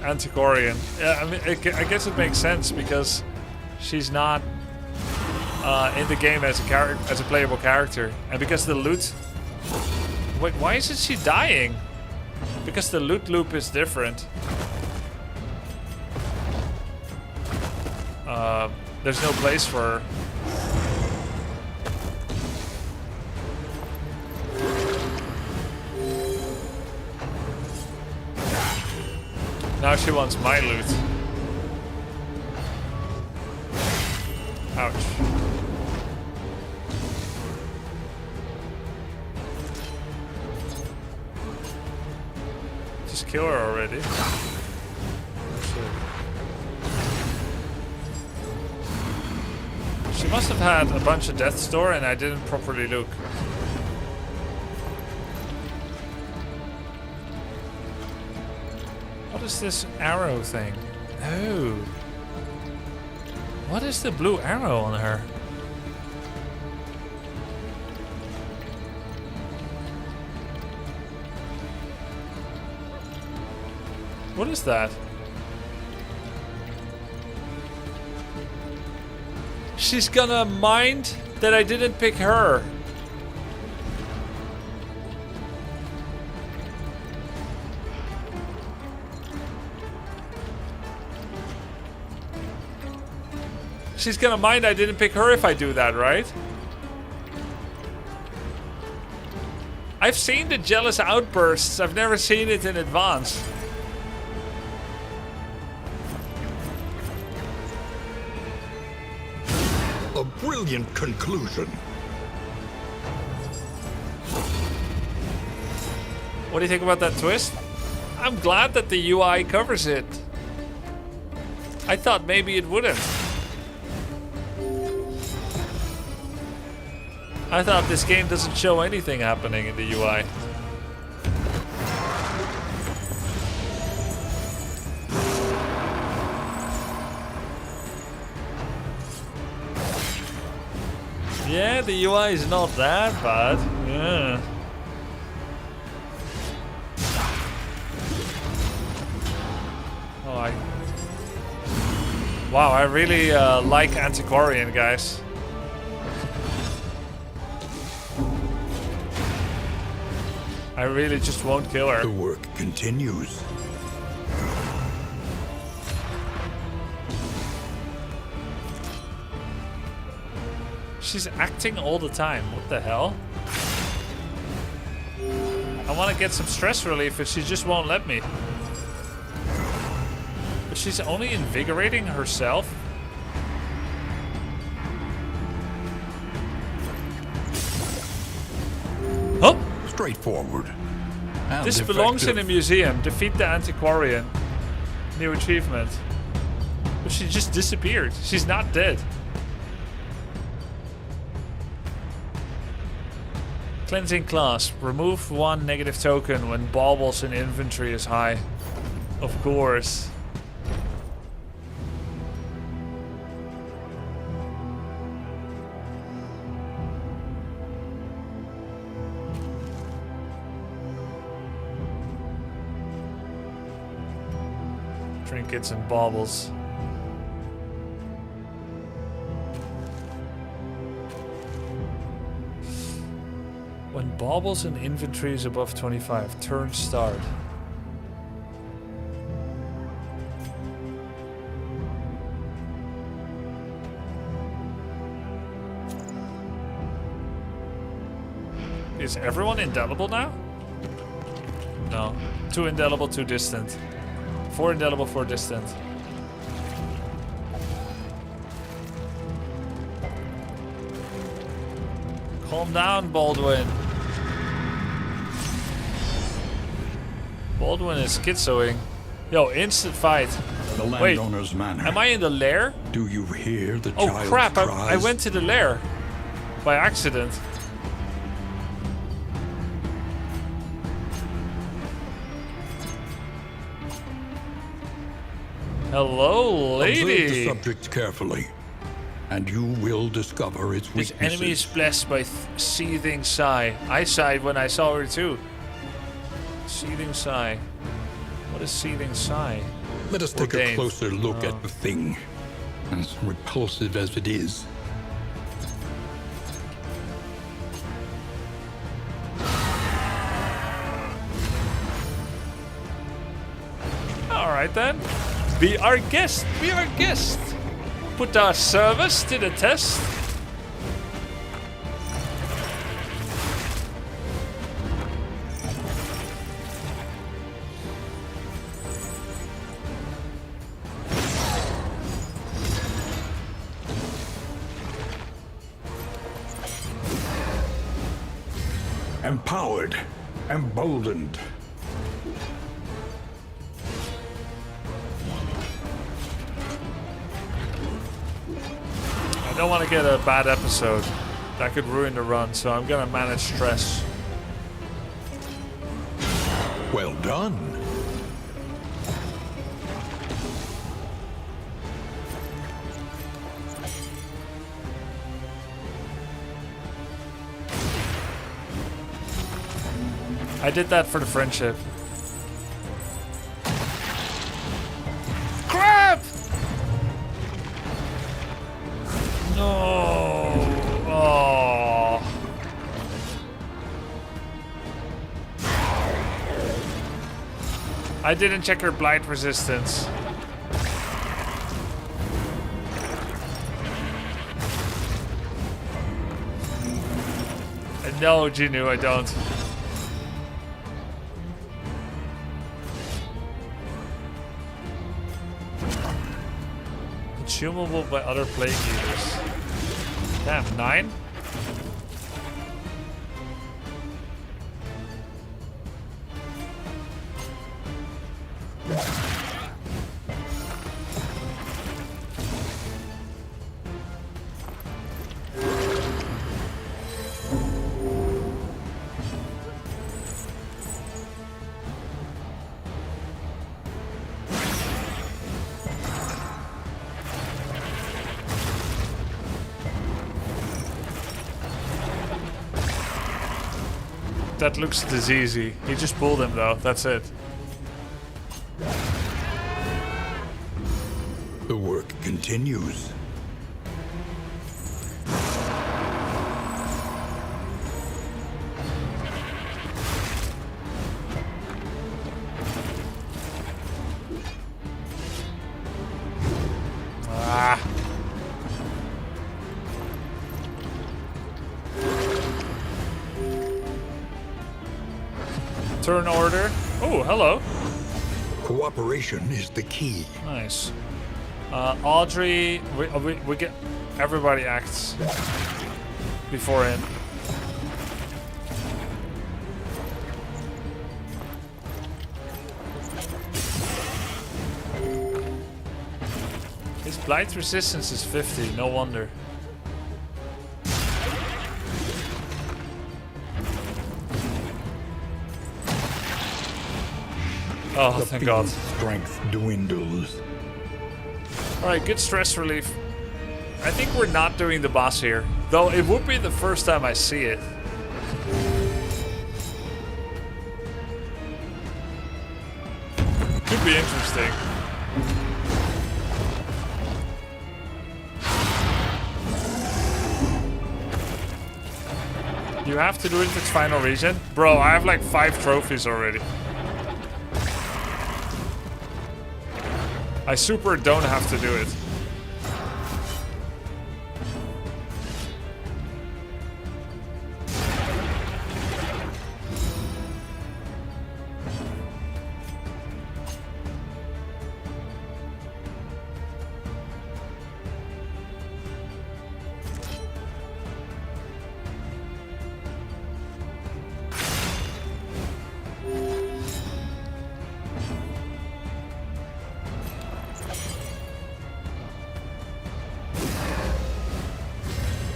A: Antiquarian. Yeah, I mean, I guess it makes sense because she's not in the game as a playable character, and because the loot. Wait, why isn't she dying? Because the loot loop is different. There's no place for her. Now she wants my loot. Ouch. Just kill her already. She must have had a bunch of death's door and I didn't properly look. What is this arrow thing? Oh. What is the blue arrow on her? What is that? She's gonna mind that I didn't pick her. She's gonna mind I didn't pick her if I do that, right? I've seen the jealous outbursts. I've never seen it in advance.
C: A brilliant conclusion.
A: What do you think about that twist? I'm glad that the UI covers it. I thought maybe it wouldn't. I thought this game doesn't show anything happening in the UI. Yeah, the UI is not that bad. Yeah. Oh, wow, I really like Antiquarian, guys. I really just won't kill her.
C: The work continues.
A: She's acting all the time. What the hell? I want to get some stress relief, but she just won't let me. But she's only invigorating herself. Oh!
C: Straightforward. And
A: This belongs in a
C: effective.
A: museum. Defeat the Antiquarian. New achievement. But she just disappeared. She's not dead. Cleansing class. Remove 1 negative token when baubles in inventory is high. Of course. Trinkets and baubles. When baubles in inventory is above 25, turn start. Is everyone indelible now? No. 2 indelible, 2 distant. 4 indelible, 4 distant. Calm down, Baldwin. Baldwin is schizoing. Yo, instant fight.
C: The
A: Wait,
C: landowner's manor.
A: am I in the lair?
C: Do you hear the
A: Oh
C: child's
A: crap, I
C: cries?
A: went to the lair. By accident. Hello,
C: Observe the
A: lady.
C: subject carefully. and you will discover its
B: This
C: weaknesses.
B: enemy is blessed by seething sigh. I sighed when I saw her too. Seething sigh. What is seething sigh?
C: Let us take
B: ordained.
C: a closer look at the thing, as repulsive as it is.
B: Alright then. Be our guest. Be our guest. Put our service to the test.
C: Empowered, emboldened.
B: I don't want to get a bad episode. That could ruin the run, so I'm gonna manage stress.
C: Well done.
B: I did that for the friendship. Crap! No. Oh. I didn't check her blight resistance. No, Genu, I don't. Consumable by other plague eaters. Damn, 9? That looks diseasey. He just pulled him though, that's it.
C: The work continues.
B: Ah. Turn order. Oh, hello.
C: Cooperation is the key.
B: Nice. Audrey, we get everybody acts before him. His blight resistance is 50, no wonder. Oh,
C: The
B: thank God.
C: fiend's strength dwindles.
B: Alright, good stress relief. I think we're not doing the boss here. Though it would be the first time I see it. Could be interesting. You have to do it in its final region? Bro, I have like 5 trophies already. I super don't have to do it.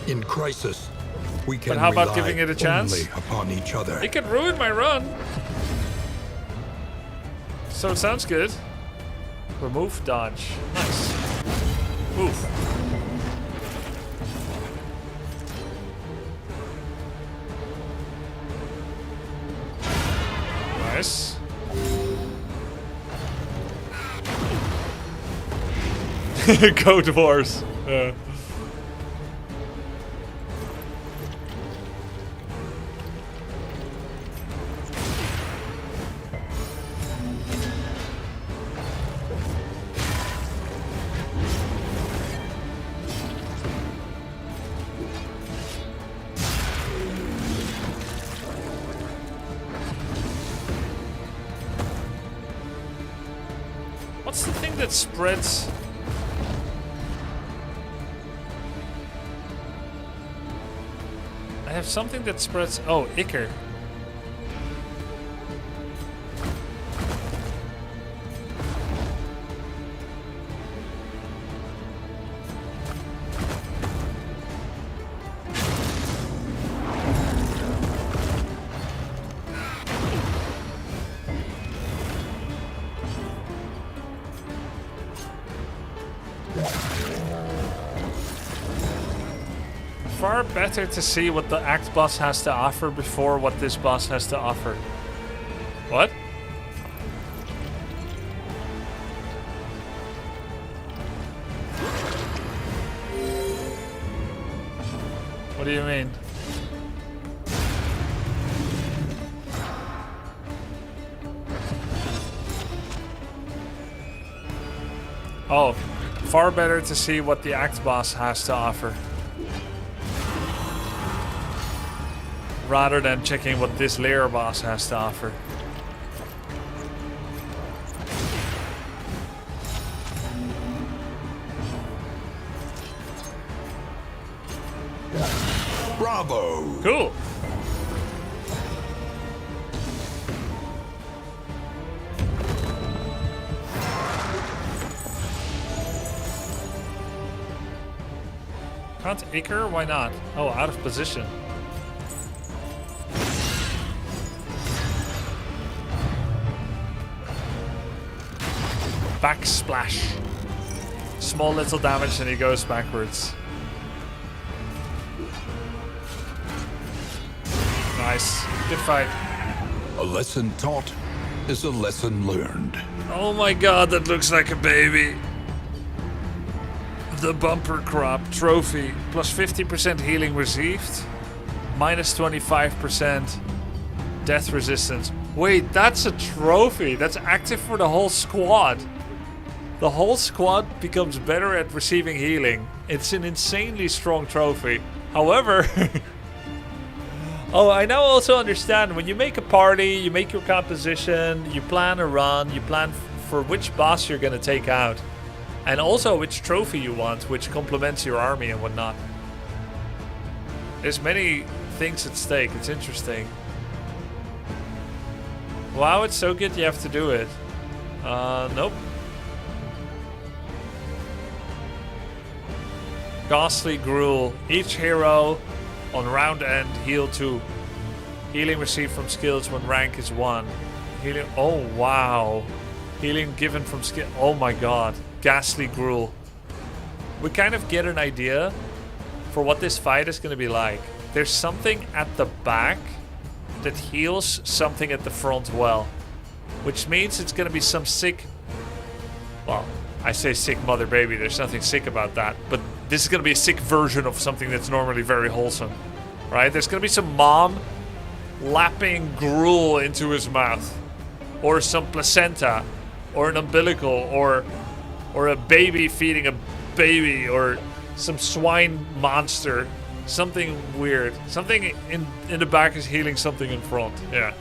C: In crisis, we can
B: But how about
C: rely
B: giving it a chance?
C: only upon each other.
B: It could ruin my run. So it sounds good. Remove dodge. Nice. Oof.
A: Go dwarves. Yeah. What's the thing that spreads? I have something that spreads. Oh, ichor. Far better to see what the act boss has to offer before what this boss has to offer. What? What do you mean? Oh, far better to see what the act boss has to offer. Rather than checking what this Lair boss has to offer.
C: Bravo!
A: Cool. Can't ichor? Why not? Oh, out of position. Backsplash. Small little damage and he goes backwards. Nice. Good fight.
C: A lesson taught is a lesson learned.
A: Oh my god, that looks like a baby. The bumper crop trophy. Plus 50% healing received. Minus 25% death resistance. Wait, that's a trophy. That's active for the whole squad. The whole squad becomes better at receiving healing. It's an insanely strong trophy. However... oh, I now also understand. When you make a party, you make your composition, you plan a run, you plan for which boss you're going to take out. And also which trophy you want, which complements your army and whatnot. There's many things at stake. It's interesting. Wow, it's so good you have to do it. Nope. Ghastly Gruel. Each hero on round end heal 2. Healing received from skills when rank is 1. Healing. Oh, wow. Healing given from skill. Oh my god. Ghastly Gruel. We kind of get an idea for what this fight is going to be like. There's something at the back that heals something at the front well. Which means it's going to be some sick... Well, I say sick mother baby. There's nothing sick about that. But this is going to be a sick version of something that's normally very wholesome. Right? There's going to be some mom lapping gruel into his mouth. Or some placenta. Or an umbilical. Or a baby feeding a baby. Or some swine monster. Something weird. Something in the back is healing something in front. Yeah.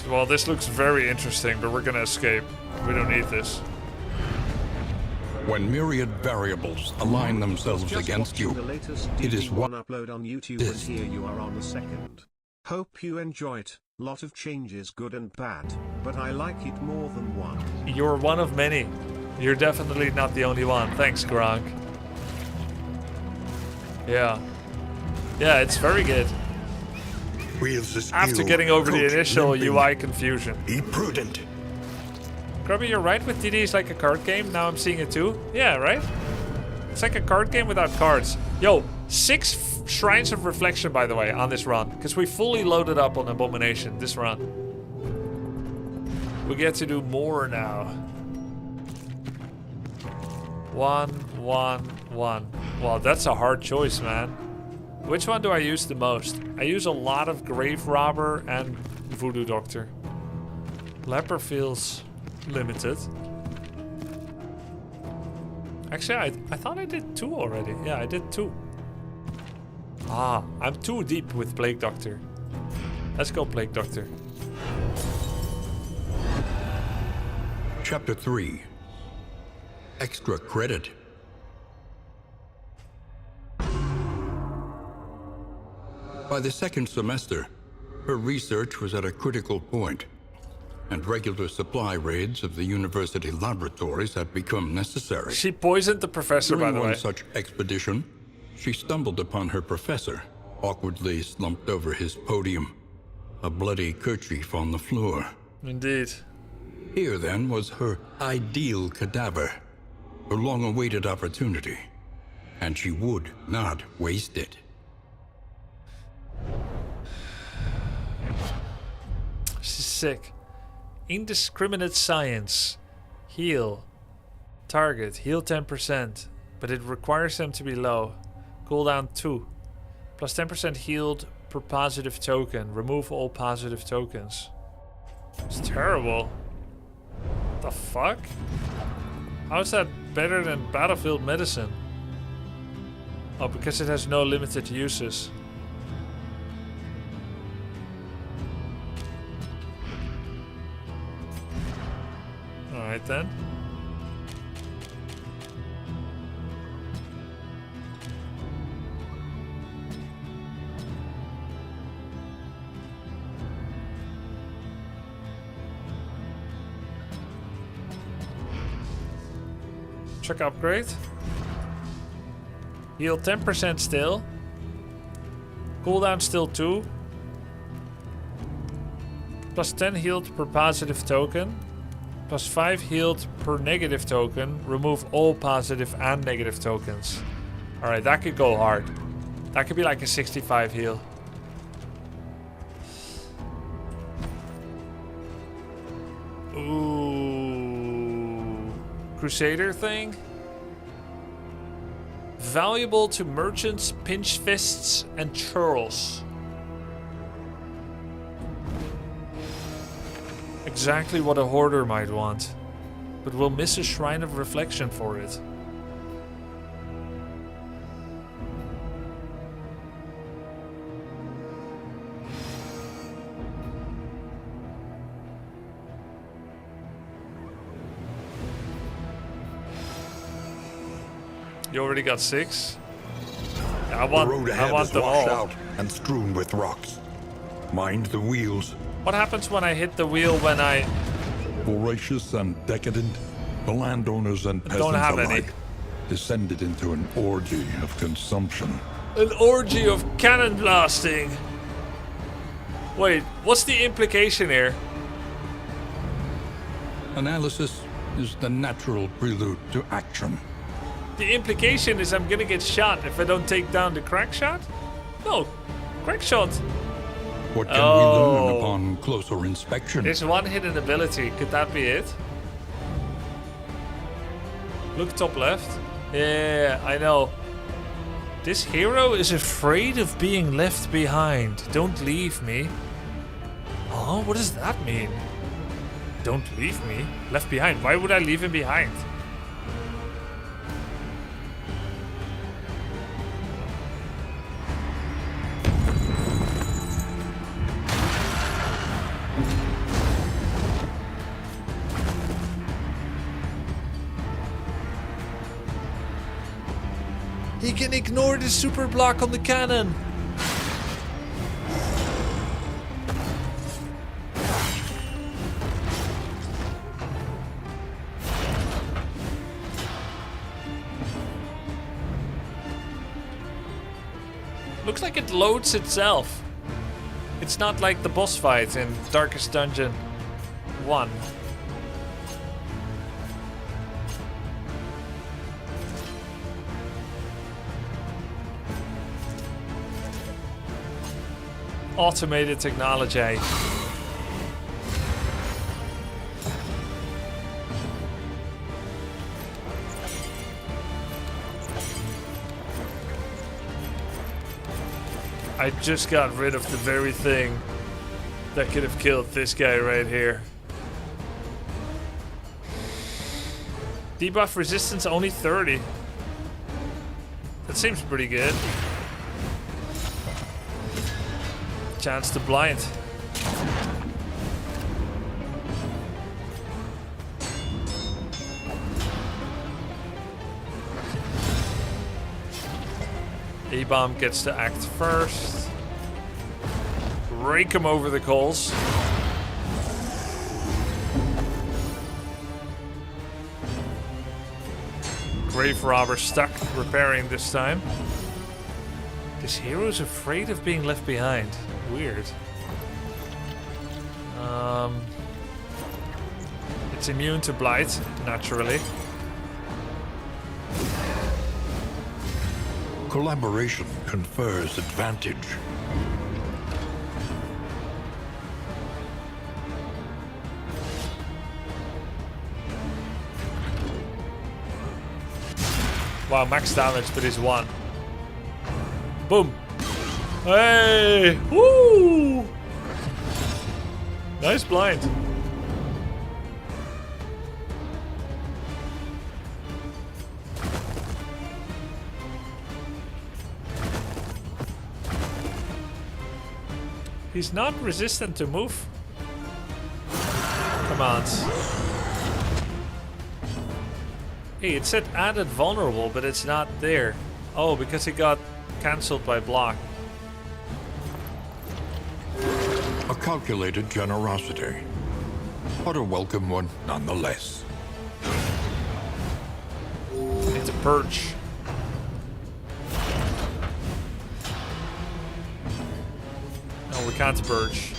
A: Well, this looks very interesting, but we're gonna escape. We don't need this.
C: When myriad variables align themselves
D: Just
C: against you,
D: watching the latest
C: it is
D: DD1
C: what
D: upload on YouTube, and here you are on the second. Hope you enjoy it. Lot of changes, good and bad, but I like it more than one.
A: You're one of many. You're definitely not the only one. Thanks, Gronk. Yeah. Yeah, it's very good. After getting over the initial UI confusion.
C: Be prudent.
A: Grubby, you're right with DD is like a card game. Now I'm seeing it too. Yeah, right? It's like a card game without cards. Yo, 6 Shrines of Reflection, by the way, on this run. Because we fully loaded up on Abomination this run. We get to do more now. 1, 1, 1. Well, that's a hard choice, man. Which one do I use the most? I use a lot of Grave Robber and Voodoo Doctor. Leper feels limited. Actually, I thought I did 2 already. Yeah, I did 2. Ah, I'm too deep with Plague Doctor. Let's go Plague Doctor.
C: Chapter 3. Extra credit. By the second semester, her research was at a critical point, and regular supply raids of the university laboratories had become necessary.
A: She poisoned the professor, by
C: During
A: the
C: one
A: way.
C: such expedition, she stumbled upon her professor, awkwardly slumped over his podium, a bloody kerchief on the floor.
A: Indeed.
C: Here, then, was her ideal cadaver, her long-awaited opportunity, and she would not waste it.
A: She's sick. Indiscriminate science. Heal. Target. Heal 10%. But it requires them to be low. Cooldown 2. Plus 10% healed per positive token. Remove all positive tokens. It's terrible. What the fuck? How is that better than battlefield medicine? Oh, because it has no limited uses. Alright then. Check upgrade. Heal 10% still. Cooldown still 2. Plus 10 healed per positive token. Plus 5 healed per negative token. Remove all positive and negative tokens. Alright, that could go hard. That could be like a 65 heal. Ooh. Crusader thing? Valuable to merchants, pinch fists, and churls. Exactly what a hoarder might want, but we'll miss a shrine of reflection for it. You already got 6? Yeah, I
C: The road
A: want
C: ahead is
A: them
C: washed
A: all.
C: out and strewn with rocks. Mind the wheels.
A: What happens when I hit the wheel when I
C: Voracious and decadent, the landowners and peasants
A: have any.
C: alike descended into an orgy of consumption.
A: An orgy of cannon blasting. Wait, what's the implication here?
C: Analysis is the natural prelude to action.
A: The implication is I'm gonna get shot if I don't take down the crack shot? No, crack shot.
C: What can we learn upon closer inspection?
A: There's one hidden ability. Could that be it? Look top left. Yeah, I know. This hero is afraid of being left behind. Don't leave me. Oh, what does that mean? Don't leave me? Left behind? Why would I leave him behind? He can ignore the super block on the cannon. Looks like it loads itself. It's not like the boss fight in Darkest Dungeon 1. Automated technology. I just got rid of the very thing that could have killed this guy right here. Debuff resistance only 30. That seems pretty good. Chance to blind. A-bomb gets to act first. Rake him over the coals. Grave robber stuck, repairing this time. This hero's afraid of being left behind. Weird. It's immune to blight, naturally.
C: Collaboration confers advantage.
A: Wow, max damage, but he's 1. Boom. Hey! Woo! Nice blind. He's not resistant to move. Commands. Hey, it said added vulnerable, but it's not there. Oh, because it got cancelled by block.
C: A calculated generosity, but a welcome one nonetheless.
A: It's a purge. No, we can't purge.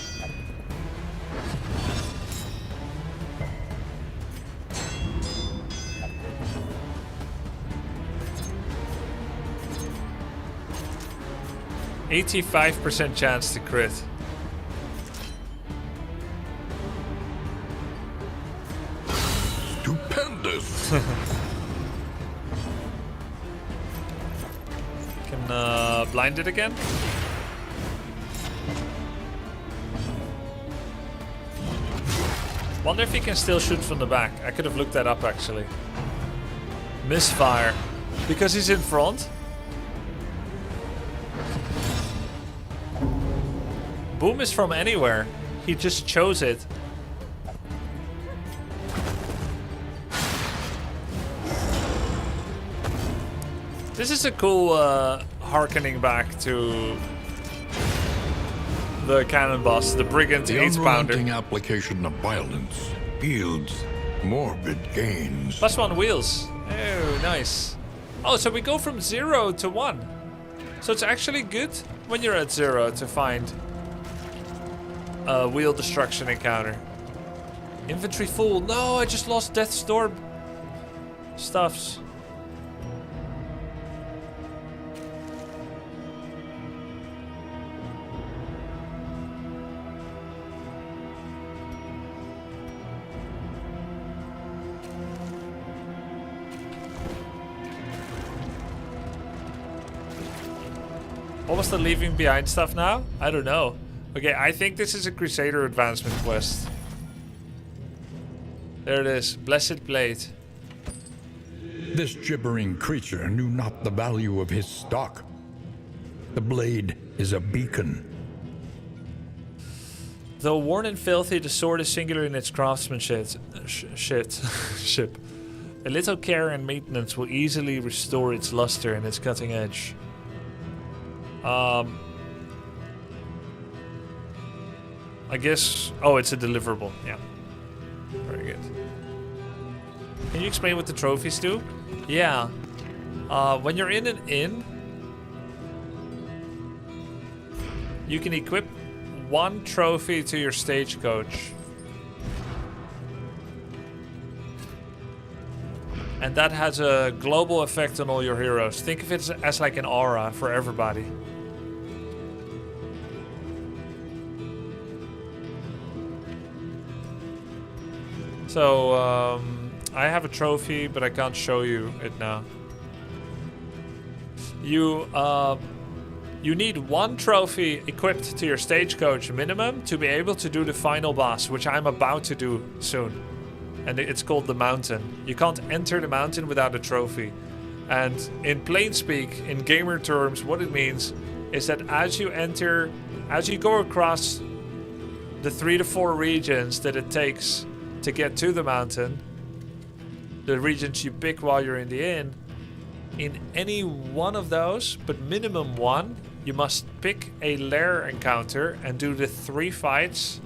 A: %85% chance to crit.
C: Stupendous!
A: Can blind it again? Wonder if he can still shoot from the back. I could have looked that up actually. Misfire. Because he's in front? Boom is from anywhere. He just chose it. This is a cool harkening back to the cannon boss, the brigand
C: The
A: 8-pounder.
C: unrelenting application of violence yields morbid gains.
A: +1 wheels. Oh, nice. Oh, so we go from 0 to 1. So it's actually good when you're at 0 to find a wheel destruction encounter. Inventory full. No, I just lost Death's Door stuffs. What was the leaving behind stuff now? I don't know. Okay, I think this is a Crusader advancement quest. There it is. Blessed Blade.
C: This gibbering creature knew not the value of his stock. The blade is a beacon.
A: Though worn and filthy, the sword is singular in its craftsmanship. Ship. A little care and maintenance will easily restore its luster and its cutting edge. I guess... Oh, it's a deliverable. Yeah. Very good. Can you explain what the trophies do? Yeah. When you're in an inn, you can equip 1 trophy to your stagecoach. And that has a global effect on all your heroes. Think of it as like an aura for everybody. So, I have a trophy, but I can't show you it now. You You need 1 trophy equipped to your stagecoach minimum to be able to do the final boss, which I'm about to do soon. And it's called the mountain. You can't enter the mountain without a trophy. And in plain speak, in gamer terms, what it means is that as you go across the 3 to 4 regions that it takes to get to the mountain, the regions you pick while you're in the inn, in any one of those, but minimum 1, you must pick a Lair encounter and do the 3 fights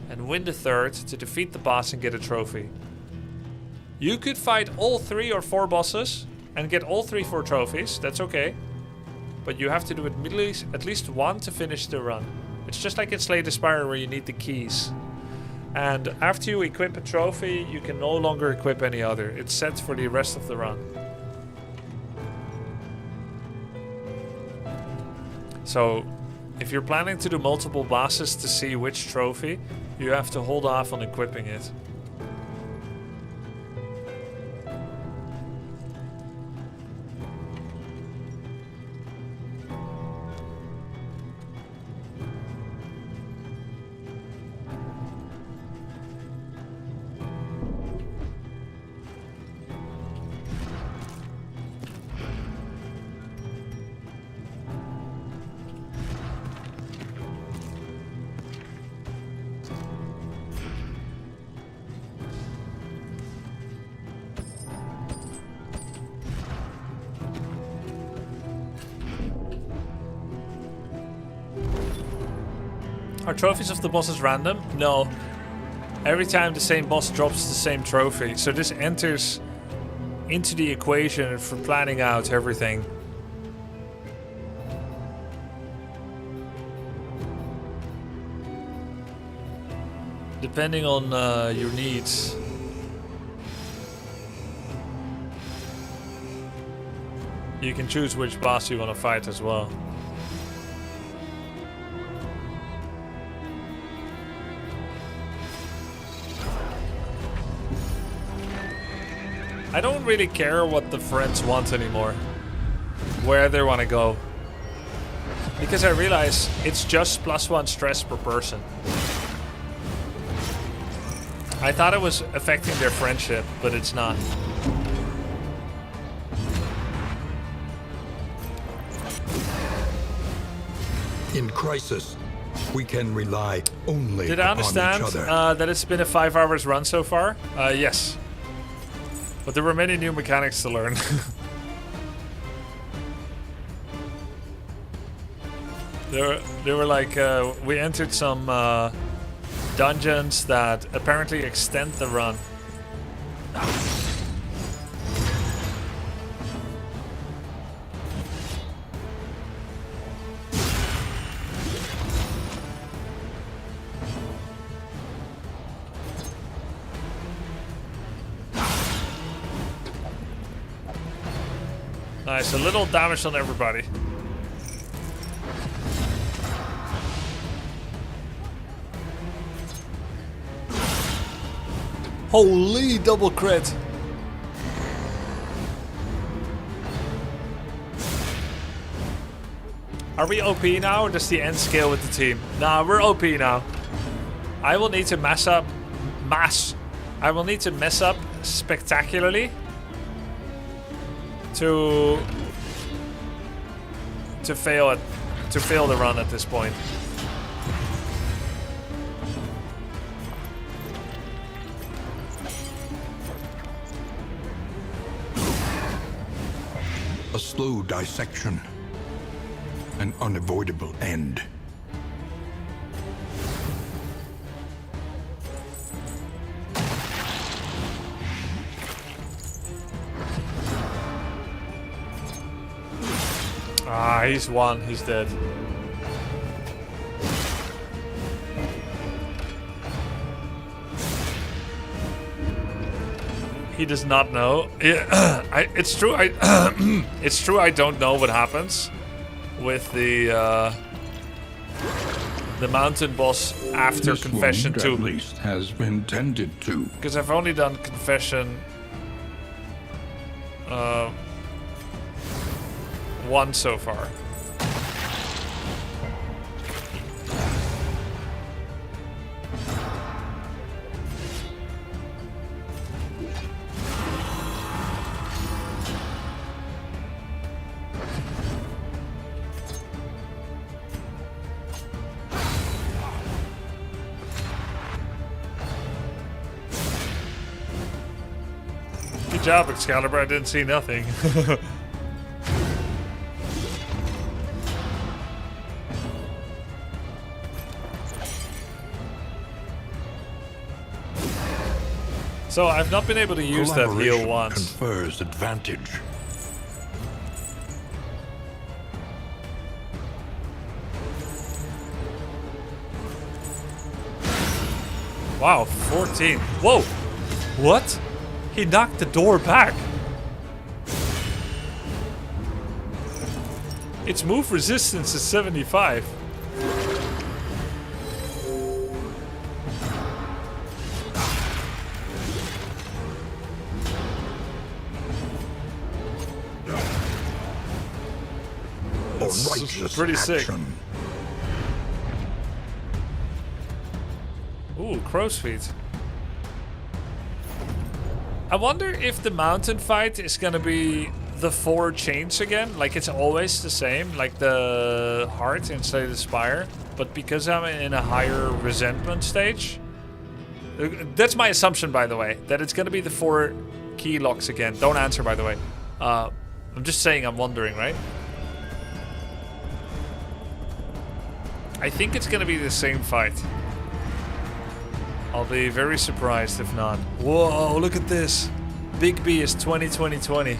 A: and win the 3rd to defeat the boss and get a trophy. You could fight all 3 or 4 bosses and get all 3 for trophies, that's okay. But you have to do it at least 1 to finish the run. It's just like in Slay the Spire where you need the keys. And after you equip a trophy, you can no longer equip any other. It's set for the rest of the run. So, if you're planning to do multiple bosses to see which trophy, you have to hold off on equipping it. Are trophies of the bosses random? No. Every time the same boss drops the same trophy. So this enters into the equation for planning out everything. Depending on your needs. You can choose which boss you want to fight as well. I don't really care what the friends want anymore. Where they want to go. Because I realize it's just +1 stress per person. I thought it was affecting their friendship, but it's not.
C: In crisis, we can rely only
A: Did I
C: upon
A: understand
C: each other.
A: that it's been a 5 hours run so far? Yes. But there were many new mechanics to learn. There were like, we entered some dungeons that apparently extend the run. Nice, a little damage on everybody. Holy double crit. Are we OP now, or does the end scale with the team? Nah, we're OP now. I will need to mess up spectacularly to fail the run at this point.
C: A slow dissection. An unavoidable end.
A: Ah, he's won. He's dead. He does not know. It's true. It's true. I don't know what happens with the mountain boss after
C: This
A: confession
C: wound,
A: 2.
C: at least, has been tended to.
A: Because I've only done confession 1 so far. Good job, Excalibur. I didn't see nothing. So I've not been able to use that heal once.
C: Confers advantage.
A: Wow, 14. Whoa! What? He knocked the door back. Its move resistance is 75. That's pretty sick. Ooh, crow's feet. I wonder if the mountain fight is gonna be the 4 chains again. Like it's always the same, like the heart instead of the spire. But because I'm in a higher resentment stage, that's my assumption, by the way, that it's gonna be the 4 key locks again. Don't answer, by the way. I'm just saying, I'm wondering, right? I think it's gonna be the same fight. I'll be very surprised if not. Whoa, look at this. Big B is 20-20-20.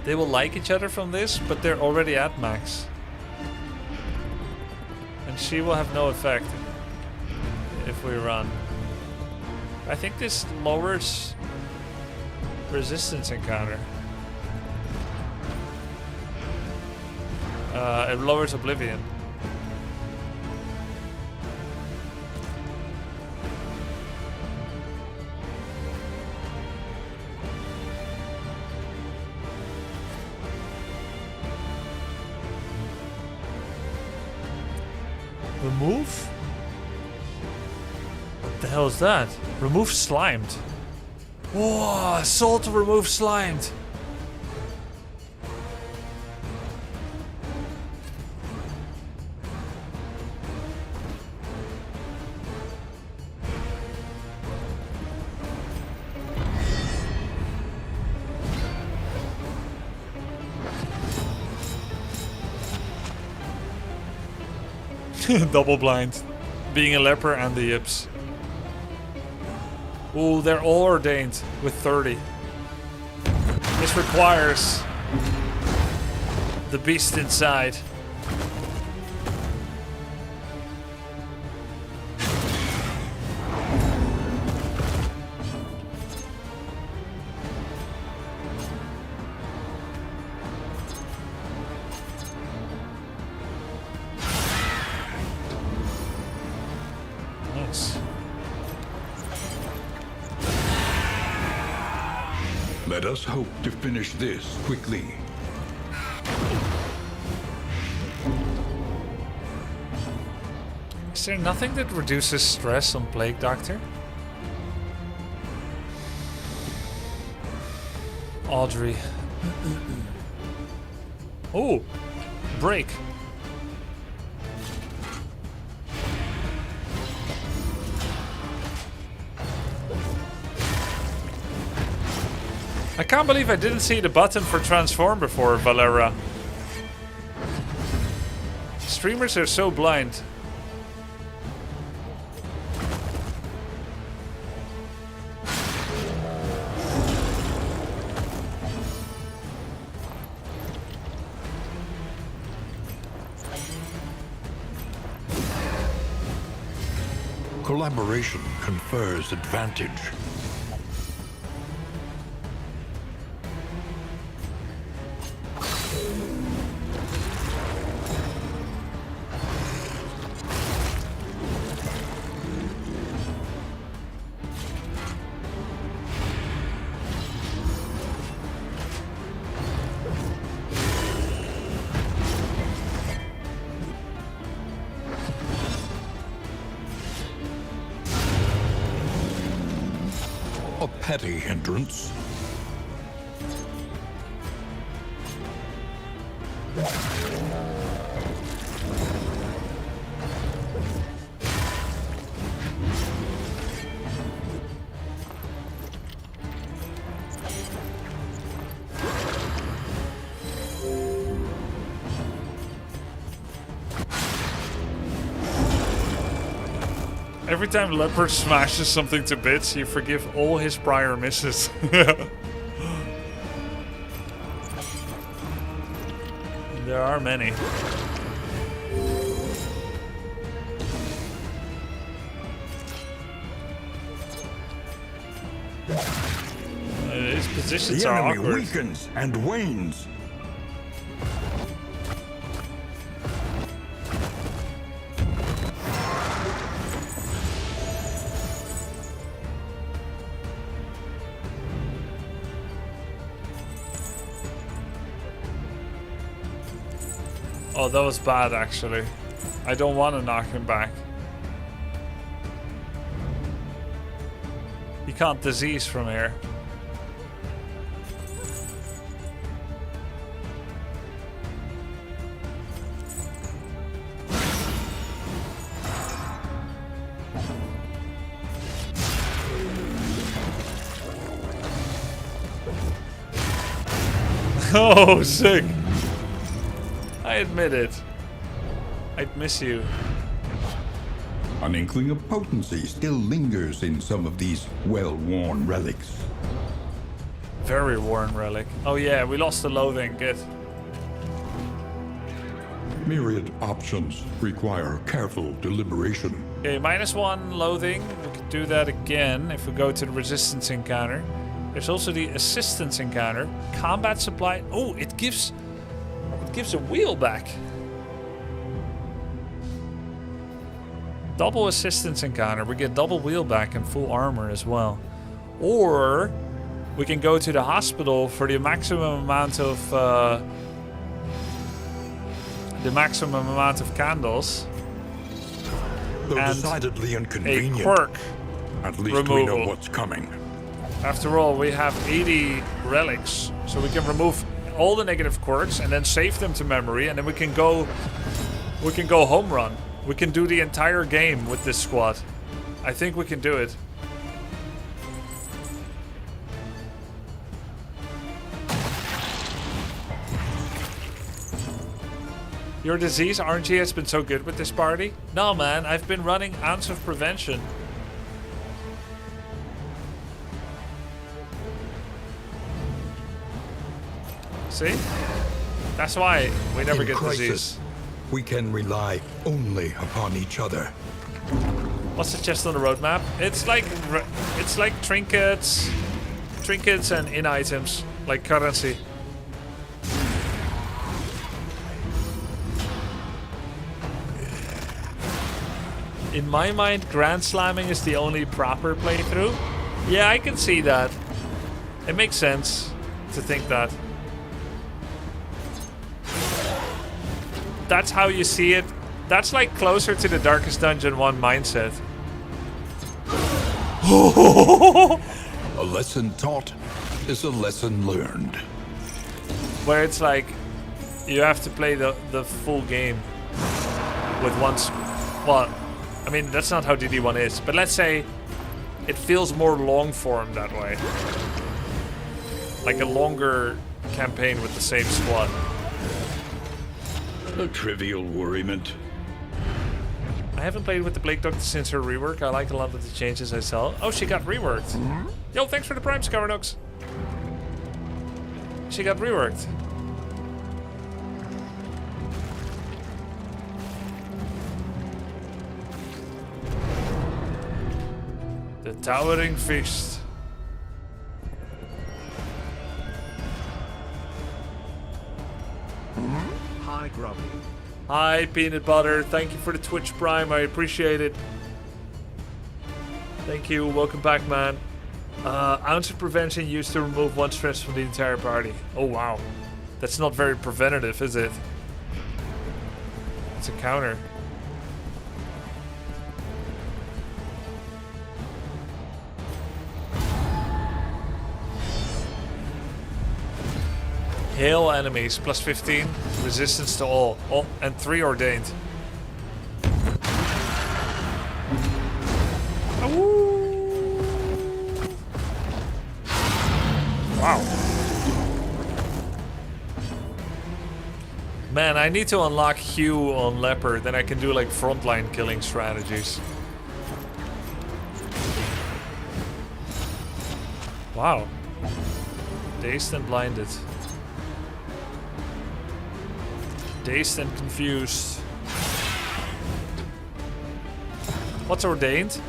A: They will like each other from this, but they're already at max. And she will have no effect if we run. I think this lowers resistance encounter. It lowers Oblivion. Remove? What the hell is that? Remove slimed. Whoa, soul to remove slimed. Double blind. Being a leper and the yips. Ooh, they're all ordained with 30. This requires the beast inside.
C: Let us hope to finish this quickly.
A: Is there nothing that reduces stress on Plague Doctor? Audrey. Oh, break. I can't believe I didn't see the button for transform before, Valera. Streamers are so blind.
C: Collaboration confers advantage. A petty hindrance.
A: Every time Leopard smashes something to bits, you forgive all his prior misses. There are many. His positions
C: The
A: are
C: enemy
A: awkward.
C: weakens and wanes.
A: Oh, that was bad, actually. I don't want to knock him back. He can't disease from here. Oh, sick. I admit it. I'd miss you.
C: An inkling of potency still lingers in some of these well-worn relics.
A: Very worn relic. Oh yeah, we lost the loathing. Good.
C: Myriad options require careful deliberation.
A: Okay, -1 loathing. We could do that again if we go to the resistance encounter. There's also the assistance encounter. Combat supply. Oh, it gives a wheel back. Double assistance encounter. We get double wheel back and full armor as well. Or we can go to the hospital for the maximum amount of candles.
C: Though
A: And
C: decidedly
A: a
C: inconvenient,
A: quirk.
C: at least we know
A: removal.
C: what's coming.
A: After all, we have 80 relics, so we can remove all the negative quirks and then save them to memory, and then we can go home run. We can do the entire game with this squad. I think we can do it. Your disease RNG has been so good with this party. No man, I've been running Ounce of Prevention. See? That's why we never
C: In
A: get
C: crisis,
A: disease.
C: we can rely only upon each other.
A: What's the chest on the roadmap? It's like trinkets and in items, like currency. In my mind, Grand Slamming is the only proper playthrough. Yeah, I can see that. It makes sense to think that. That's how you see it. That's like closer to the Darkest Dungeon 1 mindset.
C: A lesson taught is a lesson learned.
A: Where it's like you have to play the full game with well, I mean, that's not how DD1 is, but let's say it feels more long form that way. Like a longer campaign with the same squad.
C: A trivial worriment.
A: I haven't played with the Blake Doctor since her rework. I like a lot of the changes I saw. Oh, she got reworked. Yo, thanks for the Prime, Scavarnox. She got reworked. The Towering Feast.
D: Hi Grubby.
A: Hi, Peanut Butter. Thank you for the Twitch Prime. I appreciate it. Thank you. Welcome back, man. Ounce of Prevention used to remove 1 stress from the entire party. Oh, wow. That's not very preventative, is it? It's a counter. Hail enemies, plus 15. Resistance to all. Oh, and 3 ordained. Wow. Man, I need to unlock Hue on Leopard, then I can do like frontline killing strategies. Wow. Dazed and blinded. Dazed and confused. What's ordained?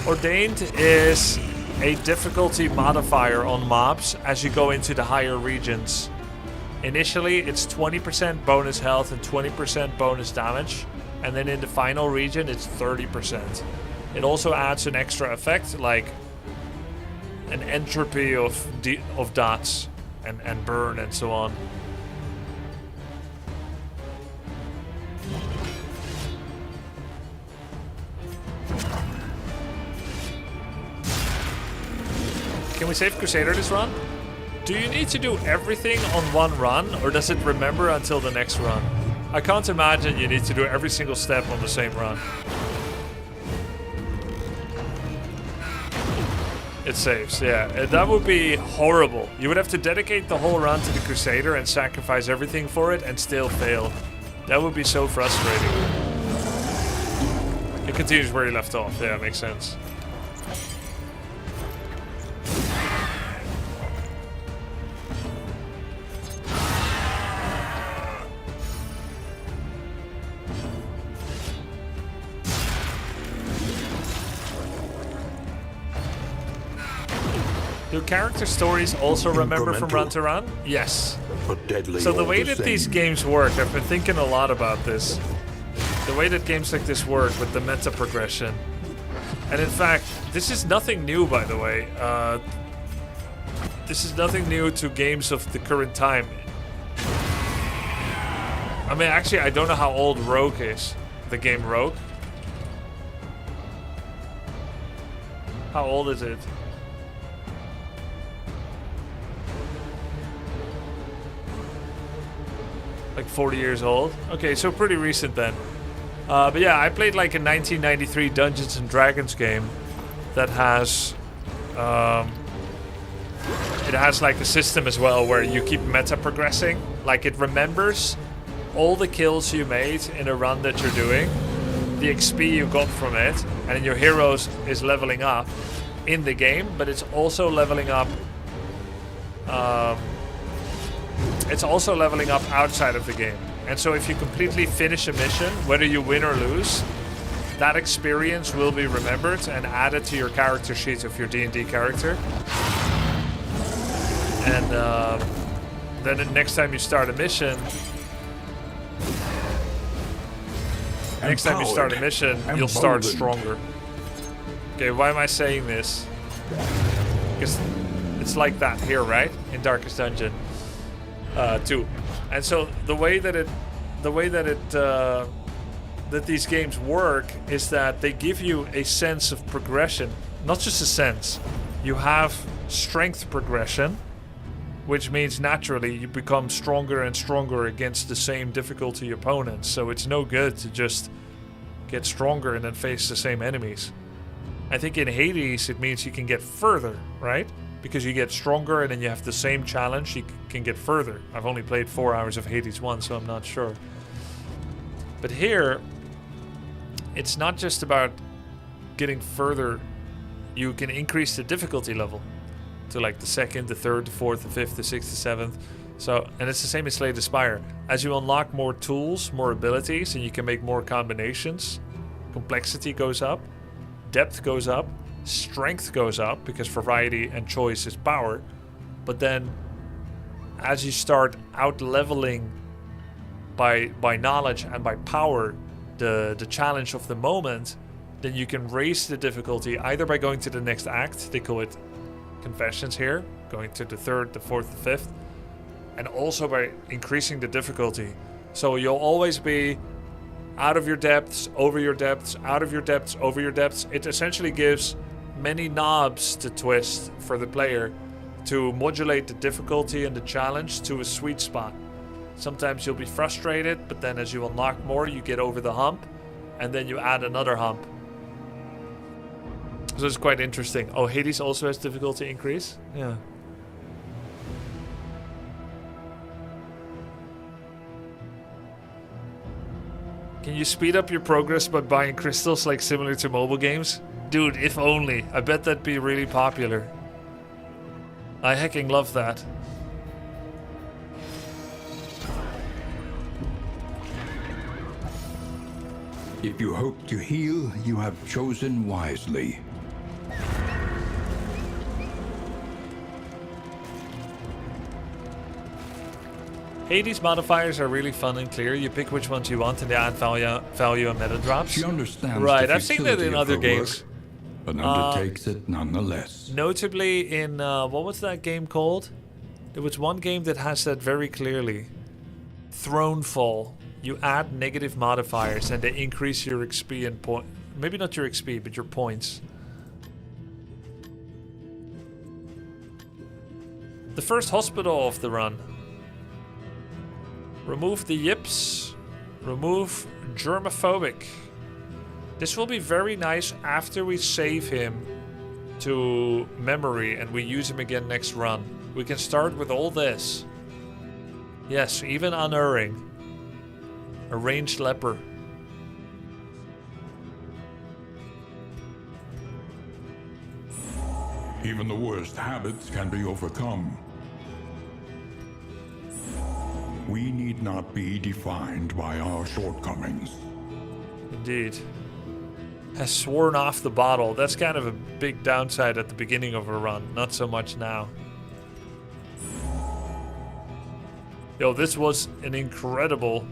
A: Ordained is a difficulty modifier on mobs as you go into the higher regions. Initially, it's 20% bonus health and 20% bonus damage. And then in the final region, it's 30%. It also adds an extra effect, like an entropy of dots and burn and so on. Can we save Crusader this run? Do you need to do everything on one run, or does it remember until the next run? I can't imagine you need to do every single step on the same run. It saves, yeah. That would be horrible. You would have to dedicate the whole run to the Crusader and sacrifice everything for it and still fail. That would be so frustrating. It continues where he left off. Yeah, makes sense. Do character stories also remember from run to run? Yes.
C: But deadly.
A: So the way
C: all the
A: that these
C: same.
A: games work, I've been thinking a lot about this. The way that games like this work with the meta progression. And in fact, this is nothing new, by the way. This is nothing new to games of the current time. I mean, actually, I don't know how old Rogue is. The game Rogue. How old is it? Like 40 years old. Okay, so pretty recent then. But yeah, I played like a 1993 Dungeons and Dragons game that has it has like a system as well where you keep meta progressing. Like it remembers all the kills you made in a run that you're doing, the XP you got from it, and your heroes is leveling up in the game, but it's also leveling up outside of the game. And so if you completely finish a mission, whether you win or lose, that experience will be remembered and added to your character sheet of your D&D character. And then the next time you start a mission, you'll start stronger. Okay, why am I saying this? Because it's like that here, right? In Darkest Dungeon 2. And so the way that these games work is that they give you a sense of progression. Not just a sense. You have strength progression, which means naturally you become stronger and stronger against the same difficulty opponents. So it's no good to just get stronger and then face the same enemies. I think in Hades it means you can get further, right? Because you get stronger and then you have the same challenge, you can get further. I've only played 4 hours of Hades 1, so I'm not sure. But here, it's not just about getting further. You can increase the difficulty level to like the 2nd, the 3rd, the 4th, the 5th, the 6th, the 7th. So, and it's the same as Slay the Spire. As you unlock more tools, more abilities, and you can make more combinations, complexity goes up, depth goes up, strength goes up, because variety and choice is power. But then as you start out leveling by knowledge and by power the challenge of the moment, then you can raise the difficulty either by going to the next act, they call it confessions here, going to the 3rd, the 4th, the 5th, and also by increasing the difficulty. So you'll always be out of your depths, over your depths, out of your depths, over your depths. It essentially gives many knobs to twist for the player to modulate the difficulty and the challenge to a sweet spot. Sometimes you'll be frustrated, but then as you unlock more, you get over the hump, and then you add another hump. So it's quite interesting. Oh, Hades also has difficulty increase? Yeah. Can you speed up your progress by buying crystals like similar to mobile games? Dude, if only. I bet that'd be really popular. I hecking love that.
C: If you hope to heal, you have chosen wisely.
A: Hades modifiers are really fun and clear. You pick which ones you want and they add value and meta drops.
C: She understands
A: Right,
C: the
A: I've seen that
C: futility
A: in
C: of
A: other
C: her
A: games.
C: work, but undertakes it nonetheless.
A: Notably in, what was that game called? There was one game that has that very clearly. Thronefall. You add negative modifiers and they increase your XP and point. Maybe not your XP, but your points. The first hospital of the run. Remove the yips. Remove germophobic. This will be very nice after we save him to memory and we use him again next run. We can start with all this. Yes, even unerring. A ranged leper.
C: Even the worst habits can be overcome. We need not be defined by our shortcomings.
A: Indeed. Has sworn off the bottle. That's kind of a big downside at the beginning of a run. Not so much now. Yo, this was an incredible...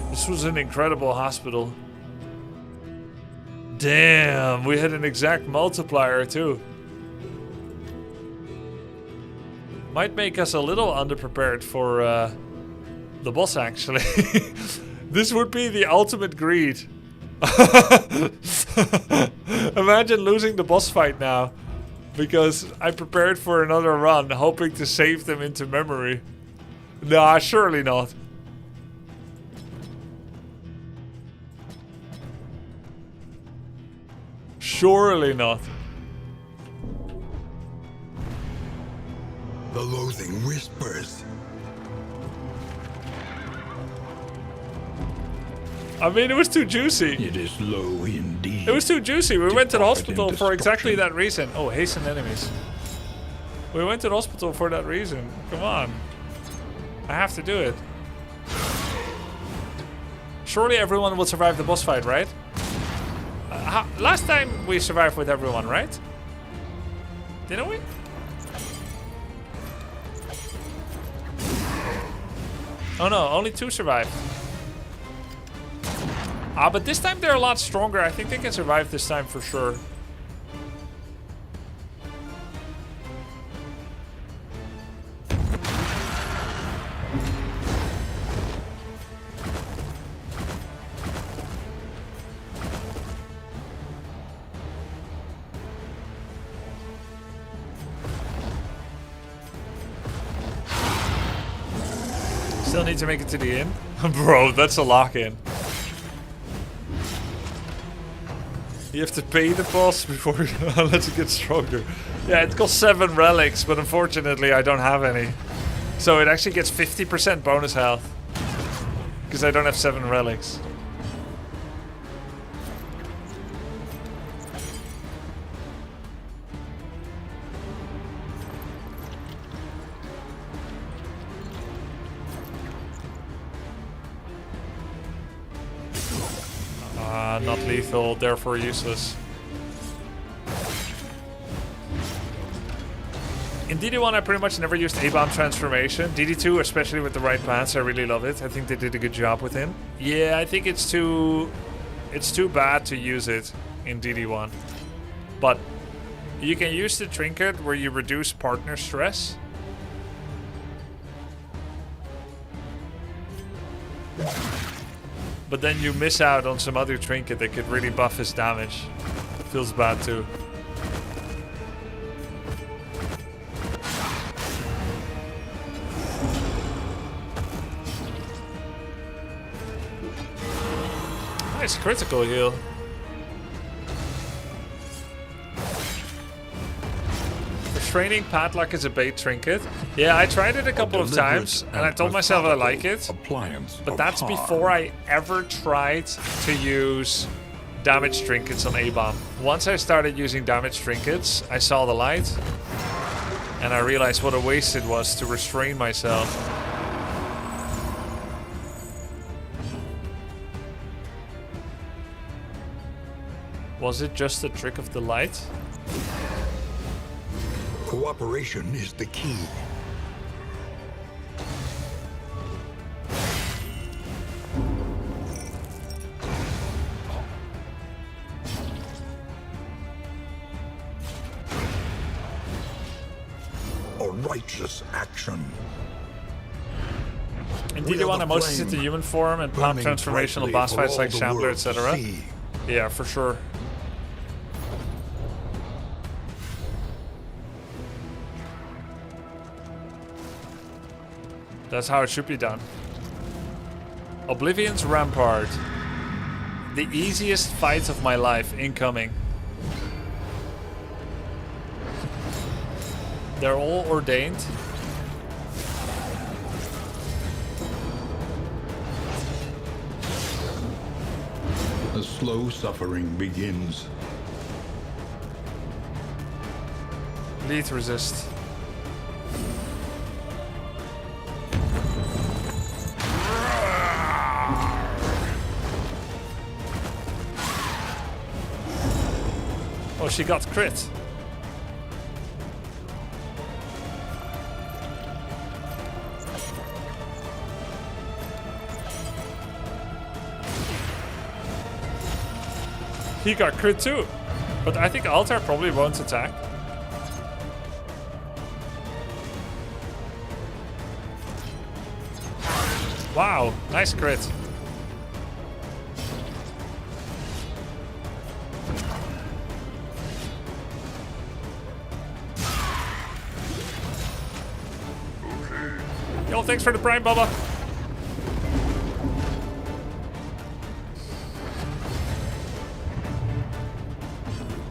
A: This was an incredible hospital. Damn, we had an exact multiplier too. Might make us a little underprepared for the boss actually. This would be the ultimate greed. Imagine losing the boss fight now. Because I prepared for another run, hoping to save them into memory. Nah, surely not. Surely not.
C: The loathing whispers.
A: I mean, it was too juicy.
C: It is low indeed.
A: It was too juicy. We went to the
C: Depart
A: hospital
C: in
A: for exactly
C: destruction.
A: that reason. Oh, hasten enemies. We went to the hospital for that reason. Come on. I have to do it. Surely everyone will survive the boss fight, right? Last time we survived with everyone, right? Didn't we? Oh no, only 2 survived. But this time they're a lot stronger. I think they can survive this time for sure. Still need to make it to the inn. Bro, that's a lock-in. You have to pay the boss before unless it gets stronger. Yeah, it costs 7 relics, but unfortunately I don't have any. So it actually gets 50% bonus health. Because I don't have 7 relics. Not lethal, therefore useless. In DD1 I pretty much never used A-bomb transformation. DD2, especially with the right plans, I really love it. I think they did a good job with him. Yeah, I think it's too bad to use it in DD1. But you can use the trinket where you reduce partner stress. But then you miss out on some other trinket that could really buff his damage. Feels bad too. Nice critical heal. Training padlock is a bait trinket. Yeah, I tried it a couple of times and I told myself I like it.
C: Appliance
A: But
C: of
A: that's
C: harm.
A: before I ever tried to use damage trinkets on A-bomb. Once I started using damage trinkets, I saw the light. And I realized what a waste it was to restrain myself. Was it just a trick of the light?
C: Cooperation is the key. A righteous action.
A: In
C: We are
A: DD1
C: the
A: I mostly
C: flame,
A: sit in human form and pump
C: burning
A: transformational
C: brightly
A: boss
C: for
A: fights
C: all
A: like
C: the
A: Shambler,
C: world to
A: etc.
C: see.
A: Yeah, for sure. That's how it should be done. Oblivion's Rampart. The easiest fight of my life incoming. They're all ordained.
C: The slow suffering begins.
A: Lead resist. Oh, she got crit. He got crit too. But I think Altar probably won't attack. Wow, nice crit. Yo, thanks for the prime, Bubba.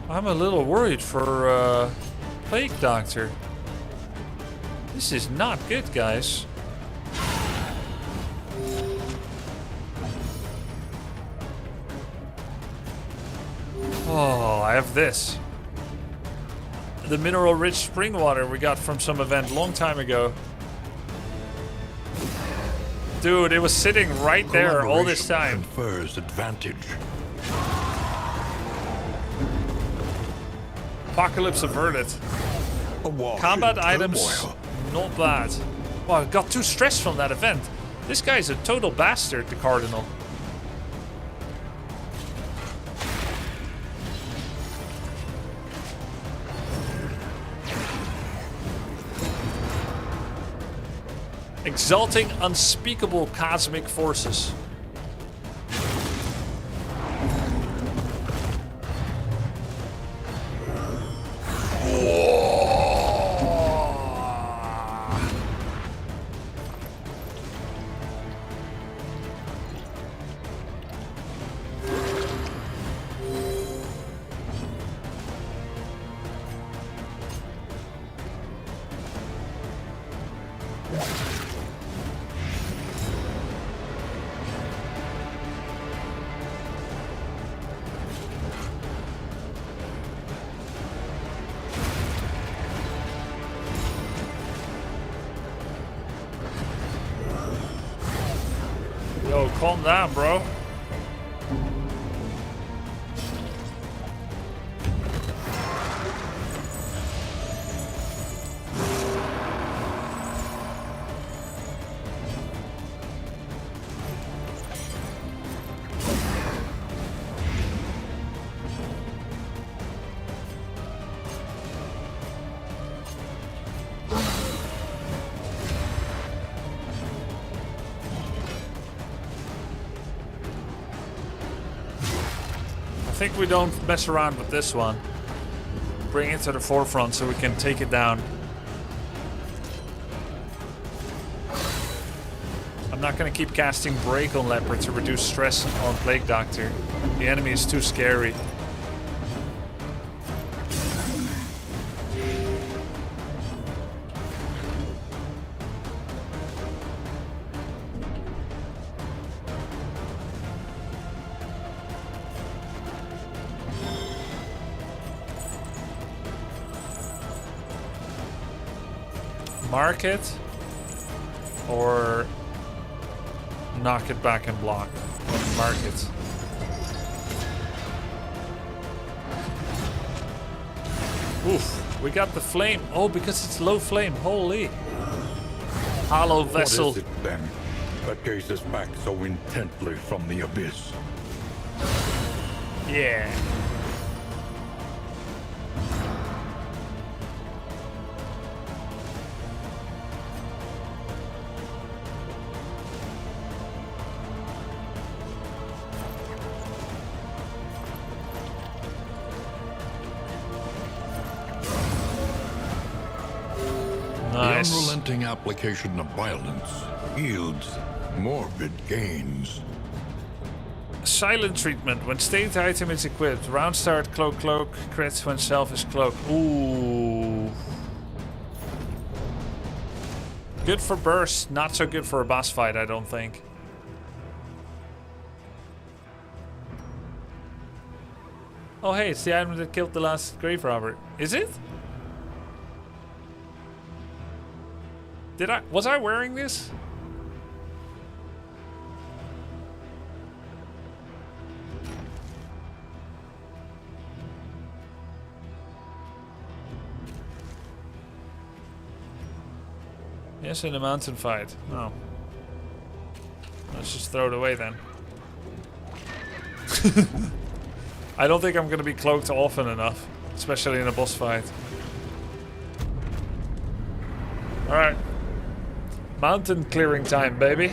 A: I'm a little worried for Plague Doctor. This is not good, guys. Oh, I have this. The mineral-rich spring water we got from some event long time ago. Dude, it was sitting right there all this time.
C: Confers advantage.
A: Apocalypse averted.
C: Awash
A: Combat
C: in
A: items,
C: turmoil.
A: not bad. Wow, I got too stressed from that event. This guy's a total bastard, the Cardinal. Exalting unspeakable cosmic forces. Yo, calm down, bro. I think we don't mess around with this one. Bring it to the forefront so we can take it down. I'm not gonna keep casting Break on Leopard to reduce stress on Plague Doctor. The enemy is too scary. Mark it. Or knock it back and block. Or mark it. Oof, we got the flame. Oh, because it's low flame. Holy. Hollow vessel.
C: What is it then that gazes back so intently from the abyss?
A: Yeah. Nice.
C: The unrelenting application of violence yields morbid gains.
A: Silent treatment. When state item is equipped. Round start, cloak, cloak. Crits when self is cloak. Ooh. Good for burst. Not so good for a boss fight, I don't think. Oh hey, it's the item that killed the last grave robber. Is it? Was I wearing this? Yes, in a mountain fight. Oh. Let's just throw it away then. I don't think I'm gonna be cloaked often enough, especially in a boss fight. Alright. Mountain clearing time, baby.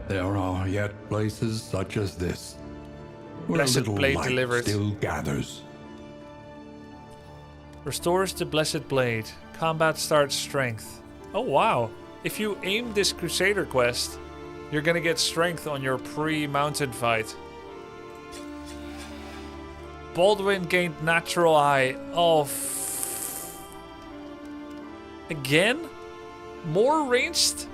C: There are yet places such as this, where
A: Blessed
C: a little
A: blade
C: light
A: delivered.
C: still gathers.
A: Restores the blessed blade. Combat starts strength. Oh wow. If you aim this crusader quest, you're gonna get strength on your pre-mountain fight. Baldwin gained natural eye. Oh. Again? More ranged?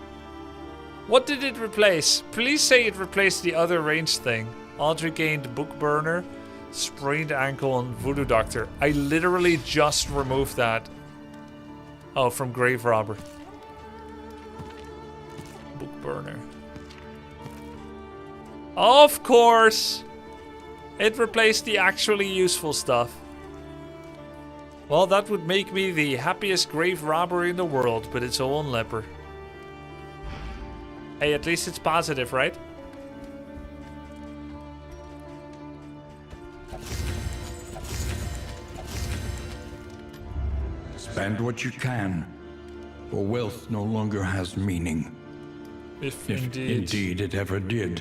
A: What did it replace? Please say it replaced the other ranged thing. Audrey gained book burner, sprained ankle, and voodoo doctor. I literally just removed that. Oh, from grave robber. Book burner. Of course! It replaced the actually useful stuff. Well, that would make me the happiest grave robber in the world, but it's all on leper. Hey, at least it's positive, right?
C: Spend what you can, for wealth no longer has meaning.
A: If
C: If indeed it ever did.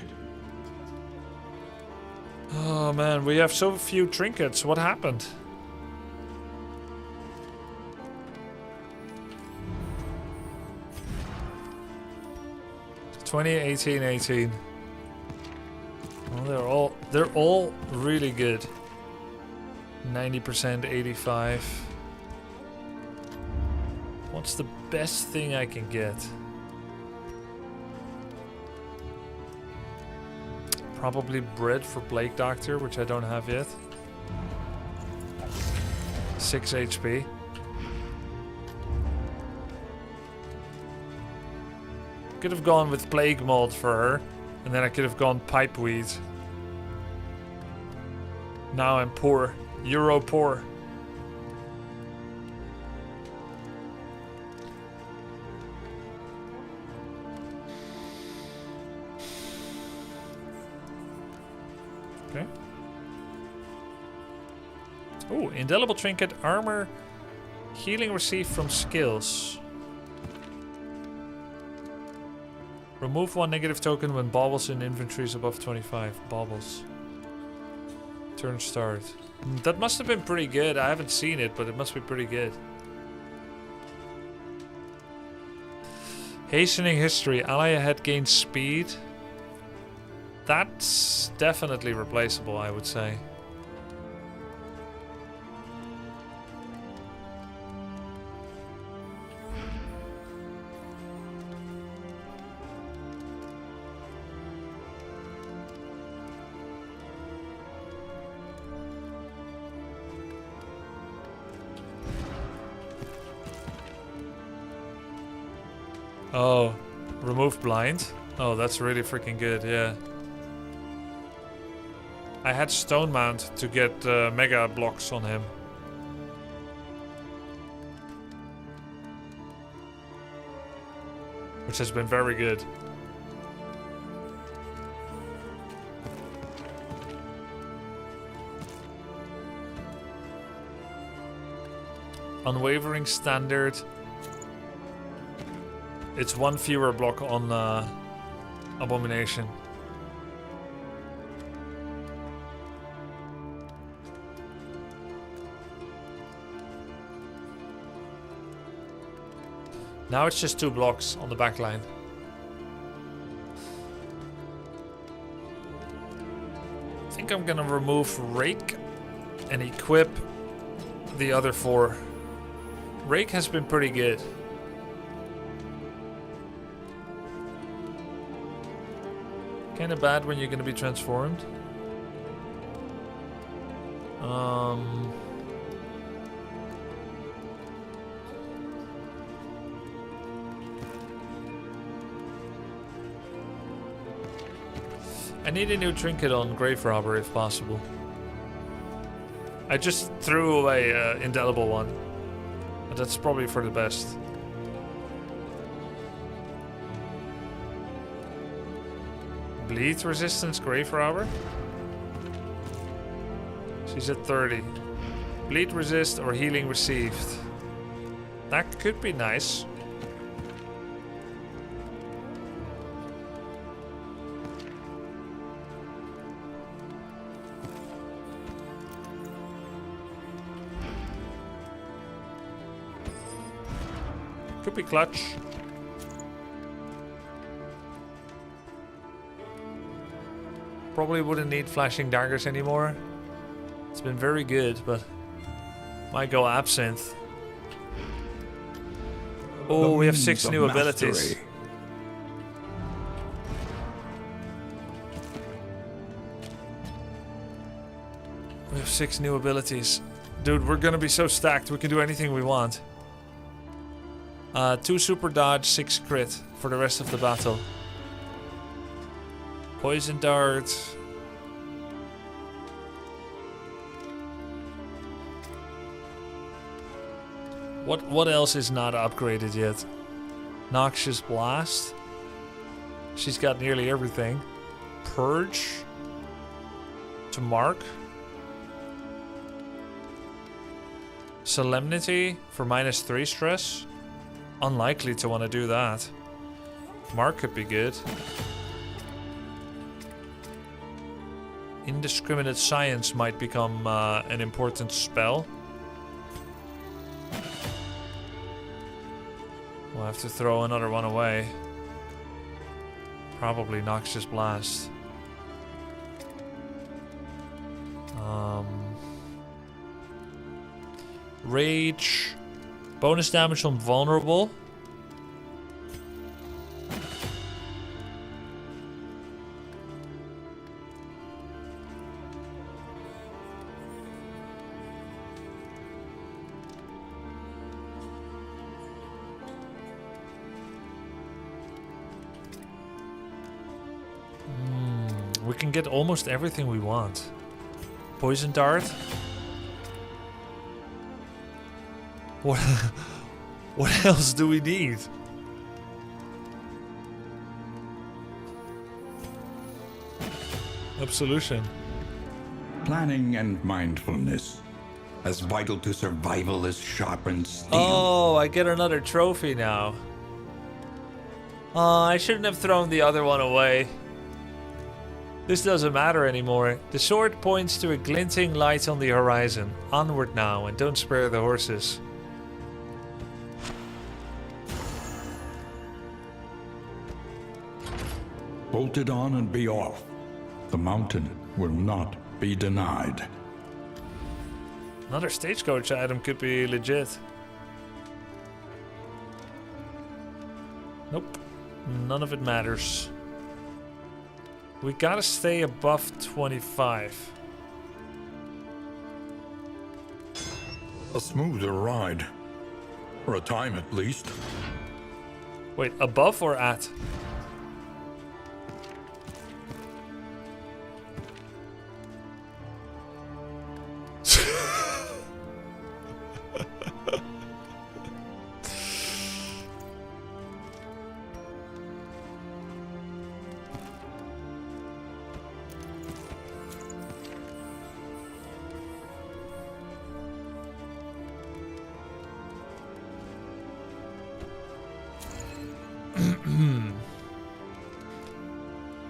A: Oh man, we have so few trinkets. What happened? $20, $18, $18. Well, they're all really good. 90%, 85. What's the best thing I can get? Probably bread for Plague Doctor, which I don't have yet. 6 HP. Could have gone with Plague Mold for her, and then I could have gone Pipeweed. Now I'm poor. Euro poor. Okay. Oh, indelible trinket, armor, healing received from skills. Remove one negative token when baubles in inventory is above 25. Baubles. Turn start. That must have been pretty good. I haven't seen it, but it must be pretty good. Hastening history. Ally ahead gains speed. That's definitely replaceable, I would say. Oh, remove blind. Oh, that's really freaking good, yeah. I had Stone Mount to get mega blocks on him. Which has been very good. Unwavering standard. It's one fewer block on Abomination. Now it's just 2 blocks on the back line. I think I'm gonna remove Rake and equip the other 4. Rake has been pretty good. Kinda bad when you're gonna be transformed. I need a new trinket on Grave Robber if possible. I just threw away an indelible one. But that's probably for the best. Bleed resistance Grave Robber? She's at 30. Bleed resist or healing received. That could be nice. Could be clutch. Probably wouldn't need flashing daggers anymore. It's been very good, but might go absinthe. Oh, we have 6 new abilities. We have 6 new abilities. Dude, we're gonna be so stacked. We can do anything we want. 2 super dodge, 6 crit for the rest of the battle. Poison dart. What else is not upgraded yet? Noxious blast. She's got nearly everything. Purge. To mark. Solemnity for -3 stress. Unlikely to want to do that. Mark could be good. Indiscriminate Science might become an important spell. We'll have to throw another one away. Probably Noxious Blast. Rage. Bonus damage on vulnerable. We can get almost everything we want. Poison dart. What else do we need? Absolution.
C: Planning and mindfulness, as vital to survival as sharpened steel.
A: Oh, I get another trophy now. I shouldn't have thrown the other one away. This doesn't matter anymore. The sword points to a glinting light on the horizon. Onward now, and don't spare the horses.
C: Bolt it on and be off. The mountain will not be denied.
A: Another stagecoach item could be legit. Nope. None of it matters. We gotta stay above 25.
C: A smoother ride. For a time at least.
A: Wait, above or at?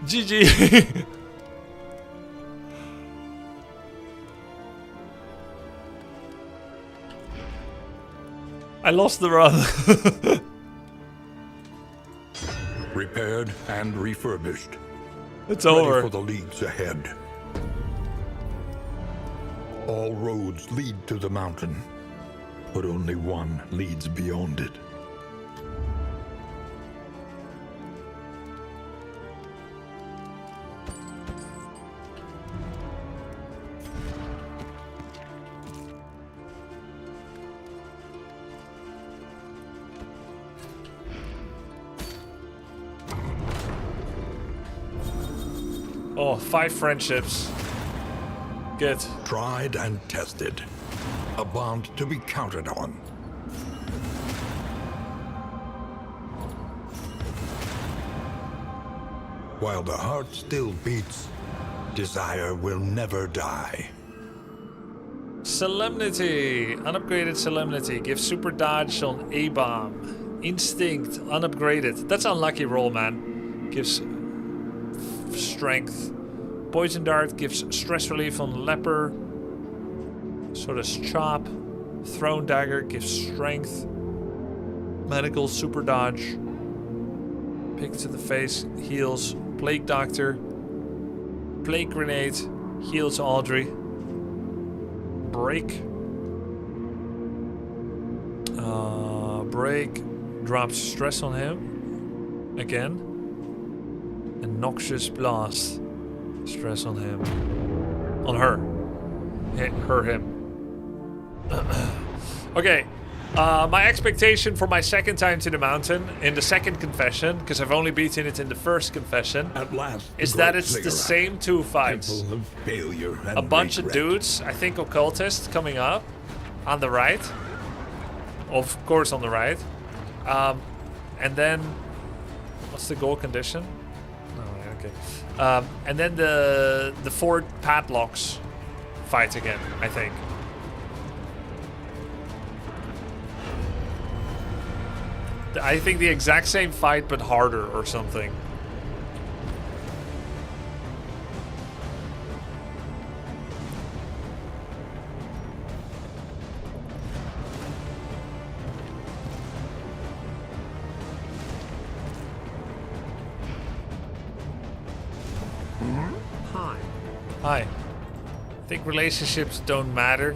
A: GG. I lost the run.
C: Repaired and refurbished.
A: It's
C: Ready
A: over.
C: for the leagues ahead. All roads lead to the mountain, but only one leads beyond it.
A: Oh, 5 friendships. Good.
C: Tried and tested. A bond to be counted on. While the heart still beats, desire will never die.
A: Solemnity. Unupgraded Solemnity. Gives super dodge on A-bomb. Instinct. Unupgraded. That's an unlucky roll, man. Gives strength. Poison Dart gives stress relief on Leper. So does Chop. Thrown Dagger gives strength. Medical super dodge. Pick to the face heals Plague Doctor. Plague Grenade heals Audrey. Break. Break drops stress on him again. And Noxious Blast. Stress on him. On her. Him. Okay. My expectation for my second time to the mountain in the second confession, because I've only beaten it in the first confession,
C: At last,
A: is that it's the same 2 fights.
C: Temple of failure and
A: A bunch of
C: regret.
A: dudes, I think occultists coming up on the right. Of course on the right. And then, what's the goal condition? Oh, okay. And then the 4 padlocks fight again, I think. I think the exact same fight, but harder or something.
D: Hi.
A: Hi. I think relationships don't matter.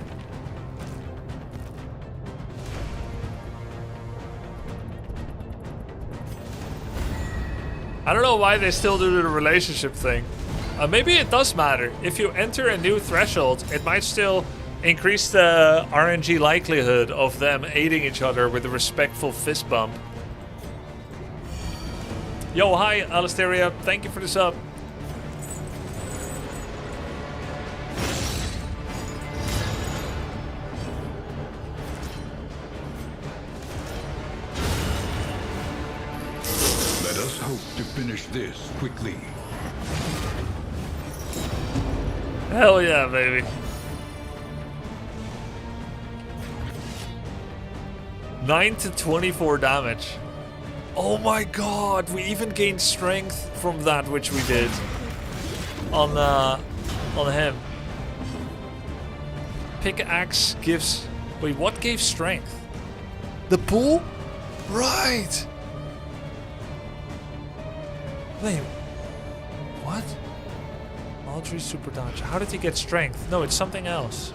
A: I don't know why they still do the relationship thing. Maybe it does matter. If you enter a new threshold, it might still increase the RNG likelihood of them aiding each other with a respectful fist bump. Yo, hi, Alisteria. Thank you for the sub.
C: Let us hope to finish this quickly.
A: Hell yeah, baby. 9 to 24 damage. Oh my god, we even gained strength from that which we did on him. Pickaxe gives... Wait, what gave strength? The pool? Right! Wait, what? Audrey super dodge. How did he get strength? No, it's something else.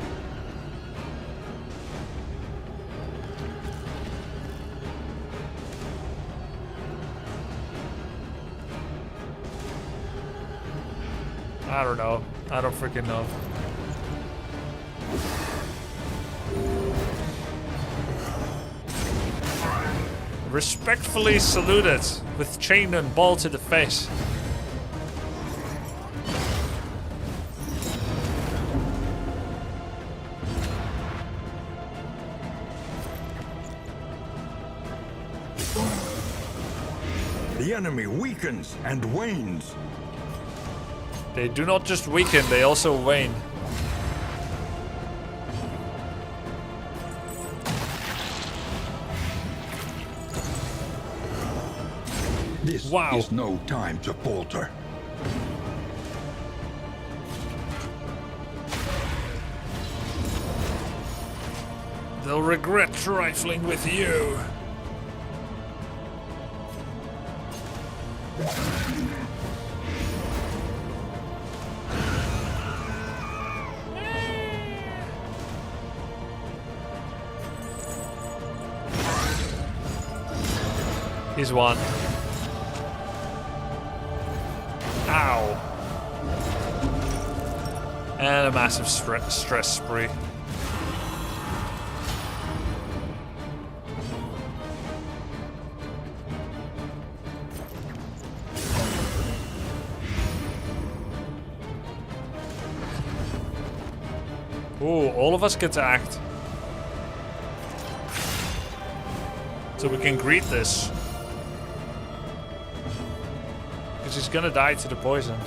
A: I don't know. I don't freaking know. Respectfully saluted with chain and ball to the face.
C: The enemy weakens and wanes.
A: They do not just weaken, they also wane.
C: This
A: Wow.
C: is no time to falter.
A: They'll regret trifling with you. He's one. Ow. And a massive stress spree. Ooh, all of us get to act. So we can greet this. Because he's gonna die to the poison.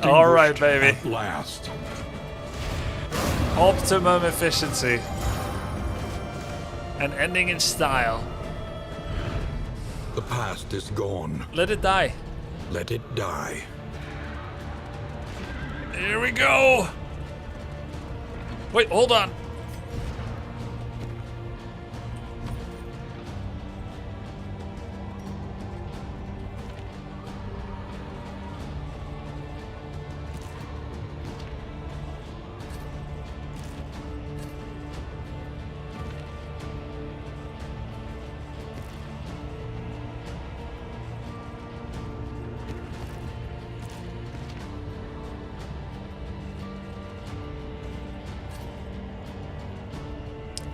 C: All
A: right, baby.
C: At last.
A: Optimum efficiency. And ending in style.
C: The past is gone.
A: Let it die.
C: Let it die.
A: Here we go. Wait, hold on.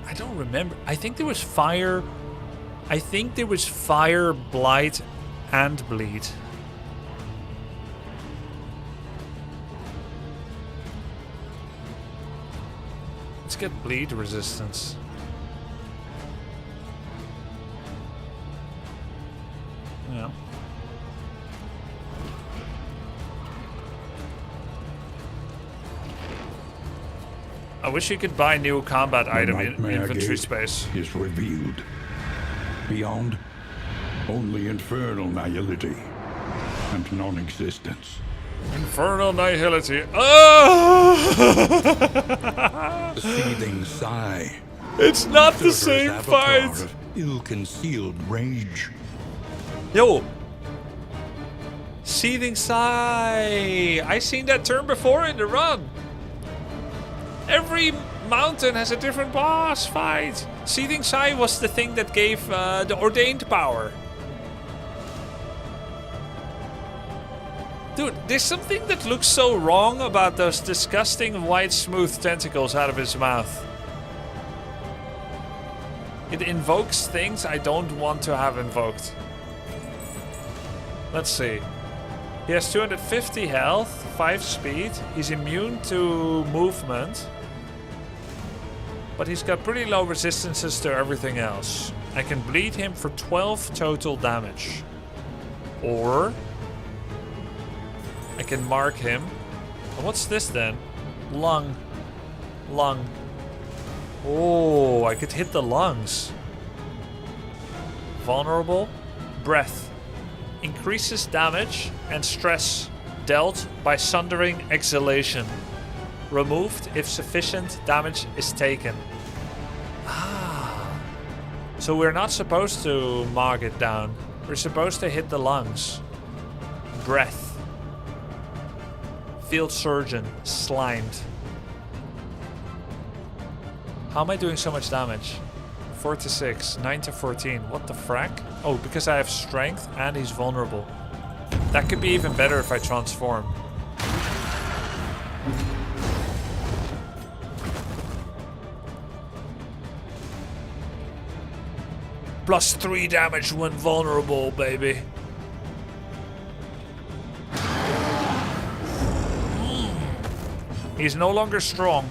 A: I don't remember. I think there was fire. I think there was fire, blight, and bleed. Let's get bleed resistance. Yeah. I wish you could buy new combat item in
C: Nightmare
A: inventory
C: Gate
A: space.
C: is revealed. Beyond, only infernal nihility and non-existence.
A: Infernal nihility. Oh!
C: The seething sigh.
A: It's not the
C: Surtur's
A: same
C: avatar
A: fight.
C: of ill-concealed rage.
A: Yo. Seething sigh. I seen that term before in the run. Every mountain has a different boss fight. Seething sigh was the thing that gave the ordained power. Dude, there's something that looks so wrong about those disgusting white smooth tentacles out of his mouth. It invokes things I don't want to have invoked. Let's see. He has 250 health, 5 speed. He's immune to movement. But he's got pretty low resistances to everything else. I can bleed him for 12 total damage. Or I can mark him. And what's this then? Lung. Lung. Oh, I could hit the lungs. Vulnerable. Breath. Increases damage and stress dealt by sundering exhalation. Removed if sufficient damage is taken. Ah. So we're not supposed to mark it down. We're supposed to hit the lungs. Breath. Field surgeon. Slimed. How am I doing so much damage? 4 to 6, 9 to 14. What the frack? Oh, because I have strength and he's vulnerable. That could be even better if I transform. Plus 3 damage when vulnerable, baby. He's no longer strong.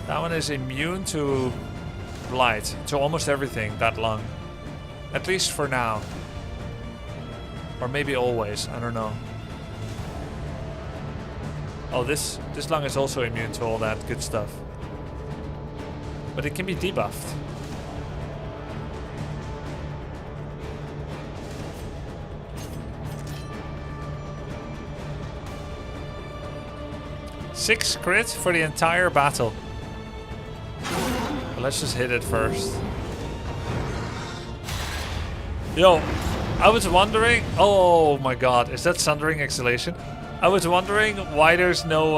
A: That one is immune to blight, to almost everything, that lung. At least for now. Or maybe always, I don't know. Oh, this lung is also immune to all that good stuff. But it can be debuffed. Six crit for the entire battle. But let's just hit it first. Yo, I was wondering... Oh my god, is that Sundering Exhalation? I was wondering why there's no...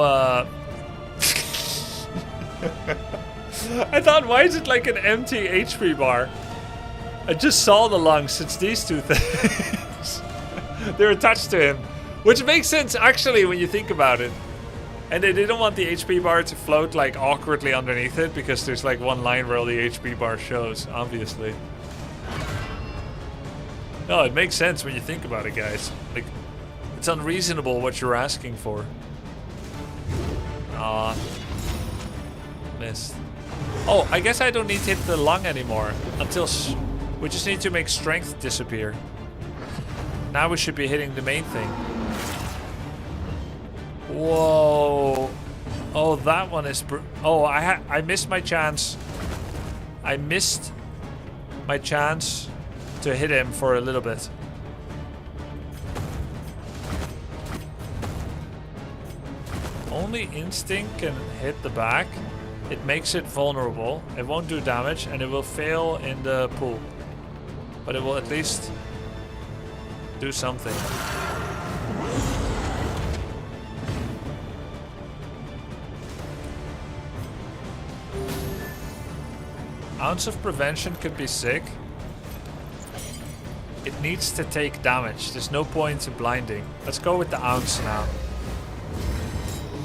A: I thought, why is it like an empty HP bar? I just saw the lungs. It's these two things. They're attached to him. Which makes sense, actually, when you think about it. And they didn't want the HP bar to float like awkwardly underneath it because there's like one line where all the HP bar shows, obviously. No, it makes sense when you think about it, guys. Like, it's unreasonable what you're asking for. Aw. Missed. Oh, I guess I don't need to hit the lung anymore until we just need to make strength disappear. Now we should be hitting the main thing. Whoa. Oh, that one is... Oh, I missed my chance. I missed my chance to hit him for a little bit. Only instinct can hit the back. It makes it vulnerable. It won't do damage and it will fail in the pool. But it will at least do something. Ounce of prevention could be sick. It needs to take damage. There's no point in blinding. Let's go with the ounce now.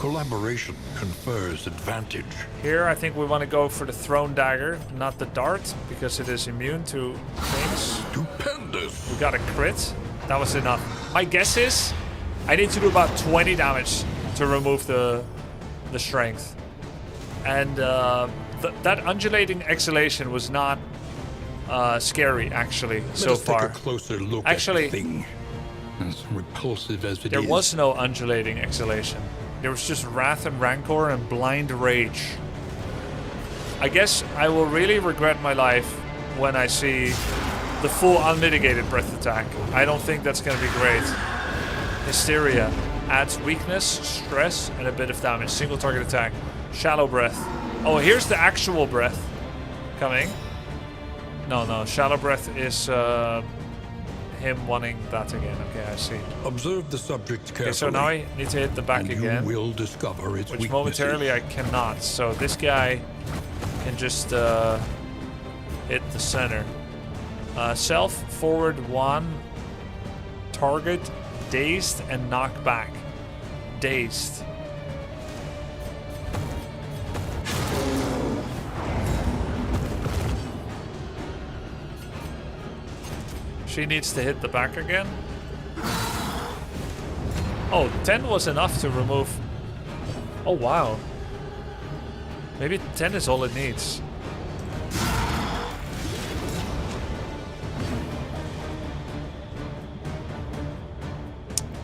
C: Collaboration confers advantage.
A: Here, I think we want to go for the thrown dagger, not the dart, because it is immune to things.
C: Stupendous!
A: We got a crit. That was enough. My guess is I need to do about 20 damage to remove the strength. And that undulating exhalation was not scary, actually, so far.
C: Take a closer look
A: actually,
C: at the thing. As repulsive as it is.
A: There was no undulating exhalation. There was just wrath and rancor and blind rage. I guess I will really regret my life when I see the full unmitigated breath attack. I don't think that's going to be great. Hysteria adds weakness, stress, and a bit of damage. Single target attack. Shallow breath. Oh, here's the actual breath coming. No. Shallow breath is him wanting that again. Okay, I see.
C: Observe the subject carefully.
A: Okay, so now I need to hit the back
C: and
A: again.
C: You will discover its
A: which
C: weaknesses.
A: Momentarily I cannot. So this guy can just hit the center. Self, forward 1. Target, dazed, and knock back. Dazed. She needs to hit the back again. Oh, 10 was enough to remove. Oh, wow. Maybe 10 is all it needs.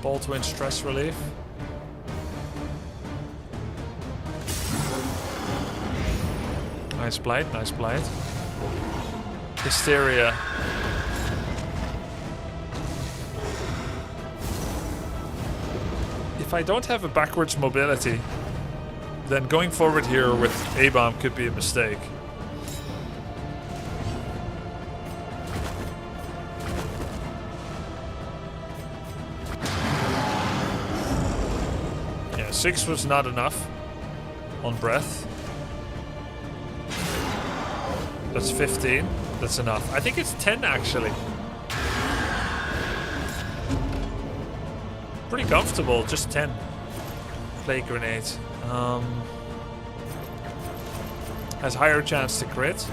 A: Ball-twin stress relief. Nice blight, nice blight. Hysteria. If I don't have a backwards mobility, then going forward here with A-bomb could be a mistake. Yeah, 6 was not enough on breath. That's 15. That's enough. I think it's 10 actually. Pretty comfortable, just 10. Plague grenade. Has higher chance to crit.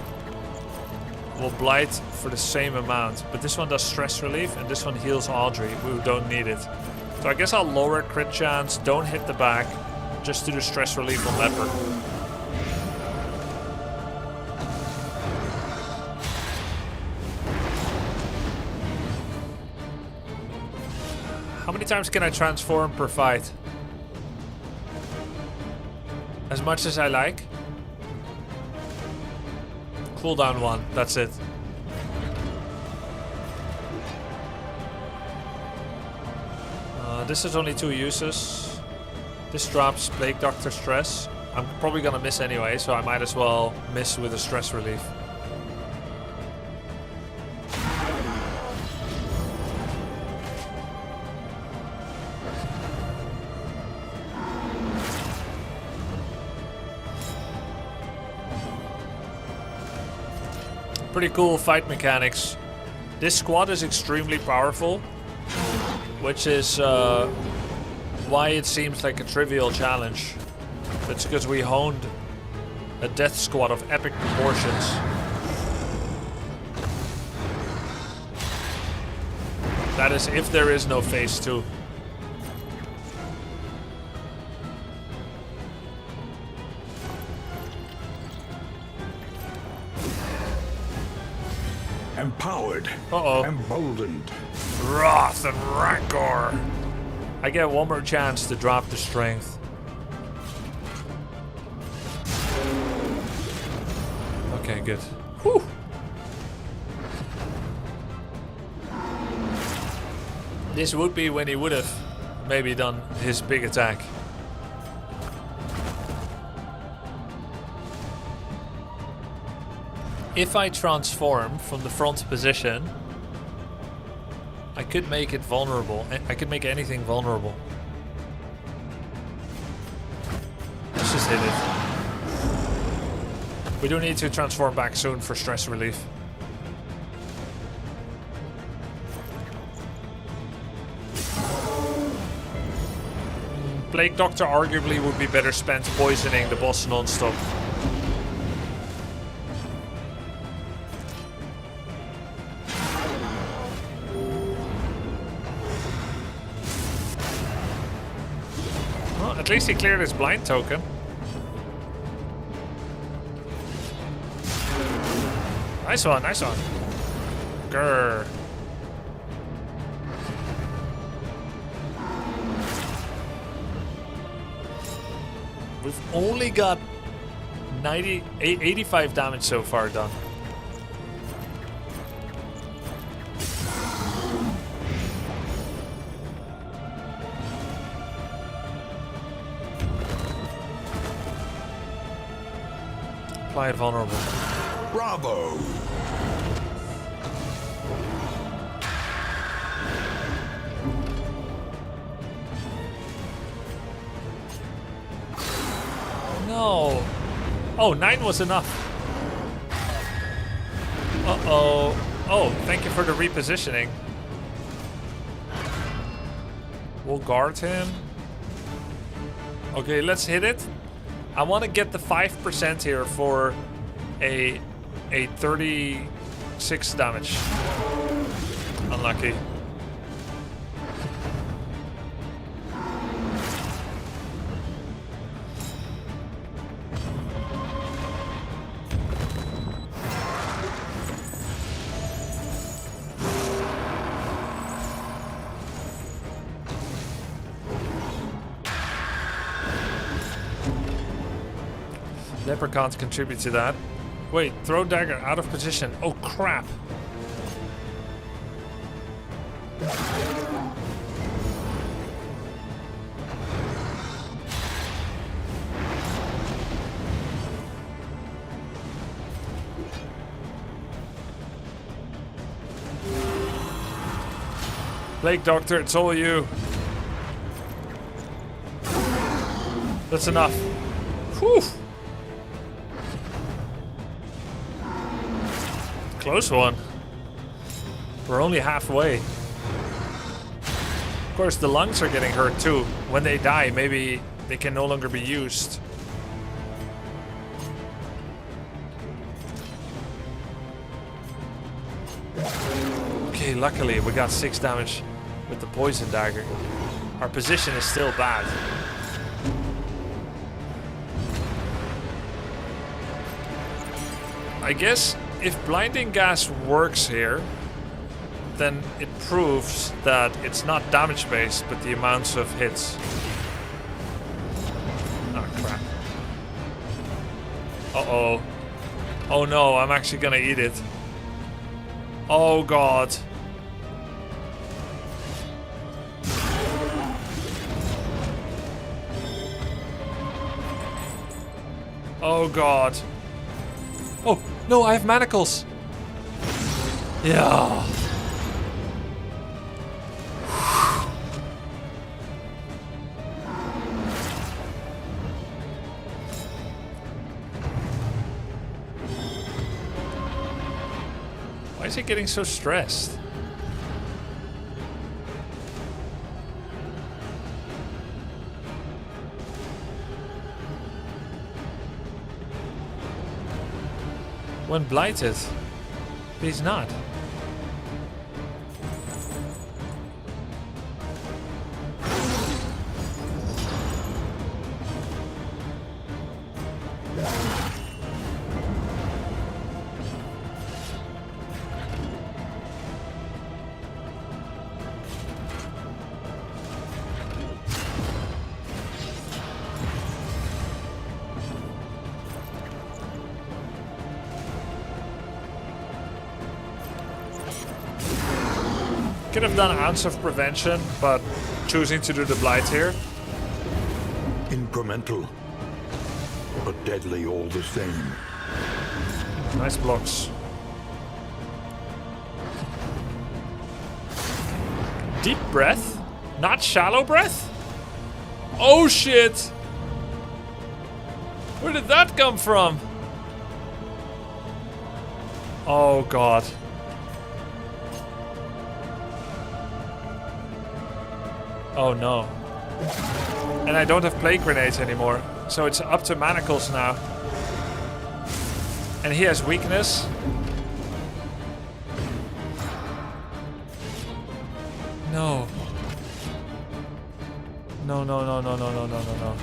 A: Will blight for the same amount. But this one does stress relief and this one heals Audrey. We don't need it. So I guess I'll lower crit chance. Don't hit the back. Just do the stress relief on Leper. How many times can I transform per fight? As much as I like. Cooldown 1, that's it. This is only 2 uses. This drops Plague Doctor stress. I'm probably gonna miss anyway, so I might as well miss with a stress relief. Pretty cool fight mechanics. This squad is extremely powerful, which is why it seems like a trivial challenge. It's because we honed a death squad of epic proportions. That is if there is no phase 2.
C: Empowered.
A: Uh-oh.
C: Emboldened.
A: Wrath and Rancor. I get one more chance to drop the strength. Okay, good. Whew. This would be when he would have maybe done his big attack. If I transform from the front position, I could make it vulnerable. I could make anything vulnerable. Let's just hit it. We do need to transform back soon for stress relief. Plague Doctor arguably would be better spent poisoning the boss non-stop. At least he cleared his blind token. Nice one, nice one. Grr. We've only got 85 damage so far done. Apply it vulnerable.
C: Bravo!
A: No. Oh, 9 was enough. Uh-oh. Oh, thank you for the repositioning. We'll guard him. Okay, let's hit it. I want to get the 5% here for a 36 damage. Unlucky. Leprechaun contribute to that. Wait, throw dagger out of position. Oh crap. Plague Doctor, it's all you. That's enough. Whew. Close one. We're only halfway. Of course, the lungs are getting hurt too. When they die, maybe they can no longer be used. Okay, luckily we got 6 damage with the poison dagger. Our position is still bad. I guess if blinding gas works here, then it proves that it's not damage based, but the amounts of hits. Oh crap. Uh-oh. Oh no, I'm actually gonna eat it. Oh god. Oh god. Oh, no, I have manacles. Yeah. Why is he getting so stressed? When blighted, but he's not. Could have done an ounce of prevention, but choosing to do the blight here.
C: Incremental, but deadly all the same.
A: Nice blocks. Deep breath? Not shallow breath? Oh shit! Where did that come from? Oh god. Oh no. And I don't have plague grenades anymore, so it's up to manacles now. And he has weakness. No. No, no, no, no, no, no, no, no, no.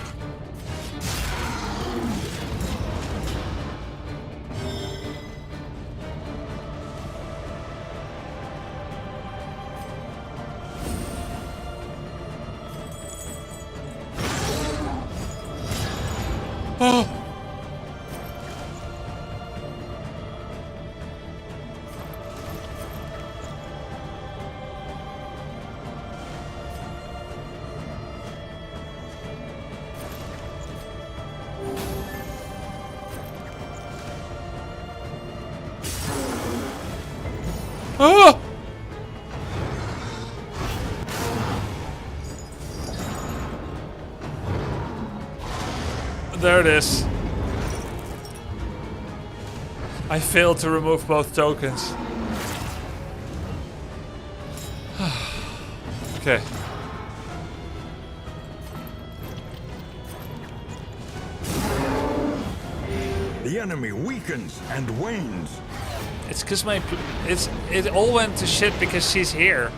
A: Oh! Oh! There it is. I failed to remove both tokens. Okay.
C: The enemy weakens and wanes.
A: It's because it all went to shit because she's here.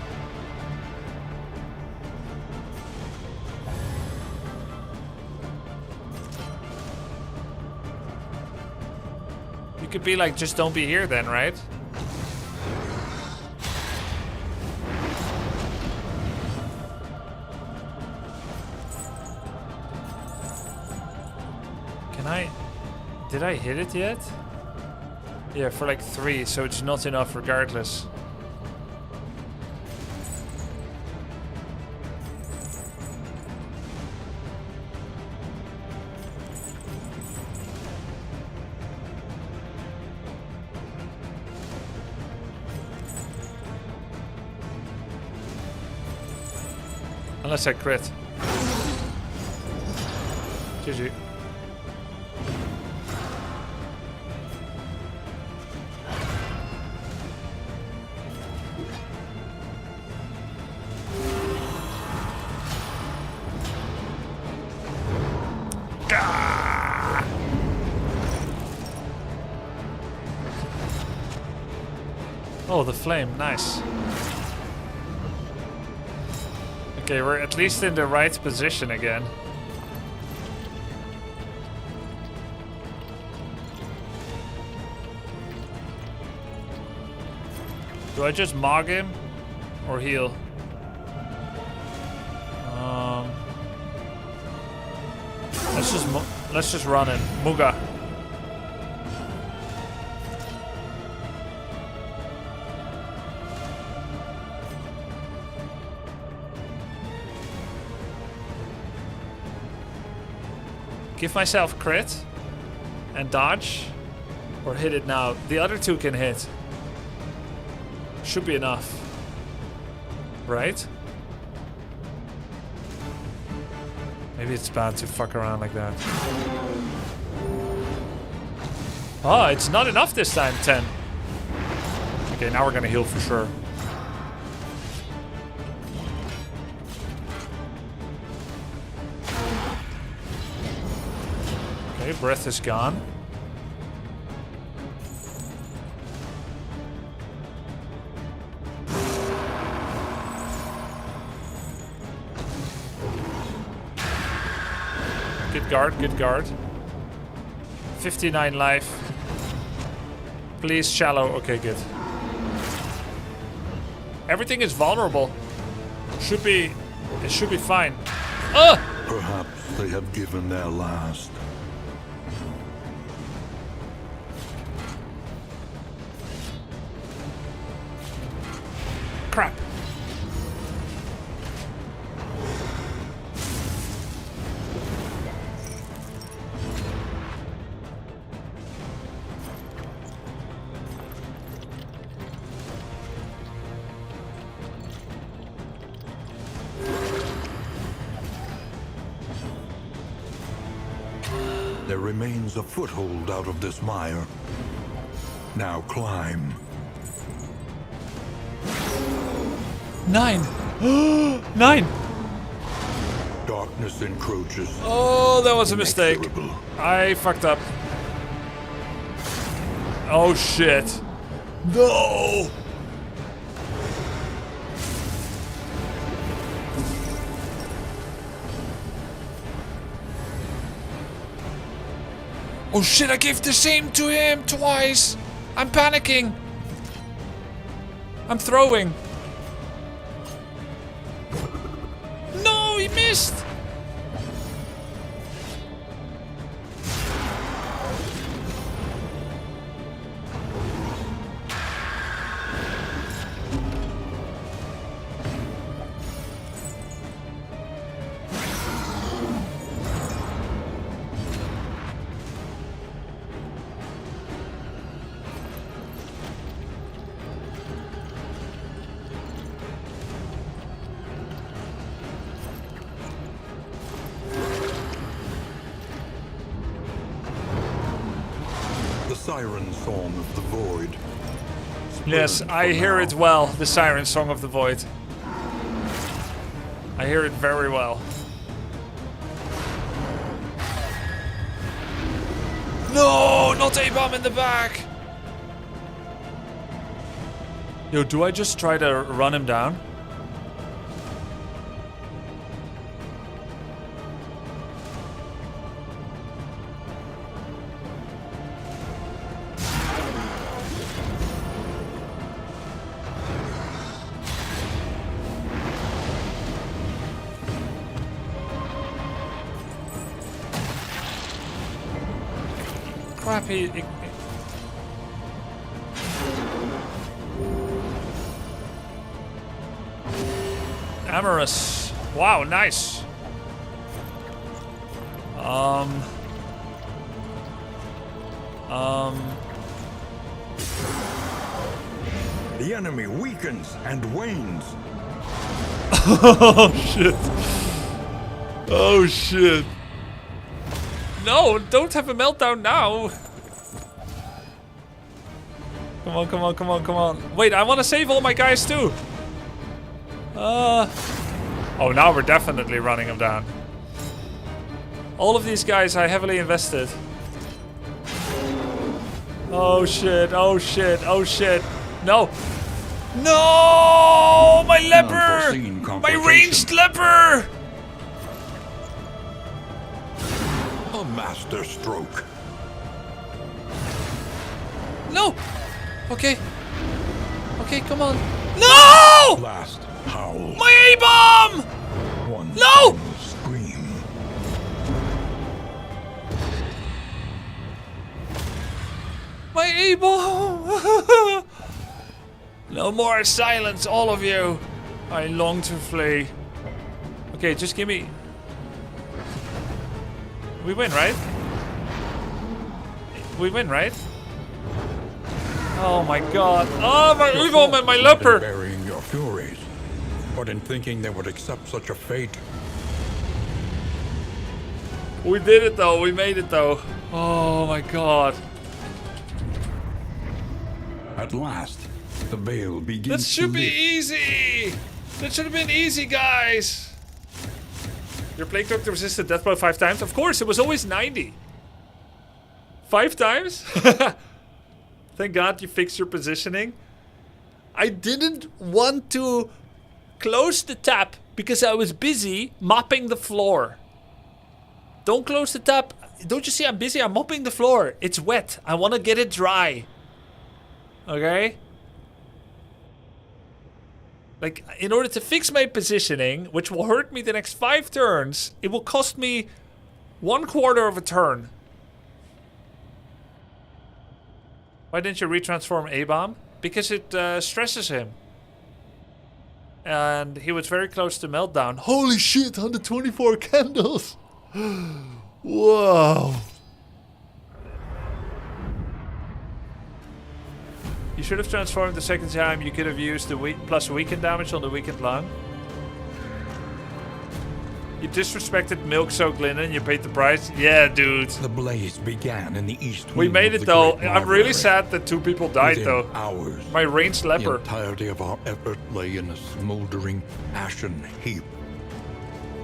A: You could be like, just don't be here then, right? Can I... Did I hit it yet? Yeah, for like 3, so it's not enough regardless. Unless I crit. GG.
B: Oh, the flame. Nice. Okay, we're at least in the right position again. Do I just mog him? Or heal? Let's just run in. Muga. Give myself crit and dodge, or hit it now. The other two can hit. Should be enough. Right? Maybe it's bad to fuck around like that. Oh, it's not enough this time, 10. Okay, now we're gonna heal for sure. Okay, breath is gone. Good guard, good guard. 59 life. Please, shallow. Okay, good. Everything is vulnerable. It should be fine.
C: Perhaps they have given their last.
B: Crap.
C: There remains a foothold out of this mire. Now climb.
B: 9. 9.
C: Darkness encroaches.
B: Oh, that was a mistake.
C: Inexorable.
B: I fucked up. Oh shit. No. Oh shit, I gave the same to him twice. I'm panicking. I'm throwing. No, he missed.
C: Siren song of the void.
B: Yes, I hear it well, the Siren Song of the Void. I hear it very well. No, not a bomb in the back! Yo, do I just try to run him down? Crappy. Amorous. Wow, nice.
C: The enemy weakens and wanes.
B: Oh shit. Oh shit. No, don't have a meltdown now. Come on, come on, come on, come on. Wait, I want to save all my guys too. Oh, now we're definitely running them down. All of these guys I heavily invested. Oh shit, oh shit, oh shit. No,
A: No! My leper!
C: Unforeseen
A: My
C: complication.
A: ranged leper!
C: A master stroke.
A: No! Okay. Okay, come on. No!
C: Last howl.
A: My A-bomb!
C: One
A: No!
C: final scream.
A: My A-bomb! No more silence, all of you. I long to flee. Okay, just give me... We win, right? We win, right? Oh my god. Oh, my
C: Your
A: A-bomb
C: fault
A: and my
C: was not in
A: leper!
C: burying your furies, but in thinking they would accept such a fate.
A: We did it though, we made it though. Oh my god.
C: At last, the veil begins
A: That should
C: to
A: be
C: lift.
A: easy! That should have been easy, guys! Your Plague Doctor resisted death blow 5 times? Of course, it was always 90. 5 times? Thank God you fixed your positioning. I didn't want to close the tap because I was busy mopping the floor. Don't close the tap. Don't you see I'm busy? I'm mopping the floor. It's wet. I want to get it dry. Okay? Like, in order to fix my positioning, which will hurt me the next 5 turns, it will cost me 1/4 of a turn. Why didn't you retransform A-bomb? Because it stresses him. And he was very close to meltdown. Holy shit, 124 candles! Whoa! You should have transformed the second time. You could have used the plus weakened damage on the weakened lung. You disrespected milk-soaked linen. You paid the price. Yeah, dude.
C: The blaze began in the east.
A: We
C: wing
A: made
C: of
A: it
C: the
A: though.
C: great
A: I'm really
C: library.
A: sad that 2 people died
C: Within
A: though.
C: hours,
A: My ranged
C: the
A: leper.
C: entirety of our effort lay in a smoldering, ashen heap.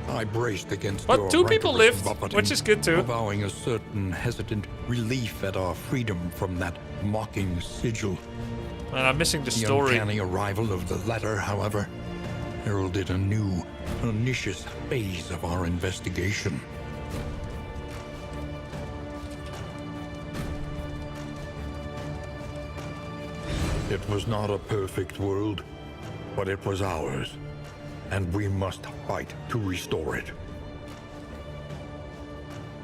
C: I braced against
A: But
C: your
A: 2 people
C: rancorous
A: lived,
C: buffeting,
A: which is good too.
C: avowing a certain hesitant relief at our freedom from that mocking sigil.
A: And I'm missing the
C: The
A: story.
C: uncanny arrival of the letter, however, heralded a new, pernicious phase of our investigation. It was not a perfect world, but it was ours, and we must fight to restore it.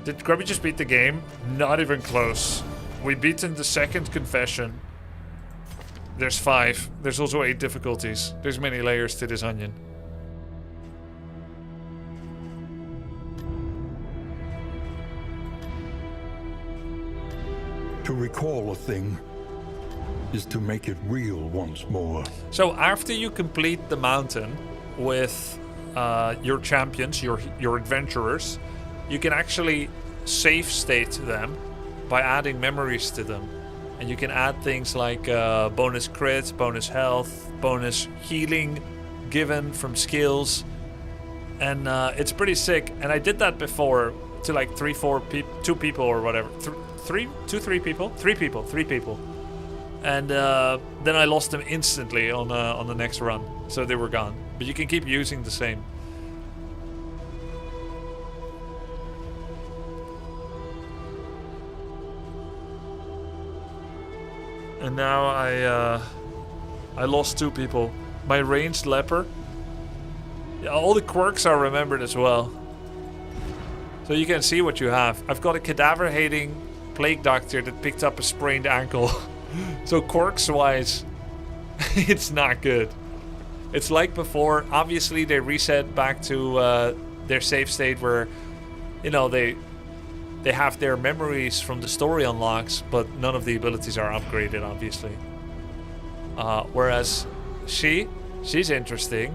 A: Did Grubby just beat the game? Not even close. We beaten the second confession. There's 5. There's also 8 difficulties. There's many layers to this onion.
C: To recall a thing is to make it real once more.
A: So after you complete the mountain with your champions, your adventurers, you can actually save state them by adding memories to them. And you can add things like bonus crit, bonus health, bonus healing given from skills. And it's pretty sick. And I did that before to like 2 people or whatever. 3 people. And then I lost them instantly on the next run. So they were gone. But you can keep using the same. And now I lost 2 people. My ranged leper. Yeah, all the quirks are remembered as well. So you can see what you have. I've got a cadaver-hating plague doctor that picked up a sprained ankle. So quirks-wise, it's not good. It's like before. Obviously, they reset back to their save state where, you know, they have their memories from the story unlocks, but none of the abilities are upgraded, obviously. Whereas she's interesting.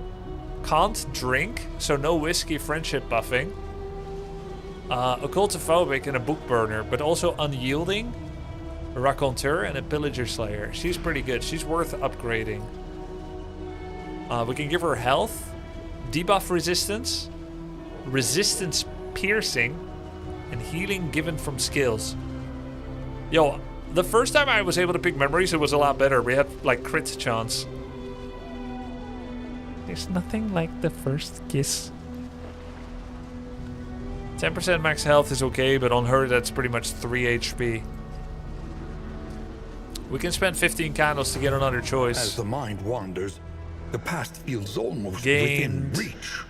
A: Can't drink, so no whiskey friendship buffing. Occultophobic and a book burner, but also unyielding, a raconteur, and a pillager slayer. She's pretty good. She's worth upgrading. We can give her health, debuff resistance, resistance piercing, and healing given from skills. Yo, the first time I was able to pick memories, it was a lot better. We had like crit chance.
B: There's nothing like the first kiss. 10% max health is okay, but on her that's pretty much 3 HP. We can spend 15 candles to get another choice.
C: As the mind wanders, the past feels almost
B: Gained
C: within reach.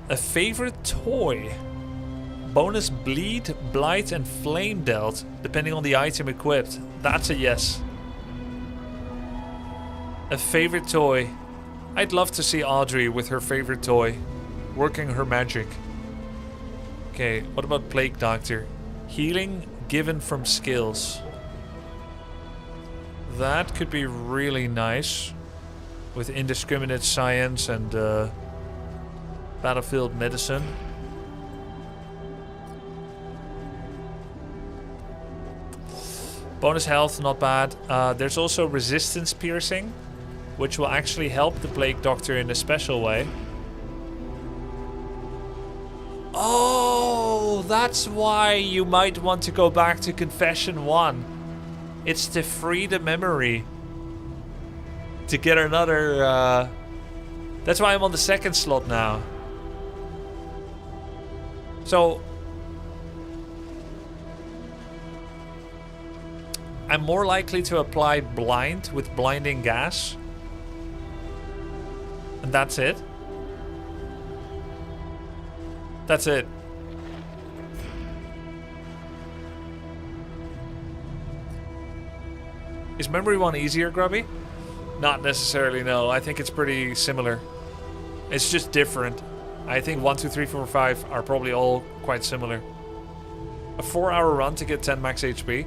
B: a favorite toy. Bonus bleed, blight, and flame dealt, depending on the item equipped. That's a yes. A favorite toy. I'd love to see Audrey with her favorite toy, working her magic. Okay, what about Plague Doctor? Healing given from skills. That could be really nice. With indiscriminate science and battlefield medicine. Bonus health, not bad. There's also resistance piercing, which will actually help the Plague Doctor in a special way. Oh, that's why you might want to go back to Confession 1. It's to free the memory. To get another... That's why I'm on the second slot now. So... I'm more likely to apply blind with blinding gas. And that's it. That's it. Is memory one easier, Grubby? Not necessarily, no. I think it's pretty similar. It's just different. I think 1, 2, 3, 4, 5 are probably all quite similar. A 4-hour run to get 10 max HP.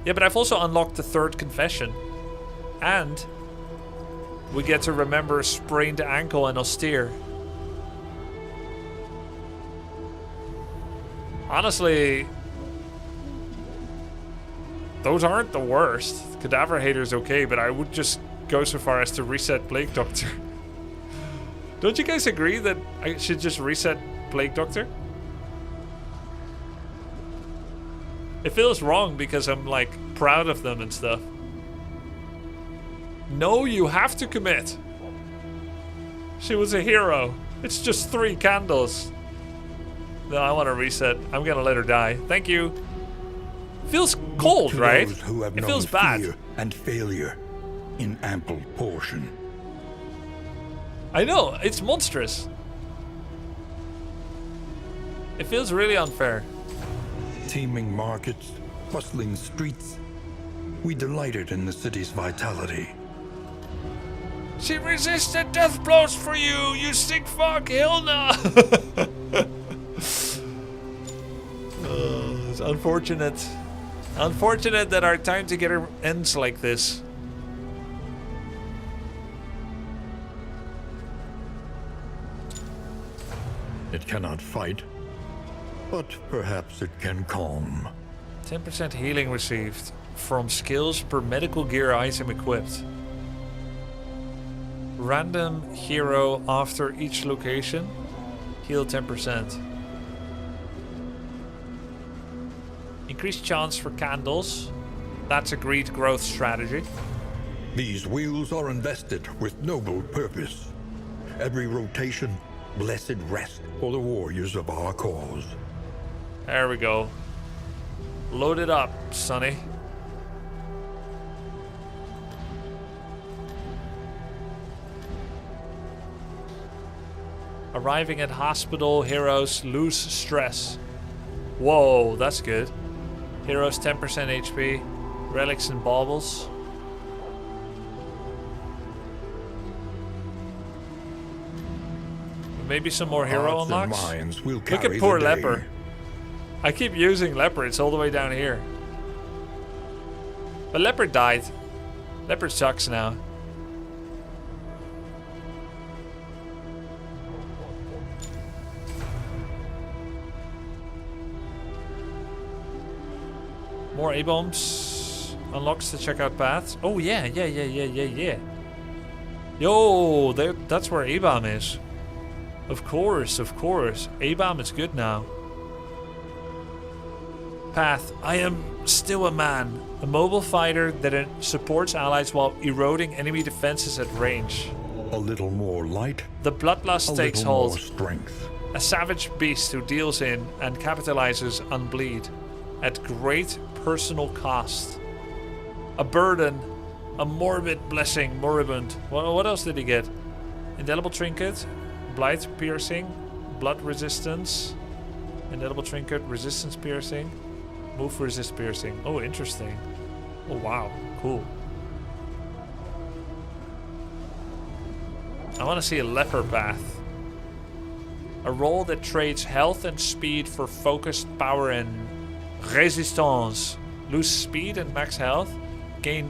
B: Yeah, but I've also unlocked the third confession. And we get to remember sprained ankle and austere. Honestly, those aren't the worst. Cadaver Hater's okay, but I would just go so far as to reset Plague Doctor. Don't you guys agree that I should just reset Plague Doctor? It feels wrong because I'm like proud of them and stuff. No, you have to commit. She was a hero. It's just 3 candles. No, I want to reset. I'm gonna let her die. Thank you. Feels cold,
C: To
B: right?
C: those who have
B: It
C: known
B: feels bad.
C: fear and failure in ample portion.
B: I know, it's monstrous. It feels really unfair.
C: Teeming markets, bustling streets. We delighted in the city's vitality.
B: She resisted death blows for you, you sick fuck, Hilna! Oh, it's unfortunate. Unfortunate that our time together ends like this.
C: It cannot fight, but perhaps it can calm.
B: 10% healing received from skills per medical gear item equipped. Random hero after each location. Heal 10%. Increased chance for candles. That's a greed growth strategy.
C: These wheels are invested with noble purpose. Every rotation, blessed rest for the warriors of our cause.
B: There we go. Load it up, Sonny. Arriving at hospital, heroes lose stress. Whoa, that's good. Heroes 10% HP. Relics and baubles. Maybe some more hero
C: Hearts and
B: unlocks.
C: minds will
B: Look
C: carry
B: at poor
C: the day.
B: Leper. I keep using Leper, it's all the way down here. But Leopard died. Leopard sucks now. More A-bombs. Unlocks the checkout paths. Oh yeah. Yo, that's where A-bomb is. Of course. A-bomb is good now. Path. I am still a man. A mobile fighter that supports allies while eroding enemy defenses at range.
C: A little more light,
A: The bloodlust
C: a
A: takes
C: little more
A: hold.
C: strength.
A: A savage beast who deals in and capitalizes on bleed at great personal cost. A burden, a morbid blessing, moribund. What else did he get? Indelible trinket, blight piercing, blood resistance, indelible trinket, resistance piercing, move resist piercing. Oh, interesting. Oh, wow, cool. I want to see a leper path. A role that trades health and speed for focused power and resistance. Lose speed and max health. Gain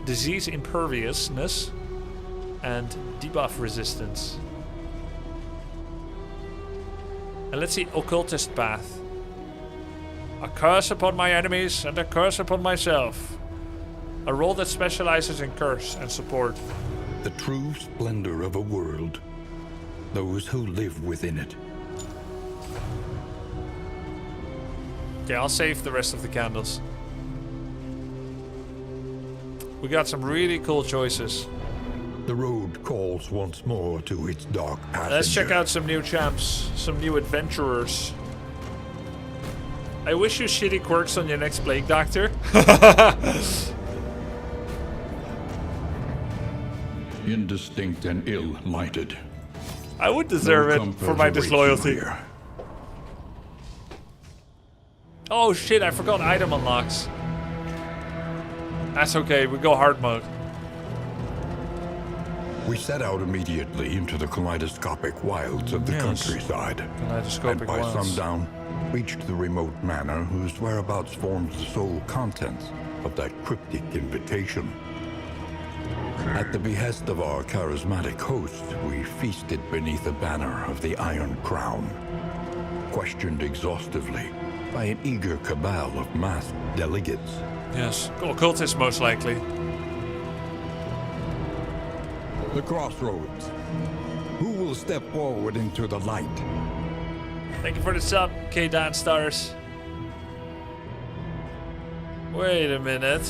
A: disease imperviousness. And debuff resistance. And let's see occultist path. A curse upon my enemies and a curse upon myself. A role that specializes in curse and support.
C: The true splendor of a world. Those who live within it.
A: Okay, I'll save the rest of the candles. We got some really cool choices.
C: The road calls once more to its dark passenger.
A: Let's check out some new champs, some new adventurers. I wish you shitty quirks on your next Plague Doctor.
C: Indistinct and ill-lighted.
A: I would deserve
C: No
A: it
C: comfort
A: for my
C: awaits you
A: disloyalty.
C: here.
A: Oh shit, I forgot item unlocks. That's okay, we go hard mode.
C: We set out immediately into the kaleidoscopic wilds of the
A: Yes.
C: countryside. And
A: Kaleidoscopic
C: by
A: wilds.
C: sundown, reached the remote manor whose whereabouts forms the sole contents of that cryptic invitation. At the behest of our charismatic host, we feasted beneath the banner of the Iron Crown, questioned exhaustively by an eager cabal of masked delegates.
A: Yes, occultists most likely.
C: The crossroads. Who will step forward into the light?
A: Thank you for the sub, K-Dan Stars. Wait a minute.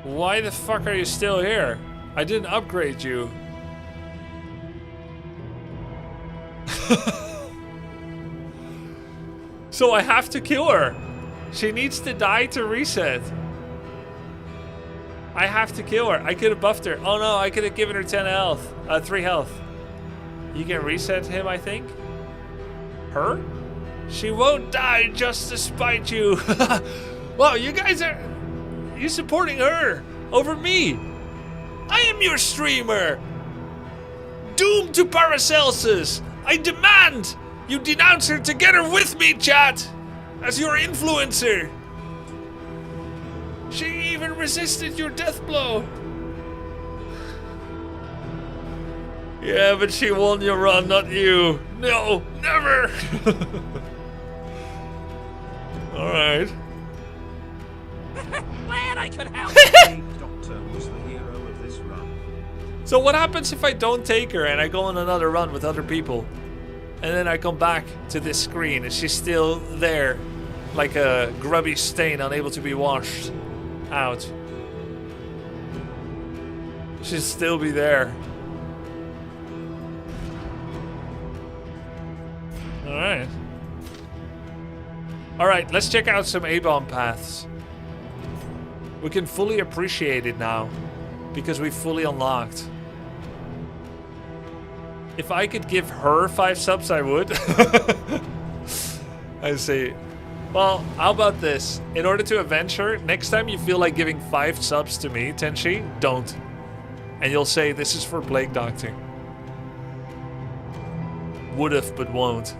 A: Why the fuck are you still here? I didn't upgrade you. So I have to kill her. She needs to die to reset. I have to kill her. I could have buffed her. Oh no, I could have given her 10 health. 3 health. You can reset him, I think. Her? She won't die just to spite you. Wow, you guys are... You supporting her over me. I am your streamer. Doomed to Paracelsus. I demand you denounce her together with me, chat. As your influencer. She even resisted your death blow. Yeah, but she won your run, not you. No, never. Alright.
E: Glad I could help.
D: Plague Doctor was the hero of this run.
A: So what happens if I don't take her and I go on another run with other people? And then I come back to this screen and she's still there. Like a grubby stain unable to be washed out. She'll still be there. Alright. Alright, let's check out some A-bomb paths. We can fully appreciate it now. Because we've fully unlocked. If I could give her 5 subs, I would. I see. Well, how about this? In order to avenge her, next time you feel like giving 5 subs to me, Tenshi, don't. And you'll say, this is for Plague Doctor. Would've, but won't.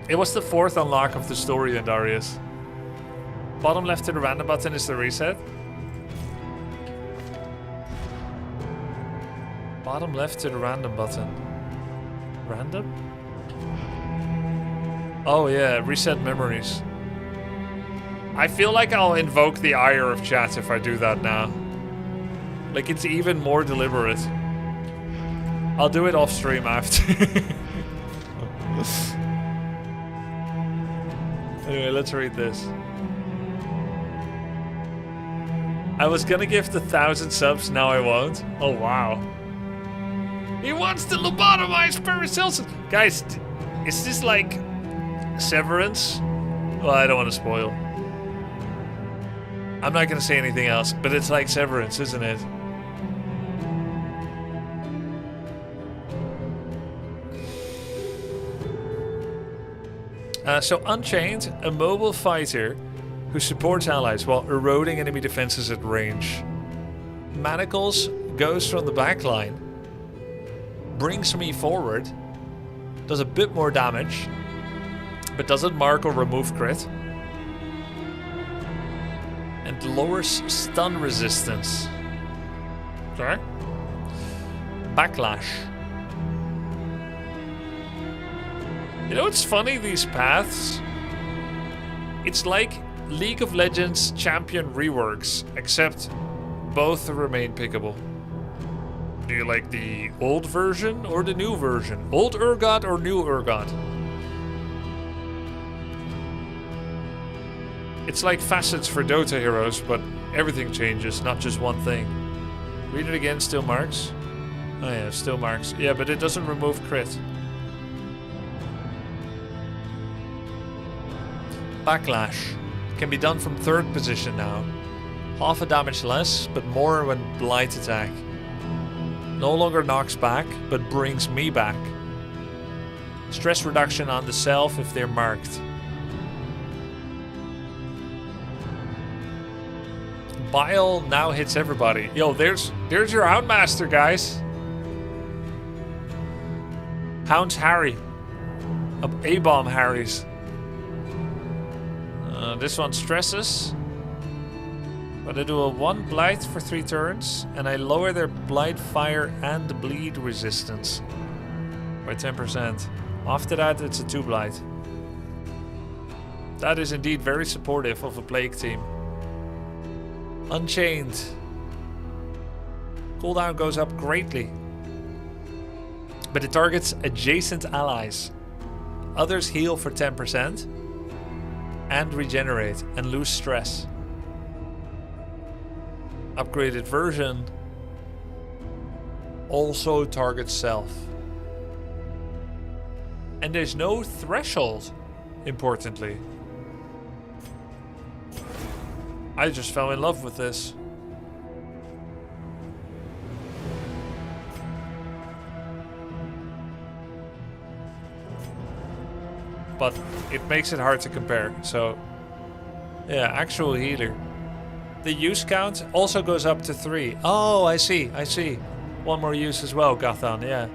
A: It was the 4th unlock of the story, Darius. Bottom left to the random button is the reset. Bottom left to the random button. Random? Oh yeah, reset memories. I feel like I'll invoke the ire of chat if I do that now. Like it's even more deliberate. I'll do it off stream after. Anyway, let's read this. I was gonna give the 1,000 subs, now I won't. Oh, wow. He wants to lobotomize Paracelsus. Guys, is this like Severance? Well, I don't want to spoil. I'm not gonna say anything else, but it's like Severance, isn't it? So Unchained, a mobile fighter who supports allies while eroding enemy defenses at range. Manacles goes from the back line, brings me forward, does a bit more damage, but doesn't mark or remove crit, and lowers stun resistance. Okay. Backlash. You know what's funny, these paths? It's like League of Legends champion reworks, except both remain pickable. Do you like the old version or the new version? Old Urgot or new Urgot? It's like facets for Dota heroes, but everything changes, not just one thing. Read it again, still marks. Oh yeah, still marks. Yeah, but it doesn't remove crit. Backlash can be done from third position now. Half a damage less, but more when blight attack. No longer knocks back, but brings me back. Stress reduction on the self if they're marked. Bile now hits everybody. Yo, there's your Houndmaster, guys. Hound's Harry. A-bomb Harry's. This one stresses. But I do a 1 blight for 3 turns, and I lower their blight, fire, and bleed resistance by 10%. After that, it's a 2 blight. That is indeed very supportive of a plague team. Unchained. Cooldown goes up greatly, but it targets adjacent allies. Others heal for 10% and regenerate and lose stress. Upgraded version also targets self. And there's no threshold, importantly. I just fell in love with this. But it makes it hard to compare, so yeah, actual healer. The use count also goes up to 3. Oh, I see. One more use as well, Gathan, yeah.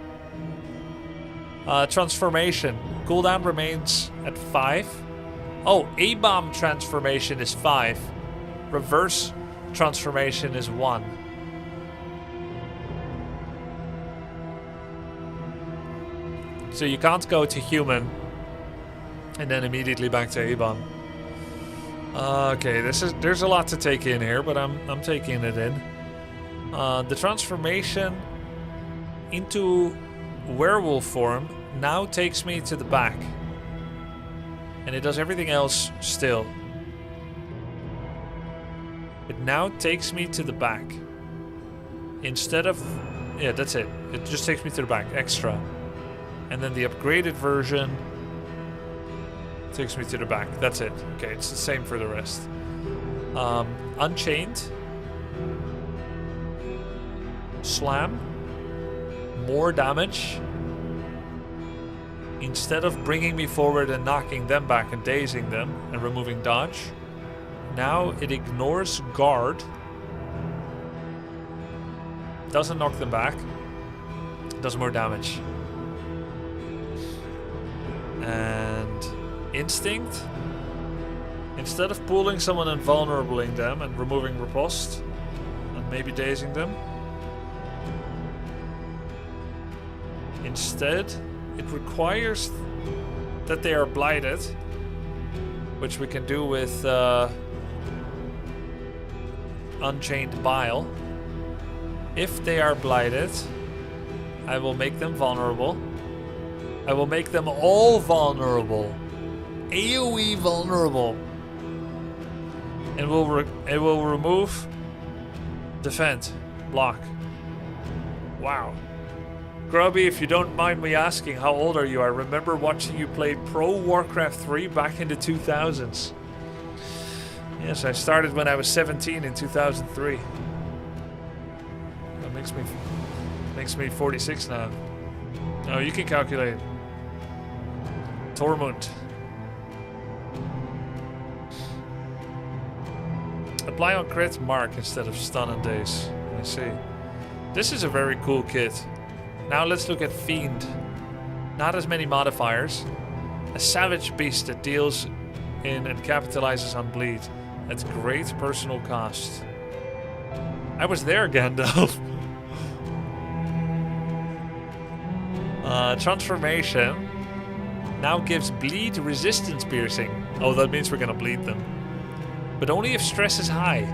A: Transformation. Cooldown remains at 5. Oh, A-bomb transformation is 5. Reverse transformation is 1. So you can't go to human and then immediately back to A-bomb. Okay, there's a lot to take in here, but I'm taking it in. The transformation into werewolf form now takes me to the back, and it does everything else still. It now takes me to the back. Instead of... yeah, that's it. It just takes me to the back. Extra. And then the upgraded version takes me to the back. That's it. Okay, it's the same for the rest. Unchained. Slam. More damage. Instead of bringing me forward and knocking them back and dazing them and removing dodge, now it ignores guard. Doesn't knock them back. Does more damage. And instinct. Instead of pulling someone and vulnerabling them and removing riposte and maybe dazing them, instead it requires that they are blighted, which we can do with Unchained Bile. If they are blighted, I will make them vulnerable. I will make them all vulnerable. AoE vulnerable. And it will remove Defend. Block. Wow. Grubby, if you don't mind me asking, how old are you? I remember watching you play Pro Warcraft 3 back in the 2000s. Yes, I started when I was 17 in 2003. That makes me 46 now. No, you can calculate. Tormund. Apply on crit, mark instead of stun and daze. I see. This is a very cool kit. Now let's look at Fiend. Not as many modifiers. A savage beast that deals in and capitalizes on bleed. At great personal cost. I was there, Gandalf. Transformation. Now gives bleed resistance piercing. Oh, that means we're gonna bleed them. But only if stress is high.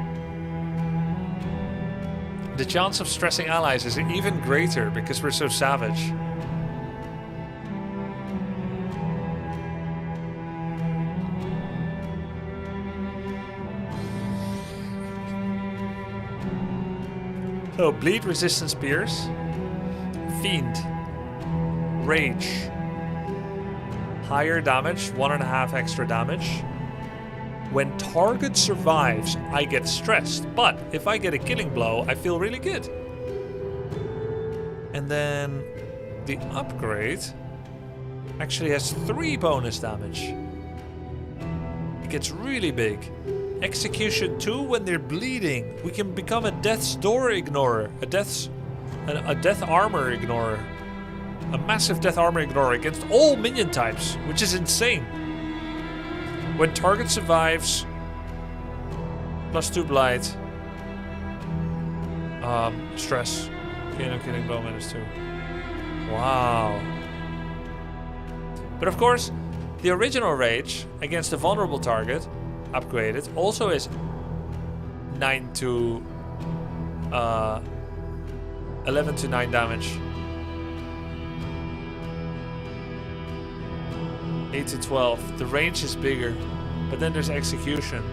A: The chance of stressing allies is even greater because we're so savage. So, bleed resistance pierce. Fiend. Rage. Higher damage, 1.5 extra damage. When target survives, I get stressed, but if I get a killing blow, I feel really good. And then the upgrade actually has 3 bonus damage. It gets really big. Execution 2 when they're bleeding. We can become a death's door ignorer, a death armor ignorer. A massive death armor ignorer against all minion types, which is insane. When target survives, +2 blight. Stress. Killing blow -2. Wow. But of course, the original rage against a vulnerable target, upgraded, also is 9 to 11 to 9 damage. 8 to 12. The range is bigger, but then there's execution.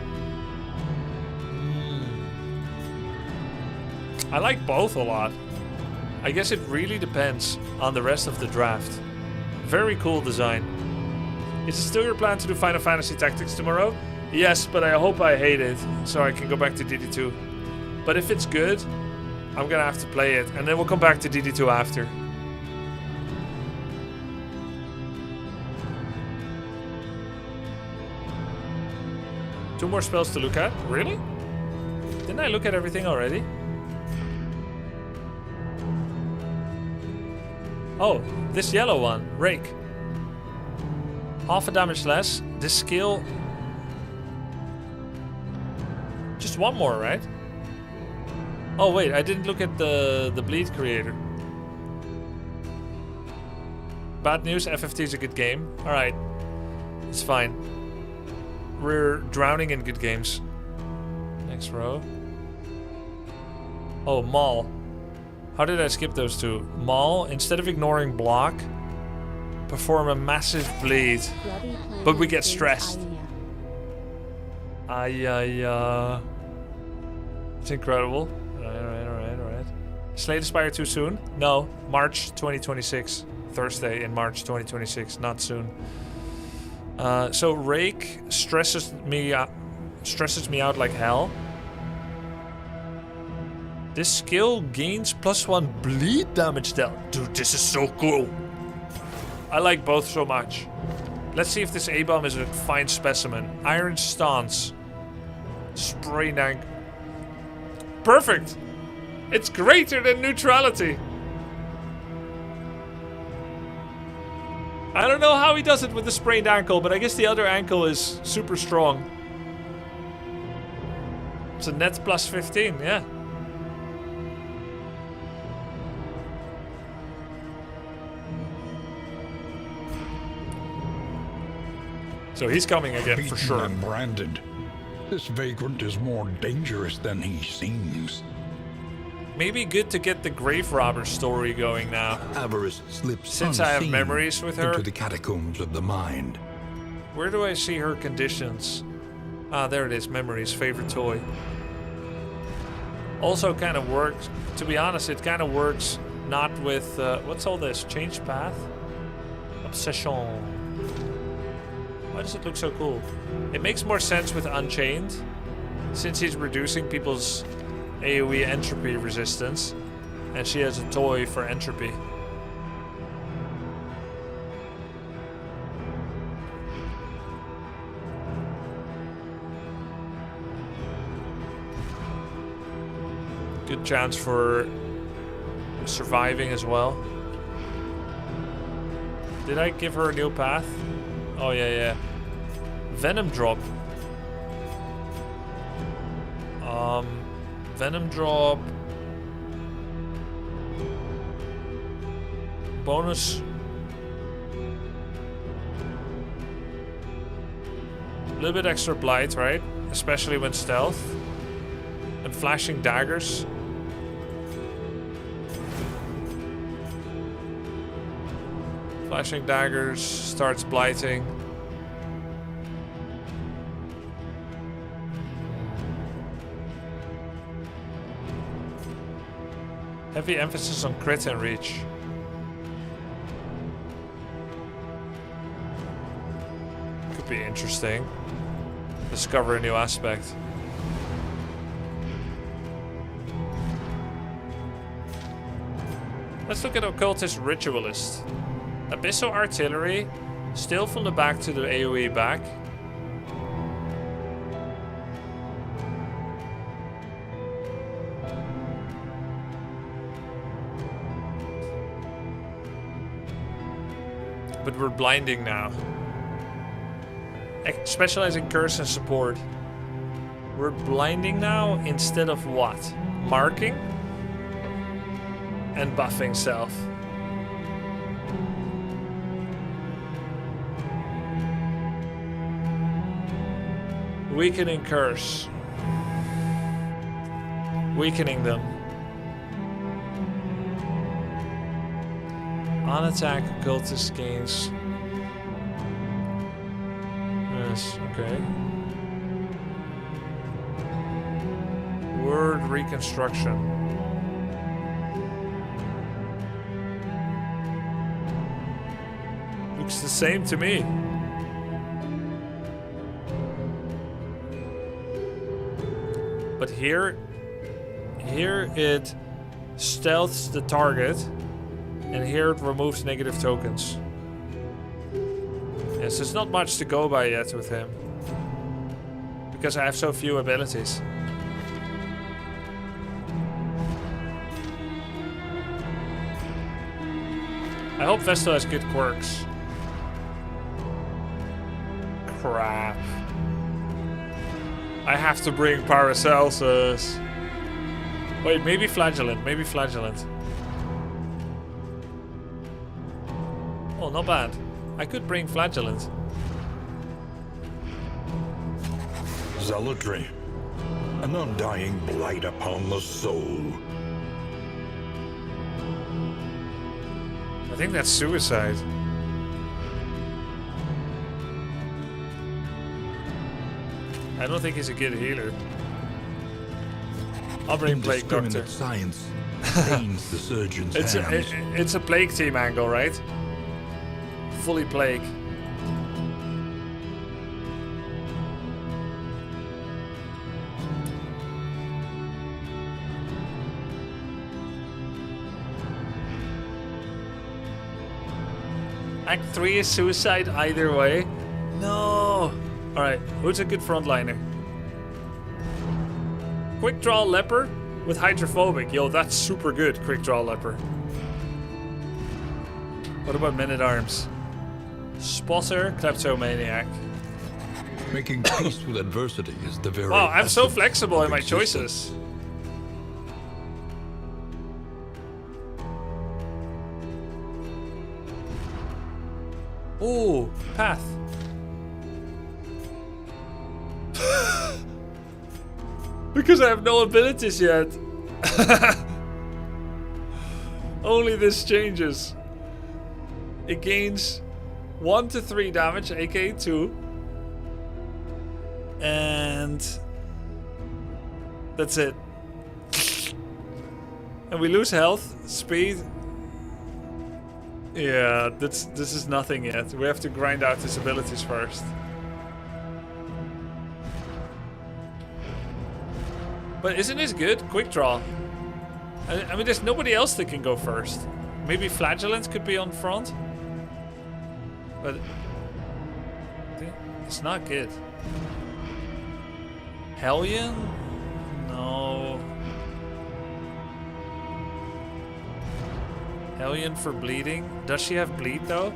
A: I like both a lot. I guess it really depends on the rest of the draft. Very cool design. Is it still your plan to do Final Fantasy Tactics tomorrow? Yes, but I hope I hate it, so I can go back to DD2. But if it's good, I'm gonna have to play it, and then we'll come back to DD2 after. Two more spells to look at? Really? Didn't I look at everything already? Oh, this yellow one, Rake. Half a damage less. This skill... Just one more, right? Oh wait, I didn't look at the bleed creator. Bad news, FFT is a good game. Alright. It's fine. We're drowning in good games. Next row. Oh, Maul. How did I skip those two? Maul, instead of ignoring block, perform a massive bleed. But we get stressed. It's incredible. Alright. Slay the Spire too soon? No. March 2026. Thursday in March 2026. Not soon. So Rake stresses me out like hell. This skill gains +1 bleed damage dealt. Dude, this is so cool. I like both so much. Let's see if this A-bomb is a fine specimen. Iron Stance. Spray Nank. Perfect! It's greater than neutrality. I don't know how he does it with the sprained ankle, but I guess the other ankle is super strong. It's a net +15, yeah. So he's coming again for sure.
C: And branded. This vagrant is more dangerous than he seems.
A: Maybe good to get the grave robber story going now.
C: Avarice slips
A: Since I have memories with her.
C: into the catacombs of the mind.
A: Where do I see her conditions? Ah, there it is. Memories. Favorite toy. Also kind of works, to be honest, it kind of works not with, what's all this? Change path? Obsession. Why does it look so cool? It makes more sense with Unchained, since he's reducing people's AoE entropy resistance, and she has a toy for entropy. Good chance for surviving as well. Did I give her a new path? Oh yeah. Venom drop. Venom drop. Bonus. A little bit extra blight, right? Especially when stealth. And flashing daggers. Flashing daggers starts blighting. Heavy emphasis on crit and reach. Could be interesting. Discover a new aspect. Let's look at Occultist Ritualist. Abyssal Artillery, still from the back to the AoE back. But we're blinding now. Specializing curse and support. We're blinding now instead of what? Marking? And buffing self. Weakening curse. Weakening them. On attack, occultist gains. Yes, okay. Word reconstruction. Looks the same to me. But here it stealths the target, and here it removes negative tokens. Yes, there's not much to go by yet with him, because I have so few abilities. I hope Vestal has good quirks. Crap. I have to bring Paracelsus. Wait, maybe Flagellant. Maybe Flagellant. Oh, not bad. I could bring Flagellant.
C: Zealotry. An undying blight upon the soul.
A: I think that's suicide. I don't think he's a good healer. I'll bring Plague Doctor.
C: Science stains the surgeon's hands.
A: It's a Plague team angle, right? Fully Plague. Act 3 is suicide either way. No. Alright, who's a good frontliner? Quick Draw Leper with Hydrophobic. Yo, that's super good, Quick Draw Leper. What about Men-at-Arms? Spotter, Kleptomaniac.
C: Making peace with adversity is the very
A: Wow, I'm so
C: essence
A: flexible
C: of
A: in my
C: existence.
A: choices. Ooh, Path. Because I have no abilities yet. Only this changes. It gains 1 to 3 damage, aka 2. And that's it.
B: And we lose health, speed. Yeah, this is nothing yet. We have to grind out his abilities first. But isn't this good? Quick draw. I mean, there's nobody else that can go first. Maybe Flagellants could be on front. But it's not good. Hellion? No. Hellion for bleeding. Does she have bleed though?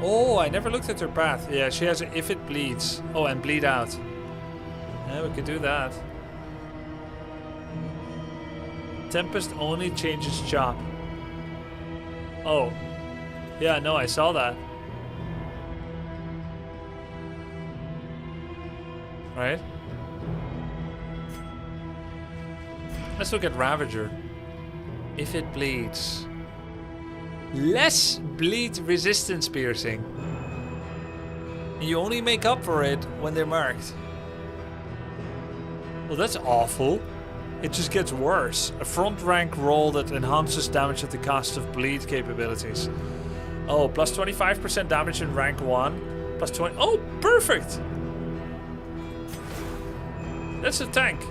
B: Oh, I never looked at her path. Yeah, she has if it bleeds. Oh, and bleed out. Yeah, we could do that. Tempest only changes chop. Oh. Yeah, no, I saw that. Right? Let's look at Ravager. If it bleeds. Less bleed resistance piercing. You only make up for it when they're marked. Well, that's awful. It just gets worse. A front rank roll that enhances damage at the cost of bleed capabilities. Oh, plus 25% damage in rank 1. Plus 20. Oh, perfect! That's a tank.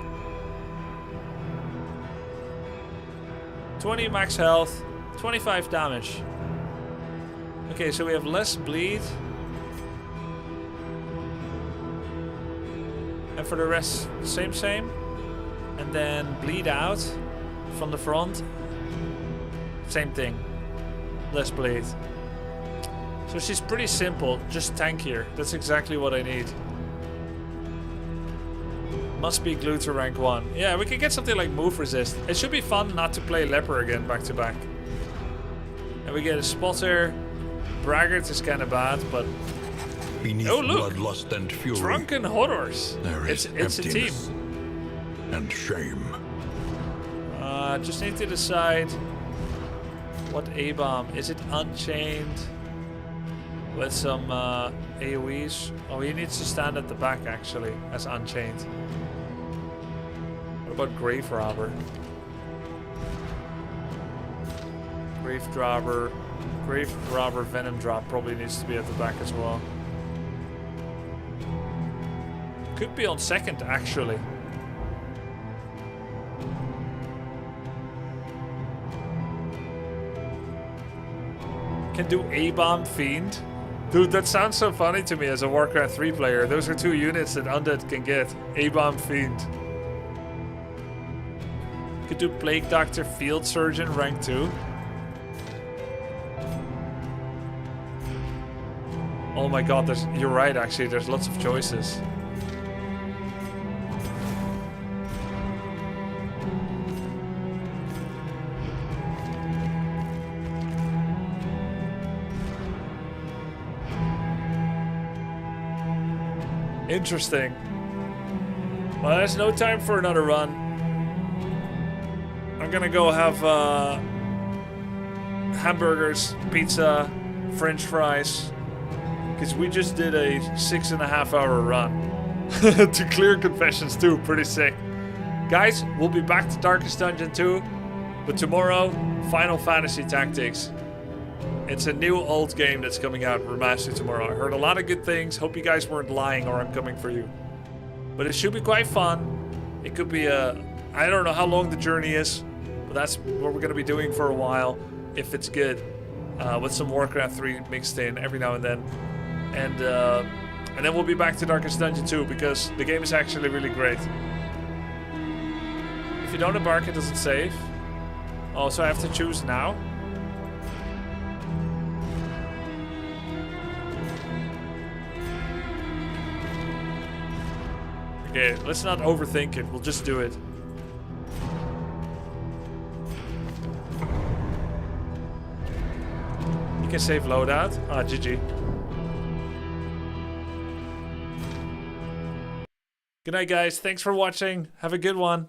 B: 20 max health, 25 damage. Okay, so we have less bleed. And for the rest, same. And then bleed out from the front. Same thing. Less bleed. So she's pretty simple, just tankier. That's exactly what I need. Must be glued to rank 1. Yeah, we can get something like move resist. It should be fun not to play Leper again back to back. And we get a spotter. Braggart is kind of bad, but
C: Beneath
B: oh look!
C: bloodlust and fury,
B: Drunken Horrors.
C: there is
B: It's a team.
C: emptiness and shame.
B: Just need to decide what A-bomb. Is it Unchained with some AoEs? Oh, he needs to stand at the back actually as Unchained. What about Grave Robber? Grave Robber Venom Drop probably needs to be at the back as well. Could be on second actually. Can do A-bomb Fiend. Dude, that sounds so funny to me as a Warcraft 3 player. Those are 2 units that Undead can get. A-bomb Fiend. Could do Plague Doctor Field Surgeon rank 2. Oh my god, you're right actually, there's lots of choices. Interesting. Well, there's no time for another run. I'm gonna go have hamburgers, pizza, French fries, because we just did a 6.5 hour run to clear confessions too. Pretty sick, guys. We'll be back to Darkest Dungeon 2, but tomorrow, Final Fantasy Tactics. It's a new old game that's coming out remastered tomorrow. I heard a lot of good things. Hope you guys weren't lying or I'm coming for you. But it should be quite fun. It could be I don't know how long the journey is, but that's what we're going to be doing for a while, if it's good. With some Warcraft 3 mixed in every now and then. And then we'll be back to Darkest Dungeon 2 because the game is actually really great. If you don't embark, it doesn't save. Oh, so I have to choose now? Okay, let's not overthink it. We'll just do it. You can save loadout. Ah, GG. Good night, guys. Thanks for watching. Have a good one.